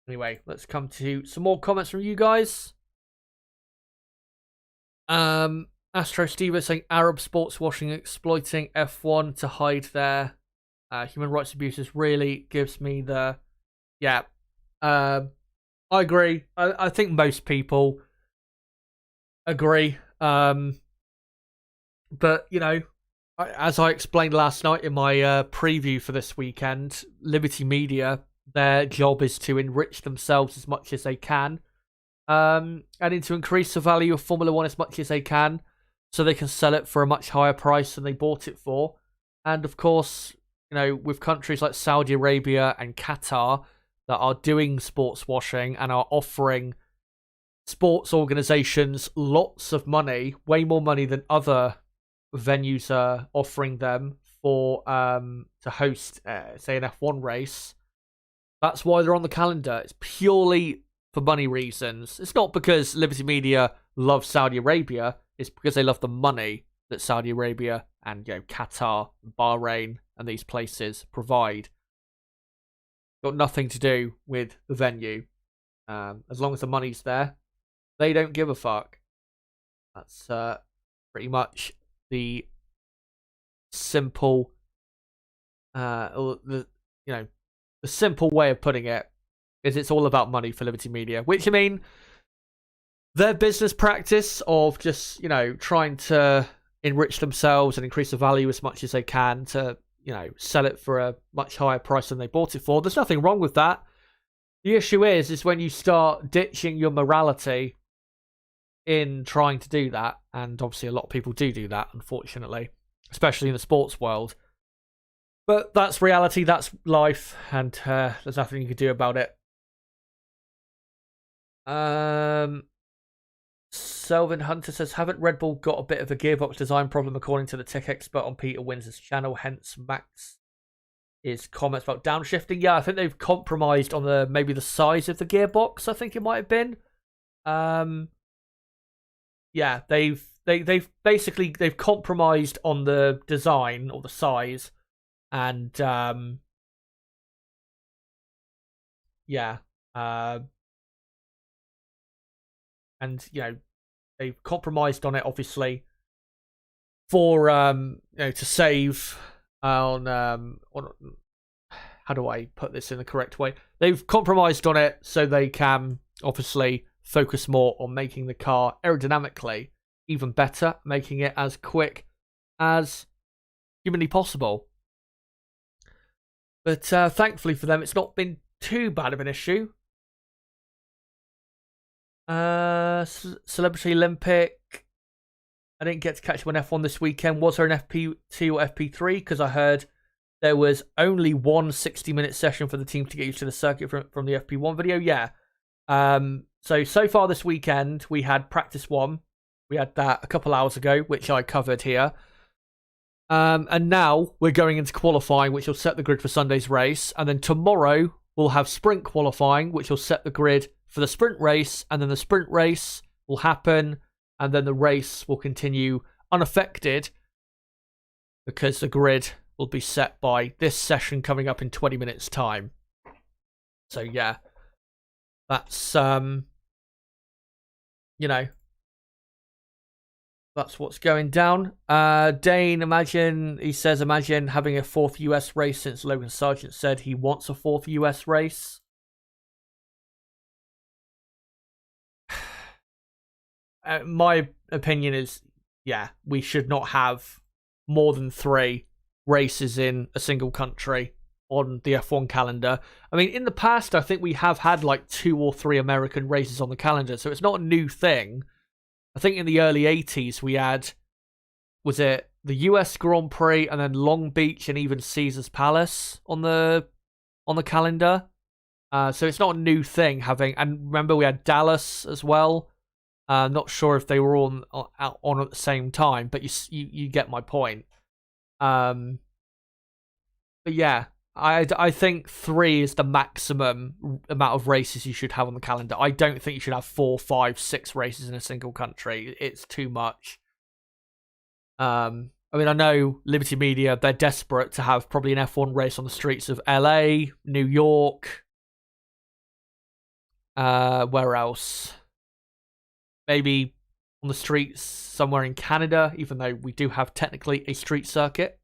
S1: Anyway, let's come to some more comments from you guys. Astro Steve saying Arab sports washing exploiting F1 to hide their human rights abuses really gives me the... Yeah. I agree. I think most people agree. But, as I explained last night in my preview for this weekend, Liberty Media, their job is to enrich themselves as much as they can, and to increase the value of Formula One as much as they can, so they can sell it for a much higher price than they bought it for. And of course, with countries like Saudi Arabia and Qatar that are doing sports washing and are offering sports organizations lots of money, way more money than other venues are offering them for to host, say, an F1 race. That's why they're on the calendar. It's purely for money reasons. It's not because Liberty Media love Saudi Arabia. It's because they love the money that Saudi Arabia and Qatar, Bahrain, and these places provide. Got nothing to do with the venue. As long as the money's there, they don't give a fuck. That's pretty much the simple, the simple way of putting it. Is it's all about money for Liberty Media, which, their business practice of just, trying to enrich themselves and increase the value as much as they can to, sell it for a much higher price than they bought it for. There's nothing wrong with that. The issue is when you start ditching your morality in trying to do that, and obviously a lot of people do that, unfortunately, especially in the sports world. But that's reality, that's life, and there's nothing you can do about it. Selvin Hunter says, haven't Red Bull got a bit of a gearbox design problem according to the tech expert on Peter Winds's channel? Hence Max is comments about downshifting. Yeah, I think they've compromised on maybe the size of the gearbox, I think it might have been. Yeah, they've compromised on the design or the size, and and they've compromised on it, obviously, for to save on how do I put this in the correct way? They've compromised on it so they can obviously focus more on making the car aerodynamically even better, making it as quick as humanly possible. But thankfully for them, it's not been too bad of an issue. Celebrity Olympic. I didn't get to catch one F1 this weekend. Was there an FP2 or FP3? Because I heard there was only one 60-minute session for the team to get used to the circuit from the FP1 video. Yeah. So far this weekend, we had practice 1. We had that a couple hours ago, which I covered here. And now we're going into qualifying, which will set the grid for Sunday's race. And then tomorrow, we'll have sprint qualifying, which will set the grid for the sprint race. And then the sprint race will happen. And then the race will continue unaffected because the grid will be set by this session coming up in 20 minutes' time. So, yeah. That's you know, that's what's going down. Dane, he says, imagine having a fourth US race since Logan Sargent said he wants a fourth US race. My opinion is, yeah, we should not have more than 3 races in a single country on the F1 calendar. I mean, in the past, I think we have had like 2 or 3 American races on the calendar, so it's not a new thing. I think in the early 80s we had, was it the US Grand Prix and then Long Beach and even Caesars Palace on the calendar. So it's not a new thing having, and remember we had Dallas as well. Not sure if they were all on at the same time, but you get my point. But yeah, I think 3 is the maximum amount of races you should have on the calendar. I don't think you should have 4, 5, 6 races in a single country. It's too much. I mean, I know Liberty Media, they're desperate to have probably an F1 race on the streets of LA, New York. Where else? Maybe on the streets somewhere in Canada, even though we do have technically a street circuit.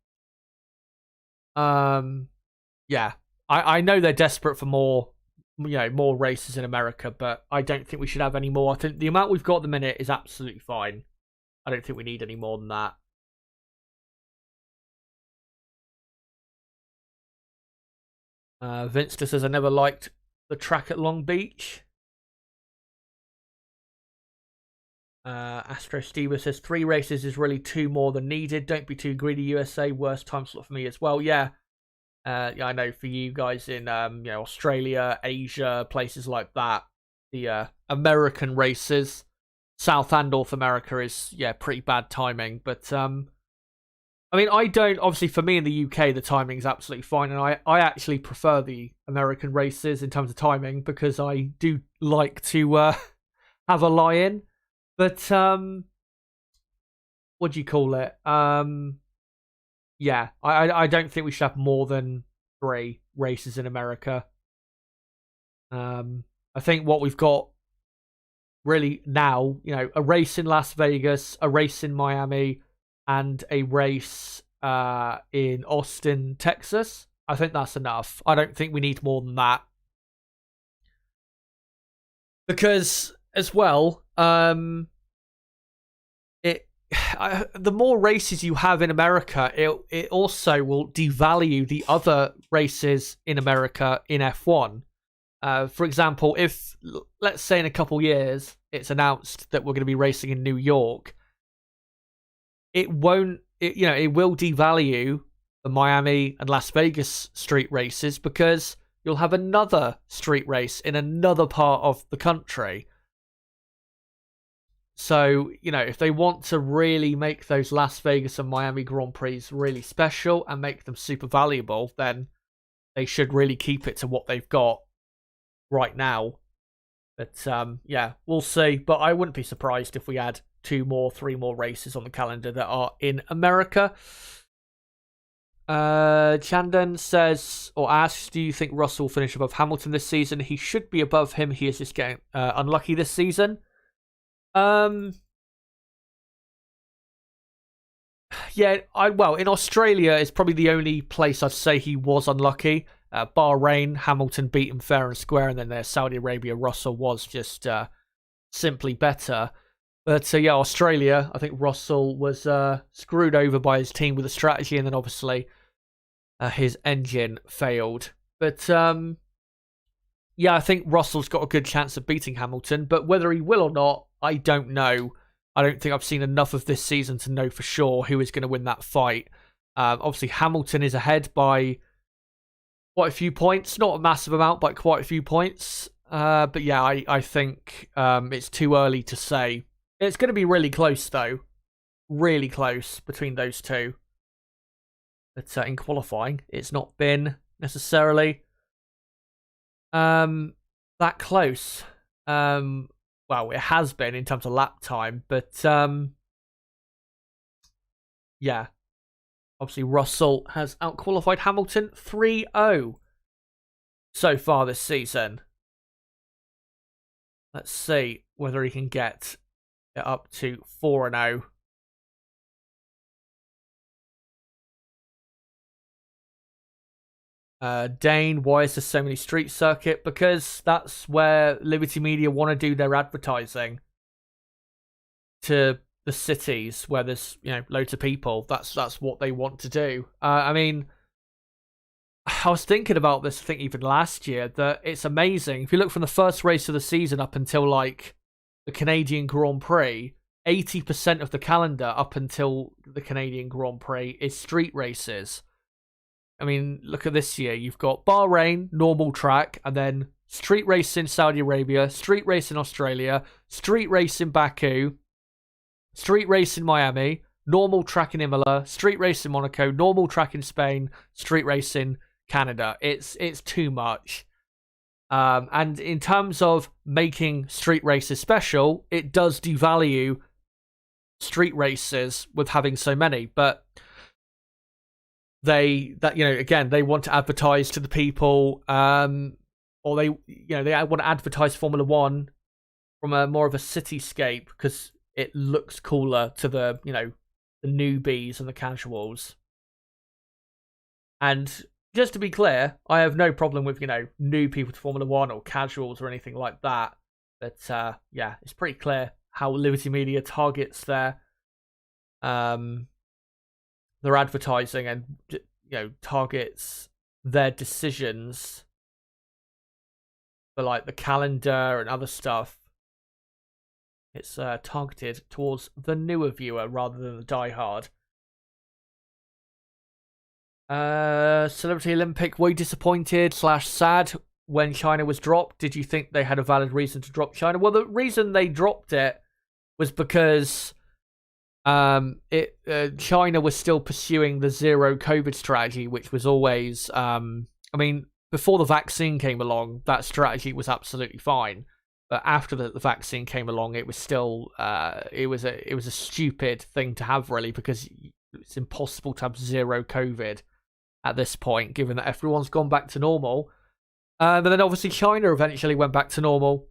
S1: Yeah, I know they're desperate for more races in America, but I don't think we should have any more. I think the amount we've got at the minute is absolutely fine. I don't think we need any more than that. Vince says, I never liked the track at Long Beach. Astro Steva says 3 races is really 2 more than needed. Don't be too greedy, USA. Worst time slot for me as well. Yeah, I know for you guys in Australia, Asia, places like that, the American races, South and North America is pretty bad timing. But I mean, I don't, obviously for me in the UK the timing is absolutely fine, and I actually prefer the American races in terms of timing because I do like to have a lie-in. But what do you call it? Yeah, I don't think we should have more than 3 races in America. I think what we've got really now, a race in Las Vegas, a race in Miami, and a race in Austin, Texas. I think that's enough. I don't think we need more than that. Because, as well, the more races you have in America, it also will devalue the other races in America in F1. For example, if, let's say in a couple years, it's announced that we're going to be racing in New York, it will devalue the Miami and Las Vegas street races because you'll have another street race in another part of the country. So, if they want to really make those Las Vegas and Miami Grand Prix really special and make them super valuable, then they should really keep it to what they've got right now. But, we'll see. But I wouldn't be surprised if we had 2 more, 3 more races on the calendar that are in America. Chandan says, or asks, do you think Russell will finish above Hamilton this season? He should be above him. He is just getting unlucky this season. Yeah, in Australia is probably the only place I'd say he was unlucky. Bahrain, Hamilton beat him fair and square, and then there Saudi Arabia, Russell was just simply better. But Australia, I think Russell was screwed over by his team with a strategy, and then obviously his engine failed. But I think Russell's got a good chance of beating Hamilton, but whether he will or not, I don't know. I don't think I've seen enough of this season to know for sure who is going to win that fight. Obviously, Hamilton is ahead by quite a few points. Not a massive amount, but quite a few points. But I think it's too early to say. It's going to be really close, though. Really close between those two. But in qualifying, it's not been necessarily that close. Well, it has been in terms of lap time, but obviously Russell has outqualified Hamilton 3-0 so far this season. Let's see whether he can get it up to 4-0. Dane, why is there so many street circuit? Because that's where Liberty Media want to do their advertising to the cities where there's loads of people. That's what they want to do. I mean, I was thinking about this, I think even last year, that it's amazing. If you look from the first race of the season up until like the Canadian Grand Prix, 80% of the calendar up until the Canadian Grand Prix is street races. I mean, look at this year. You've got Bahrain, normal track, and then street race in Saudi Arabia, street race in Australia, street race in Baku, street race in Miami, normal track in Imola, street race in Monaco, normal track in Spain, street race in Canada. It's too much. And in terms of making street races special, it does devalue street races with having so many. But they want to advertise to the people, or they want to advertise Formula One from a more of a cityscape because it looks cooler to the the newbies and the casuals. And just to be clear, I have no problem with new people to Formula One or casuals or anything like that. But yeah, it's pretty clear how Liberty Media targets their advertising and targets their decisions for like the calendar and other stuff. It's targeted towards the newer viewer rather than the diehard. Celebrity Olympic, were you disappointed / sad when China was dropped? Did you think they had a valid reason to drop China? Well, the reason they dropped it was because China was still pursuing the zero COVID strategy, which was always, before the vaccine came along, that strategy was absolutely fine. But after the vaccine came along, it was still, it was a stupid thing to have, really, because it's impossible to have zero COVID at this point, given that everyone's gone back to normal. But then obviously China eventually went back to normal,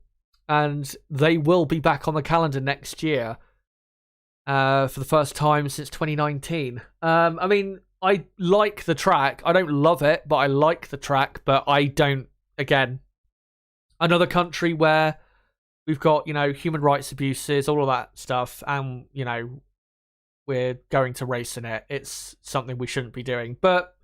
S1: and they will be back on the calendar next year. For the first time since 2019. I like the track. I don't love it, but I like the track. But I don't, again, another country where we've got, human rights abuses, all of that stuff, and, we're going to race in it. It's something we shouldn't be doing. But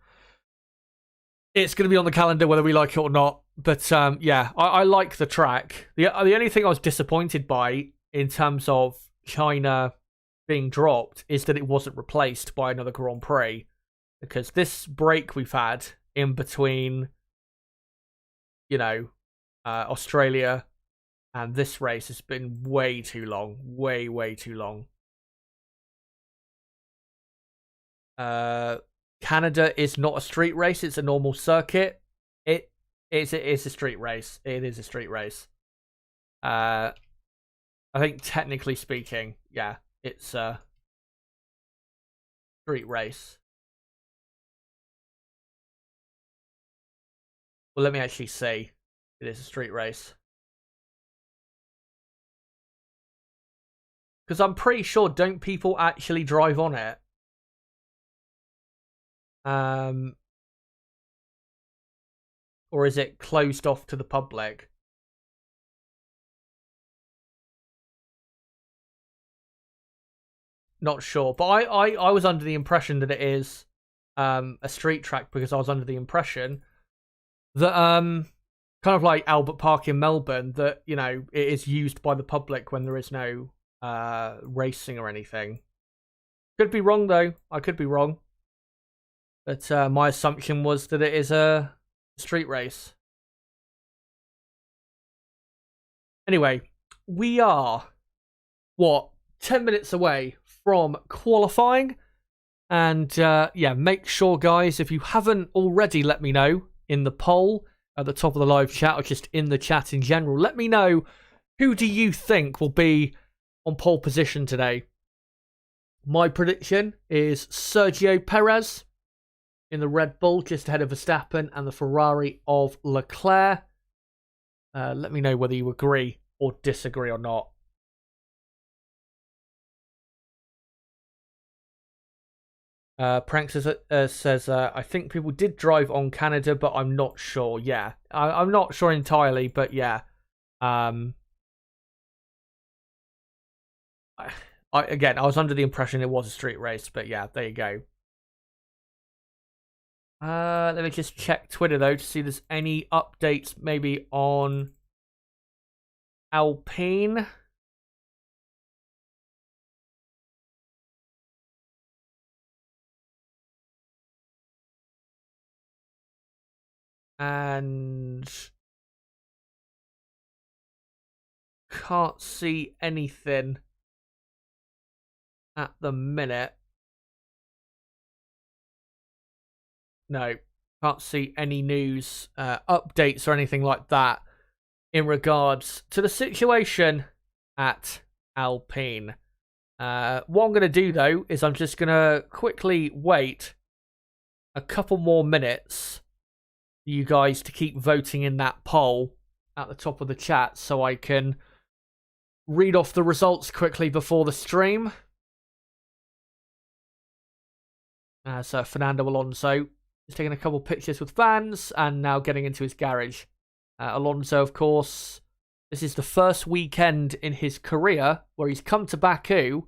S1: it's going to be on the calendar whether we like it or not. But, yeah, I like the track. The only thing I was disappointed by in terms of China being dropped is that it wasn't replaced by another Grand Prix, because this break we've had in between Australia and this race has been way too long, way too long. Canada is not a street race, it's a normal circuit. It is a street race. It is a street race. I think technically speaking, yeah, it's a street race. Well, let me actually see. It is a street race. Because I'm pretty sure, don't people actually drive on it? Or is it closed off to the public? Not sure, but I was under the impression that it is a street track, because I was under the impression that kind of like Albert Park in Melbourne, that it is used by the public when there is no racing or anything. Could be wrong though. I could be wrong, but my assumption was that it is a street race. Anyway, we are 10 minutes away from qualifying, and yeah, make sure, guys, if you haven't already, let me know in the poll at the top of the live chat, or just in the chat in general. Let me know, who do you think will be on pole position today? My prediction is Sergio Perez in the Red Bull, just ahead of Verstappen and the Ferrari of Leclerc. Let me know whether you agree or disagree or not. Pranks says, I think people did drive on Canada, but I'm not sure. Yeah, I'm not sure entirely, but yeah. Again, I was under the impression it was a street race, but yeah, there you go. Let me just check Twitter, though, to see if there's any updates maybe on Alpine. And can't see anything at the minute. No, can't see any news, updates or anything like that in regards to the situation at Alpine. What I'm going to do, though, is I'm just going to quickly wait a couple more minutes for you guys to keep voting in that poll at the top of the chat so I can read off the results quickly before the stream. So Fernando Alonso is taking a couple pictures with fans and now getting into his garage. Alonso, of course, this is the first weekend in his career where he's come to Baku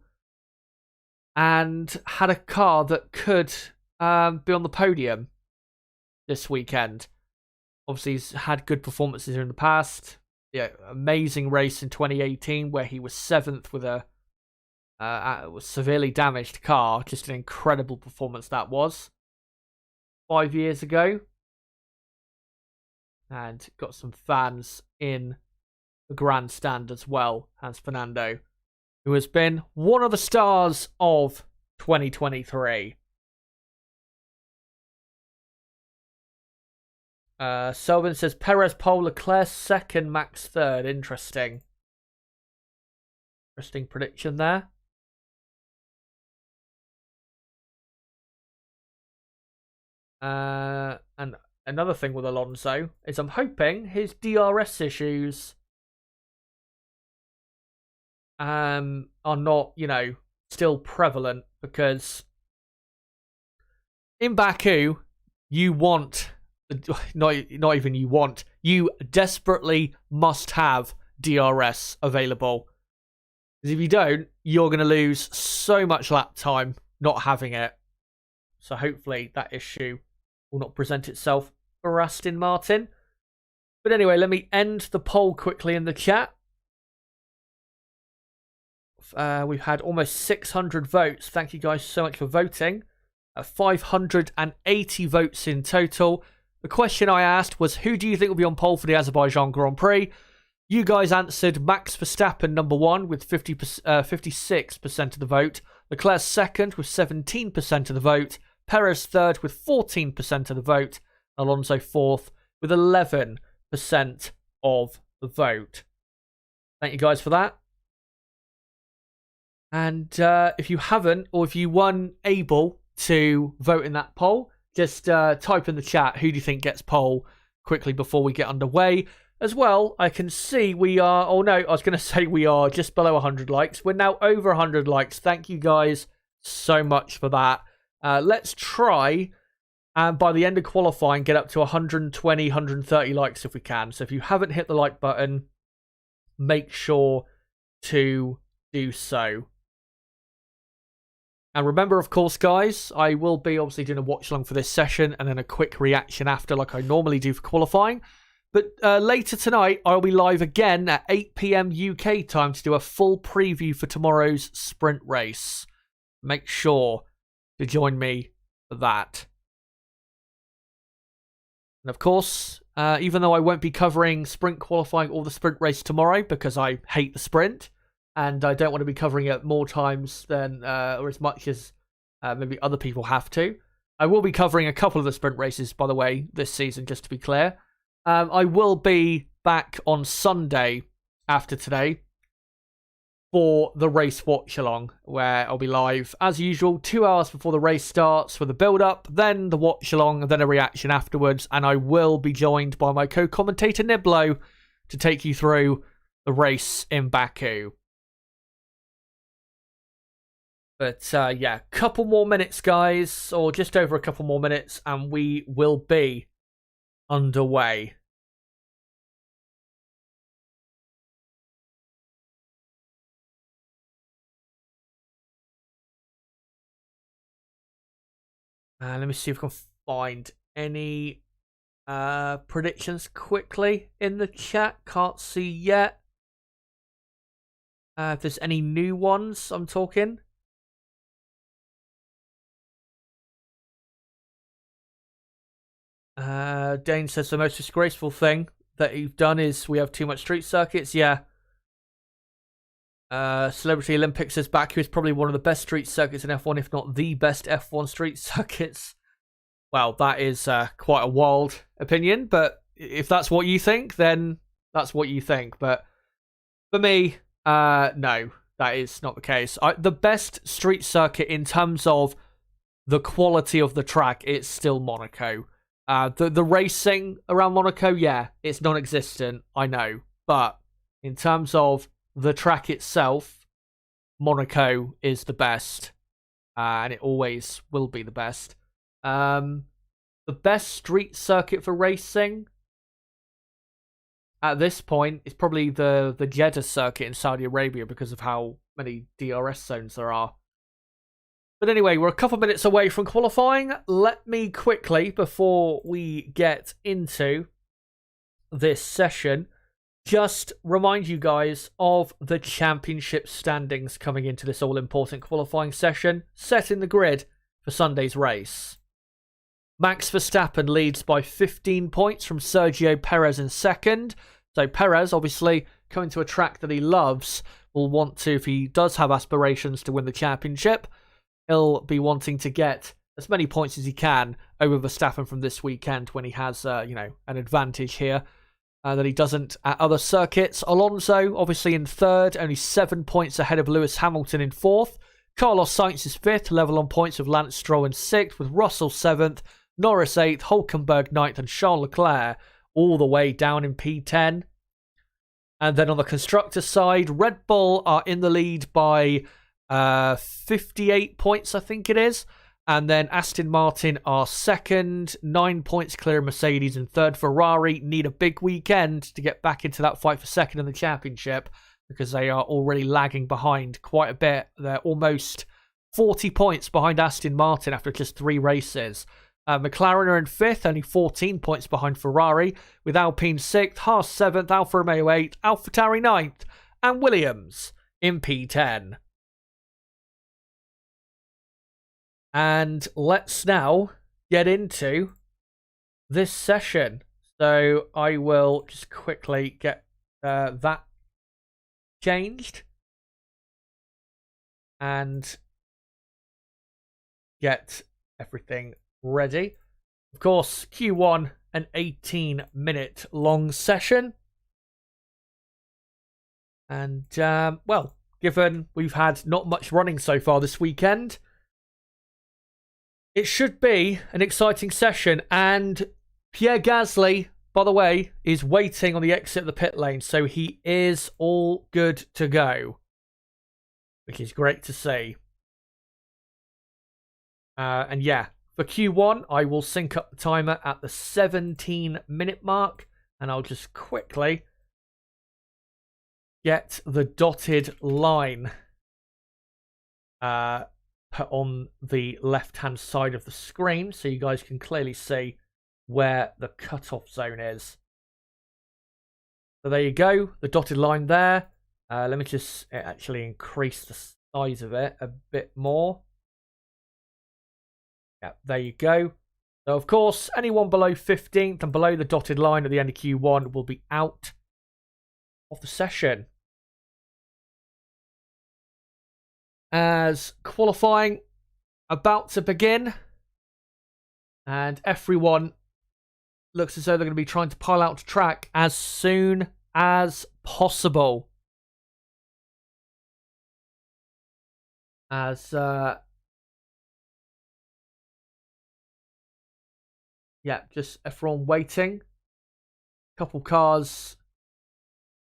S1: and had a car that could be on the podium this weekend. Obviously, he's had good performances in the past. Yeah, amazing race in 2018 where he was 7th with a severely damaged car. Just an incredible performance that was. 5 years ago. And got some fans in the grandstand as well as Fernando, who has been one of the stars of 2023. Selvin says Perez pole, Leclerc second, Max third. Interesting. Interesting prediction there. And another thing with Alonso is I'm hoping his DRS issues are not, still prevalent, because in Baku you want, not even you want, you desperately must have DRS available. Because if you don't, you're going to lose so much lap time not having it. So hopefully that issue will not present itself for Aston Martin. But anyway, let me end the poll quickly in the chat. We've had almost 600 votes. Thank you guys so much for voting. 580 votes in total. The question I asked was, who do you think will be on pole for the Azerbaijan Grand Prix? You guys answered Max Verstappen number 1 with 56% of the vote. Leclerc second with 17% of the vote. Perez third with 14% of the vote. Alonso fourth with 11% of the vote. Thank you guys for that. And if you haven't, or if you weren't able to vote in that poll, just type in the chat, who do you think gets pole, quickly before we get underway. As well, I can see we are, oh no, I was going to say we are just below 100 likes. We're now over 100 likes. Thank you guys so much for that. Let's try and by the end of qualifying get up to 120, 130 likes if we can. So if you haven't hit the like button, make sure to do so. And remember, of course, guys, I will be obviously doing a watch along for this session and then a quick reaction after, like I normally do for qualifying. But later tonight, I'll be live again at 8 PM UK time to do a full preview for tomorrow's sprint race. Make sure to join me for that. And of course, even though I won't be covering sprint qualifying or the sprint race tomorrow because I hate the sprint and I don't want to be covering it more times than or as much as maybe other people have to, I will be covering a couple of the sprint races, by the way, this season, just to be clear. I will be back on Sunday after today for the race watch-along, where I'll be live, as usual, 2 hours before the race starts for the build-up, then the watch-along, then a reaction afterwards, and I will be joined by my co-commentator Niblo to take you through the race in Baku. But yeah, couple more minutes, guys, or just over a couple more minutes, and we will be underway. Let me see if I can find any predictions quickly in the chat. Can't see yet. If there's any new ones, I'm talking. Dane says the most disgraceful thing that you've done is we have too much street circuits. Yeah. Celebrity Olympics says Baku is probably one of the best street circuits in F1, if not the best F1 street circuits. Well, that is quite a wild opinion, but if that's what you think, then that's what you think. But for me, no, that is not the case. The best street circuit in terms of the quality of the track, it's still Monaco. The racing around Monaco, yeah, it's non-existent, I know. But in terms of the track itself, Monaco is the best. And it always will be the best. The best street circuit for racing at this point is probably the Jeddah circuit in Saudi Arabia because of how many DRS zones there are. But anyway, we're a couple minutes away from qualifying. Let me quickly, before we get into this session, just remind you guys of the championship standings coming into this all-important qualifying session, setting the grid for Sunday's race. Max Verstappen leads by 15 points from Sergio Perez in second. So Perez, obviously, coming to a track that he loves, will want to, if he does have aspirations to win the championship, he'll be wanting to get as many points as he can over Verstappen from this weekend when he has, an advantage here that he doesn't at other circuits. Alonso, obviously, in third, only 7 points ahead of Lewis Hamilton in fourth. Carlos Sainz is fifth, level on points with Lance Stroll in sixth, with Russell seventh, Norris 8th, Hülkenberg 9th, and Charles Leclerc all the way down in P10. And then on the constructor side, Red Bull are in the lead by 58 points, I think it is. And then Aston Martin are second, 9 points clear of Mercedes, and third. Ferrari need a big weekend to get back into that fight for second in the championship because they are already lagging behind quite a bit. They're almost 40 points behind Aston Martin after just 3 races. McLaren are in fifth, only 14 points behind Ferrari, with Alpine 6th, Haas 7th, Alfa Romeo 8th, AlphaTauri 9th, and Williams in P10. And let's now get into this session. So I will just quickly get that changed and get everything ready. Of course, Q1, an 18-minute long session. And, well, given we've had not much running so far this weekend, it should be an exciting session. And Pierre Gasly, by the way, is waiting on the exit of the pit lane. So he is all good to go, which is great to see. And yeah, for Q1, I will sync up the timer at the 17-minute mark, and I'll just quickly get the dotted line put on the left-hand side of the screen so you guys can clearly see where the cutoff zone is. So there you go, the dotted line there. Let me just actually increase the size of it a bit more. Yeah, there you go. So, of course, anyone below 15th and below the dotted line at the end of Q1 will be out of the session. As qualifying about to begin, and everyone looks as though they're going to be trying to pile out to track as soon as possible. As yeah, just everyone waiting. Couple cars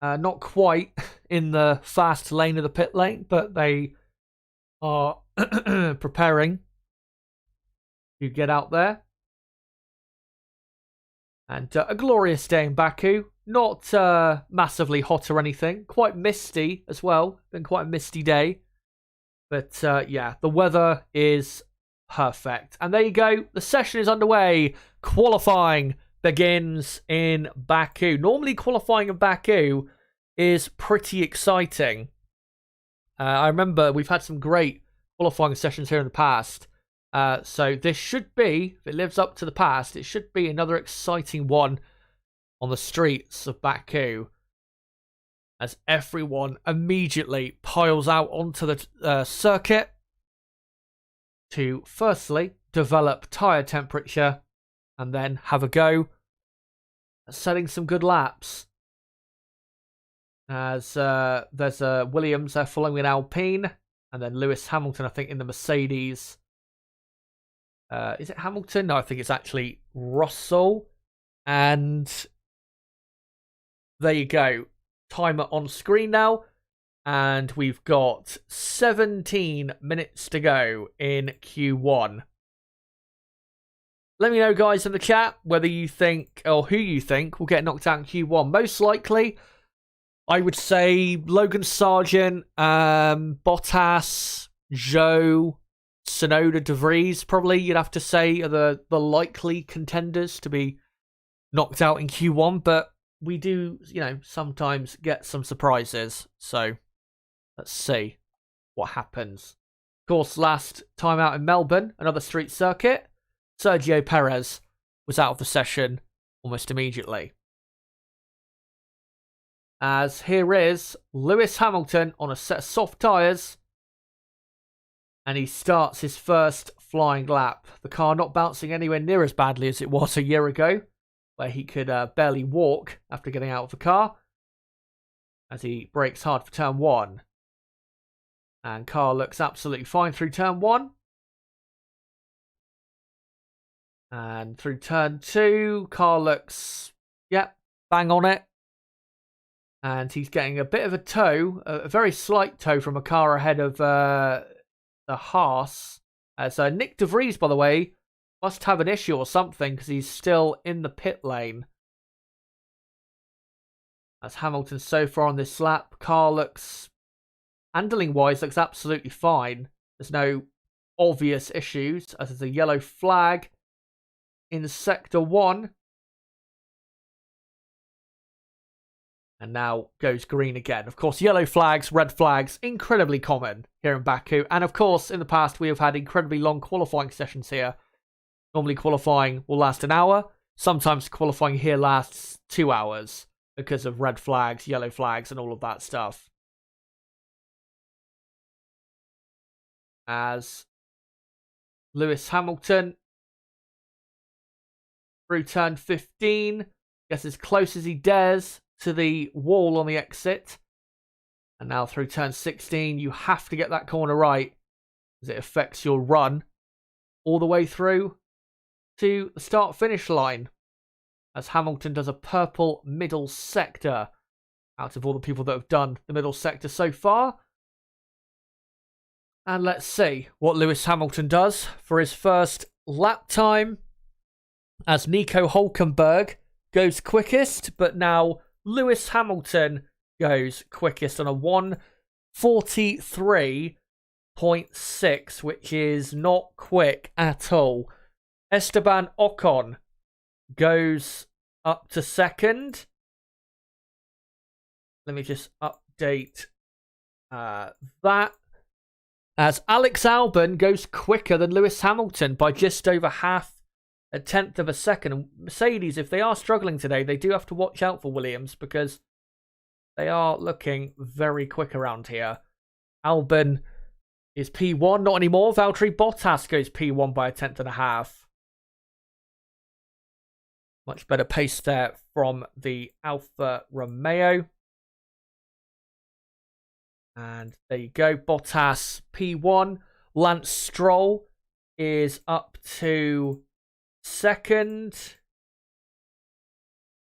S1: Not quite in the fast lane of the pit lane, but they are preparing to get out there. And a glorious day in Baku. Not massively hot or anything. Quite misty as well. Been quite a misty day. But yeah, the weather is perfect. And there you go. The session is underway. Qualifying begins in Baku. Normally qualifying in Baku is pretty exciting. I remember we've had some great qualifying sessions here in the past. So this should be, if it lives up to the past, it should be another exciting one on the streets of Baku. As everyone immediately piles out onto the circuit to firstly develop tyre temperature and then have a go at setting some good laps. As there's Williams there following an Alpine, and then Lewis Hamilton, I think, in the Mercedes. Is it Hamilton? No, I think it's actually Russell. And there you go. Timer on screen now. And we've got 17 minutes to go in Q1. Let me know, guys, in the chat whether you think, or who you think, will get knocked out in Q1. Most likely, I would say Logan Sargent, Bottas, Zhou, Tsunoda, De Vries, probably, you'd have to say, are the likely contenders to be knocked out in Q1. But we do, sometimes get some surprises. So let's see what happens. Of course, last time out in Melbourne, another street circuit, Sergio Perez was out of the session almost immediately. As here is Lewis Hamilton on a set of soft tyres. And he starts his first flying lap. The car not bouncing anywhere near as badly as it was a year ago, where he could barely walk after getting out of the car. As he brakes hard for turn 1. And car looks absolutely fine through turn 1. And through turn 2, car looks, bang on it. And he's getting a bit of a tow, a very slight tow from a car ahead of the Haas. So Nick De Vries, by the way, must have an issue or something because he's still in the pit lane. As Hamilton so far on this lap, car looks, handling-wise, looks absolutely fine. There's no obvious issues, as there's a yellow flag in Sector 1. And now goes green again. Of course, yellow flags, red flags, incredibly common here in Baku. And of course, in the past, we have had incredibly long qualifying sessions here. Normally, qualifying will last an hour. Sometimes qualifying here lasts 2 hours because of red flags, yellow flags, and all of that stuff. As Lewis Hamilton through turn 15, gets as close as he dares to the wall on the exit. And now through turn 16, you have to get that corner right as it affects your run all the way through to the start-finish line. As Hamilton does a purple middle sector out of all the people that have done the middle sector so far. And let's see what Lewis Hamilton does for his first lap time. As Nico Hülkenberg goes quickest, but now Lewis Hamilton goes quickest on a 1:43.6, which is not quick at all. Esteban Ocon goes up to second. Let me just update that. As Alex Albon goes quicker than Lewis Hamilton by just over a tenth of a second. And Mercedes, if they are struggling today, they do have to watch out for Williams because they are looking very quick around here. Albon is P1, not anymore. Valtteri Bottas goes P1 by a tenth and a half. Much better pace there from the Alfa Romeo. And there you go, Bottas P1. Lance Stroll is up to second.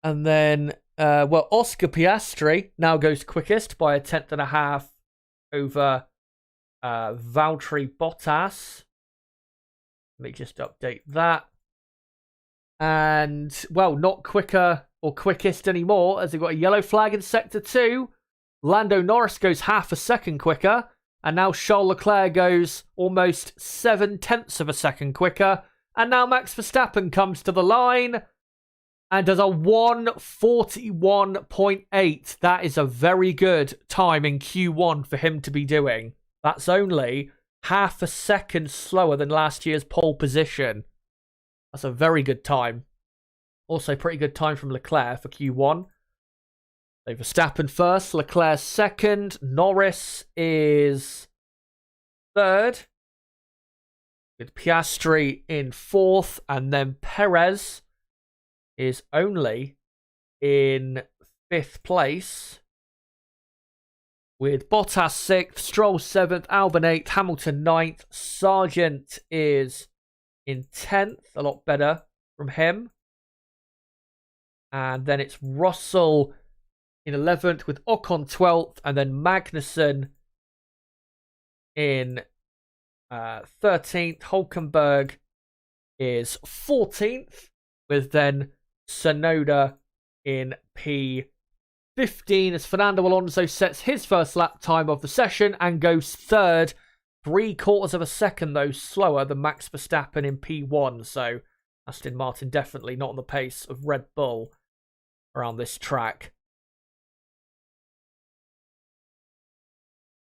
S1: And then Well, Oscar Piastri now goes quickest by a 10.5 over Valtteri Bottas. Let me just update that. And, well, not quicker or quickest anymore, as they've got a yellow flag in Sector 2. Lando Norris goes half a second quicker. And now Charles Leclerc goes almost 0.7 of a second quicker. And now Max Verstappen comes to the line and does a 1:41.8. That is a very good time in Q1 for him to be doing. That's only half a second slower than last year's pole position. That's a very good time. Also, pretty good time from Leclerc for Q1. So Verstappen first, Leclerc second, Norris is third, with Piastri in fourth, and then Perez is only in fifth place, with Bottas sixth, Stroll seventh, Albon eighth, Hamilton ninth, Sargent is in 10th, a lot better from him. And then it's Russell in 11th with Ocon 12th, and then Magnussen in 13th. Hulkenberg is 14th, with then Tsunoda in P15 as Fernando Alonso sets his first lap time of the session and goes third. 0.75 of a second, though, slower than Max Verstappen in P1. So Aston Martin definitely not on the pace of Red Bull around this track.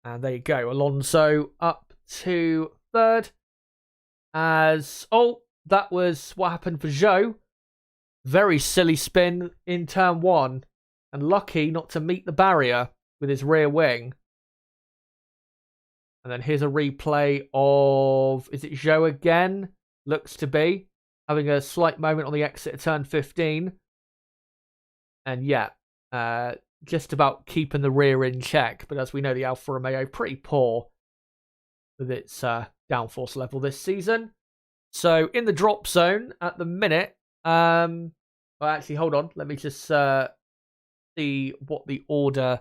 S1: And there you go. Alonso up to third. That was what happened for Zhou. Very silly spin in turn one. And lucky not to meet the barrier with his rear wing. And then here's a replay of, is it Zhou again? Looks to be. Having a slight moment on the exit of turn 15. And yeah, just about keeping the rear in check. But as we know, the Alfa Romeo pretty poor with its downforce level this season. So in the drop zone at the minute, well, actually, hold on. Let me just see what the order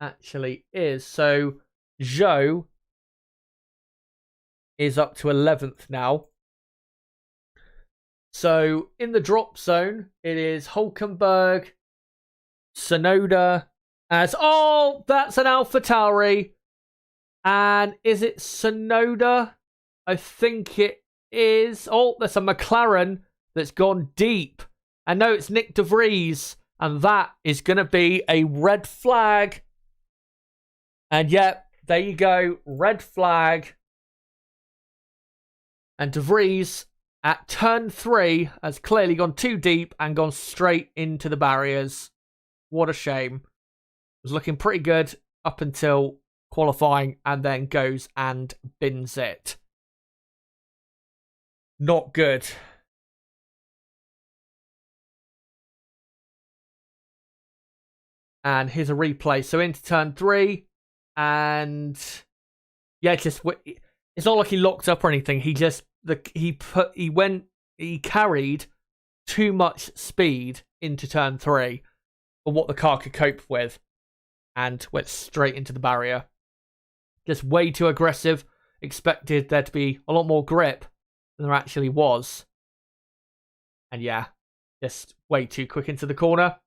S1: actually is. So Zhou is up to 11th now. So in the drop zone, it is Hulkenberg, Tsunoda as... Oh, that's an AlphaTauri. And is it Tsunoda? I think it is. Oh, there's a McLaren that's gone deep. And no, it's Nick de Vries. And that is going to be a red flag. And yeah, there you go. Red flag. And de Vries at turn 3 has clearly gone too deep and gone straight into the barriers. What a shame. It was looking pretty good up until qualifying and then goes and bins it. Not good. And here's a replay. So into turn 3. And yeah, it's not like he locked up or anything. He just he carried too much speed into turn 3 for what the car could cope with, and went straight into the barrier. Just way too aggressive. Expected there to be a lot more grip than there actually was. And yeah, just way too quick into the corner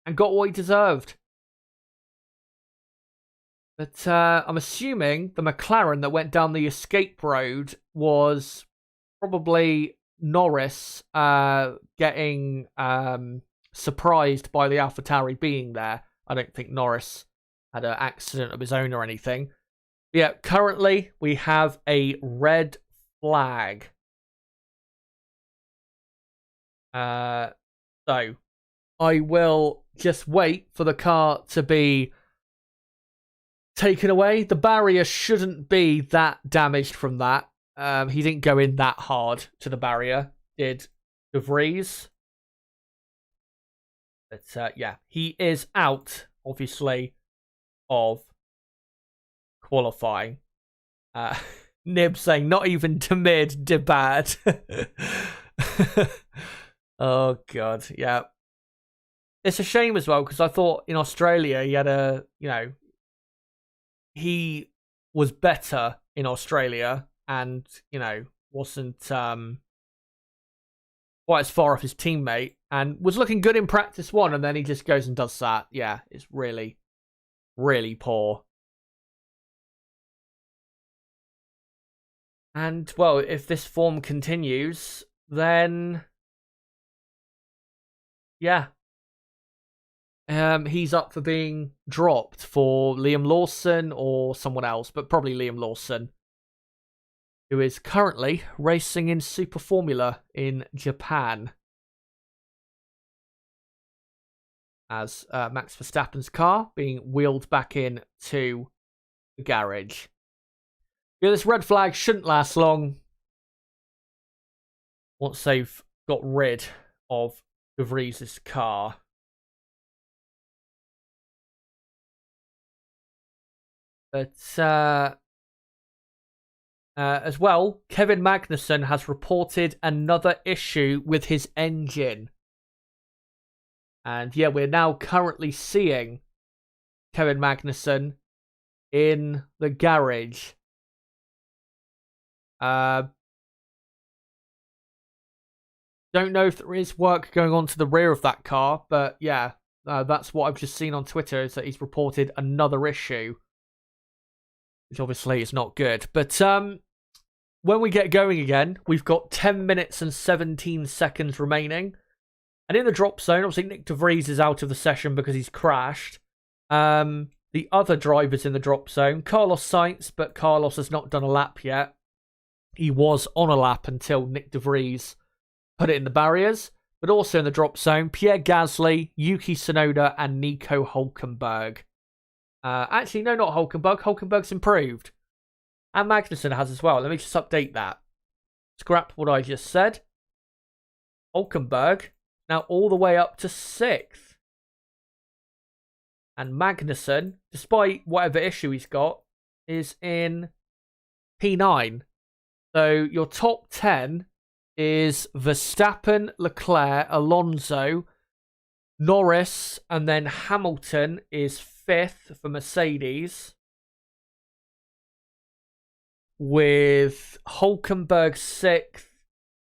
S1: and got what he deserved. But I'm assuming the McLaren that went down the escape road was probably Norris getting surprised by the AlphaTauri being there. I don't think Norris had an accident of his own or anything. But yeah, currently we have a red flag. So I will just wait for the car to be taken away. The barrier shouldn't be that damaged from that. He didn't go in that hard to the barrier, did de Vries. But yeah, he is out, obviously, of qualifying. Nib saying, not even to mid, de bad. Oh, God, yeah. it's a shame as well because I thought in Australia he had he was better in Australia and, wasn't quite as far off his teammate and was looking good in practice one, and then he just goes and does that. Yeah, it's really, really poor. And, well, if this form continues, then yeah. He's up for being dropped for Liam Lawson or someone else, but probably Liam Lawson, who is currently racing in Super Formula in Japan. As Max Verstappen's car being wheeled back in to the garage. Yeah, this red flag shouldn't last long once they've got rid of De Vries's car. But as well, Kevin Magnussen has reported another issue with his engine. And yeah, we're now currently seeing Kevin Magnussen in the garage. Don't know if there is work going on to the rear of that car, but yeah, that's what I've just seen on Twitter, is that he's reported another issue, which obviously is not good. But when we get going again, we've got 10 minutes and 17 seconds remaining. And in the drop zone, obviously Nick De Vries is out of the session because he's crashed. The other drivers in the drop zone, Carlos Sainz, but Carlos has not done a lap yet. He was on a lap until Nick De Vries put it in the barriers. But also in the drop zone, Pierre Gasly, Yuki Tsunoda, and Nico Hülkenberg. Actually, no, not Hülkenberg. Hülkenberg's improved. And Magnussen has as well. Let me just update that. Scrap what I just said. Hülkenberg now all the way up to 6th. And Magnussen, despite whatever issue he's got, is in P9. So your top 10 is Verstappen, Leclerc, Alonso, Norris, and then Hamilton is 5th for Mercedes, with Hülkenberg 6th,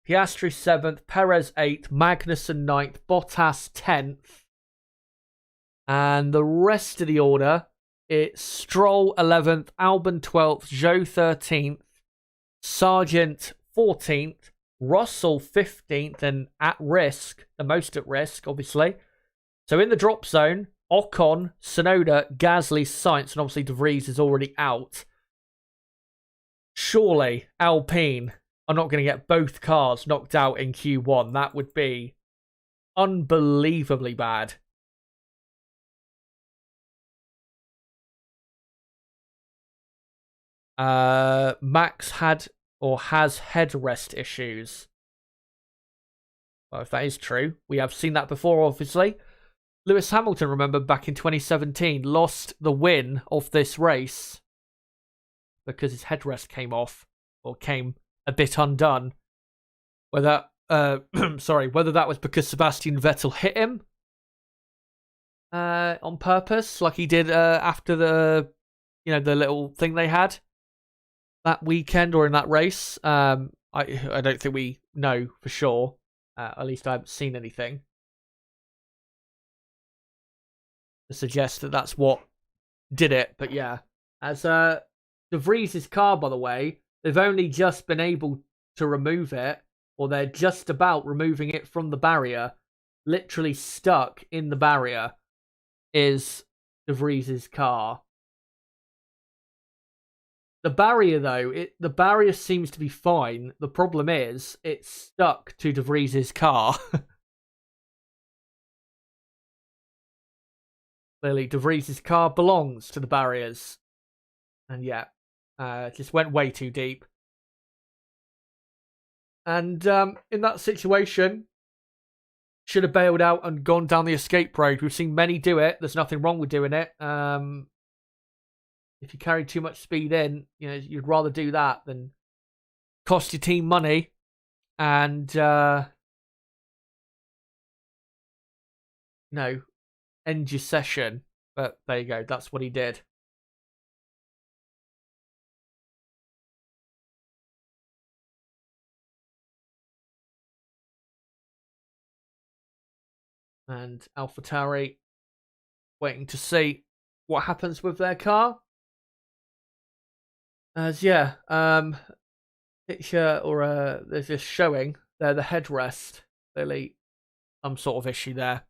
S1: Piastri 7th, Perez 8th, Magnussen 9th, Bottas 10th. And the rest of the order, it's Stroll 11th, Albon 12th, Zhou 13th, Sargent 14th, Russell 15th, and at risk, the most at risk, obviously. So in the drop zone, Ocon, Tsunoda, Gasly, Sainz, and obviously De Vries is already out. Surely Alpine are not going to get both cars knocked out in Q1. That would be unbelievably bad. Max had or has headrest issues. Well, if that is true, we have seen that before, obviously. Lewis Hamilton, remember, back in 2017, lost the win of this race because his headrest came off, or came a bit undone. Whether that was because Sebastian Vettel hit him on purpose, like he did after the little thing they had that weekend or in that race. I don't think we know for sure. At least I haven't seen anything to suggest that that's what did it. But yeah, as De Vries' car, by the way, they've only just been able to remove it, or they're just about removing it from the barrier. Literally stuck in the barrier is De Vries' car. The barrier, though, the barrier seems to be fine. The problem is it's stuck to De Vries' car. Clearly, De Vries' car belongs to the barriers. And yeah, just went way too deep. And in that situation, should have bailed out and gone down the escape road. We've seen many do it. There's nothing wrong with doing it. If you carry too much speed in, you'd rather do that than cost your team money and no, end your session. But there you go. That's what he did. And AlphaTauri waiting to see what happens with their car. As picture or they're just showing there the headrest. Clearly, some sort of issue there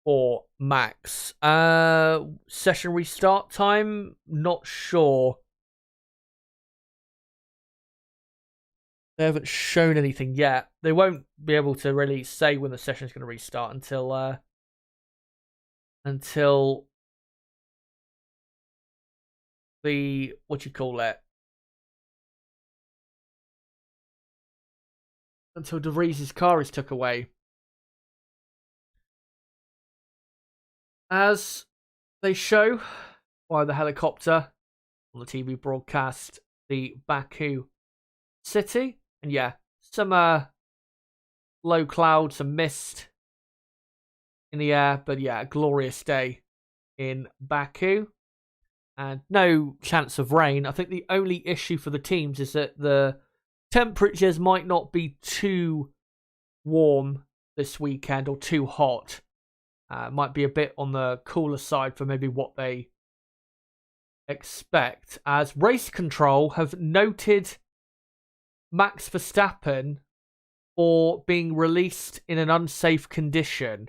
S1: for Max. Session restart time, not sure. They haven't shown anything yet. They won't be able to really say when the session is going to restart until the until De Vries's car is took away. As they show by the helicopter on the TV broadcast, the Baku city, and some low clouds, some mist in the air, but a glorious day in Baku, and no chance of rain. I think the only issue for the teams is that the temperatures might not be too warm this weekend or too hot. Might be a bit on the cooler side for maybe what they expect, as race control have noted Max Verstappen for being released in an unsafe condition.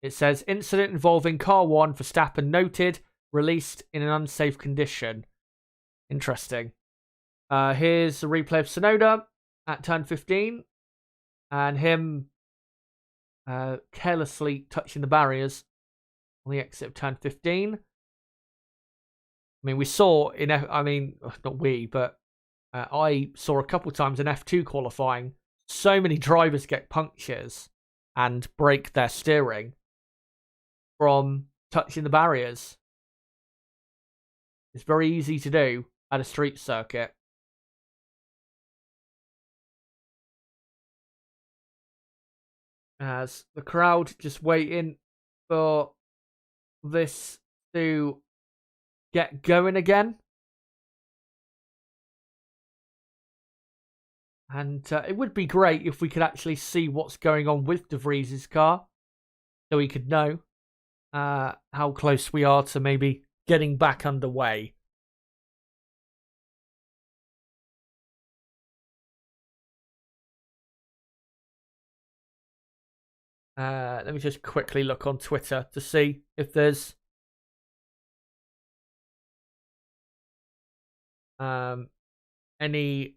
S1: It says, incident involving car 1, Verstappen noted, released in an unsafe condition. Interesting. Here's a replay of Tsunoda at turn 15, and him carelessly touching the barriers on the exit of turn 15. I mean, we saw not we, but I saw a couple times in F2 qualifying, so many drivers get punctures and break their steering from touching the barriers. It's very easy to do at a street circuit. As the crowd just waiting for this to get going again. And it would be great if we could actually see what's going on with De Vries's car, so we could know how close we are to maybe getting back underway. Let me just quickly look on Twitter to see if there's any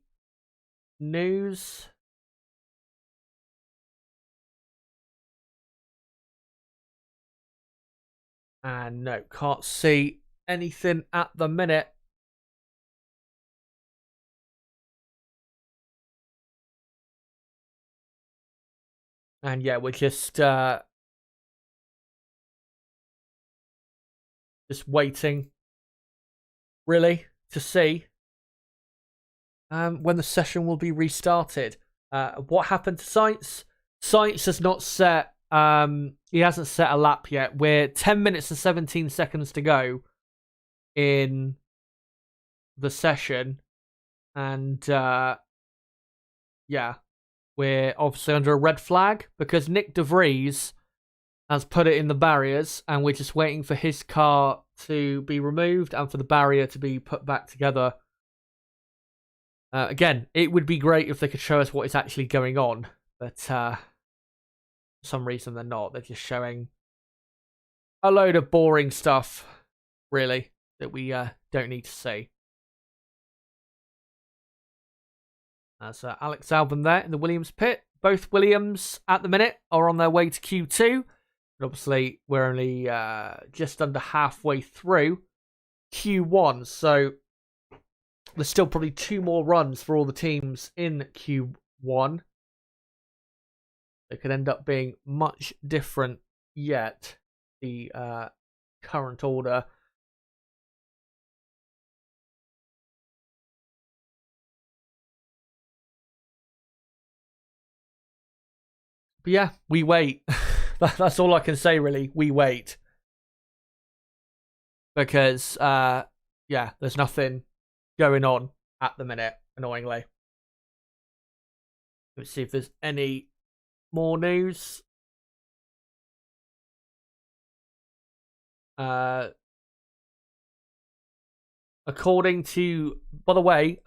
S1: news. And no, can't see anything at the minute. And we're just waiting, really, to see when the session will be restarted. What happened to Sainz? Sainz has not set. He hasn't set a lap yet. We're 10 minutes and 17 seconds to go in the session, and we're obviously under a red flag because Nick De Vries has put it in the barriers, and we're just waiting for his car to be removed and for the barrier to be put back together. Again, it would be great if they could show us what is actually going on, but for some reason they're not. They're just showing a load of boring stuff, really, that we don't need to see. That's Alex Albon there in the Williams pit. Both Williams at the minute are on their way to Q2. But obviously, we're only just under halfway through Q1. So there's still probably 2 more runs for all the teams in Q1. It could end up being much different yet, the current order. yeah, we wait. That's all I can say, really. We wait. Because, yeah, there's nothing going on at the minute, annoyingly. Let's see if there's any more news. According to, by the way,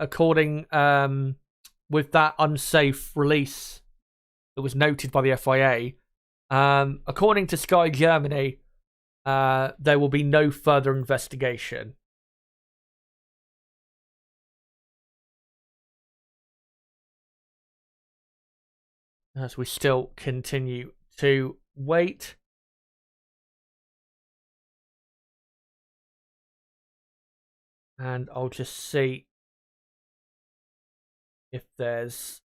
S1: with that unsafe release that was noted by the FIA, according to Sky Germany, there will be no further investigation. As we still continue to wait. And I'll just see if there's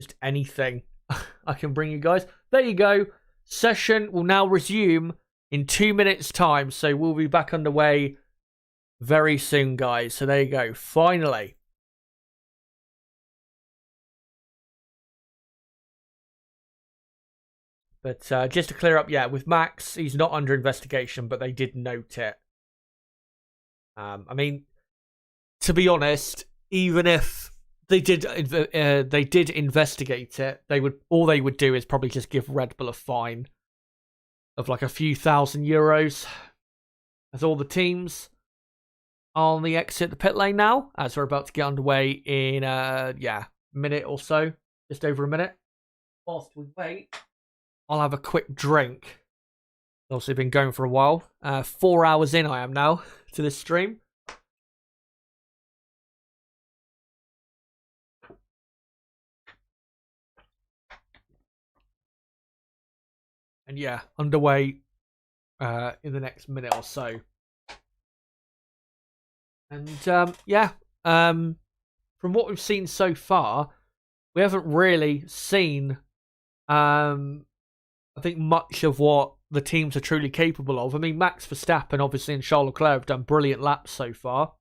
S1: just anything I can bring you guys. There you go. Session will now resume in 2 minutes' time. So we'll be back underway very soon, guys. So there you go. Finally. But just to clear up, yeah, with Max, he's not under investigation, but they did note it. I mean, to be honest, even if they did investigate it, all they would do is probably just give Red Bull a fine of like a few €1,000, as all the teams are on the exit the pit lane now, as we're about to get underway in minute or so, just over a minute. Whilst we wait, I'll have a quick drink. Obviously been going for a while. 4 hours in I am now to this stream. And yeah, underway in the next minute or so. And from what we've seen so far, we haven't really seen I think much of what the teams are truly capable of. I mean, Max Verstappen, obviously, and Charles Leclerc have done brilliant laps so far.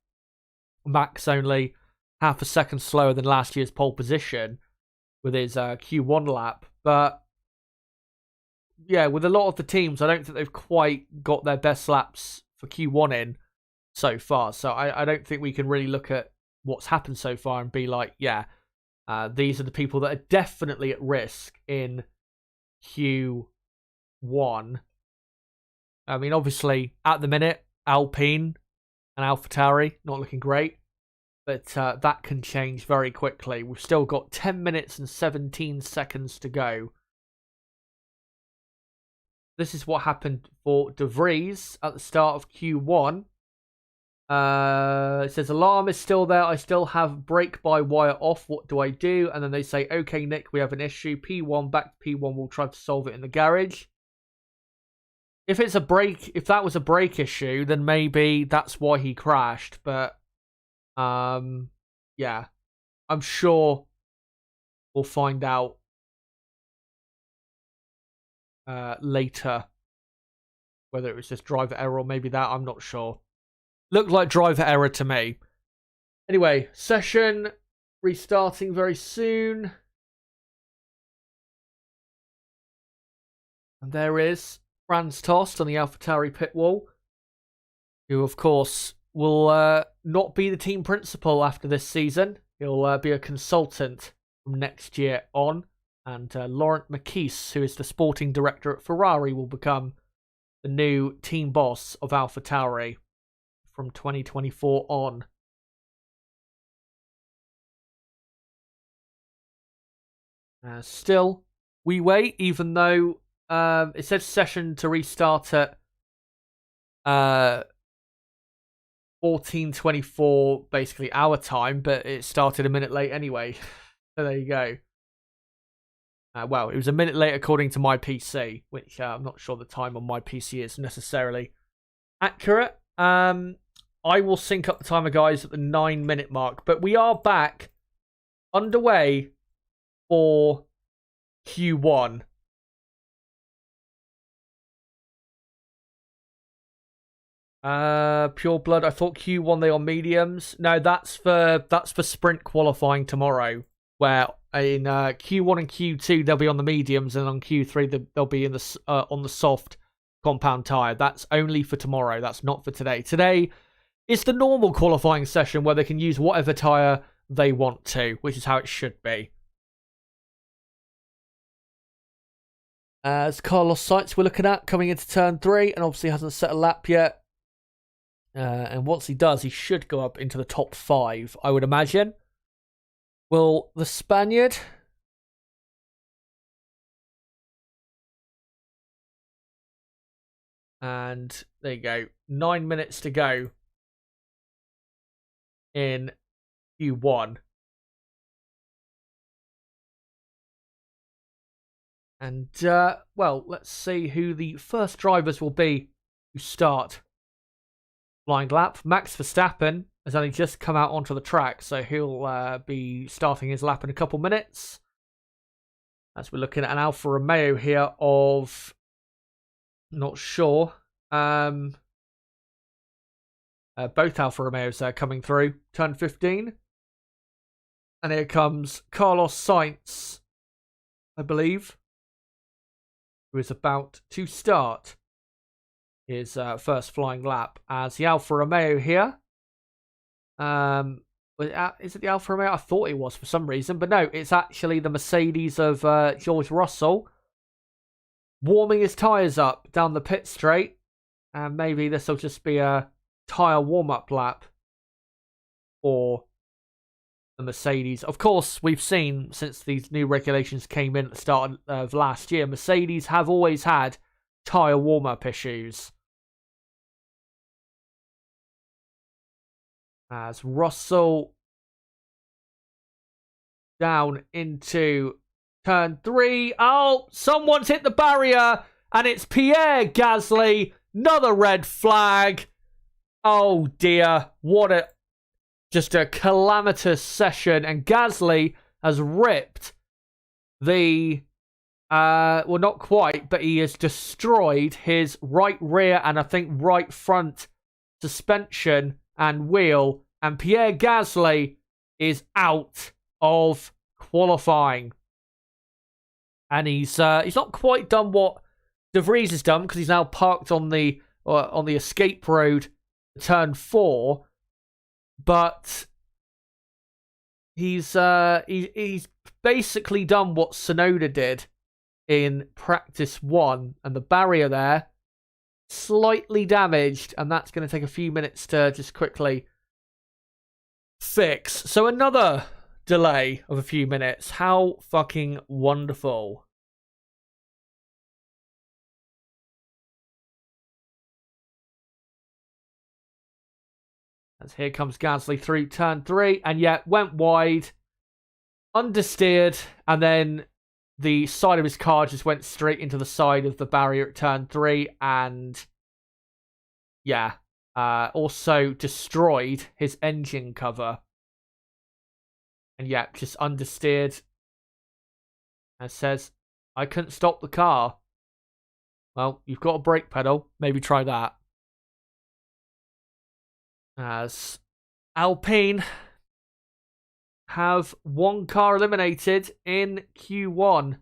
S1: Max only half a second slower than last year's pole position with his Q1 lap. But, yeah, with a lot of the teams, I don't think they've quite got their best laps for Q1 in so far. So I don't think we can really look at what's happened so far and be like, yeah, these are the people that are definitely at risk in Q1. I mean, obviously, at the minute, Alpine and AlphaTauri not looking great, but that can change very quickly. We've still got 10 minutes and 17 seconds to go. This is what happened for De Vries at the start of Q1. It says, alarm is still there. I still have brake-by-wire off. What do I do? And then they say, okay, Nick, we have an issue. P1, back to P1. We'll try to solve it in the garage. If that was a brake issue, then maybe that's why he crashed. But, yeah, I'm sure we'll find out later whether it was just driver error or maybe that. I'm not sure. Looked like driver error to me. Anyway, session restarting very soon. And there is Franz Tost on the AlphaTauri pit wall, who, of course, will not be the team principal after this season. He'll be a consultant from next year on. And Laurent Mekies, who is the sporting director at Ferrari, will become the new team boss of AlphaTauri from 2024 on. Still, we wait, even though it says session to restart at 14:24, basically our time, but it started a minute late anyway. So there you go. Well, it was a minute late according to my PC, which I'm not sure the time on my PC is necessarily accurate. I will sync up the timer, guys, at the 9-minute mark. But we are back underway for Q1. Pure Blood. I thought Q1 they are mediums. No, that's for sprint qualifying tomorrow, where In Q1 and Q2, they'll be on the mediums, and on Q3, they'll be in the on the soft compound tyre. That's only for tomorrow. That's not for today. Today is the normal qualifying session where they can use whatever tyre they want to, which is how it should be. As Carlos Sainz we're looking at coming into turn 3, and obviously hasn't set a lap yet. And once he does, he should go up into the top 5, I would imagine. Will the Spaniard... And there you go. 9 minutes to go in Q1. And, well, let's see who the first drivers will be who start flying lap. Max Verstappen has only just come out onto the track, so he'll be starting his lap in a couple minutes. As we're looking at an Alfa Romeo here of... Not sure. Both Alfa Romeos are coming through. Turn 15. And here comes Carlos Sainz, I believe, who is about to start his first flying lap as the Alfa Romeo here. Is it the Alfa Romeo? I thought it was for some reason, but no, it's actually the Mercedes of George Russell. Warming his tyres up down the pit straight. And maybe this will just be a tyre warm-up lap for the Mercedes. Of course, we've seen since these new regulations came in at the start of last year, Mercedes have always had tyre warm-up issues. As Russell down into... Turn 3. Oh, someone's hit the barrier, and it's Pierre Gasly. Another red flag. Oh dear, just a calamitous session, and Gasly has ripped the well, not quite, but he has destroyed his right rear and I think right front suspension and wheel, and Pierre Gasly is out of qualifying. And he's not quite done what De Vries has done, because he's now parked on the escape road, turn 4. But he's basically done what Tsunoda did in practice 1, and the barrier there slightly damaged, and that's going to take a few minutes to just quickly fix. So another delay of a few minutes. How fucking wonderful. As here comes Gasly through turn 3, and yet went wide, understeered, and then the side of his car just went straight into the side of the barrier at turn 3, and yeah, also destroyed his engine cover. And yeah, just understeered. And says, I couldn't stop the car. Well, you've got a brake pedal. Maybe try that. As Alpine have one car eliminated in Q1.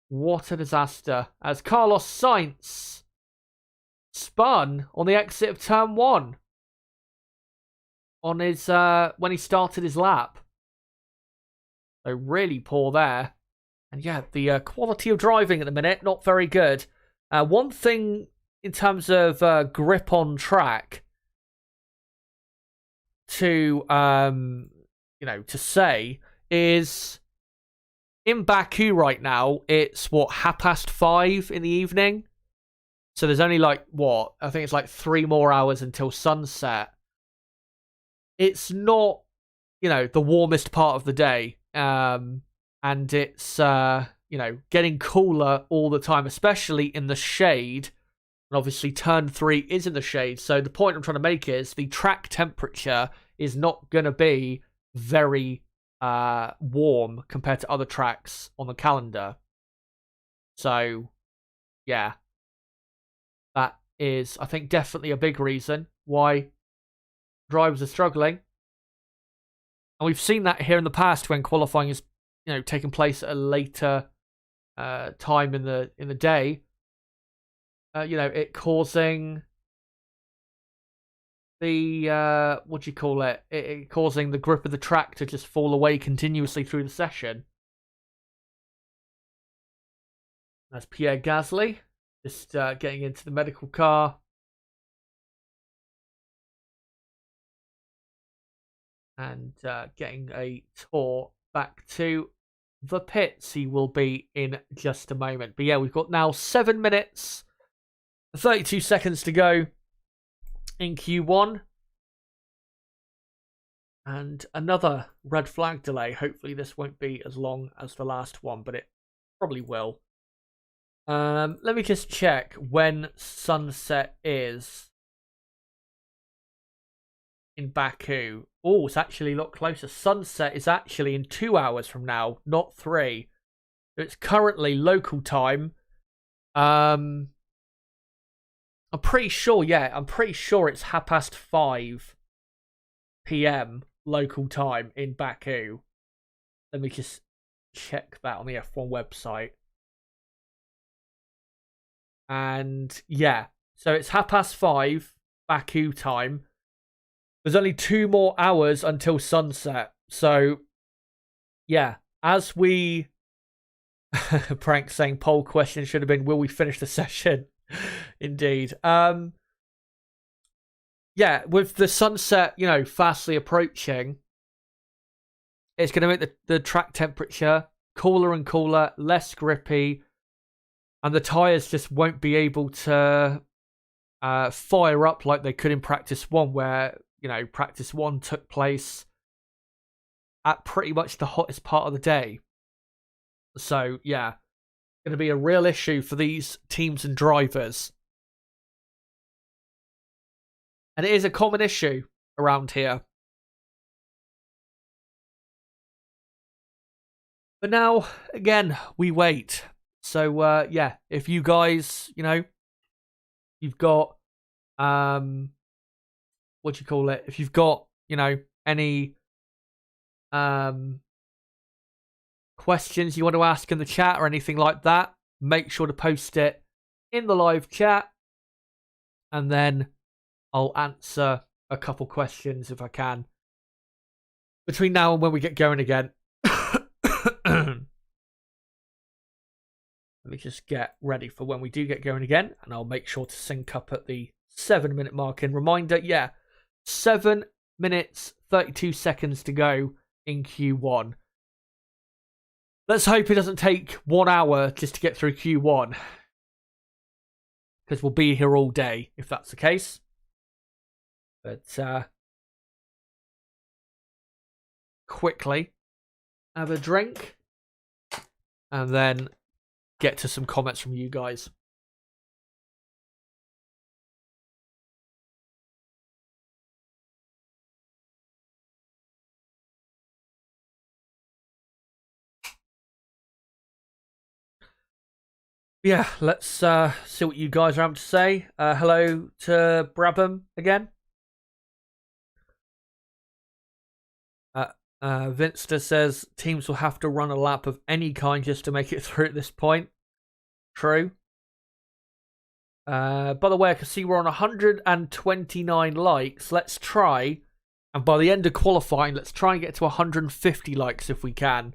S1: What a disaster. As Carlos Sainz spun on the exit of turn 1. On his when he started his lap. So really poor there. And yeah, the quality of driving at the minute, not very good. One thing in terms of grip on track to to say is in Baku right now, it's 5:30 in the evening. So there's only I think it's 3 more hours until sunset. It's not, the warmest part of the day. And it's, getting cooler all the time, especially in the shade. And obviously turn 3 is in the shade. So the point I'm trying to make is the track temperature is not going to be very warm compared to other tracks on the calendar. So, yeah. That is, I think, definitely a big reason why drivers are struggling. And we've seen that here in the past when qualifying has taking place at a later time in the day, it causing the it causing the grip of the track to just fall away continuously through the session. That's Pierre Gasly just getting into the medical car. And getting a tour back to the pits. He will be in just a moment. But yeah, we've got now 7 minutes, 32 seconds to go in Q1. And another red flag delay. Hopefully this won't be as long as the last one, but it probably will. Let me just check when sunset is in Baku. Oh, it's actually a lot closer. Sunset is actually in 2 hours from now, not 3. So it's currently local time. I'm pretty sure, I'm pretty sure it's 5:30 p.m. local time in Baku. Let me just check that on the F1 website. And yeah, so it's 5:30 Baku time. There's only 2 more hours until sunset. So, yeah, as we... Prank saying poll question should have been, will we finish the session? Indeed. Yeah, with the sunset, fastly approaching, it's going to make the track temperature cooler and cooler, less grippy, and the tyres just won't be able to fire up like they could in practice 1, where... practice 1 took place at pretty much the hottest part of the day. So, yeah, going to be a real issue for these teams and drivers. And it is a common issue around here. But now, again, we wait. So, yeah, if you guys, you've got... if you've got, any questions you want to ask in the chat or anything like that, make sure to post it in the live chat, and then I'll answer a couple questions if I can between now and when we get going again. Let me just get ready for when we do get going again, and I'll make sure to sync up at the 7-minute mark. And reminder, 7 minutes, 32 seconds to go in Q1. Let's hope it doesn't take 1 hour just to get through Q1. Because we'll be here all day if that's the case. But, quickly have a drink. And then get to some comments from you guys. Yeah, let's see what you guys are having to say. Hello to Brabham again. Vinster says teams will have to run a lap of any kind just to make it through at this point. True. By the way, I can see we're on 129 likes. Let's try, and by the end of qualifying, let's try and get to 150 likes if we can.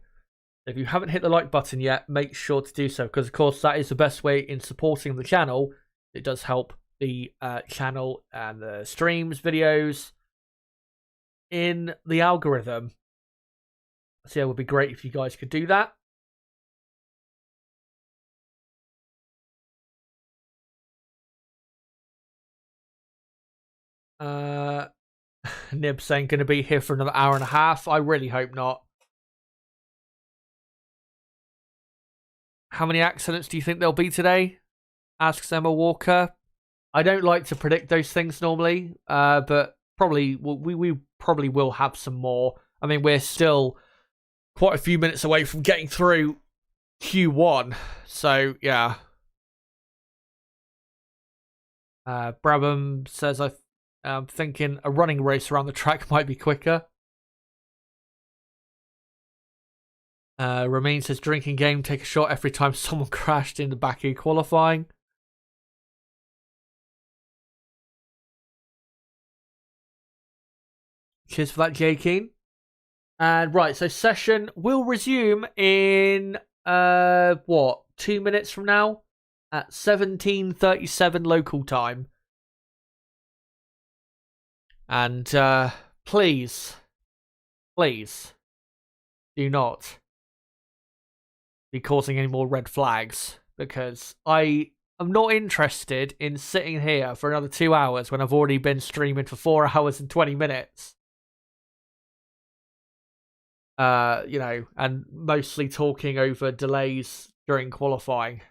S1: If you haven't hit the like button yet, make sure to do so, because of course that is the best way in supporting the channel. It does help the channel and the streams, videos in the algorithm. So yeah, it would be great if you guys could do that. Nib saying going to be here for another hour and a half. I really hope not. How many accidents do you think there'll be today? Asks Emma Walker. I don't like to predict those things normally, but probably we probably will have some more. I mean, we're still quite a few minutes away from getting through Q1, so yeah. Brabham says I'm thinking a running race around the track might be quicker. Ramin says drinking game, take a shot every time someone crashed in the Baku qualifying. Cheers for that, Jay Keen. And right, so session will resume in 2 minutes from now at 17:37 local time. And please do not be causing any more red flags, because I am not interested in sitting here for another 2 hours when I've already been streaming for 4 hours and 20 minutes. And mostly talking over delays during qualifying.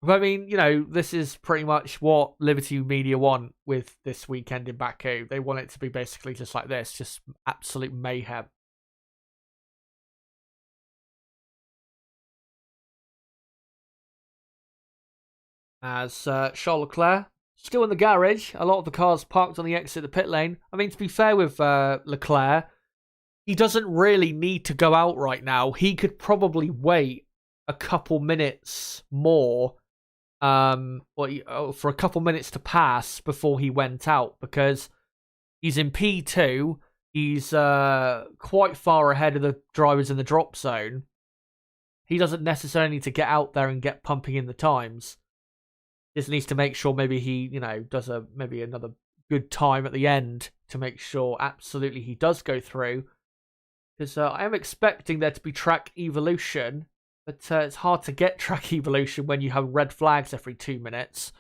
S1: I mean, this is pretty much what Liberty Media want with this weekend in Baku. They want it to be basically just like this, just absolute mayhem. As Charles Leclerc, still in the garage, a lot of the cars parked on the exit of the pit lane. I mean, to be fair with Leclerc, he doesn't really need to go out right now. He could probably wait a couple minutes more, for a couple minutes to pass before he went out, because he's in P2. He's quite far ahead of the drivers in the drop zone. He doesn't necessarily need to get out there and get pumping in the times. Just needs to make sure maybe he, does maybe another good time at the end to make sure absolutely he does go through. Because I am expecting there to be track evolution, but it's hard to get track evolution when you have red flags every 2 minutes.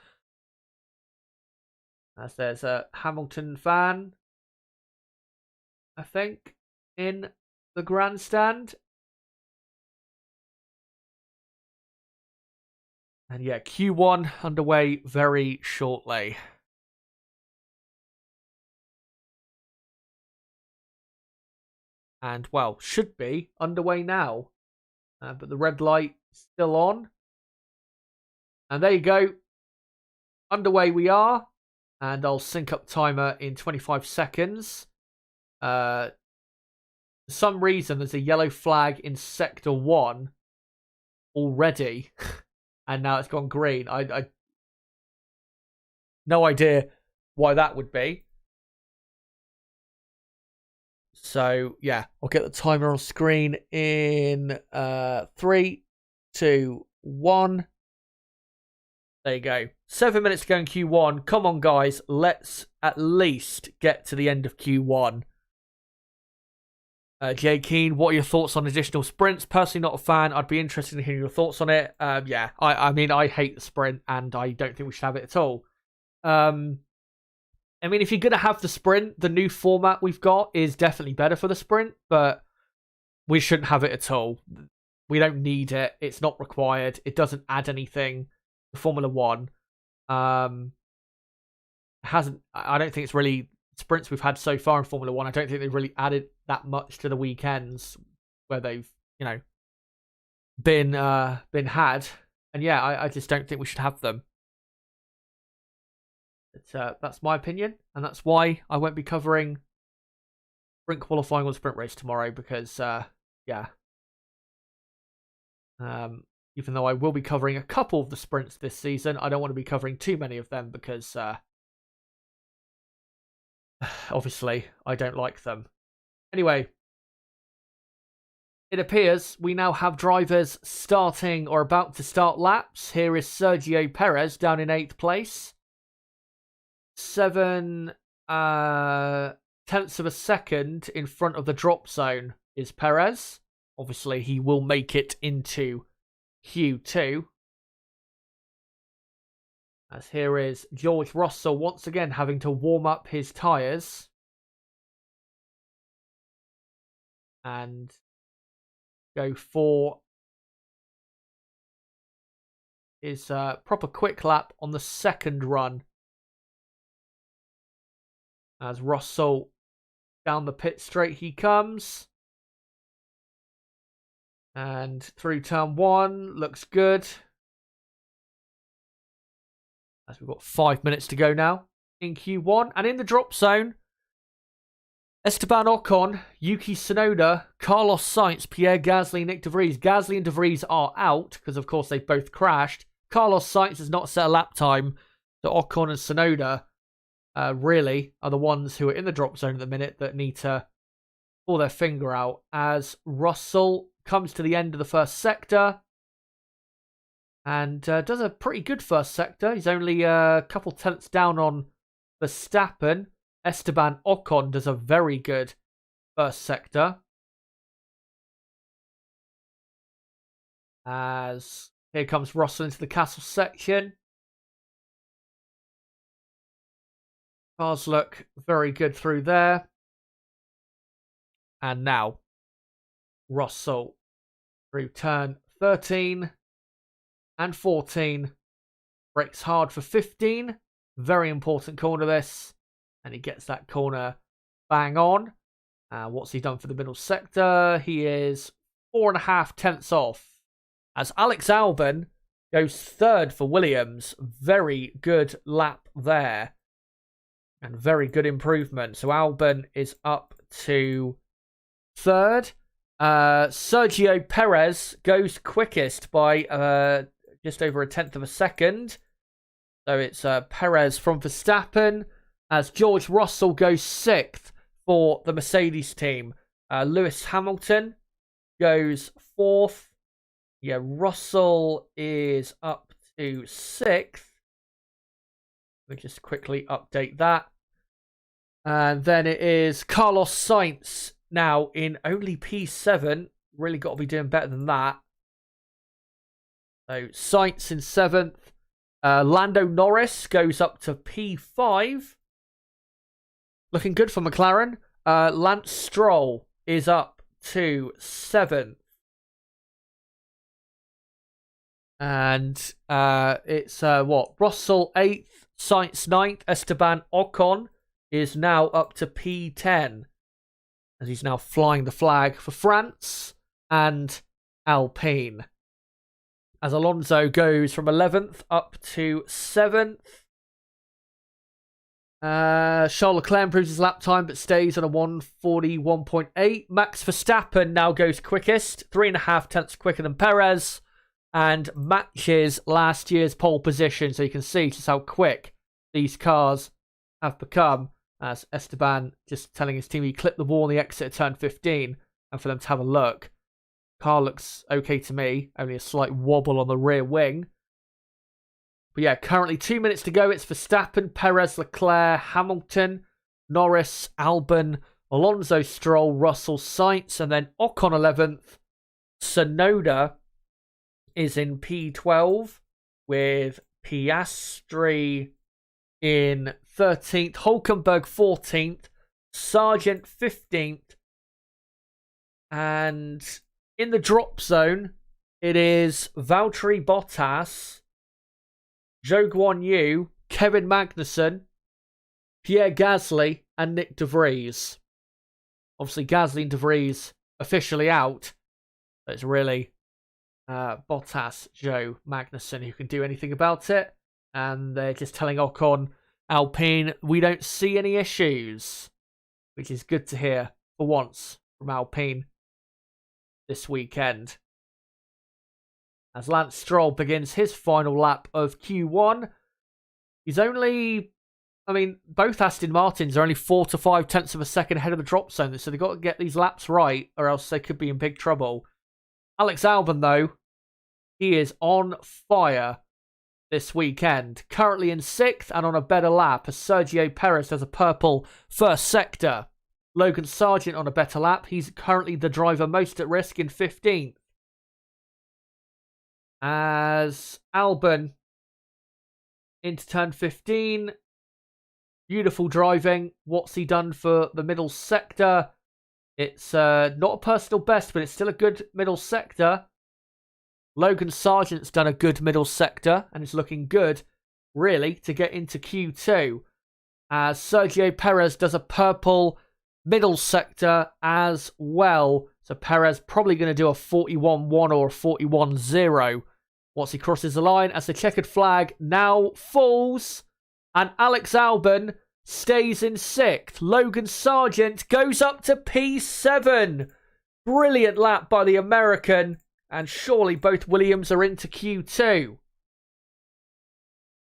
S1: As there's a Hamilton fan, I think, in the grandstand. And yeah, Q1 underway very shortly. And, well, should be underway now. But the red light still on. And there you go. Underway we are. And I'll sync up timer in 25 seconds. For some reason, there's a yellow flag in Sector 1 already. And now it's gone green. I no idea why that would be. So, yeah, I'll get the timer on screen in 3, 2, 1. There you go. 7 minutes to go in Q1. Come on, guys. Let's at least get to the end of Q1. Jay Keen, what are your thoughts on additional sprints? Personally, not a fan. I'd be interested in hearing your thoughts on it. Yeah, I mean, I hate the sprint, and I don't think we should have it at all. I mean, if you're going to have the sprint, the new format we've got is definitely better for the sprint, but we shouldn't have it at all. We don't need it. It's not required. It doesn't add anything to Formula 1. I don't think it's really sprints we've had so far in Formula 1. I don't think they've really added that much to the weekends where they've, been had. And yeah, I just don't think we should have them. That's my opinion, and that's why I won't be covering sprint qualifying or sprint race tomorrow, because yeah. Even though I will be covering a couple of the sprints this season, I don't want to be covering too many of them, because obviously I don't like them. Anyway, it appears we now have drivers starting or about to start laps. Here is Sergio Perez down in 8th place. 7 tenths of a second in front of the drop zone is Perez. Obviously, he will make it into Q2. As here is George Russell once again having to warm up his tyres. And go for his proper quick lap on the second run. As Russell down the pit straight he comes. And through turn 1, looks good. As we've got 5 minutes to go now in Q1. And in the drop zone, Esteban Ocon, Yuki Tsunoda, Carlos Sainz, Pierre Gasly, Nick De Vries. Gasly and De Vries are out because, of course, they've both crashed. Carlos Sainz has not set a lap time. So Ocon and Tsunoda really are the ones who are in the drop zone at the minute that need to pull their finger out as Russell comes to the end of the first sector and does a pretty good first sector. He's only a couple tenths down on Verstappen. Esteban Ocon does a very good first sector. As here comes Russell into the castle section. Cars look very good through there. And now Russell through turn 13 and 14. Brakes hard for 15. Very important corner this. And he gets that corner bang on. What's he done for the middle sector? He is 4.5 tenths off. As Alex Albon goes third for Williams. Very good lap there. And very good improvement. So Albon is up to third. Sergio Perez goes quickest by just over a tenth of a second. So it's Perez from Verstappen. As George Russell goes sixth for the Mercedes team. Lewis Hamilton goes fourth. Yeah, Russell is up to sixth. Let me just quickly update that. And then it is Carlos Sainz now in only P7. Really got to be doing better than that. So Sainz in seventh. Lando Norris goes up to P5. Looking good for McLaren. Lance Stroll is up to 7th. And it's Russell 8th, Sainz 9th. Esteban Ocon is now up to P10. As he's now flying the flag for France and Alpine. As Alonso goes from 11th up to 7th. Charles Leclerc improves his lap time but stays on a 1:41.8. Max Verstappen now goes quickest, 3.5 tenths quicker than Perez, and matches last year's pole position. So you can see just how quick these cars have become. As Esteban just telling his team he clipped the wall on the exit at turn 15, and for them to have a look. Car looks okay to me, only a slight wobble on the rear wing. But yeah, currently 2 minutes to go. It's Verstappen, Perez, Leclerc, Hamilton, Norris, Albon, Alonso, Stroll, Russell, Sainz, and then Ocon 11th. Tsunoda is in P12 with Piastri in 13th, Hulkenberg 14th, Sargent 15th, and in the drop zone, it is Valtteri Bottas, Zhou Guanyu, Kevin Magnussen, Pierre Gasly, and Nick De Vries. Obviously, Gasly and De Vries officially out. So it's really Bottas, Zhou, Magnussen who can do anything about it. And they're just telling Ocon, Alpine, we don't see any issues. Which is good to hear for once from Alpine this weekend. As Lance Stroll begins his final lap of Q1. He's only, both Aston Martins are only 4 to 5 tenths of a second ahead of the drop zone. So they've got to get these laps right or else they could be in big trouble. Alex Albon, though, he is on fire this weekend. Currently in 6th and on a better lap as Sergio Perez does a purple first sector. Logan Sargent on a better lap. He's currently the driver most at risk in 15th. As Albon into turn 15. Beautiful driving. What's he done for the middle sector? It's not a personal best, but it's still a good middle sector. Logan Sargent's done a good middle sector and is looking good, really, to get into Q2. As Sergio Perez does a purple middle sector as well. So Perez probably going to do a 41.1 or a 41.0 once he crosses the line as the checkered flag now falls. And Alex Albon stays in 6th. Logan Sargent goes up to P7. Brilliant lap by the American. And surely both Williams are into Q2.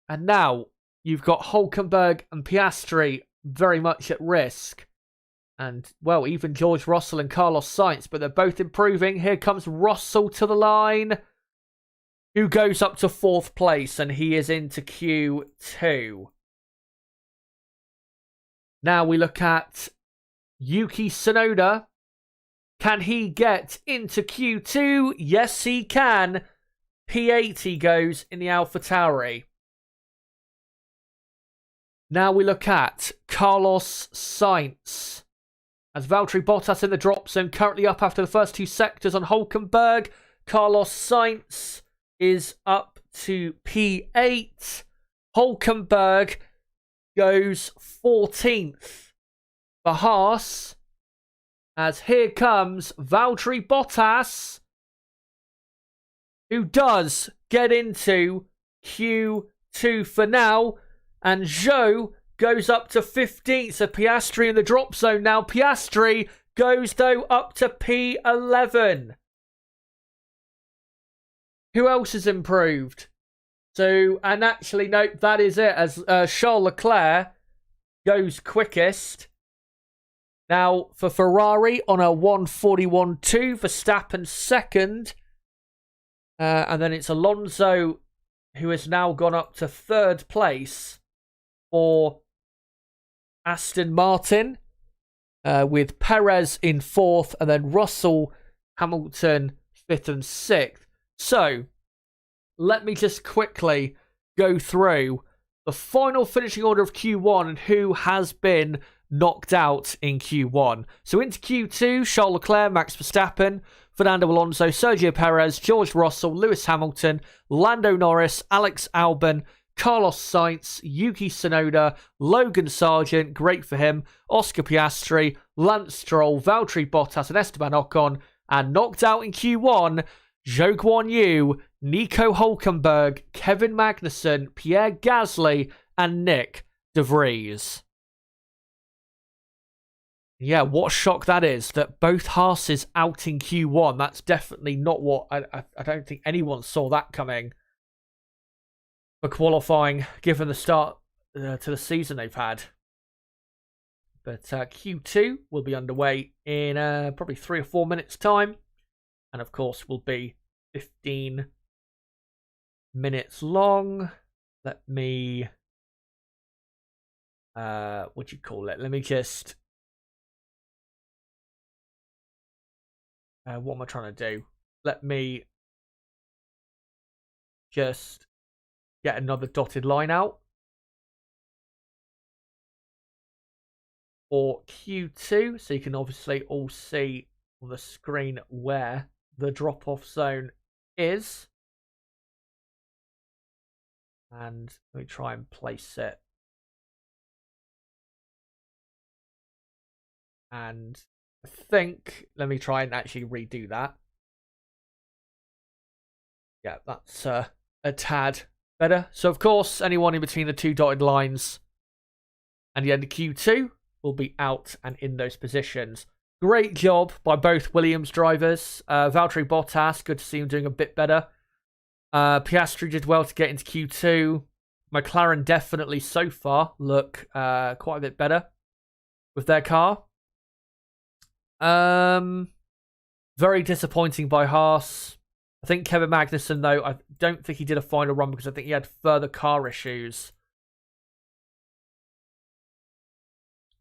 S1: And now you've got Hülkenberg and Piastri very much at risk. And, well, even George Russell and Carlos Sainz, but they're both improving. Here comes Russell to the line, who goes up to 4th place, and he is into Q2. Now we look at Yuki Tsunoda. Can he get into Q2? Yes, he can. P8 he goes in the AlphaTauri. Now we look at Carlos Sainz. As Valtteri Bottas in the drop zone, currently up after the first 2 sectors on Hülkenberg. Carlos Sainz is up to P8. Hülkenberg goes 14th for Haas. As here comes Valtteri Bottas, who does get into Q2 for now. And Zhou goes up to 15th. So Piastri in the drop zone now. Piastri goes, though, up to P11. Who else has improved? So, and actually, no, that is it. As Charles Leclerc goes quickest. Now, for Ferrari on a 1:41.2, Verstappen second. And then it's Alonso, who has now gone up to 3rd place for Aston Martin, with Perez in 4th, and then Russell, Hamilton 5th and 6th. So, let me just quickly go through the final finishing order of Q1 and who has been knocked out in Q1. So into Q2, Charles Leclerc, Max Verstappen, Fernando Alonso, Sergio Perez, George Russell, Lewis Hamilton, Lando Norris, Alex Albon, Carlos Sainz, Yuki Tsunoda, Logan Sargent, great for him, Oscar Piastri, Lance Stroll, Valtteri Bottas and Esteban Ocon, and knocked out in Q1, Zhou Guanyu, Nico Hülkenberg, Kevin Magnussen, Pierre Gasly, and Nick De Vries. Yeah, what a shock that is, that both Haas out in Q1. That's definitely not what... I don't think anyone saw that coming for qualifying, given the start to the season they've had. But Q2 will be underway in probably 3 or 4 minutes' time. And, of course, will be 15 minutes long. Let me... what do you call it? Let me just... what am I trying to do? Let me just get another dotted line out for Q2, so you can obviously all see on the screen where the drop-off zone is. And let me try and place it. And I think, let me try and actually redo that. Yeah, that's a tad better. So, of course, anyone in between the 2 dotted lines and the end of Q2 will be out and in those positions. Great job by both Williams drivers. Valtteri Bottas, good to see him doing a bit better. Piastri did well to get into Q2. McLaren definitely so far look quite a bit better with their car. Very disappointing by Haas. I think Kevin Magnussen, though, I don't think he did a final run because I think he had further car issues.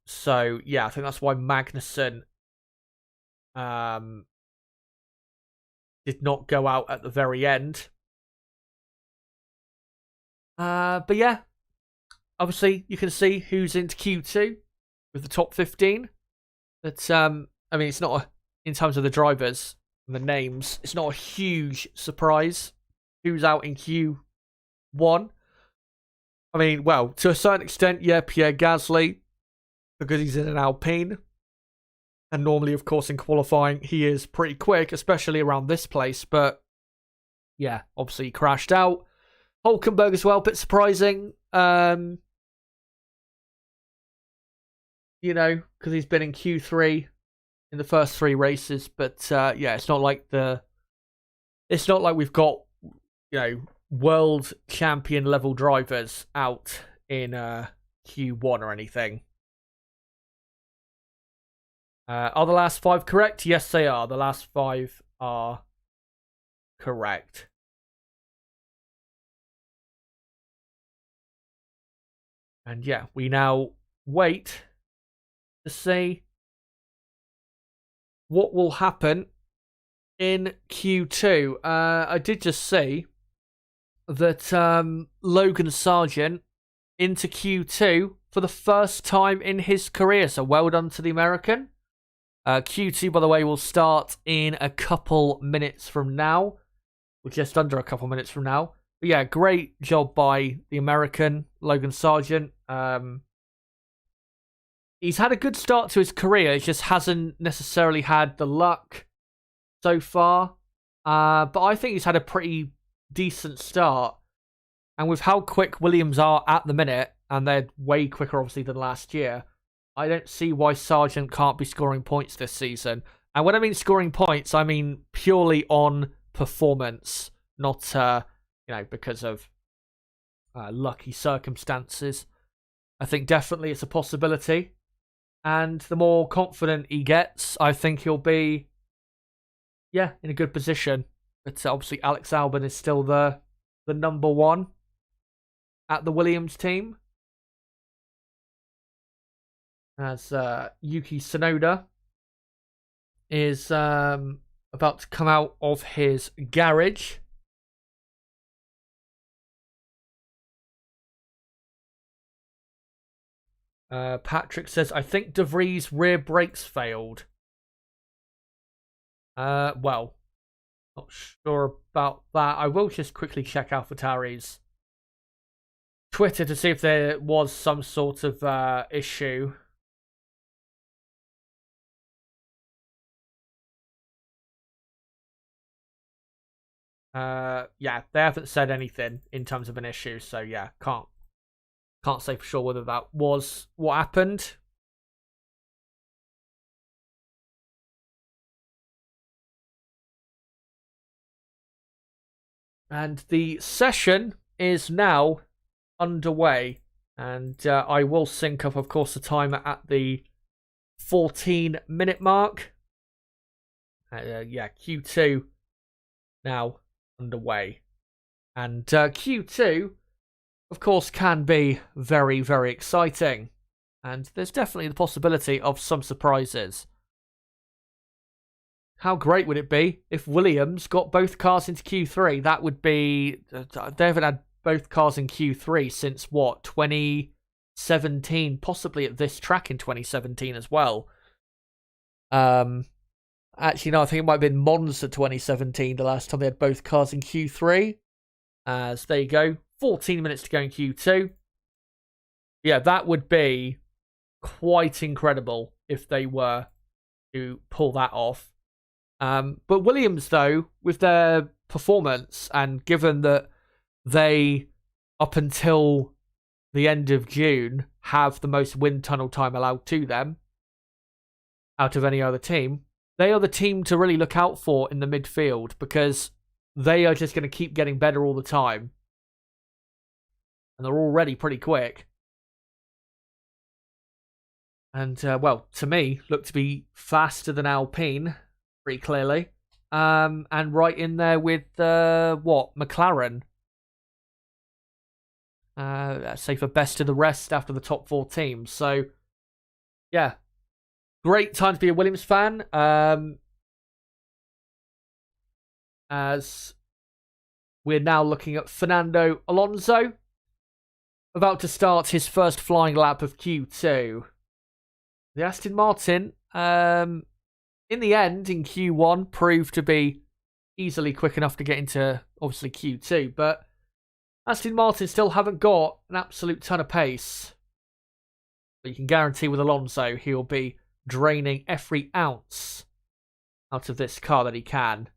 S1: So, yeah, I think that's why Magnussen did not go out at the very end. But yeah, obviously you can see who's into Q2 with the top 15. But, I mean, it's not in terms of the drivers and the names, it's not a huge surprise who's out in Q1. I mean, well, to a certain extent, yeah, Pierre Gasly, because he's in an Alpine. And normally, of course, in qualifying, he is pretty quick, especially around this place. But, yeah, obviously he crashed out. Hülkenberg as well, a bit surprising. because he's been in Q3 in the first 3 races. But yeah, it's not like we've got world champion level drivers out in Q1 or anything. Are the last 5 correct? Yes, they are. The last 5 are correct. And yeah, we now wait to see what will happen in Q2. I did just see that Logan Sargent into Q2 for the first time in his career. So well done to the American. Q2, by the way, will start in a couple minutes from now. Or just under a couple minutes from now. But yeah, great job by the American, Logan Sargent. He's had a good start to his career. He just hasn't necessarily had the luck so far. But I think he's had a pretty decent start. And with how quick Williams are at the minute, and they're way quicker, obviously, than last year, I don't see why Sargent can't be scoring points this season. And when I mean scoring points, I mean purely on performance, not, because of lucky circumstances. I think definitely it's a possibility. And the more confident he gets, I think he'll be, in a good position. But obviously Alex Albon is still the number 1 at the Williams team. As Yuki Tsunoda is about to come out of his garage. Patrick says, I think De Vries' rear brakes failed. Well, not sure about that. I will just quickly check AlphaTauri's Twitter to see if there was some sort of issue. Yeah, they haven't said anything in terms of an issue, so yeah, can't say for sure whether that was what happened. And the session is now underway, and I will sync up, of course, the timer at the 14-minute mark. Yeah, Q2 now underway. And Q2, of course, can be very, very exciting. And there's definitely the possibility of some surprises. How great would it be if Williams got both cars into Q3? That would be... They haven't had both cars in Q3 since, 2017? Possibly at this track in 2017 as well. Actually, no, I think it might have been Monza 2017, the last time they had both cars in Q3. As there you go, 14 minutes to go in Q2. Yeah, that would be quite incredible if they were to pull that off. But Williams, though, with their performance, and given that they, up until the end of June, have the most wind tunnel time allowed to them out of any other team, they are the team to really look out for in the midfield, because they are just going to keep getting better all the time. And they're already pretty quick. And, well, to me, look to be faster than Alpine, pretty clearly. And right in there with, McLaren. Let's say for best of the rest after the top 4 teams. So, yeah. Great time to be a Williams fan. As we're now looking at Fernando Alonso, about to start his first flying lap of Q2. The Aston Martin, in the end, in Q1, proved to be easily quick enough to get into, obviously, Q2. But Aston Martin still haven't got an absolute ton of pace. But you can guarantee with Alonso, he'll be draining every ounce out of this car that he can.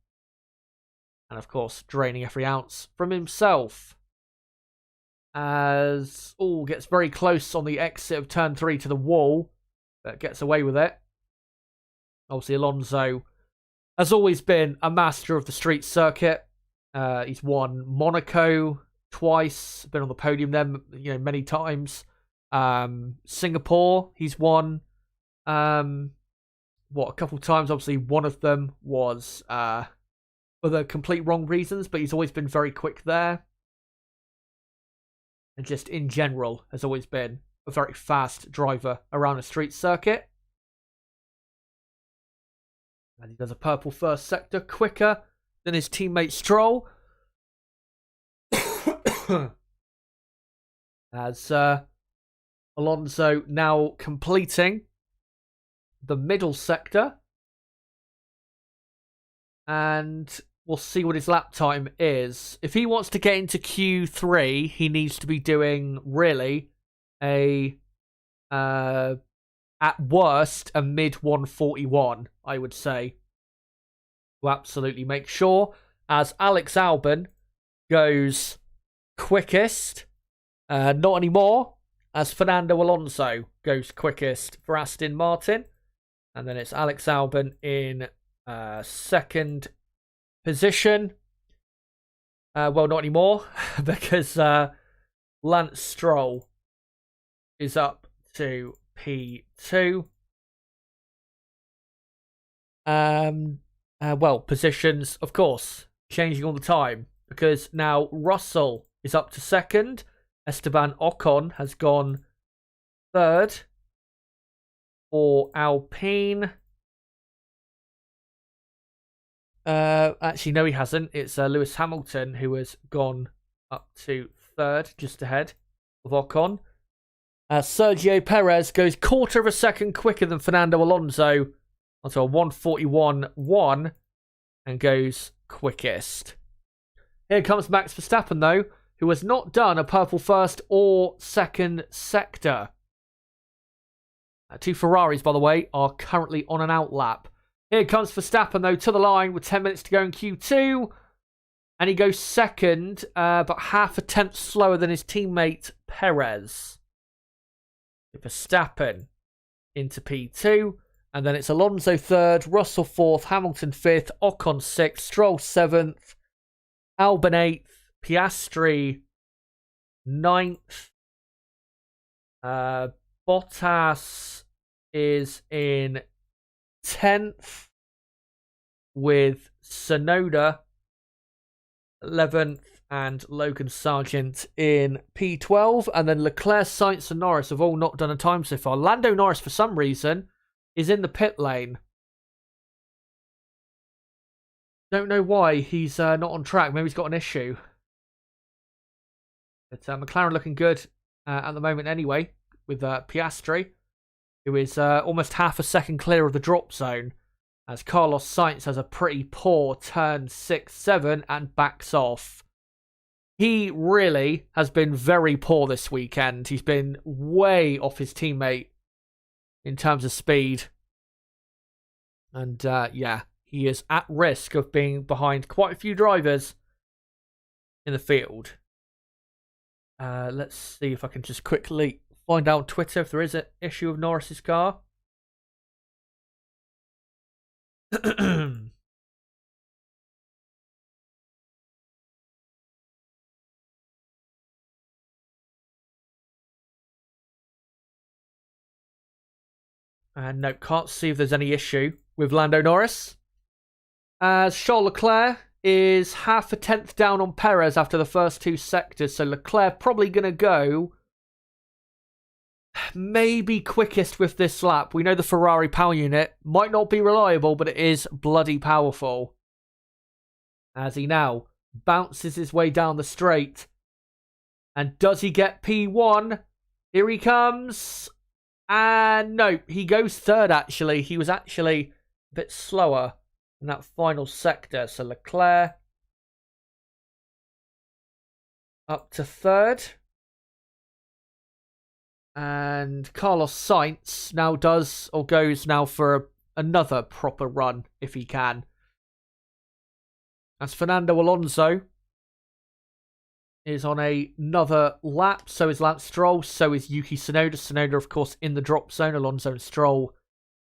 S1: And, of course, draining every ounce from himself. As all gets very close on the exit of turn 3 to the wall. but gets away with it. Obviously, Alonso has always been a master of the street circuit. He's won Monaco twice, been on the podium there, many times. Singapore, he's won. A couple of times. Obviously, one of them was for the complete wrong reasons, but he's always been very quick there. And just in general, has always been a very fast driver around a street circuit. And he does a purple first sector quicker than his teammate Stroll. As Alonso now completing the middle sector. And we'll see what his lap time is. If he wants to get into Q3, he needs to be doing, really, at worst, a mid 141, I would say. To absolutely make sure. As Alex Albon goes quickest. Not anymore. As Fernando Alonso goes quickest for Aston Martin. And then it's Alex Albon in second position. Well, not anymore. Because Lance Stroll is up to P2. Positions, of course, changing all the time. Because now Russell is up to second. Esteban Ocon has gone third for Alpine. Actually, no, he hasn't. It's Lewis Hamilton who has gone up to third, just ahead of Ocon. Sergio Perez goes quarter of a second quicker than Fernando Alonso onto a 1:41.1 and goes quickest. Here comes Max Verstappen, though, who has not done a purple first or second sector. Two Ferraris, by the way, are currently on an out lap. Here comes Verstappen, though, to the line with 10 minutes to go in Q2. And he goes second, but half a tenth slower than his teammate Perez. Verstappen into P2. And then it's Alonso third, Russell fourth, Hamilton fifth, Ocon sixth, Stroll seventh, Albon eighth, Piastri ninth. Bottas is in 10th with Tsunoda 11th and Logan Sargent in P12. And then Leclerc, Sainz and Norris have all not done a time so far. Lando Norris, for some reason, is in the pit lane. Don't know why he's not on track. Maybe he's got an issue. But McLaren looking good at the moment anyway, with Piastri, who is almost half a second clear of the drop zone, as Carlos Sainz has a pretty poor turn 6-7 and backs off. He really has been very poor this weekend. He's been way off his teammate in terms of speed. And he is at risk of being behind quite a few drivers in the field. Let's see if I can just quickly find out on Twitter if there is an issue of Norris's car. And no, can't see if there's any issue with Lando Norris. As Charles Leclerc is half a tenth down on Perez after the first two sectors. So Leclerc probably going to go maybe quickest with this lap. We know the Ferrari power unit might not be reliable, but it is bloody powerful. As he now bounces his way down the straight. And does he get P1? Here he comes. And no, he goes third actually. He was actually a bit slower in that final sector. So Leclerc up to third. And Carlos Sainz now goes now for another proper run if he can. As Fernando Alonso is on another lap. So is Lance Stroll. So is Yuki Tsunoda. Tsunoda, of course, in the drop zone. Alonso and Stroll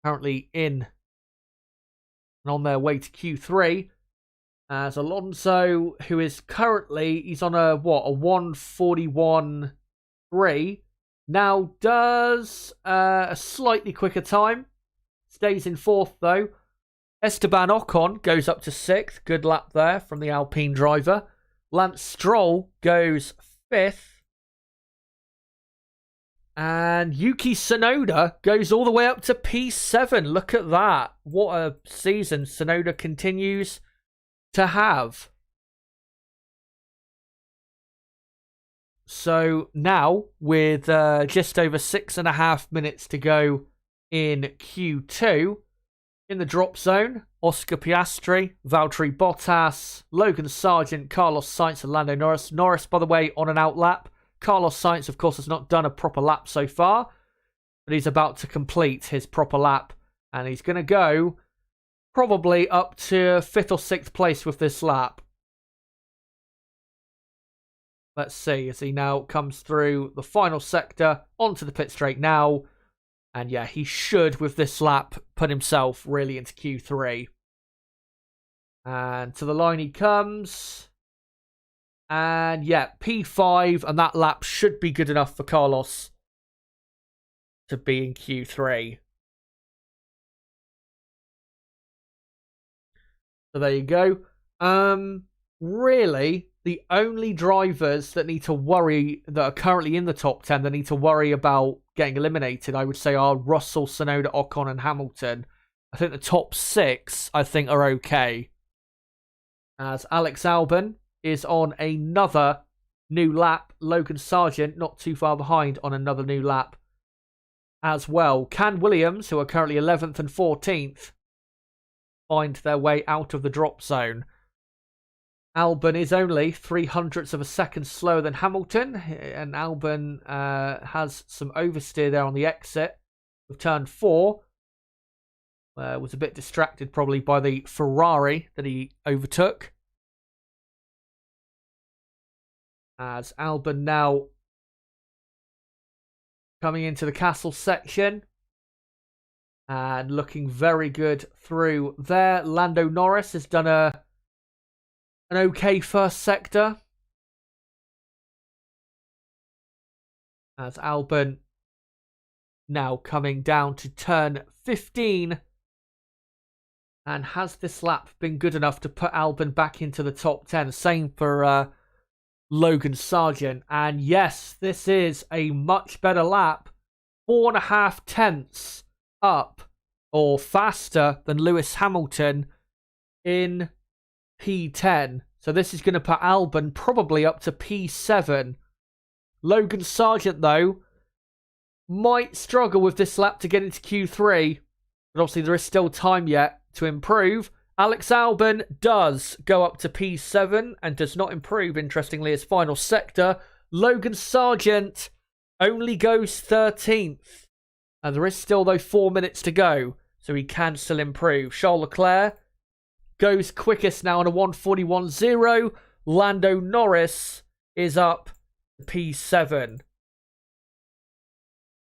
S1: currently in and on their way to Q3. As Alonso, who is currently, he's on a 1:41.3. Now does a slightly quicker time. Stays in 4th, though. Esteban Ocon goes up to 6th. Good lap there from the Alpine driver. Lance Stroll goes 5th. And Yuki Tsunoda goes all the way up to P7. Look at that. What a season Tsunoda continues to have. So now, with just over 6.5 minutes to go in Q2, in the drop zone, Oscar Piastri, Valtteri Bottas, Logan Sargeant, Carlos Sainz and Lando Norris. Norris, by the way, on an out lap. Carlos Sainz, of course, has not done a proper lap so far, but he's about to complete his proper lap, and he's going to go probably up to 5th or 6th place with this lap. Let's see as he now comes through the final sector onto the pit straight now. And yeah, he should, with this lap, put himself really into Q3. And to the line he comes. And yeah, P5, and that lap should be good enough for Carlos to be in Q3. So there you go. Really, the only drivers that need to worry, that are currently in the top 10, that need to worry about getting eliminated, I would say, are Russell, Tsunoda, Ocon, and Hamilton. I think the top 6, I think, are okay. As Alex Albon is on another new lap. Logan Sargeant not too far behind on another new lap as well. Can Williams, who are currently 11th and 14th, find their way out of the drop zone. Albon is only 0.03 of a second slower than Hamilton, and Albon has some oversteer there on the exit of turn 4. Was a bit distracted probably by the Ferrari that he overtook. As Albon now coming into the castle section and looking very good through there. Lando Norris has done an okay first sector. As Albon now coming down to turn 15. And has this lap been good enough to put Albon back into the top 10? Same for Logan Sargeant. And yes, this is a much better lap. 4.5 tenths up or faster than Lewis Hamilton in P10. So this is going to put Albon probably up to P7. Logan Sargeant, though, might struggle with this lap to get into Q3. But obviously there is still time yet to improve. Alex Albon does go up to P7 and does not improve, interestingly, his final sector. Logan Sargeant only goes 13th. And there is still, though, 4 minutes to go, so he can still improve. Charles Leclerc goes quickest now on a 1:41.0. Lando Norris is up to P7.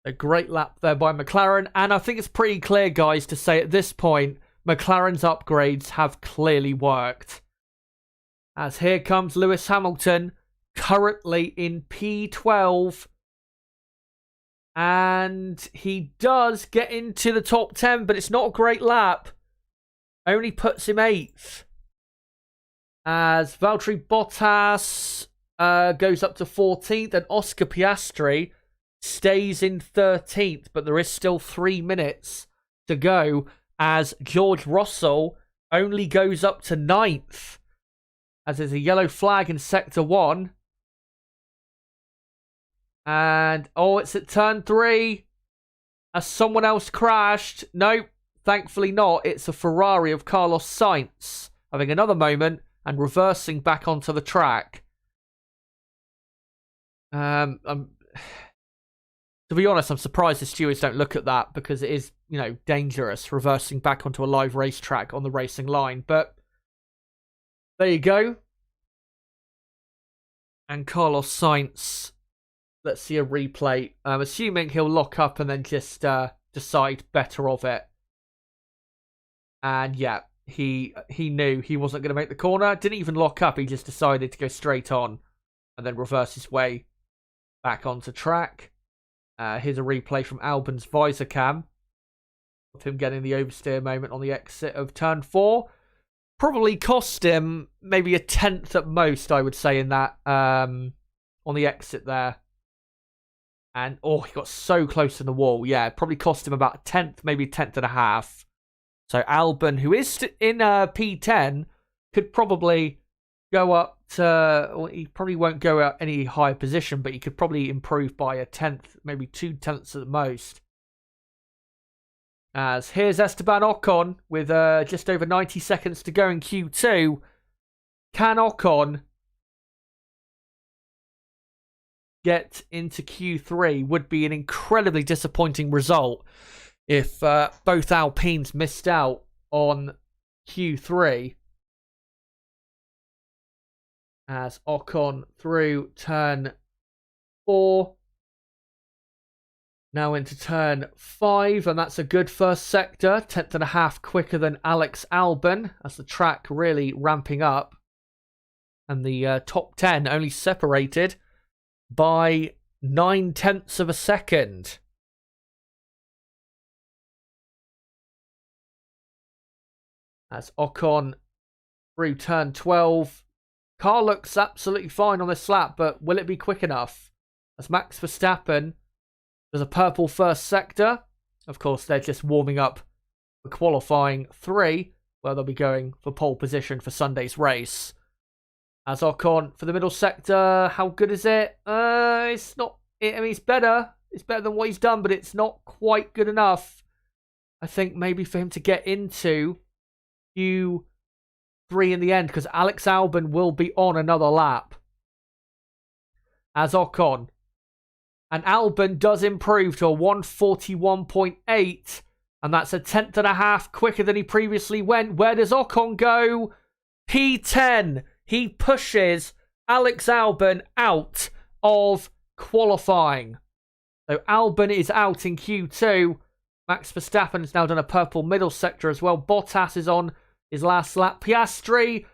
S1: A great lap there by McLaren. And I think it's pretty clear, guys, to say at this point, McLaren's upgrades have clearly worked. As here comes Lewis Hamilton, currently in P12. And he does get into the top 10, but it's not a great lap. Only puts him 8th. As Valtteri Bottas goes up to 14th, and Oscar Piastri stays in 13th, but there is still 3 minutes to go, as George Russell only goes up to 9th, as there's a yellow flag in Sector 1. And, it's at turn 3, as someone else crashed. Nope, thankfully not. It's a Ferrari of Carlos Sainz having another moment and reversing back onto the track. To be honest, I'm surprised the stewards don't look at that, because it is, dangerous reversing back onto a live racetrack on the racing line. But there you go. And Carlos Sainz, let's see a replay. I'm assuming he'll lock up and then just decide better of it. And yeah, he knew he wasn't going to make the corner. Didn't even lock up. He just decided to go straight on and then reverse his way back onto track. Here's a replay from Albon's visor cam of him getting the oversteer moment on the exit of turn 4. Probably cost him maybe a tenth at most, I would say, in that on the exit there. And he got so close to the wall. Yeah, probably cost him about a tenth, maybe a tenth and a half. So Albon, who is in P10, could probably go up to... Well, he probably won't go out any higher position, but he could probably improve by a tenth, maybe 2 tenths at the most. As here's Esteban Ocon with just over 90 seconds to go in Q2. Can Ocon get into Q3? Would be an incredibly disappointing result if both Alpines missed out on Q3. As Ocon through turn 4. Now into turn 5, and that's a good first sector. 10th and a half quicker than Alex Albon, as the track really ramping up. And the top 10 only separated by 9/10 of a second. As Ocon through turn 12. Car looks absolutely fine on this lap, but will it be quick enough? As Max Verstappen... There's a purple first sector. Of course, they're just warming up for qualifying 3, where they'll be going for pole position for Sunday's race. As Ocon for the middle sector, how good is it? It's not... I mean, it's better. It's better than what he's done, but it's not quite good enough. I think maybe for him to get into Q3 in the end, because Alex Albon will be on another lap. As Ocon... And Albon does improve to a 141.8. And that's a tenth and a half quicker than he previously went. Where does Ocon go? P10. He pushes Alex Albon out of qualifying. So Albon is out in Q2. Max Verstappen has now done a purple middle sector as well. Bottas is on his last lap. Piastri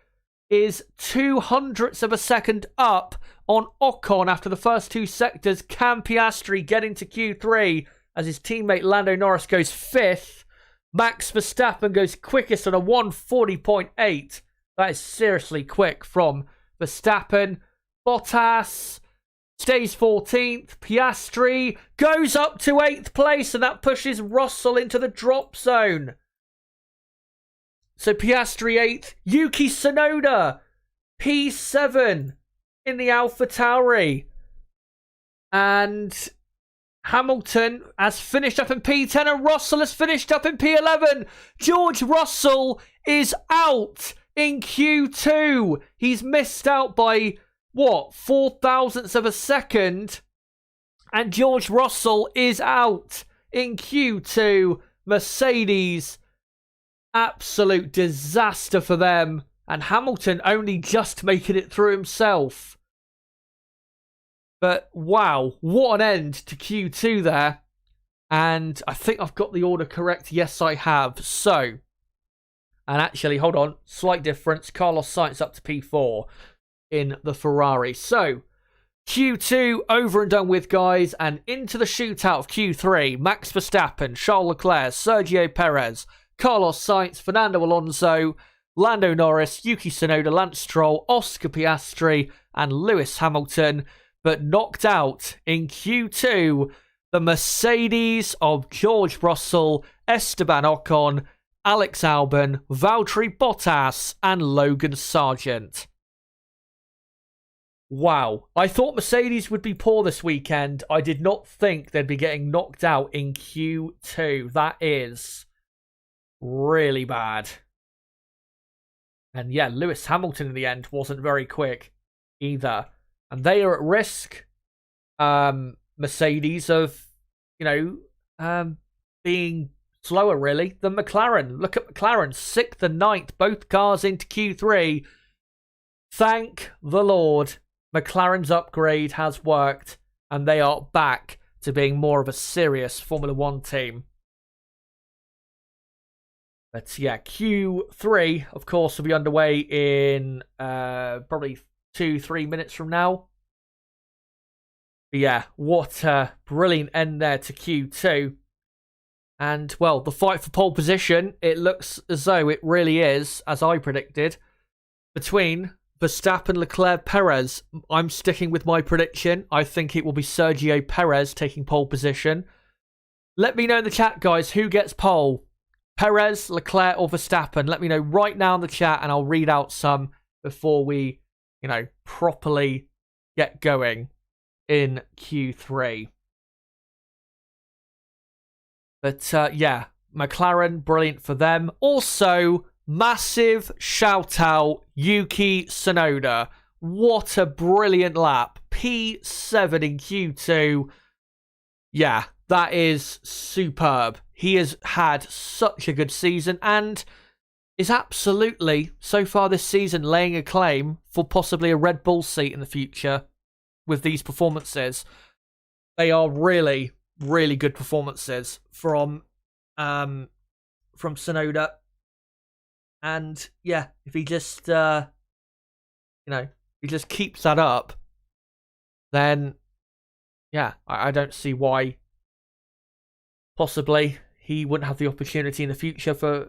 S1: is 0.02 of a second up on Ocon after the first 2 sectors. Can Piastri get into Q3 as his teammate Lando Norris goes 5th? Max Verstappen goes quickest on a 140.8. That is seriously quick from Verstappen. Bottas stays 14th. Piastri goes up to 8th place, and that pushes Russell into the drop zone. So Piastri 8th, Yuki Tsunoda, P7 in the AlphaTauri. And Hamilton has finished up in P10 and Russell has finished up in P11. George Russell is out in Q2. He's missed out by, 0.04 of a second. And George Russell is out in Q2. Mercedes... absolute disaster for them. And Hamilton only just making it through himself. But wow, what an end to Q2 there. And I think I've got the order correct. Yes, I have. So, and actually, hold on. Slight difference. Carlos Sainz up to P4 in the Ferrari. So, Q2 over and done with, guys. And into the shootout of Q3. Max Verstappen, Charles Leclerc, Sergio Perez, Carlos Sainz, Fernando Alonso, Lando Norris, Yuki Tsunoda, Lance Stroll, Oscar Piastri, and Lewis Hamilton. But knocked out in Q2, the Mercedes of George Russell, Esteban Ocon, Alex Albon, Valtteri Bottas, and Logan Sargent. Wow. I thought Mercedes would be poor this weekend. I did not think they'd be getting knocked out in Q2. That is... really bad. And yeah, Lewis Hamilton in the end wasn't very quick either. And they are at risk, Mercedes, of, being slower really than McLaren. Look at McLaren, 6th and 9th, both cars into Q3. Thank the Lord. McLaren's upgrade has worked, and they are back to being more of a serious Formula One team. But yeah, Q3, of course, will be underway in probably 2-3 minutes from now. But yeah, what a brilliant end there to Q2. And, well, the fight for pole position, it looks as though it really is, as I predicted, between Verstappen, Leclerc, Perez. I'm sticking with my prediction. I think it will be Sergio Perez taking pole position. Let me know in the chat, guys, who gets pole. Perez, Leclerc, or Verstappen. Let me know right now in the chat, and I'll read out some before we, properly get going in Q3. But, yeah, McLaren, brilliant for them. Also, massive shout out, Yuki Tsunoda. What a brilliant lap. P7 in Q2. Yeah, that is superb. He has had such a good season and is absolutely, so far this season, laying a claim for possibly a Red Bull seat in the future with these performances. They are really, really good performances from Tsunoda. And yeah, if he just, he just keeps that up, then yeah, I don't see why possibly he wouldn't have the opportunity in the future for,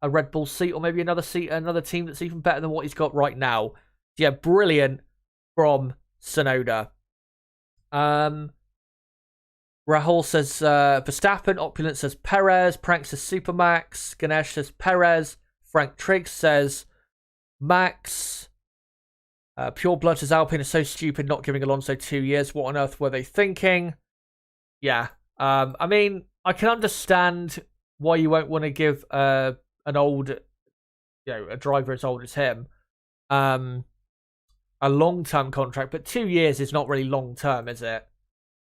S1: a Red Bull seat or maybe another seat, another team that's even better than what he's got right now. Yeah, brilliant from Tsunoda. Rahul says Verstappen, Opulent says Perez, Prank says Supermax, Ganesh says Perez, Frank Triggs says Max, Pure Blood says Alpine is so stupid not giving Alonso 2 years. What on earth were they thinking? Yeah, I mean, I can understand why you won't want to give an old, a driver as old as him, a long-term contract, but 2 years is not really long-term, is it?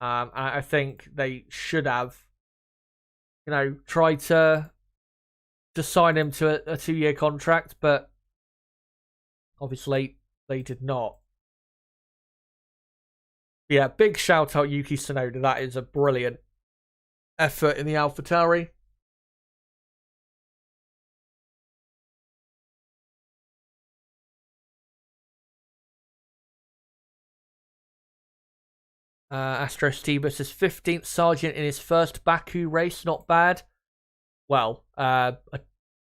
S1: I think they should have, tried to sign him to a 2-year contract, but obviously they did not. Yeah, big shout out Yuki Tsunoda. That is a brilliant effort in the AlphaTauri. Astro Steva says 15th Sergeant in his first Baku race. Not bad. Well, I'm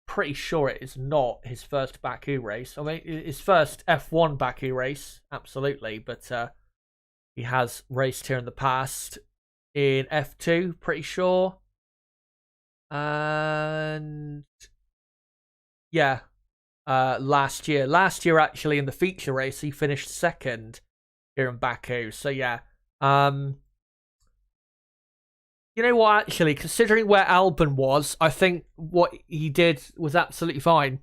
S1: pretty sure it is not his first Baku race. I mean, his first F1 Baku race, absolutely. But he has raced here in the past in F2, pretty sure. And yeah, last year. Last year, actually, in the feature race, he finished second here in Baku. So yeah. You know what, actually, considering where Albon was, I think what he did was absolutely fine.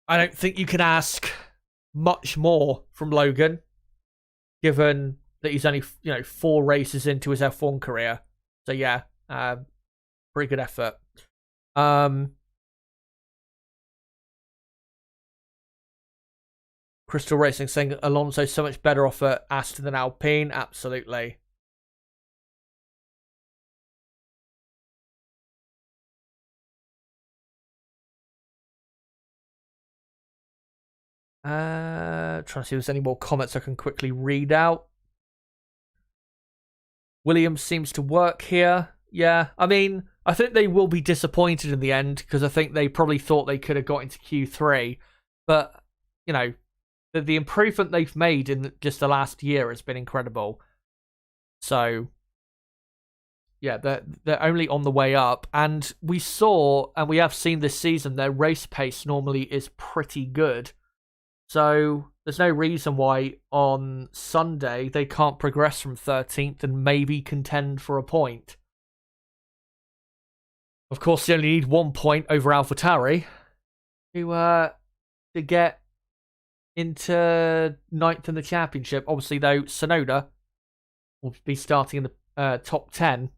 S1: I don't think you can ask much more from Logan, given that he's only, 4 races into his F1 career. So yeah, pretty good effort. Crystal Racing saying Alonso's so much better off at Aston than Alpine. Absolutely. Trying to see if there's any more comments I can quickly read out. Williams seems to work here. Yeah, I mean, I think they will be disappointed in the end because I think they probably thought they could have got into Q3. But, the improvement they've made in just the last year has been incredible. So, yeah, they're only on the way up. And we saw, and we have seen this season, their race pace normally is pretty good. So there's no reason why on Sunday they can't progress from 13th and maybe contend for a point. Of course, they only need 1 point over AlphaTauri to get into 9th in the championship. Obviously, though, Tsunoda will be starting in the top 10 of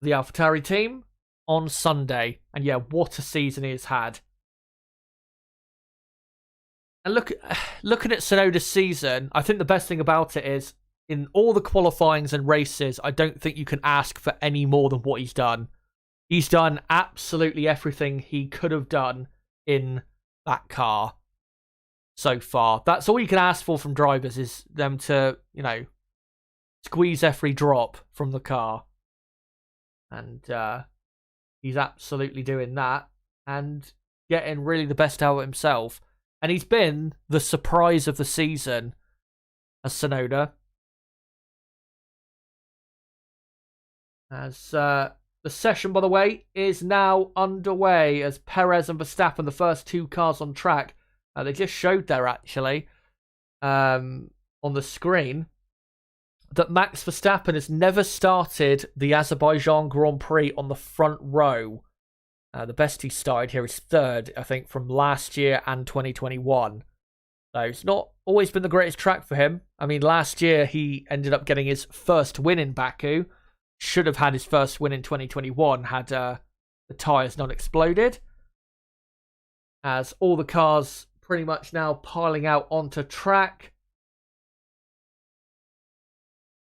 S1: the AlphaTauri team on Sunday. And yeah, what a season he has had. And looking at Tsunoda's season, I think the best thing about it is in all the qualifyings and races, I don't think you can ask for any more than what he's done. He's done absolutely everything he could have done in that car so far. That's all you can ask for from drivers, is them to, squeeze every drop from the car. And he's absolutely doing that and getting really the best out of himself. And he's been the surprise of the season as Tsunoda. As the session, by the way, is now underway as Perez and Verstappen, the first two cars on track. They just showed there, actually, on the screen, that Max Verstappen has never started the Azerbaijan Grand Prix on the front row. The best he started here is third, I think, from last year and 2021. So it's not always been the greatest track for him. I mean, last year he ended up getting his first win in Baku. Should have had his first win in 2021 had the tyres not exploded. As all the cars pretty much now piling out onto track.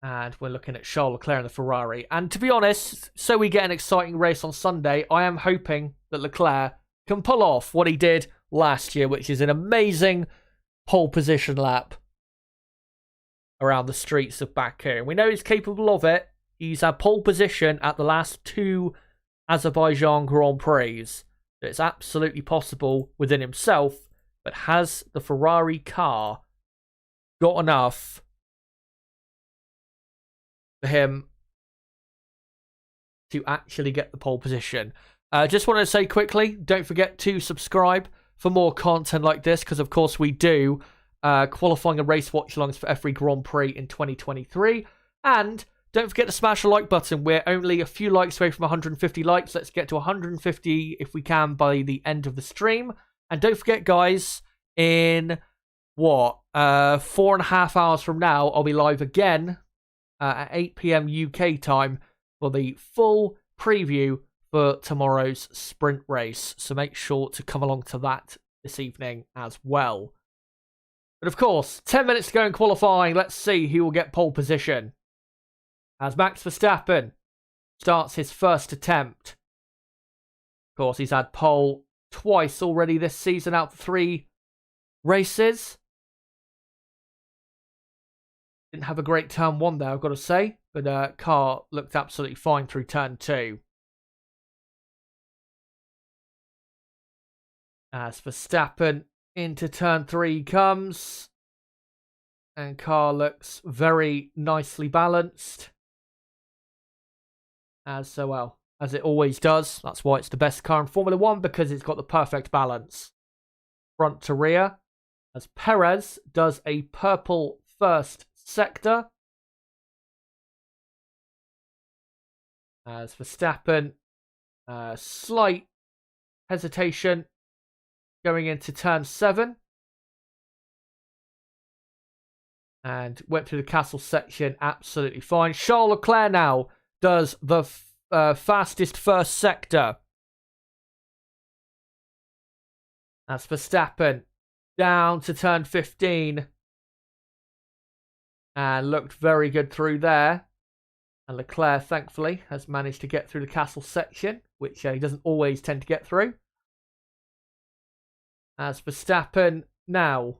S1: And we're looking at Charles Leclerc and the Ferrari. And to be honest, so we get an exciting race on Sunday, I am hoping that Leclerc can pull off what he did last year, which is an amazing pole position lap around the streets of Baku. We know he's capable of it. He's had pole position at the last two Azerbaijan Grand Prix. So it's absolutely possible within himself. But has the Ferrari car got enough for him to actually get the pole position? Just wanted to say quickly, don't forget to subscribe for more content like this, because of course we do qualifying and race watch-alongs for every Grand Prix in 2023. And don't forget to smash the like button. We're only a few likes away from 150 likes. Let's get to 150 if we can by the end of the stream. And don't forget, guys, in 4.5 hours from now, I'll be live again at 8 PM UK time for the full preview for tomorrow's sprint race. So make sure to come along to that this evening as well. But of course, 10 minutes to go in qualifying. Let's see who will get pole position. As Max Verstappen starts his first attempt. Of course, he's had pole twice already this season out of 3 races. Didn't have a great turn 1 there, I've got to say. But car looked absolutely fine through turn 2. As Verstappen into turn 3 comes. And car looks very nicely balanced. As it always does. That's why it's the best car in Formula 1, because it's got the perfect balance. Front to rear. As Perez does a purple first sector. As Verstappen, slight hesitation going into turn 7. And went through the castle section absolutely fine. Charles Leclerc now does the fastest first sector. As Verstappen down to turn 15. And looked very good through there. And Leclerc, thankfully, has managed to get through the castle section, which he doesn't always tend to get through. As Verstappen now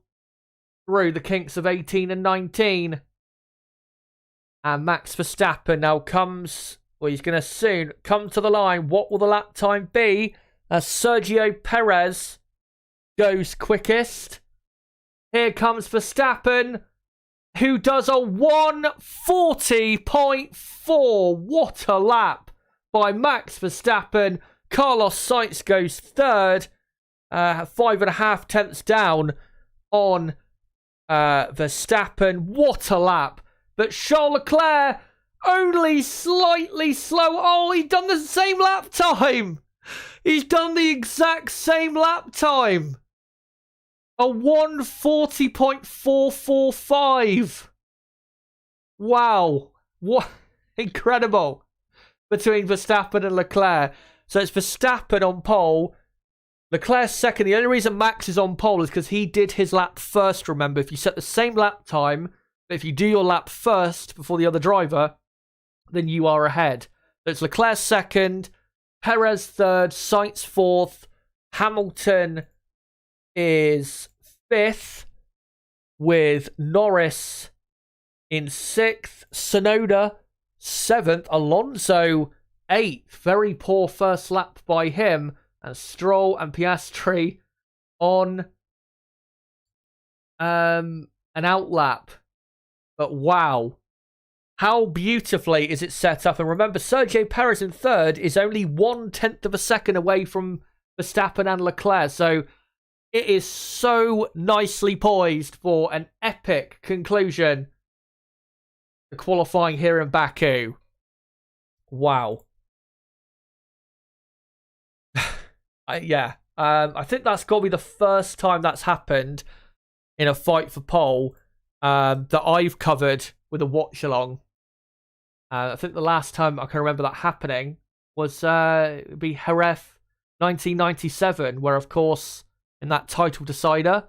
S1: through the kinks of 18 and 19. And Max Verstappen now comes, well, he's going to soon come to the line. What will the lap time be? As Sergio Perez goes quickest. Here comes Verstappen, who does a 1:40.4. What a lap by Max Verstappen. Carlos Sainz goes third. 5.5 tenths down on Verstappen. What a lap. But Charles Leclerc only slightly slow. Oh, he's done the same lap time. He's done the exact same lap time. A 1:40.445. Wow. What incredible between Verstappen and Leclerc. So it's Verstappen on pole. Leclerc's second. The only reason Max is on pole is because he did his lap first, remember. If you set the same lap time, but if you do your lap first before the other driver, then you are ahead. So it's Leclerc second, Perez third, Sainz fourth, Hamilton is fifth, with Norris in sixth, Tsunoda seventh, Alonso eighth. Very poor first lap by him, and Stroll and Piastri on an outlap. But wow, how beautifully is it set up? And remember, Sergio Perez in third is only 1/10 of a second away from Verstappen and Leclerc. So it is so nicely poised for an epic conclusion to qualifying here in Baku. Wow. I think that's got to be the first time that's happened in a fight for pole that I've covered with a watch-along. I think the last time I can remember that happening was it'd be Jerez 1997, where, of course, in that title decider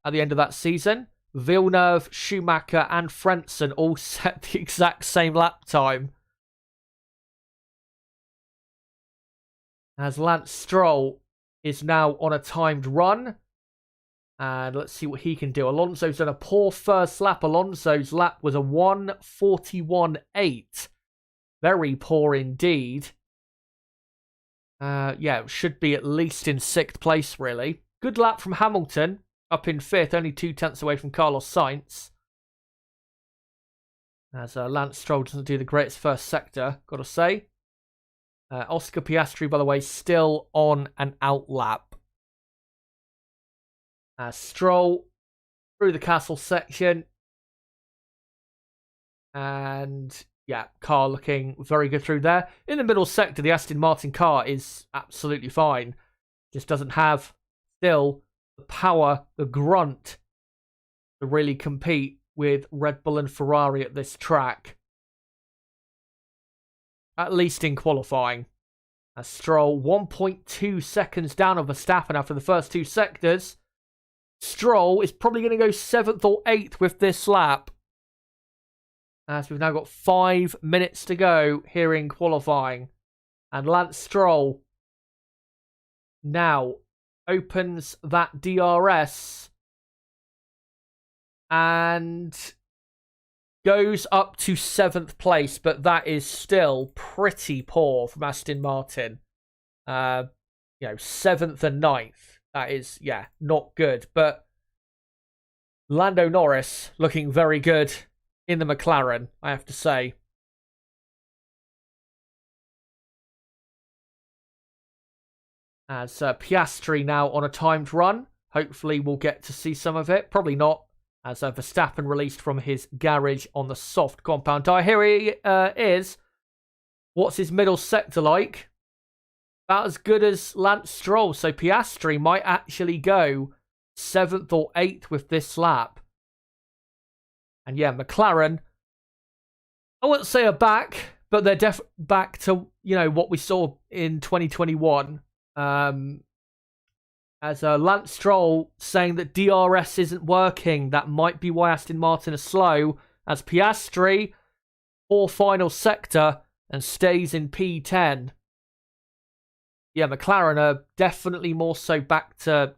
S1: at the end of that season, Villeneuve, Schumacher, and Frentzen all set the exact same lap time. As Lance Stroll is now on a timed run. And let's see what he can do. Alonso's done a poor first lap. Alonso's lap was a 1:41.8. Very poor indeed. It should be at least in sixth place, really. Good lap from Hamilton, up in fifth, only 2/10 away from Carlos Sainz. As Lance Stroll doesn't do the greatest first sector, got to say. Oscar Piastri, by the way, still on an outlap. Stroll through the castle section. And yeah, car looking very good through there. In the middle sector, the Aston Martin car is absolutely fine. Just doesn't have still the power, the grunt to really compete with Red Bull and Ferrari at this track. At least in qualifying. Stroll 1.2 seconds down on Verstappen after the first two sectors. Stroll is probably going to go 7th or 8th with this lap. As we've now got 5 minutes to go here in qualifying. And Lance Stroll now opens that DRS and goes up to 7th place, but that is still pretty poor from Aston Martin. 7th and 9th. That is, not good. But Lando Norris looking very good in the McLaren, I have to say. As Piastri now on a timed run. Hopefully we'll get to see some of it. Probably not, as Verstappen released from his garage on the soft compound tyre. Here he is. What's his middle sector like? About as good as Lance Stroll. So Piastri might actually go 7th or 8th with this lap. And yeah, McLaren, I wouldn't say are back, but they're definitely back to, what we saw in 2021. As Lance Stroll saying that DRS isn't working. That might be why Aston Martin are slow. As Piastri, poor final sector and stays in P10. Yeah, McLaren are definitely more so back to,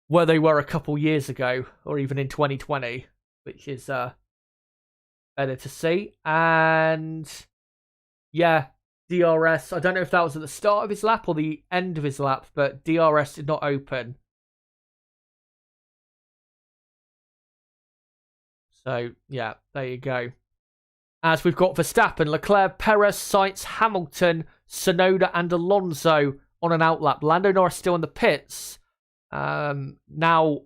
S1: where they were a couple years ago, or even in 2020, which is better to see. And yeah, DRS, I don't know if that was at the start of his lap or the end of his lap, but DRS did not open. So, yeah, there you go. As we've got Verstappen, Leclerc, Perez, Sainz, Hamilton, Tsunoda and Alonso on an outlap. Lando Norris still in the pits. Now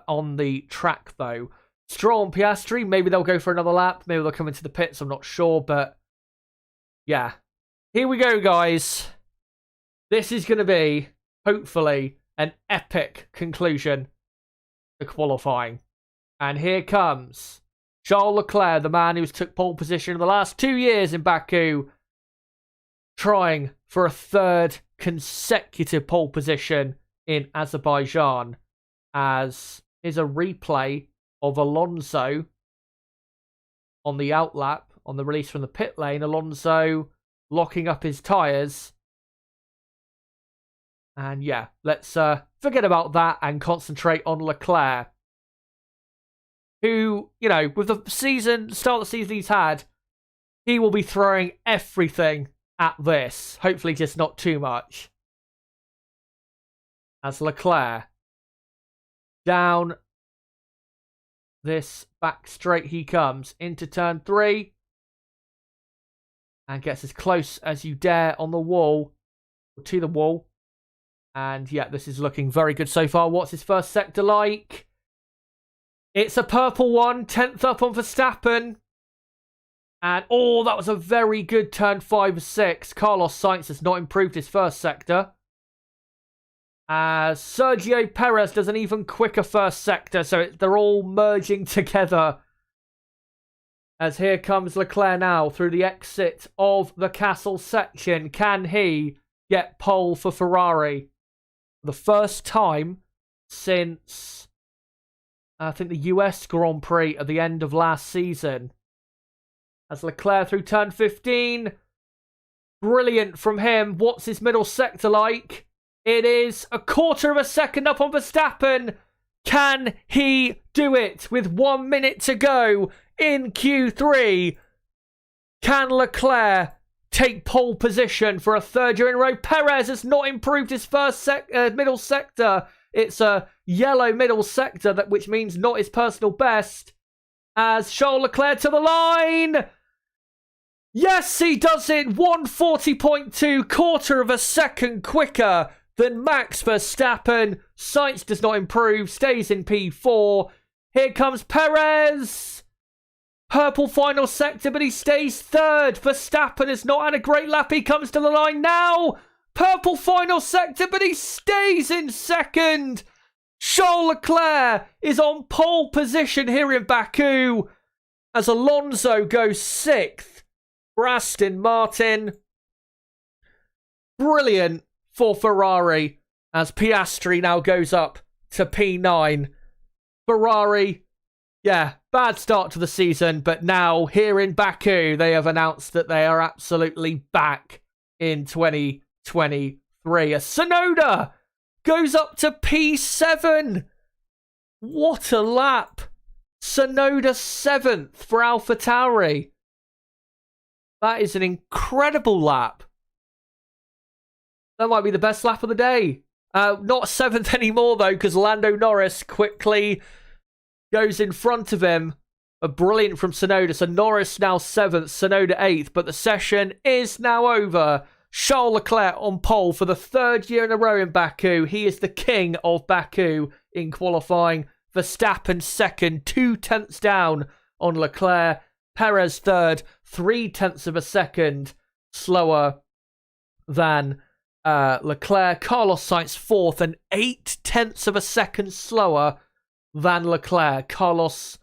S1: on the track, though. Stroll and Piastri, maybe they'll go for another lap. Maybe they'll come into the pits, I'm not sure. But, yeah. Here we go, guys. This is going to be, hopefully, an epic conclusion to qualifying. And here comes Charles Leclerc, the man who's took pole position in the last 2 years in Baku, trying for a third consecutive pole position in Azerbaijan, as is a replay of Alonso on the outlap, on the release from the pit lane. Alonso locking up his tyres. And yeah, let's forget about that and concentrate on Leclerc, who, you know, with the start of the season he's had, he will be throwing everything at this. Hopefully just not too much. As Leclerc, down this back straight he comes into turn 3. And gets as close as you dare on the wall, to the wall. And yeah, this is looking very good so far. What's his first sector like? It's a purple one, 10th up on Verstappen. And oh, that was a very good turn 5 or 6. Carlos Sainz has not improved his first sector, as Sergio Perez does an even quicker first sector. So they're all merging together. As here comes Leclerc now through the exit of the castle section. Can he get pole for Ferrari? The first time since, I think, the US Grand Prix at the end of last season. As Leclerc through turn 15. Brilliant from him. What's his middle sector like? It is a quarter of a second up on Verstappen. Can he do it with 1 minute to go in Q3? Can Leclerc take pole position for a third year in a row? Perez has not improved his first middle sector. It's a yellow middle sector, which means not his personal best. As Charles Leclerc to the line. Yes, he does it. 140.2, quarter of a second quicker than Max Verstappen. Sainz does not improve, stays in P4. Here comes Perez. Purple final sector, but he stays third. Verstappen has not had a great lap. He comes to the line now. Purple final sector, but he stays in second. Charles Leclerc is on pole position here in Baku, as Alonso goes 6th for Aston Martin. Brilliant for Ferrari, as Piastri now goes up to P9. Ferrari, yeah, bad start to the season, but now here in Baku, they have announced that they are absolutely back in 2023. A Tsunoda goes up to P7. What a lap. Tsunoda 7th for AlphaTauri. That is an incredible lap. That might be the best lap of the day. Not 7th anymore, though, because Lando Norris quickly goes in front of him. A brilliant from Tsunoda. So Norris now 7th, Tsunoda 8th. But the session is now over. Charles Leclerc on pole for the 3rd year in a row in Baku. He is the king of Baku in qualifying. Verstappen 2nd, 2/10 down on Leclerc. Perez 3rd, 3/10 of a second slower than Leclerc. Carlos Sainz 4th, and 8/10 of a second slower than Leclerc. Carlos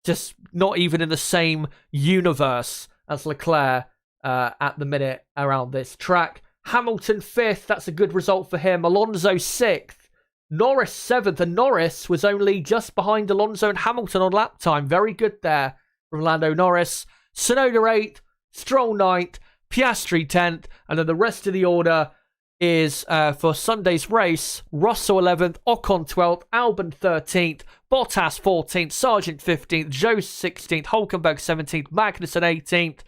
S1: just not even in the same universe as Leclerc at the minute around this track. Hamilton 5th, that's a good result for him. Alonso 6th. Norris 7th, and Norris was only just behind Alonso and Hamilton on lap time. Very good there from Lando Norris. Tsunoda 8th, Stroll 9th, Piastri 10th, and then the rest of the order is for Sunday's race. Russell 11th, Ocon 12th, Albon 13th, Bottas 14th, Sargent 15th, Zhou 16th, Hulkenberg 17th, Magnussen 18th,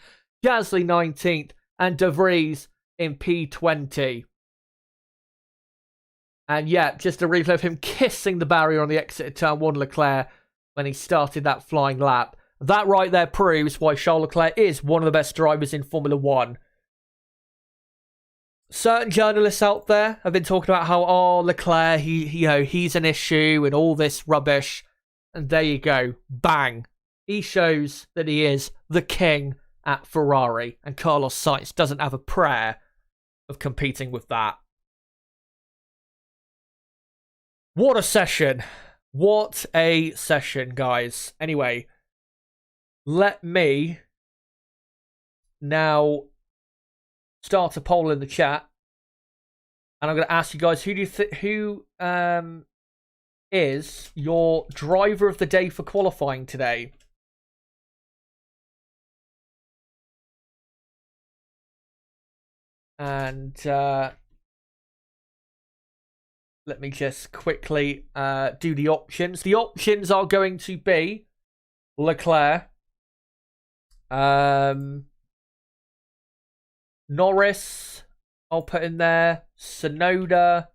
S1: Gasly 19th, and De Vries in P20. And yeah, just a replay of him kissing the barrier on the exit of turn 1, Leclerc, when he started that flying lap. That right there proves why Charles Leclerc is one of the best drivers in Formula 1. Certain journalists out there have been talking about how, Leclerc, he's an issue and all this rubbish. And there you go. Bang. He shows that he is the king at Ferrari. And Carlos Sainz doesn't have a prayer of competing with that. What a session. What a session, guys. Anyway, let me now start a poll in the chat And I'm going to ask you guys, who is your driver of the day for qualifying today? And let me just quickly do the options. The options are going to be Leclerc, Norris, I'll put in there, Tsunoda,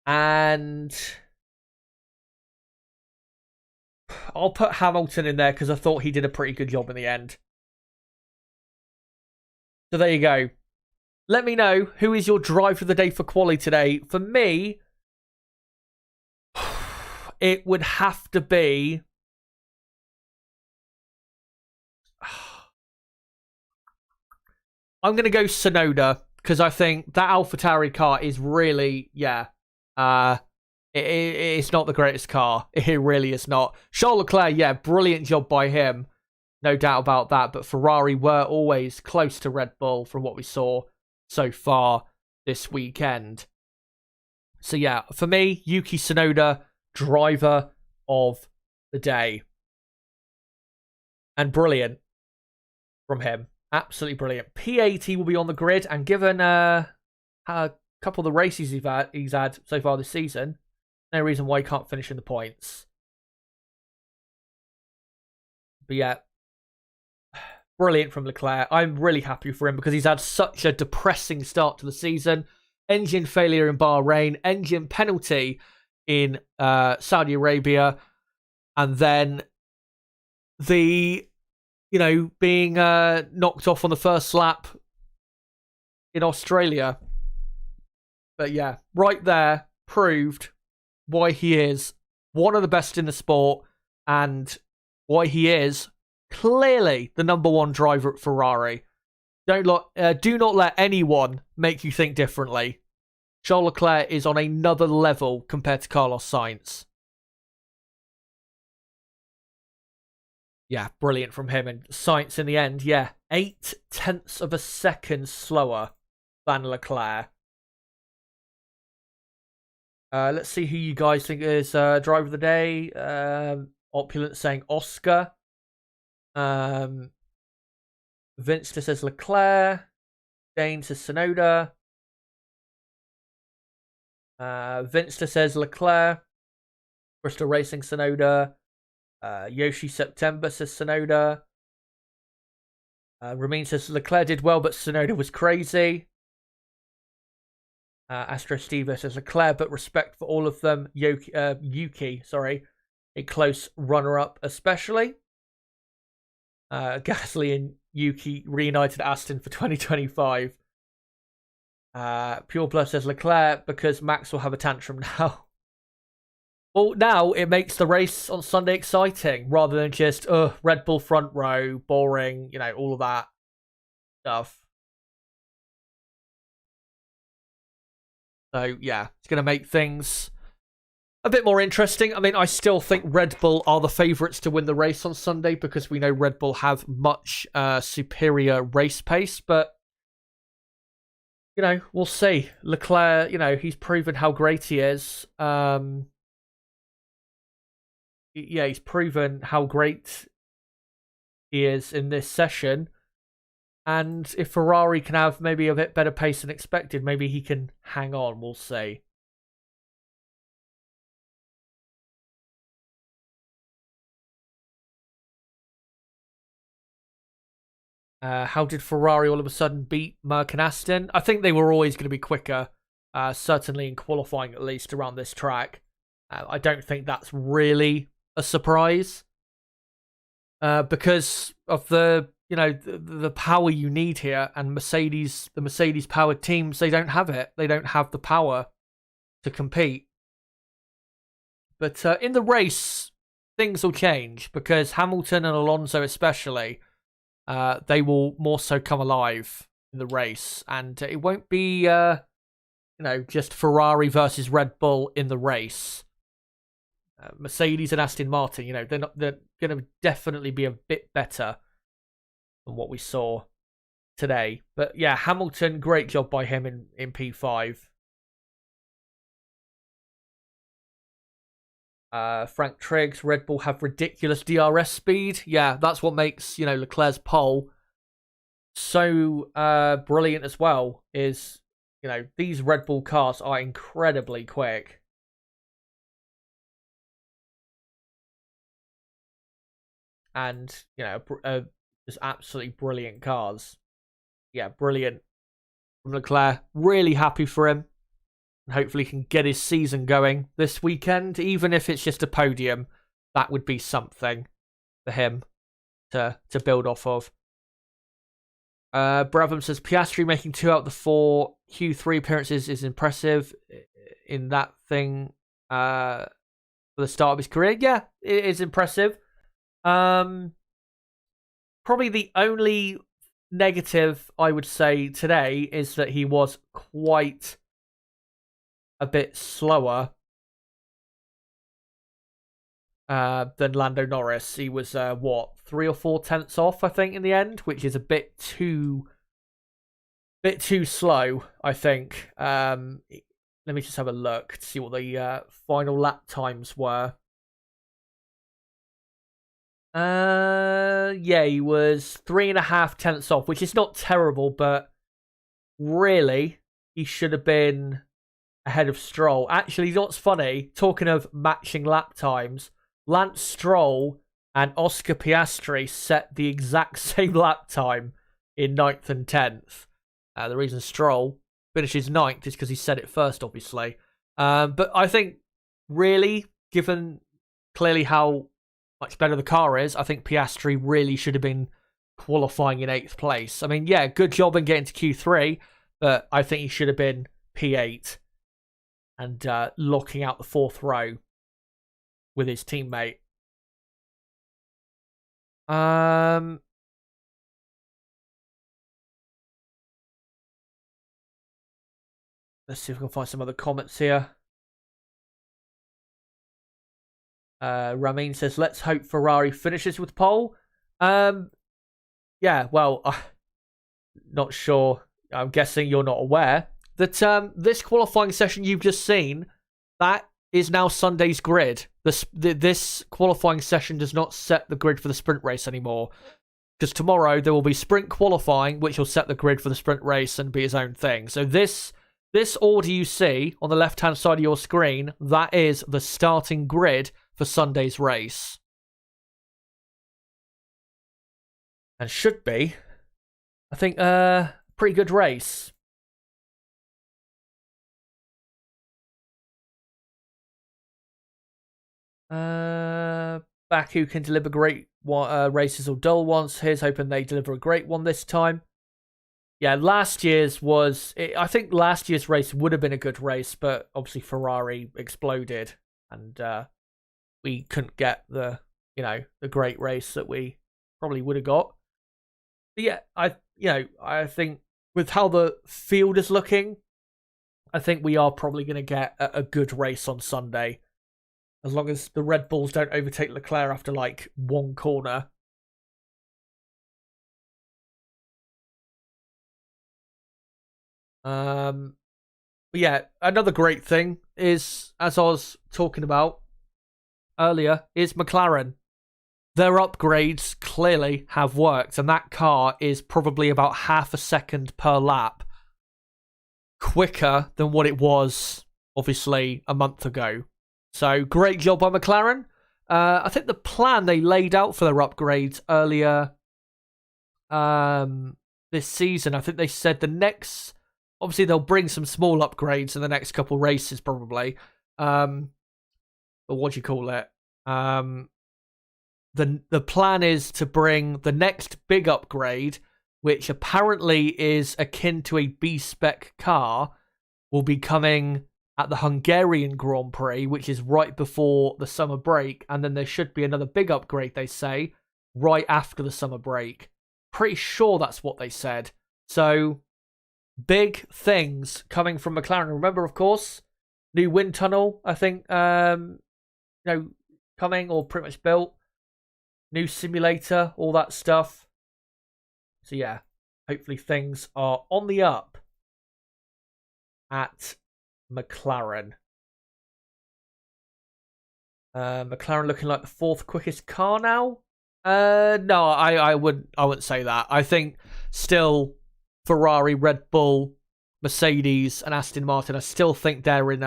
S1: and I'll put Hamilton in there because I thought he did a pretty good job in the end. So there you go. Let me know who is your driver of the day for quali today. For me, it would have to be... I'm going to go Tsunoda because I think that AlphaTauri car is really, it's not the greatest car. It really is not. Charles Leclerc, yeah, brilliant job by him. No doubt about that. But Ferrari were always close to Red Bull from what we saw so far this weekend. So yeah, for me, Yuki Tsunoda, driver of the day. And brilliant from him. Absolutely brilliant. P80 will be on the grid, and given a couple of the races he's had so far this season, no reason why he can't finish in the points. But yeah, brilliant from Leclerc. I'm really happy for him because he's had such a depressing start to the season. Engine failure in Bahrain, engine penalty in Saudi Arabia, and then being knocked off on the first lap in Australia. But yeah, right there proved why he is one of the best in the sport and why he is clearly the number one driver at Ferrari. Do not let anyone make you think differently. Charles Leclerc is on another level compared to Carlos Sainz. Yeah, brilliant from him. And Sainz in the end, 0.8 of a second slower than Leclerc. Let's see who you guys think is driver of the day. Opulent saying Oscar. Vince says Leclerc. Dane says Tsunoda. Vince says Leclerc. Bristol Racing Tsunoda. Yoshi September says Tsunoda. Ramin says Leclerc did well, but Tsunoda was crazy. Astro Steve says Leclerc, but respect for all of them. Yuki, a close runner-up especially. Gasly and Yuki reunited Aston for 2025. Pure Blood says Leclerc because Max will have a tantrum now. Well, now it makes the race on Sunday exciting rather than just Red Bull front row, boring, all of that stuff. So yeah, it's going to make things a bit more interesting. I mean, I still think Red Bull are the favourites to win the race on Sunday because we know Red Bull have much superior race pace, but we'll see. Leclerc, he's proven how great he is. He's proven how great he is in this session. And if Ferrari can have maybe a bit better pace than expected, maybe he can hang on, we'll see. How did Ferrari all of a sudden beat Merc and Aston? I think they were always going to be quicker, certainly in qualifying at least around this track. I don't think that's really a surprise because of the power you need here, and the Mercedes powered teams, they don't have it. They don't have the power to compete. But in the race, things will change because Hamilton and Alonso especially, they will more so come alive in the race, and it won't be just Ferrari versus Red Bull in the race. Mercedes and Aston Martin, they're going to definitely be a bit better than what we saw today. But yeah, Hamilton, great job by him in P5. Frank Triggs, Red Bull have ridiculous DRS speed. Yeah, that's what makes, Leclerc's pole so brilliant as well, is, these Red Bull cars are incredibly quick. And, just absolutely brilliant cars. Yeah, brilliant from Leclerc. Really happy for him. And hopefully he can get his season going this weekend. Even if it's just a podium, that would be something for him to build off of. Bravum says, Piastri making 2 out of the 4 Q3 appearances is impressive in that thing for the start of his career. Yeah, it is impressive. Probably the only negative I would say today is that he was quite a bit slower than Lando Norris. He was 3 or 4 tenths off, I think, in the end, which is a bit too slow, I think. Let me just have a look to see what the final lap times were. Yeah, he was 3.5 tenths off, which is not terrible, but really, he should have been ahead of Stroll. Actually, you know what's funny? Talking of matching lap times, Lance Stroll and Oscar Piastri set the exact same lap time in 9th and 10th. The reason Stroll finishes 9th is because he said it first, obviously. But I think, really, given clearly how much better the car is, I think Piastri really should have been qualifying in 8th place. I mean, yeah, good job in getting to Q3, but I think he should have been P8 and locking out the 4th row with his teammate. Let's see if we can find some other comments here. Ramin says, let's hope Ferrari finishes with pole. Yeah, well, not sure. I'm guessing you're not aware that this qualifying session you've just seen, that is now Sunday's grid. This qualifying session does not set the grid for the sprint race anymore. Because tomorrow there will be sprint qualifying, which will set the grid for the sprint race and be its own thing. So this order you see on the left-hand side of your screen, that is the starting grid for Sunday's race. And should be, I think, pretty good race. Baku can deliver great races or dull ones. Here's hoping they deliver a great one this time. Yeah, last year's I think last year's race would have been a good race, but obviously Ferrari exploded and we couldn't get the great race that we probably would have got. But yeah, I think with how the field is looking, I think we are probably going to get a good race on Sunday. As long as the Red Bulls don't overtake Leclerc after like one corner. But yeah, another great thing is, as I was talking about earlier, is McLaren. Their upgrades clearly have worked, and that car is probably about half a second per lap quicker than what it was, obviously, a month ago. So, great job by McLaren. I think the plan they laid out for their upgrades earlier this season, I think they said the next... Obviously, they'll bring some small upgrades in the next couple races, probably. But what do you call it? The plan is to bring the next big upgrade, which apparently is akin to a B-spec car, will be coming at the Hungarian Grand Prix, which is right before the summer break. And then there should be another big upgrade, they say, right after the summer break. Pretty sure that's what they said. So, big things coming from McLaren. Remember, of course, new wind tunnel, I think, coming or pretty much built. New simulator, all that stuff. So yeah, hopefully things are on the up at McLaren. McLaren looking like the fourth quickest car now. No, I wouldn't say that. I think still Ferrari, Red Bull, Mercedes, and Aston Martin. I still think they're in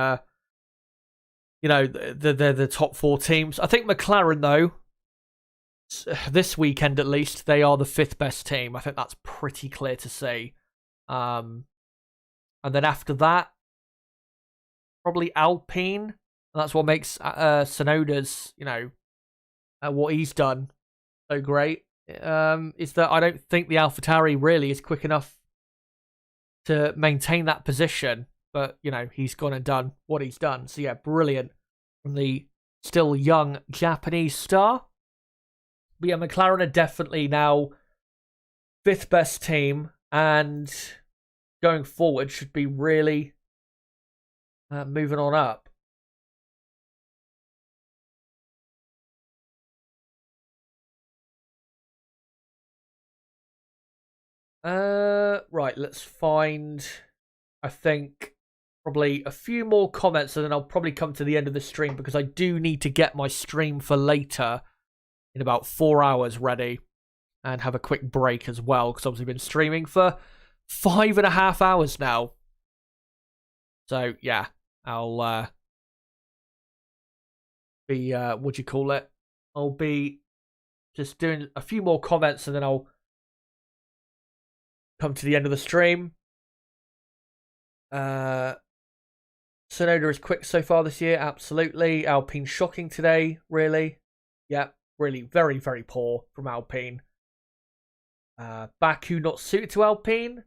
S1: they're the top four teams. I think McLaren though, this weekend at least, they are the fifth best team. I think that's pretty clear to see. And then after that, probably Alpine. And that's what makes Tsunoda's, what he's done so great. Is that I don't think the AlphaTauri really is quick enough to maintain that position. But, he's gone and done what he's done. So, yeah, brilliant from the still young Japanese star. But, yeah, McLaren are definitely now fifth best team. And going forward should be really moving on up. Right, let's find, I think, probably a few more comments and then I'll probably come to the end of the stream because I do need to get my stream for later in about 4 hours ready and have a quick break as well because obviously I've been streaming for 5.5 hours now. So, yeah, I'll be, I'll be just doing a few more comments and then I'll come to the end of the stream. Tsunoda is quick so far this year, absolutely. Alpine shocking today, really. Yeah, really very, very poor from Alpine. Baku not suited to Alpine.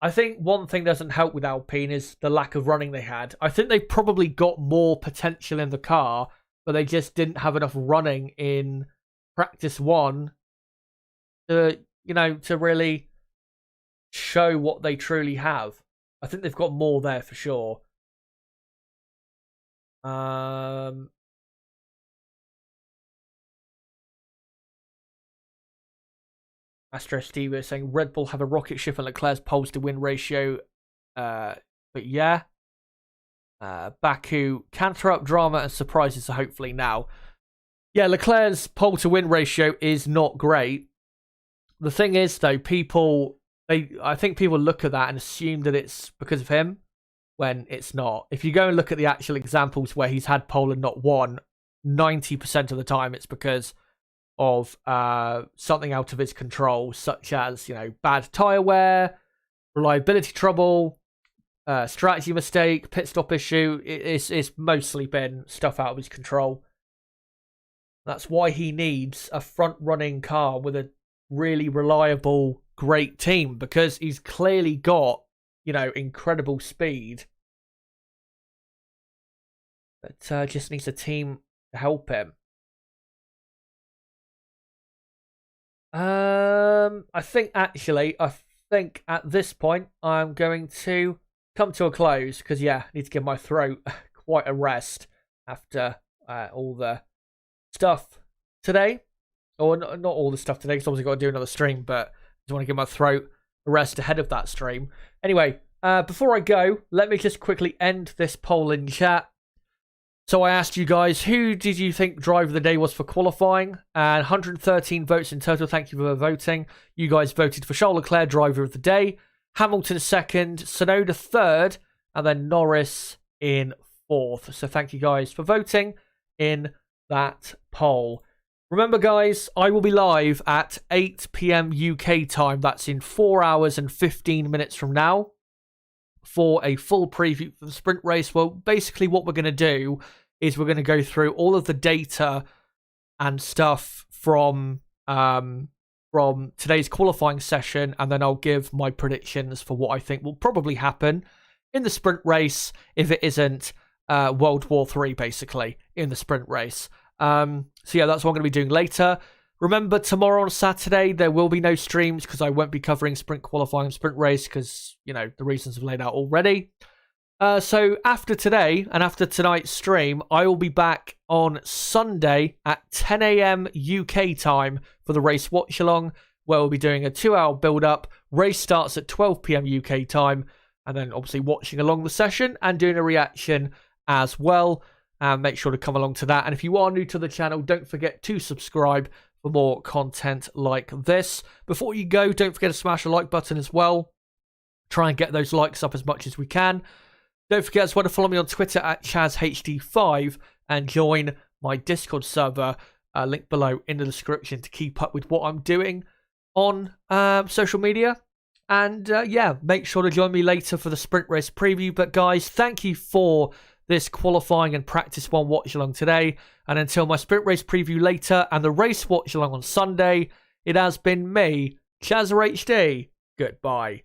S1: I think one thing doesn't help with Alpine is the lack of running they had. I think they probably got more potential in the car, but they just didn't have enough running in practice one to, to really show what they truly have. I think they've got more there for sure. Astro Steve is saying Red Bull have a rocket ship and Leclerc's poles to win ratio. But yeah. Baku can throw up drama and surprises, so hopefully now. Yeah, Leclerc's pole to win ratio is not great. The thing is, though, I think people look at that and assume that it's because of him when it's not. If you go and look at the actual examples where he's had pole and not won, 90% of the time it's because of something out of his control, such as, bad tyre wear, reliability trouble, strategy mistake, pit stop issue. It's mostly been stuff out of his control. That's why he needs a front-running car with a really reliable, great team, because he's clearly got, incredible speed. But just needs a team to help him. I think at this point I'm going to come to a close because I need to give my throat quite a rest after all the stuff today, or not all the stuff today because obviously got to do another stream, but I just want to give my throat a rest ahead of that stream. Anyway, before I go, let me just quickly end this poll in chat. So I asked you guys, who did you think driver of the day was for qualifying? And 113 votes in total. Thank you for voting. You guys voted for Charles Leclerc, driver of the day. Hamilton second, Tsunoda third, and then Norris in fourth. So thank you guys for voting in that poll. Remember, guys, I will be live at 8 p.m. UK time. That's in 4 hours and 15 minutes from now, for a full preview for the sprint race. Well, basically what we're going to do is we're going to go through all of the data and stuff from today's qualifying session, and then I'll give my predictions for what I think will probably happen in the sprint race if it isn't World War III, basically, in the sprint race. So yeah, that's what I'm going to be doing later. Remember, tomorrow on Saturday, there will be no streams because I won't be covering sprint qualifying and sprint race because, the reasons I've laid out already. So after today and after tonight's stream, I will be back on Sunday at 10 a.m. UK time for the race watch-along, where we'll be doing a 2-hour build-up. Race starts at 12 p.m. UK time, and then obviously watching along the session and doing a reaction as well. and make sure to come along to that. And if you are new to the channel, don't forget to subscribe for more content like this. Before you go, don't forget to smash the like button as well. Try and get those likes up as much as we can. Don't forget as well to follow me on Twitter at ChazHD5 and join my Discord server, link below in the description, to keep up with what I'm doing on social media. And yeah, make sure to join me later for the sprint race preview. But guys, thank you for this qualifying and practice one watch along today. And until my sprint race preview later and the race watch along on Sunday, it has been me, ChazHD. Goodbye.